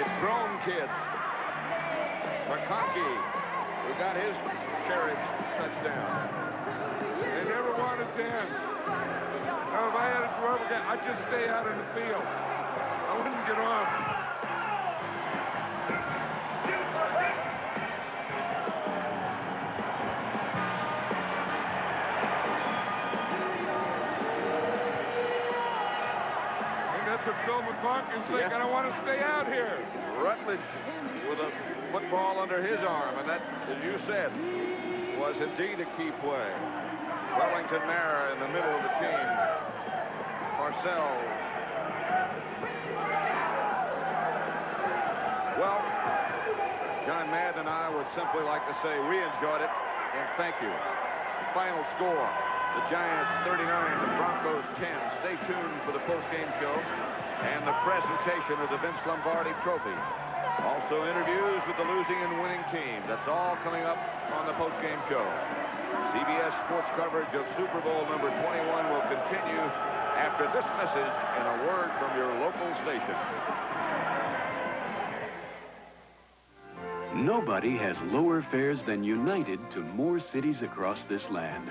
It's grown kids. McConkey, who got his sheriff's touchdown. They never wanted to end. No, if I had a rubber game, I'd just stay out in the field. I wouldn't get on. And that's what Bill McConkey's thinking. I want to stay out here. Rutledge with a football under his arm, and that, as you said, was indeed a key play. Wellington Mara in the middle of the team. Parcells. Well, John Madden and I would simply like to say we enjoyed it, and thank you. Final score, the Giants 39, the Broncos 10. Stay tuned for the post-game show and the presentation of the Vince Lombardi Trophy. Also interviews with the losing and winning teams. That's all coming up on the post-game show. CBS Sports coverage of Super Bowl number 21 will continue after this message and a word from your local station. Nobody has lower fares than United to more cities across this land.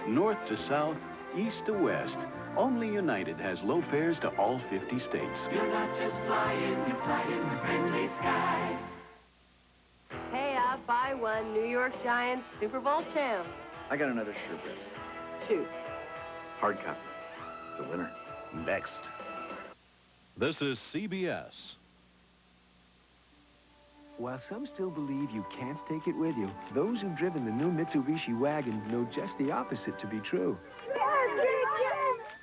North to south, east to west, only United has low fares to all 50 states. You're not just flying, you're flying the friendly skies. Hey, up, buy one. New York Giants Super Bowl champ. I got another sherbet. 2. Hard copy. It's a winner. Next. This is CBS. While some still believe you can't take it with you, those who've driven the new Mitsubishi wagon know just the opposite to be true.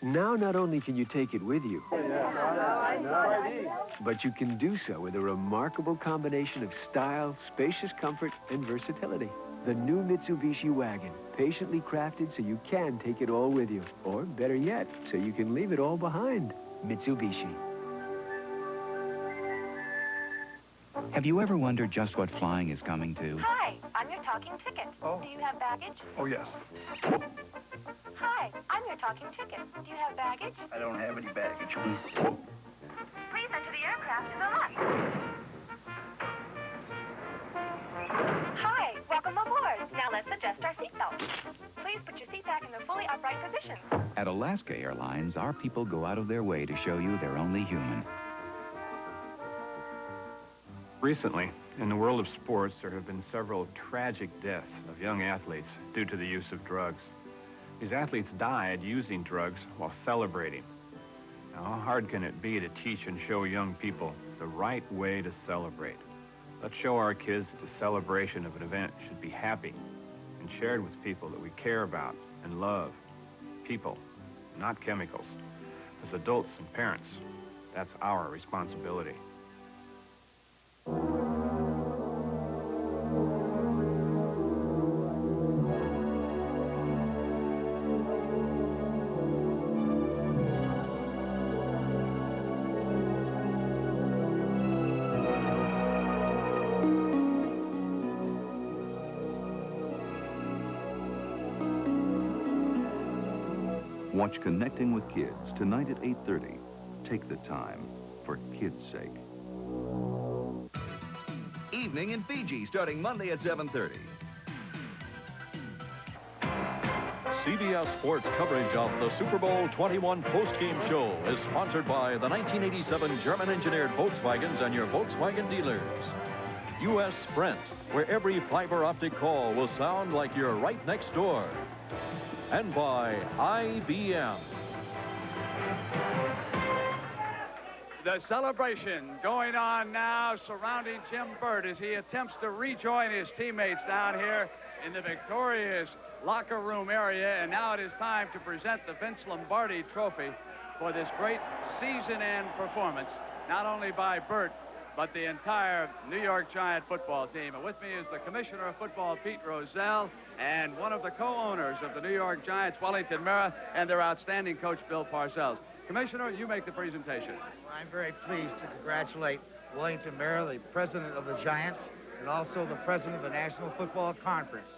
Now, not only can you take it with you, But you can do so with a remarkable combination of style, spacious comfort, and versatility. The new Mitsubishi wagon, patiently crafted so you can take it all with you. Or better yet, so you can leave it all behind. Mitsubishi. Have you ever wondered just what flying is coming to? Hi, I'm your talking ticket. Oh. Do you have baggage? Oh, yes. Hi, I'm your talking ticket. Do you have baggage? I don't have any baggage. Please enter the aircraft to the left. Hi, welcome aboard. Now let's adjust our seatbelts. Please put your seat back in the fully upright position. At Alaska Airlines, our people go out of their way to show you they're only human. Recently, in the world of sports, there have been several tragic deaths of young athletes due to the use of drugs. These athletes died using drugs while celebrating. Now, how hard can it be to teach and show young people the right way to celebrate? Let's show our kids that the celebration of an event should be happy and shared with people that we care about and love. People, not chemicals. As adults and parents, that's our responsibility. Watch Connecting with Kids tonight at 8:30. Take the time for kids' sake. Evening in Fiji, starting Monday at 7:30. CBS Sports coverage of the Super Bowl 21 postgame show is sponsored by the 1987 German-engineered Volkswagens and your Volkswagen dealers. U.S. Sprint, where every fiber optic call will sound like you're right next door. And by IBM. The celebration going on now surrounding Jim Burt as he attempts to rejoin his teammates down here in the victorious locker room area. And now it is time to present the Vince Lombardi Trophy for this great season-end performance, not only by Burt, but the entire New York Giant football team. And with me is the Commissioner of Football, Pete Rozelle, and one of the co-owners of the New York Giants, Wellington Mara, and their outstanding coach, Bill Parcells. Commissioner, you make the presentation. Well, I'm very pleased to congratulate Wellington Mara, the president of the Giants, and also the president of the National Football Conference.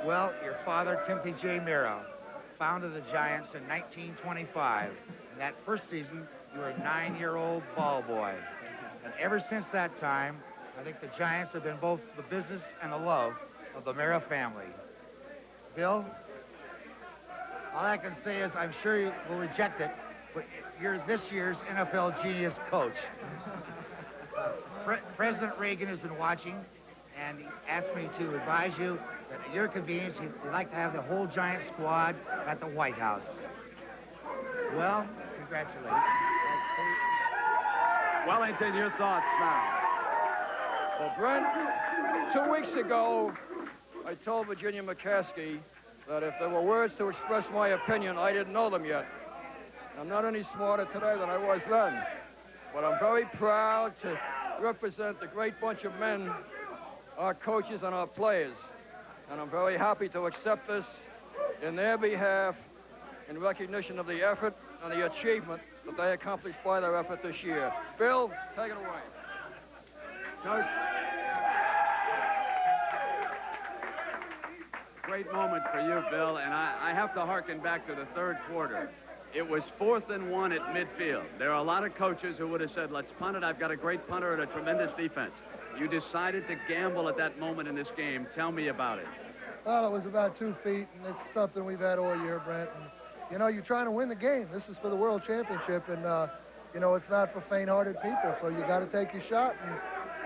Well, your father, Timothy J. Mara, founded the Giants in 1925. In that first season, you were a 9-year-old ball boy. And ever since that time, I think the Giants have been both the business and the love of the Mara family. Bill, all I can say is I'm sure you will reject it, but you're this year's NFL Genius coach. President Reagan has been watching, and he asked me to advise you that at your convenience, he'd like to have the whole Giant squad at the White House. Well, congratulations. Wellington, your thoughts now. Well, Brent, 2 weeks ago, I told Virginia McCaskey that if there were words to express my opinion, I didn't know them yet. I'm not any smarter today than I was then, but I'm very proud to represent the great bunch of men, our coaches and our players, and I'm very happy to accept this in their behalf in recognition of the effort and the achievement that they accomplished by their effort this year. Bill, take it away. Coach. Great moment for you, Bill, and I have to harken back to the third quarter. It was 4th and 1 at midfield. There are a lot of coaches who would have said, let's punt it. I've got a great punter and a tremendous defense. You decided to gamble at that moment in this game. Tell me about it. Well, it was about 2 feet, and it's something we've had all year, Brent. And, you know, you're trying to win the game. This is for the World Championship, and, you know, it's not for faint-hearted people, so you got to take your shot. And,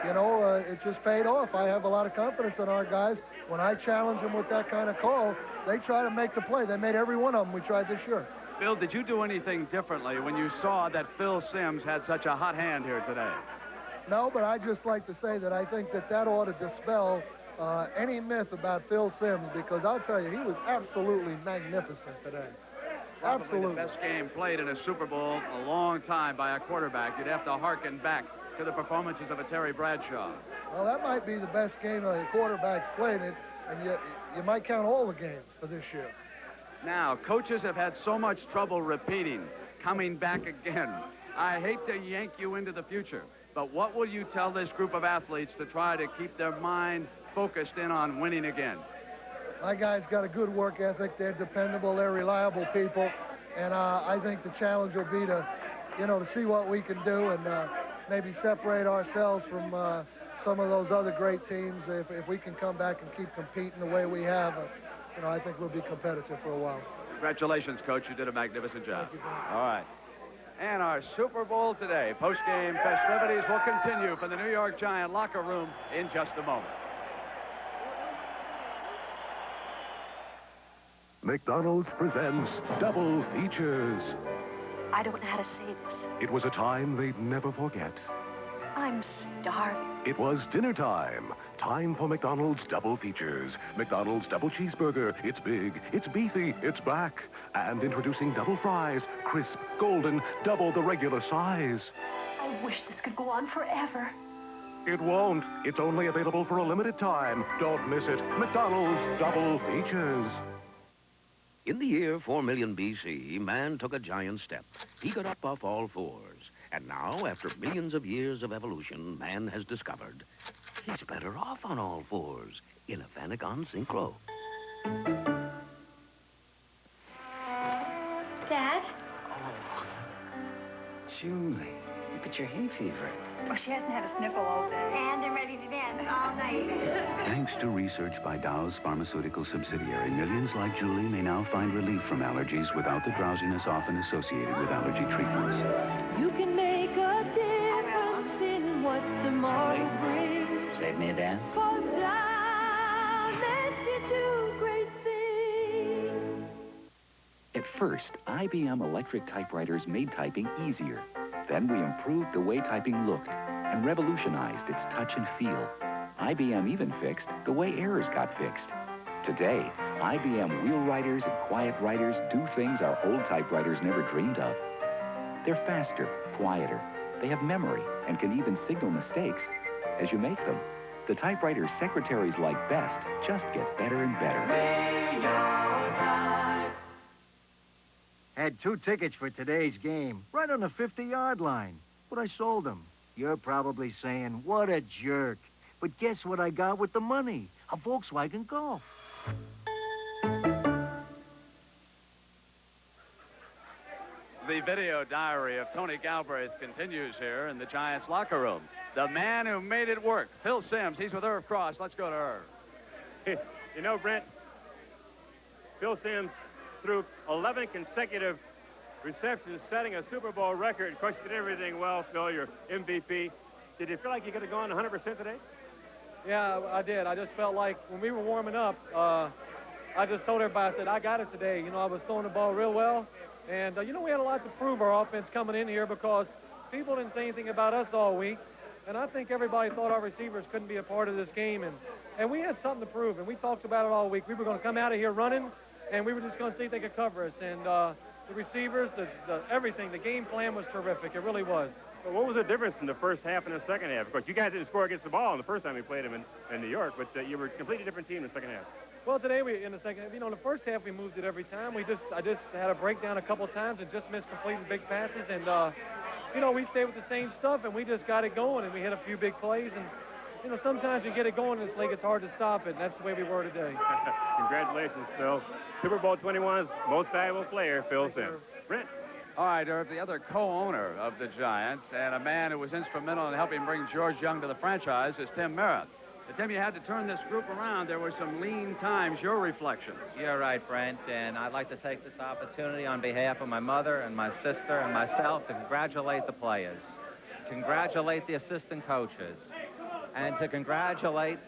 you know, it just paid off. I have a lot of confidence in our guys. When I challenge them with that kind of call, they try to make the play. They made every one of them we tried this year. Bill, did you do anything differently when you saw that Phil Simms had such a hot hand here today? No, but I just like to say that I think that ought to dispel any myth about Phil Simms, because I'll tell you, he was absolutely magnificent today. Probably Absolutely. the best game played in a Super Bowl a long time by a quarterback. You'd have to hearken back to the performances of a Terry Bradshaw. Well, that might be the best game the quarterback's played it, and you might count all the games for this year. Now, coaches have had so much trouble repeating, coming back again. I hate to yank you into the future, but what will you tell this group of athletes to try to keep their mind focused in on winning again? My guys got a good work ethic. They're dependable. They're reliable people. And I think the challenge will be to, to see what we can do and maybe separate ourselves from some of those other great teams. If we can come back and keep competing the way we have, I think we'll be competitive for a while. Congratulations, Coach. You did a magnificent job. All right. And our Super Bowl today, post-game festivities will continue from the New York Giant locker room in just a moment. McDonald's presents Double Features. I don't know how to say this. It was a time they'd never forget. I'm starving. It was dinner time. Time for McDonald's Double Features. McDonald's Double Cheeseburger. It's big, it's beefy, it's back. And introducing double fries. Crisp, golden, double the regular size. I wish this could go on forever. It won't. It's only available for a limited time. Don't miss it. McDonald's Double Features. In the year 4 million BC, man took a giant step. He got up off all fours. And now, after millions of years of evolution, man has discovered he's better off on all fours in a Vanagon Synchro. Dad? Julie, look at your hay fever. Oh, she hasn't had a sniffle all day. And I'm ready to dance all night. Thanks to research by Dow's pharmaceutical subsidiary, millions like Julie may now find relief from allergies without the drowsiness often associated with allergy treatments. You can make a difference in what tomorrow brings. Save me a dance. 'Cause Dow lets you do great things. At first, IBM electric typewriters made typing easier. Then we improved the way typing looked and revolutionized its touch and feel. IBM even fixed the way errors got fixed. Today, IBM wheel writers and quiet writers do things our old typewriters never dreamed of. They're faster, quieter. They have memory and can even signal mistakes as you make them. The typewriters secretaries like best just get better and better. Had 2 tickets for today's game, right on the 50-yard line. But I sold them. You're probably saying, what a jerk. But guess what I got with the money? A Volkswagen Golf. The video diary of Tony Galbraith continues here in the Giants locker room. The man who made it work, Phil Simms. He's with Irv Cross. Let's go to Irv. You know, Brent, Phil Simms threw 11 consecutive receptions, setting a Super Bowl record. Of course, you did everything well, Phil, your MVP. Did you feel like you could have gone 100% today? Yeah, I did. I just felt like when we were warming up, I just told everybody, I said, I got it today. You know, I was throwing the ball real well. And, you know, we had a lot to prove our offense coming in here because people didn't say anything about us all week. And I think everybody thought our receivers couldn't be a part of this game. And we had something to prove, and we talked about it all week. We were going to come out of here running, and we were just going to see if they could cover us. And the receivers, everything, the game plan was terrific. It really was. Well, what was the difference in the first half and the second half? Of course, you guys didn't score against the ball in the first time we played them in New York, but you were a completely different team in the second half. Well, today in the second half, you know, in the first half we moved it every time. I just had a breakdown a couple times and just missed completing big passes. And, you know, we stayed with the same stuff, and we just got it going, and we hit a few big plays. And, you know, sometimes you get it going in this league, it's hard to stop it, and that's the way we were today. Congratulations, Phil. Super Bowl 21's most valuable player, Phil Simms. Brent. All right, Irv, the other co-owner of the Giants and a man who was instrumental in helping bring George Young to the franchise is Tim Merritt. Tim, you had to turn this group around. There were some lean times. Your reflections. You're right, Brent, and I'd like to take this opportunity on behalf of my mother and my sister and myself to congratulate the players, to congratulate the assistant coaches, and to congratulate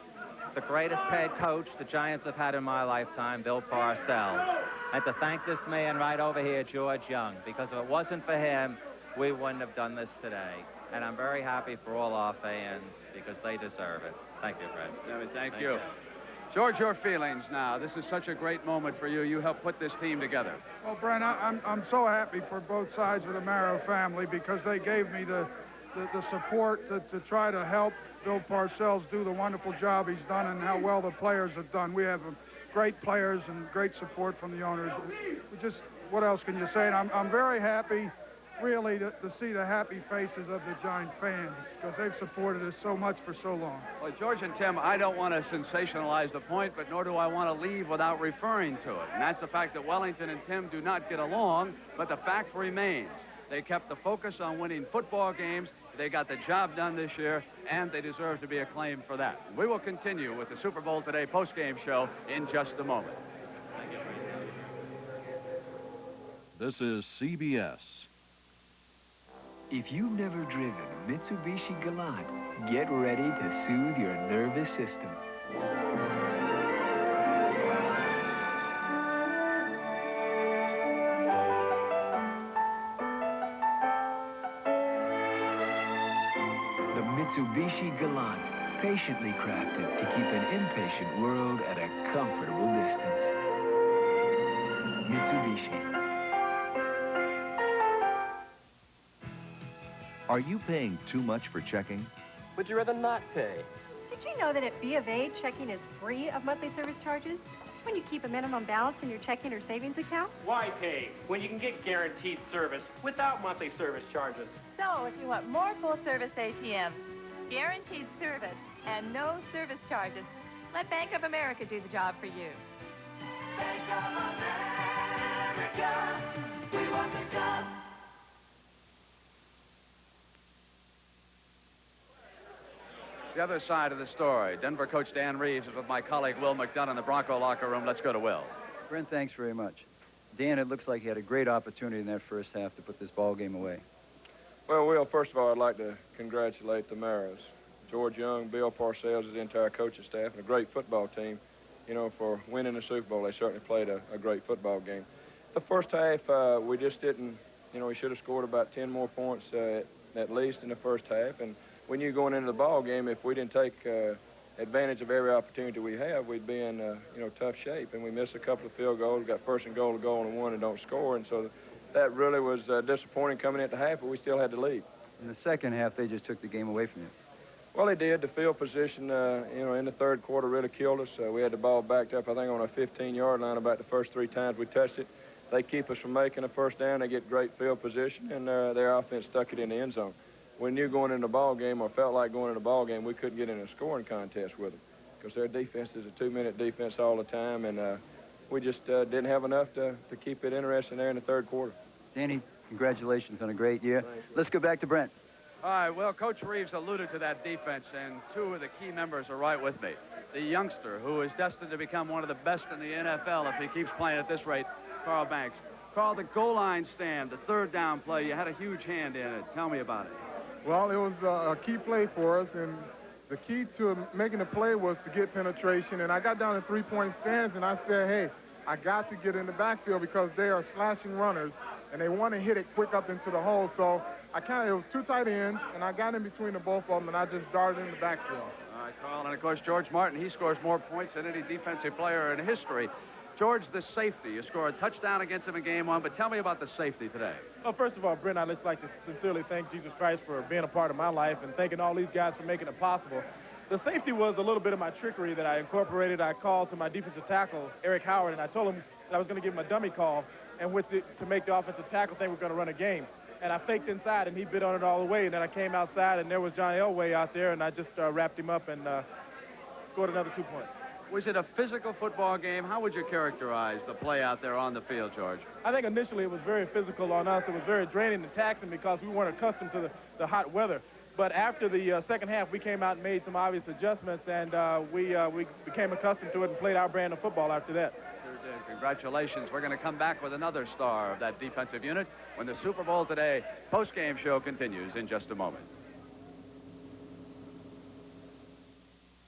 the greatest head coach the Giants have had in my lifetime, Bill Parcells, and to thank this man right over here, George Young, because if it wasn't for him, we wouldn't have done this today. And I'm very happy for all our fans because they deserve it. Thank you, Fred. Thank you. George, your feelings now. This is such a great moment for you. You helped put this team together. Well, Brent, I'm so happy for both sides of the Marrow family because they gave me the support to try to help Bill Parcells do the wonderful job he's done and how well the players have done. We have great players and great support from the owners. What else can you say? And I'm very happy, really, to see the happy faces of the Giant fans because they've supported us so much for so long. Well, George and Tim, I don't want to sensationalize the point, but nor do I want to leave without referring to it. And that's the fact that Wellington and Tim do not get along, but the fact remains. They kept the focus on winning football games. They got the job done this year, and they deserve to be acclaimed for that. We will continue with the Super Bowl Today postgame show in just a moment. This is CBS. If you've never driven a Mitsubishi Galant, get ready to soothe your nervous system. The Mitsubishi Galant, patiently crafted to keep an impatient world at a comfortable distance. Mitsubishi. Are you paying too much for checking? Would you rather not pay? Did you know that at B of A, checking is free of monthly service charges when you keep a minimum balance in your checking or savings account? Why pay when you can get guaranteed service without monthly service charges? So if you want more full-service ATMs, guaranteed service, and no service charges, let Bank of America do the job for you. Bank of America, we want the job. The other side of the story. Denver coach Dan Reeves is with my colleague Will McDonough in the Bronco locker room. Let's go to Will. Brent, thanks very much. Dan, it looks like he had a great opportunity in that first half to put this ball game away. Well, Will, first of all, I'd like to congratulate the Marrows. George Young, Bill Parcells, his entire coaching staff, and a great football team, you know, for winning the Super Bowl. They certainly played a great football game. The first half, we just didn't, you know, we should have scored about 10 more points at least in the first half. And we knew going into the ball game, if we didn't take advantage of every opportunity we have, we'd be in, you know, tough shape. And we missed a couple of field goals, got first and goal to go on and one and don't score. And so that really was disappointing coming into half, but we still had the lead. In the second half, they just took the game away from you. Well, they did. The field position, you know, in the third quarter really killed us. We had the ball backed up, I think, on a 15-yard line about the first 3 times we touched it. They keep us from making a first down. They get great field position, and their offense stuck it in the end zone. We knew going into the ball game, or felt like going into the ball game, we couldn't get in a scoring contest with them because their defense is a 2-minute defense all the time, and we just didn't have enough to keep it interesting there in the third quarter. Danny, congratulations on a great year. Let's go back to Brent. All right, well, Coach Reeves alluded to that defense, and 2 of the key members are right with me. The youngster, who is destined to become one of the best in the NFL if he keeps playing at this rate, Carl Banks. Carl, the goal line stand, the third down play, you had a huge hand in it. Tell me about it. Well, it was a key play for us, and the key to making the play was to get penetration. And I got down to 3-point stands, and I said, hey, I got to get in the backfield because they are slashing runners, and they want to hit it quick up into the hole. So it was 2 tight ends, and I got in between the both of them, and I just darted in the backfield. All right, Carl, and of course, George Martin, he scores more points than any defensive player in history. George, the safety, you scored a touchdown against him in game 1, but tell me about the safety today. Well, first of all, Brent, I'd just like to sincerely thank Jesus Christ for being a part of my life and thanking all these guys for making it possible. The safety was a little bit of my trickery that I incorporated. I called to my defensive tackle, Eric Howard, and I told him that I was going to give him a dummy call, and to make the offensive tackle think we're going to run a game. And I faked inside, and he bit on it all the way. And then I came outside, and there was John Elway out there, and I just wrapped him up and scored another 2 points. Was it a physical football game? How would you characterize the play out there on the field, George? I think initially it was very physical on us. It was very draining and taxing because we weren't accustomed to the hot weather. But after the second half, we came out and made some obvious adjustments, and we became accustomed to it and played our brand of football after that. Sure did. Congratulations. We're going to come back with another star of that defensive unit when the Super Bowl Today post-game show continues in just a moment.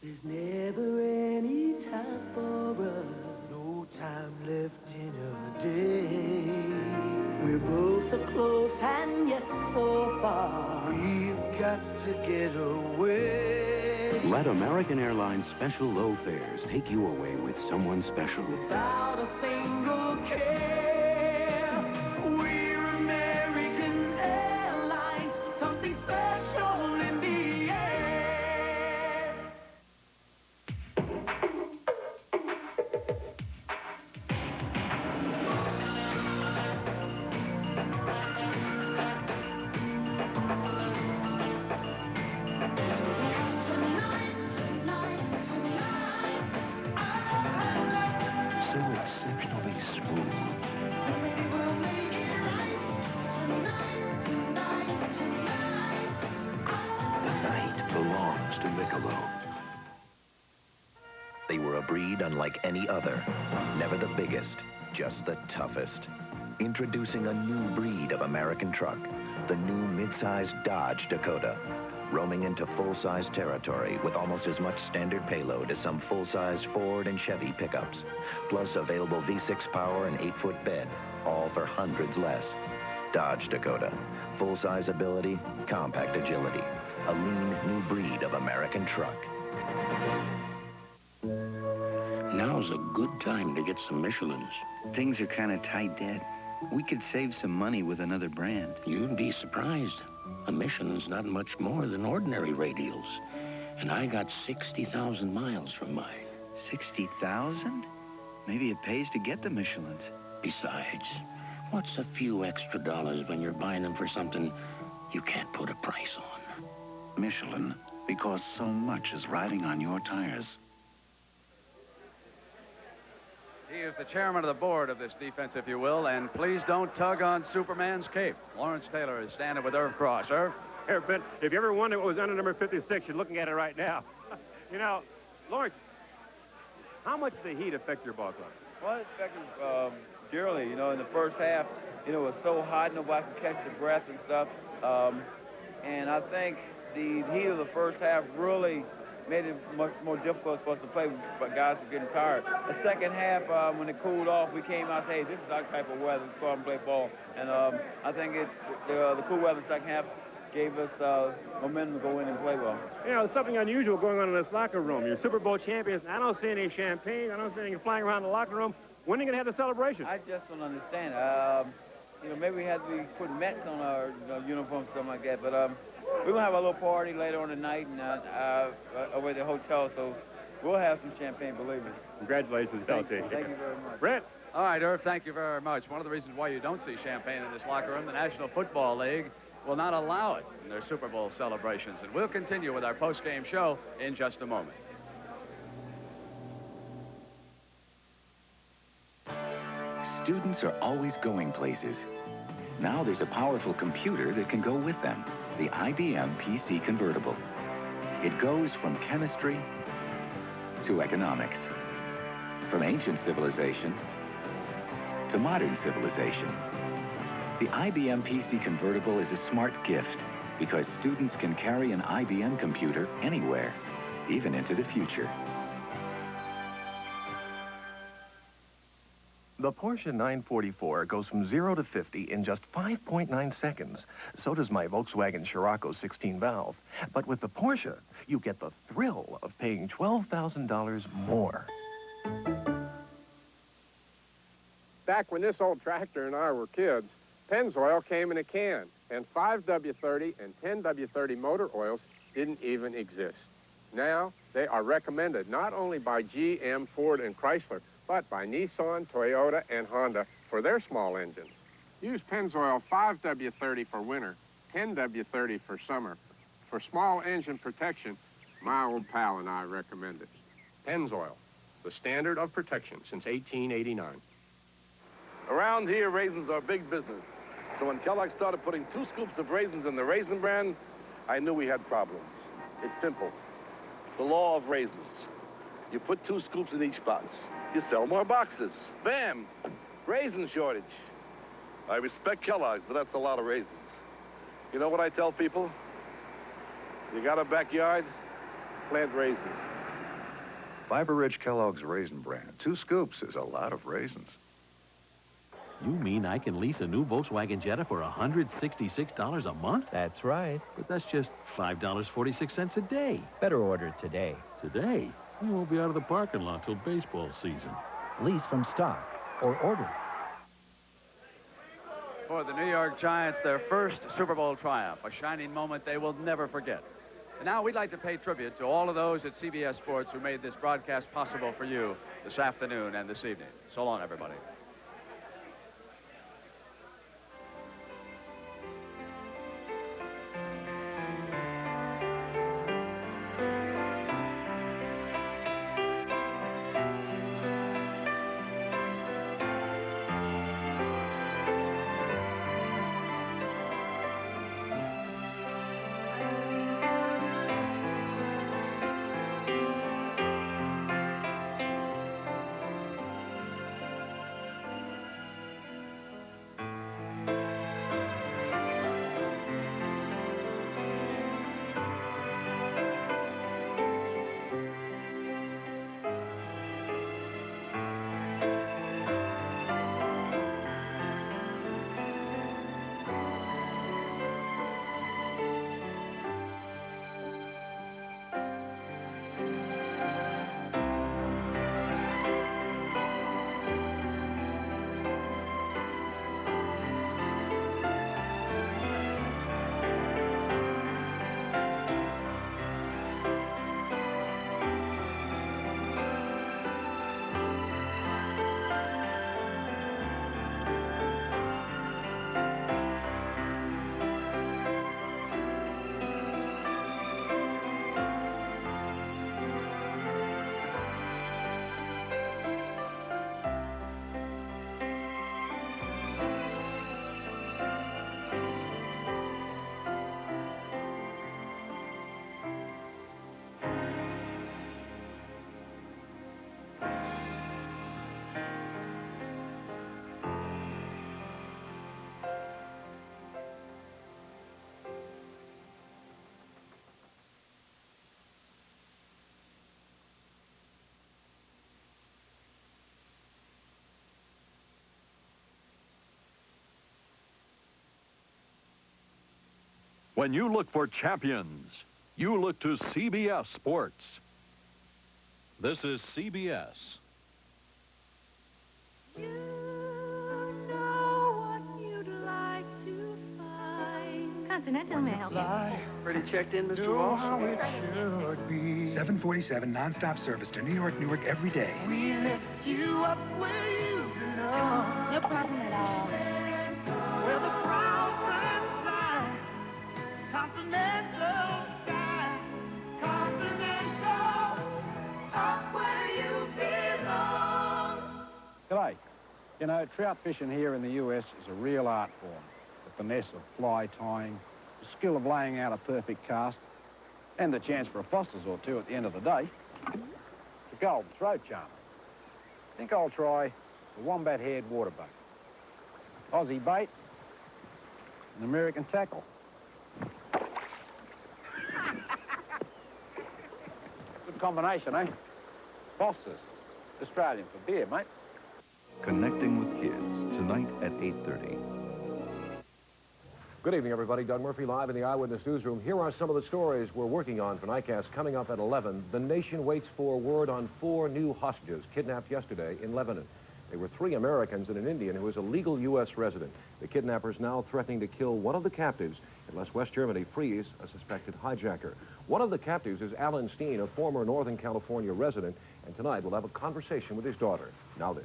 There's never any time for us, no time left in a day. We're both so close and yet so far. We've got to get away. Let American Airlines special low fares take you away with someone special. Without a single care, we're American Airlines, something special in the air. So exceptionally smooth. The night belongs to Michelob. They were a breed unlike any other. Never the biggest, just the toughest. Introducing a new breed of American truck, the new mid-size Dodge Dakota. Roaming into full-size territory with almost as much standard payload as some full-size Ford and Chevy pickups. Plus available V6 power and 8-foot bed, all for hundreds less. Dodge Dakota. Full-size ability, compact agility. A lean new breed of American truck. Now's a good time to get some Michelins. Things are kind of tight, Dad. We could save some money with another brand. You'd be surprised. A Michelin's not much more than ordinary radials. And I got 60,000 miles from mine. 60,000? Maybe it pays to get the Michelins. Besides, what's a few extra dollars when you're buying them for something you can't put a price on? Michelin, because so much is riding on your tires. He is the chairman of the board of this defense, if you will, and please don't tug on Superman's cape. Lawrence Taylor is standing with Irv Cross. Irv? Here, Ben, if you ever wondered what was under number 56, you're looking at it right now. You know, Lawrence, how much did the heat affect your ball club? Well, it affected dearly. You know, in the first half, you know, it was so hot, nobody could catch their breath and stuff. And I think the heat of the first half really made it much more difficult for us to play, but guys were getting tired. The second half, when it cooled off, we came out and said, hey, this is our type of weather. Let's go out and play ball. And I think the cool weather in the second half gave us momentum to go in and play well. You know, there's something unusual going on in this locker room. You're Super Bowl champions. I don't see any champagne. I don't see any flying around the locker room. When are you going to have the celebration? I just don't understand. You know, maybe we had to be putting Mets on our uniforms, something like that. But we're going to have a little party later on tonight and over at the hotel, so we'll have some champagne, believe me. Congratulations, Thank LT. you very much. Brett. All right, Irv, thank you very much. One of the reasons why you don't see champagne in this locker room, the National Football League will not allow it in their Super Bowl celebrations. And we'll continue with our post-game show in just a moment. Students are always going places. Now there's a powerful computer that can go with them, the IBM PC Convertible. It goes from chemistry to economics, from ancient civilization to modern civilization. The IBM PC Convertible is a smart gift because students can carry an IBM computer anywhere, even into the future. The Porsche 944 goes from 0 to 50 in just 5.9 seconds. So does my Volkswagen Scirocco 16-valve. But with the Porsche, you get the thrill of paying $12,000 more. Back when this old tractor and I were kids, Pennzoil came in a can, and 5W30 and 10W30 motor oils didn't even exist. Now, they are recommended not only by GM, Ford, and Chrysler, but by Nissan, Toyota, and Honda for their small engines. Use Pennzoil 5W30 for winter, 10W30 for summer. For small engine protection, my old pal and I recommend it. Pennzoil, the standard of protection since 1889. Around here, raisins are big business. So when Kellogg started putting 2 scoops of raisins in the Raisin Bran, I knew we had problems. It's simple. The law of raisins. You put 2 scoops in each box. You sell more boxes. Bam! Raisin shortage. I respect Kellogg's, but that's a lot of raisins. You know what I tell people? You got a backyard? Plant raisins. Fiber-rich Kellogg's Raisin Bran. 2 scoops is a lot of raisins. You mean I can lease a new Volkswagen Jetta for $166 a month? That's right. But that's just $5.46 a day. Better order today. Today? We won't be out of the parking lot till baseball season. Lease from stock or order. For the New York Giants, their first Super Bowl triumph, a shining moment they will never forget. And now we'd like to pay tribute to all of those at CBS Sports who made this broadcast possible for you this afternoon and this evening. So long, everybody. When you look for champions, you look to CBS Sports. This is CBS. Continental, may I help you? Ready checked in, Mr. Walsh? 747 nonstop service to New York, Newark every day. We lift you up where you belong. No problem at all. Where the proud birds fly. Continental sky. Continental, up where you belong. G'day. You know, trout fishing here in the US is a real art form. The finesse of fly tying, the skill of laying out a perfect cast, and the chance for a Foster's or two at the end of the day. The golden throat charmer. I think I'll try the wombat-haired water bug. Aussie bait, an American tackle. Good combination, eh? Foster's, Australian for beer, mate. Connecting with Kids, tonight at 8:30. Good evening, everybody. Doug Murphy live in the Eyewitness Newsroom. Here are some of the stories we're working on for Nightcast coming up at 11. The nation waits for word on 4 new hostages kidnapped yesterday in Lebanon. They were 3 Americans and an Indian who is a legal U.S. resident. The kidnappers now threatening to kill one of the captives unless West Germany frees a suspected hijacker. One of the captives is Alan Steen, a former Northern California resident, and tonight we'll have a conversation with his daughter. Now this.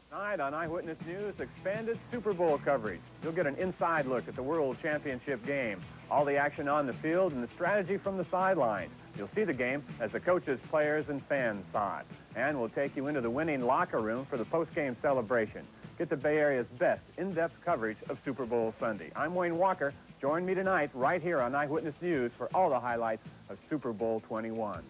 Tonight on Eyewitness News, expanded Super Bowl coverage. You'll get an inside look at the World Championship game, all the action on the field and the strategy from the sidelines. You'll see the game as the coaches, players, and fans saw it. And we'll take you into the winning locker room for the post-game celebration. Get the Bay Area's best in-depth coverage of Super Bowl Sunday. I'm Wayne Walker. Join me tonight right here on Eyewitness News for all the highlights of Super Bowl 21.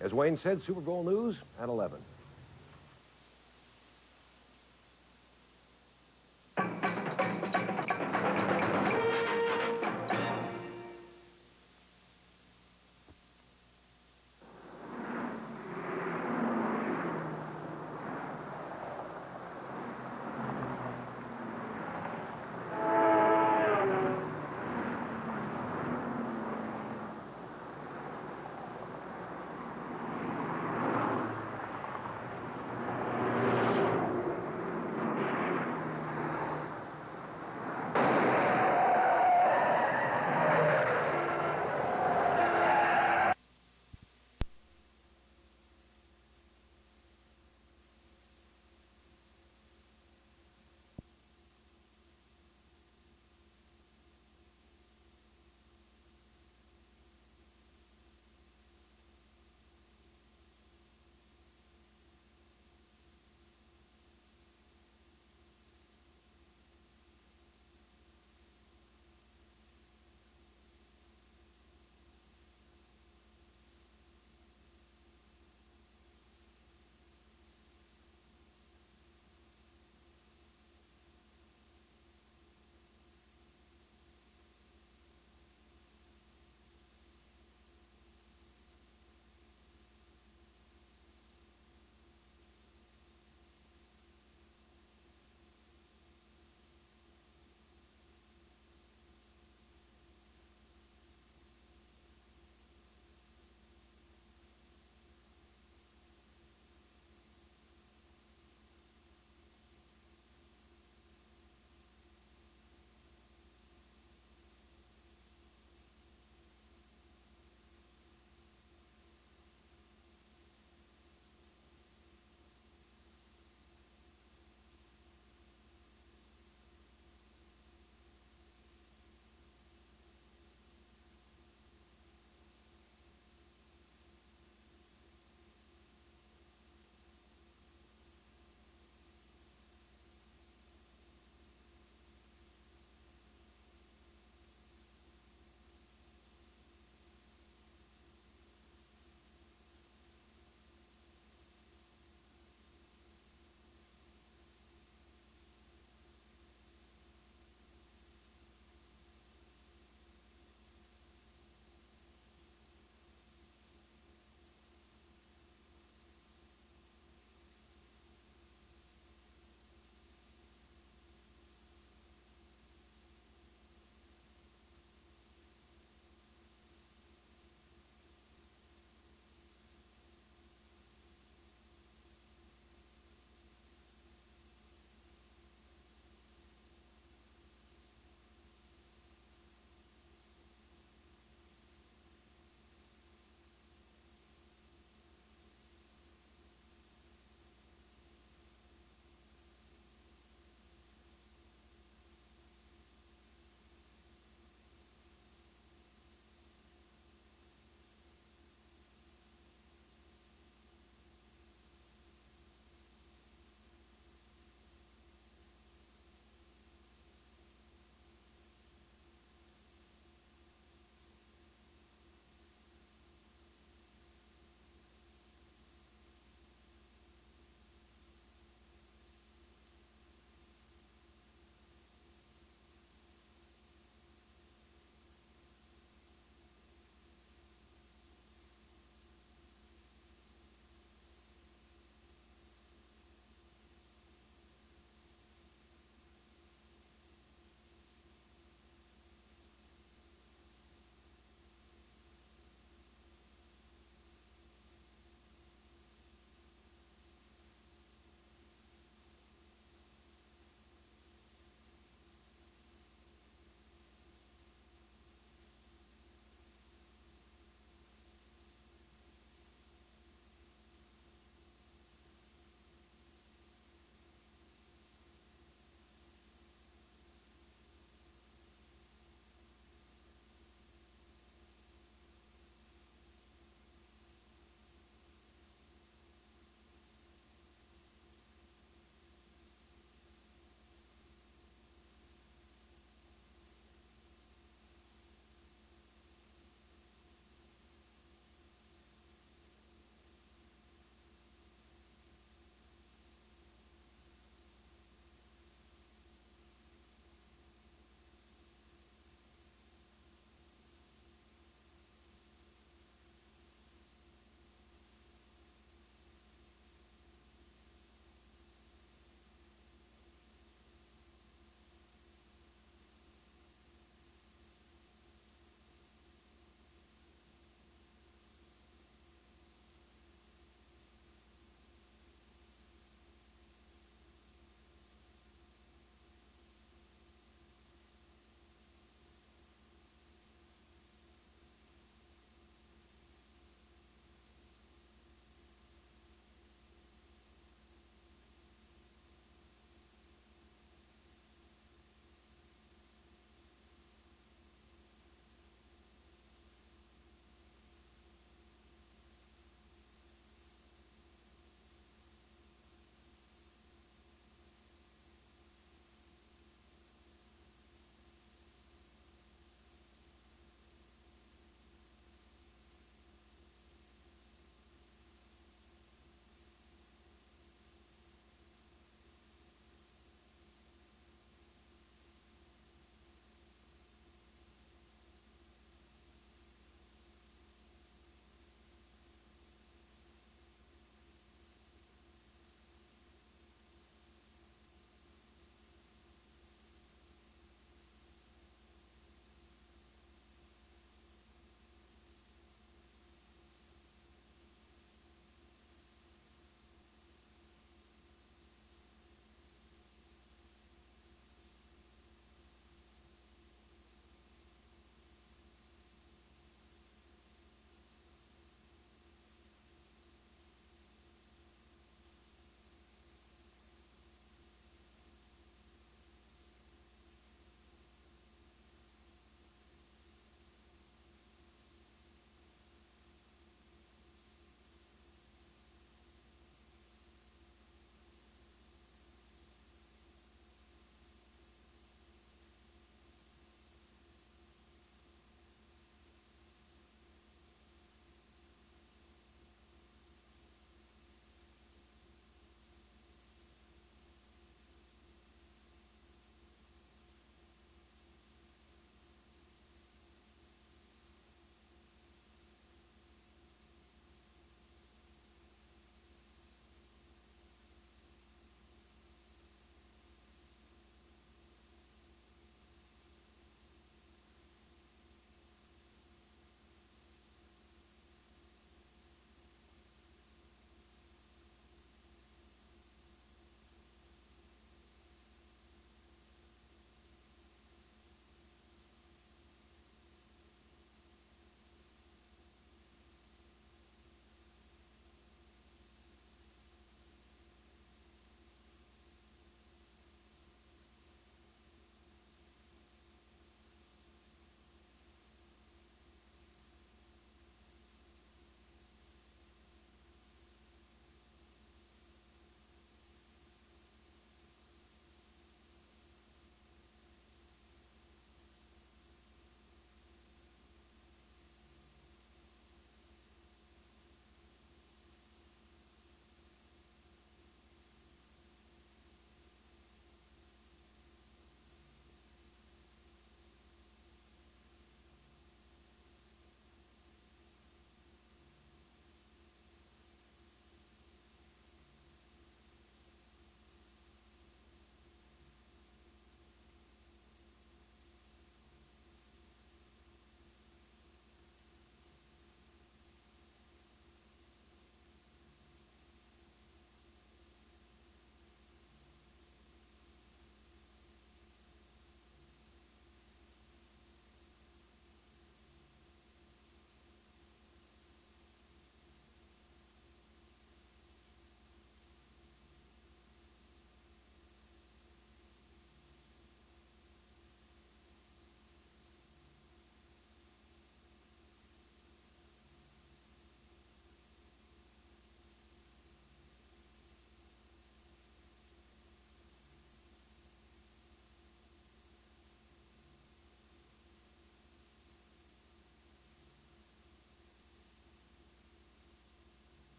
As Wayne said, Super Bowl news at 11.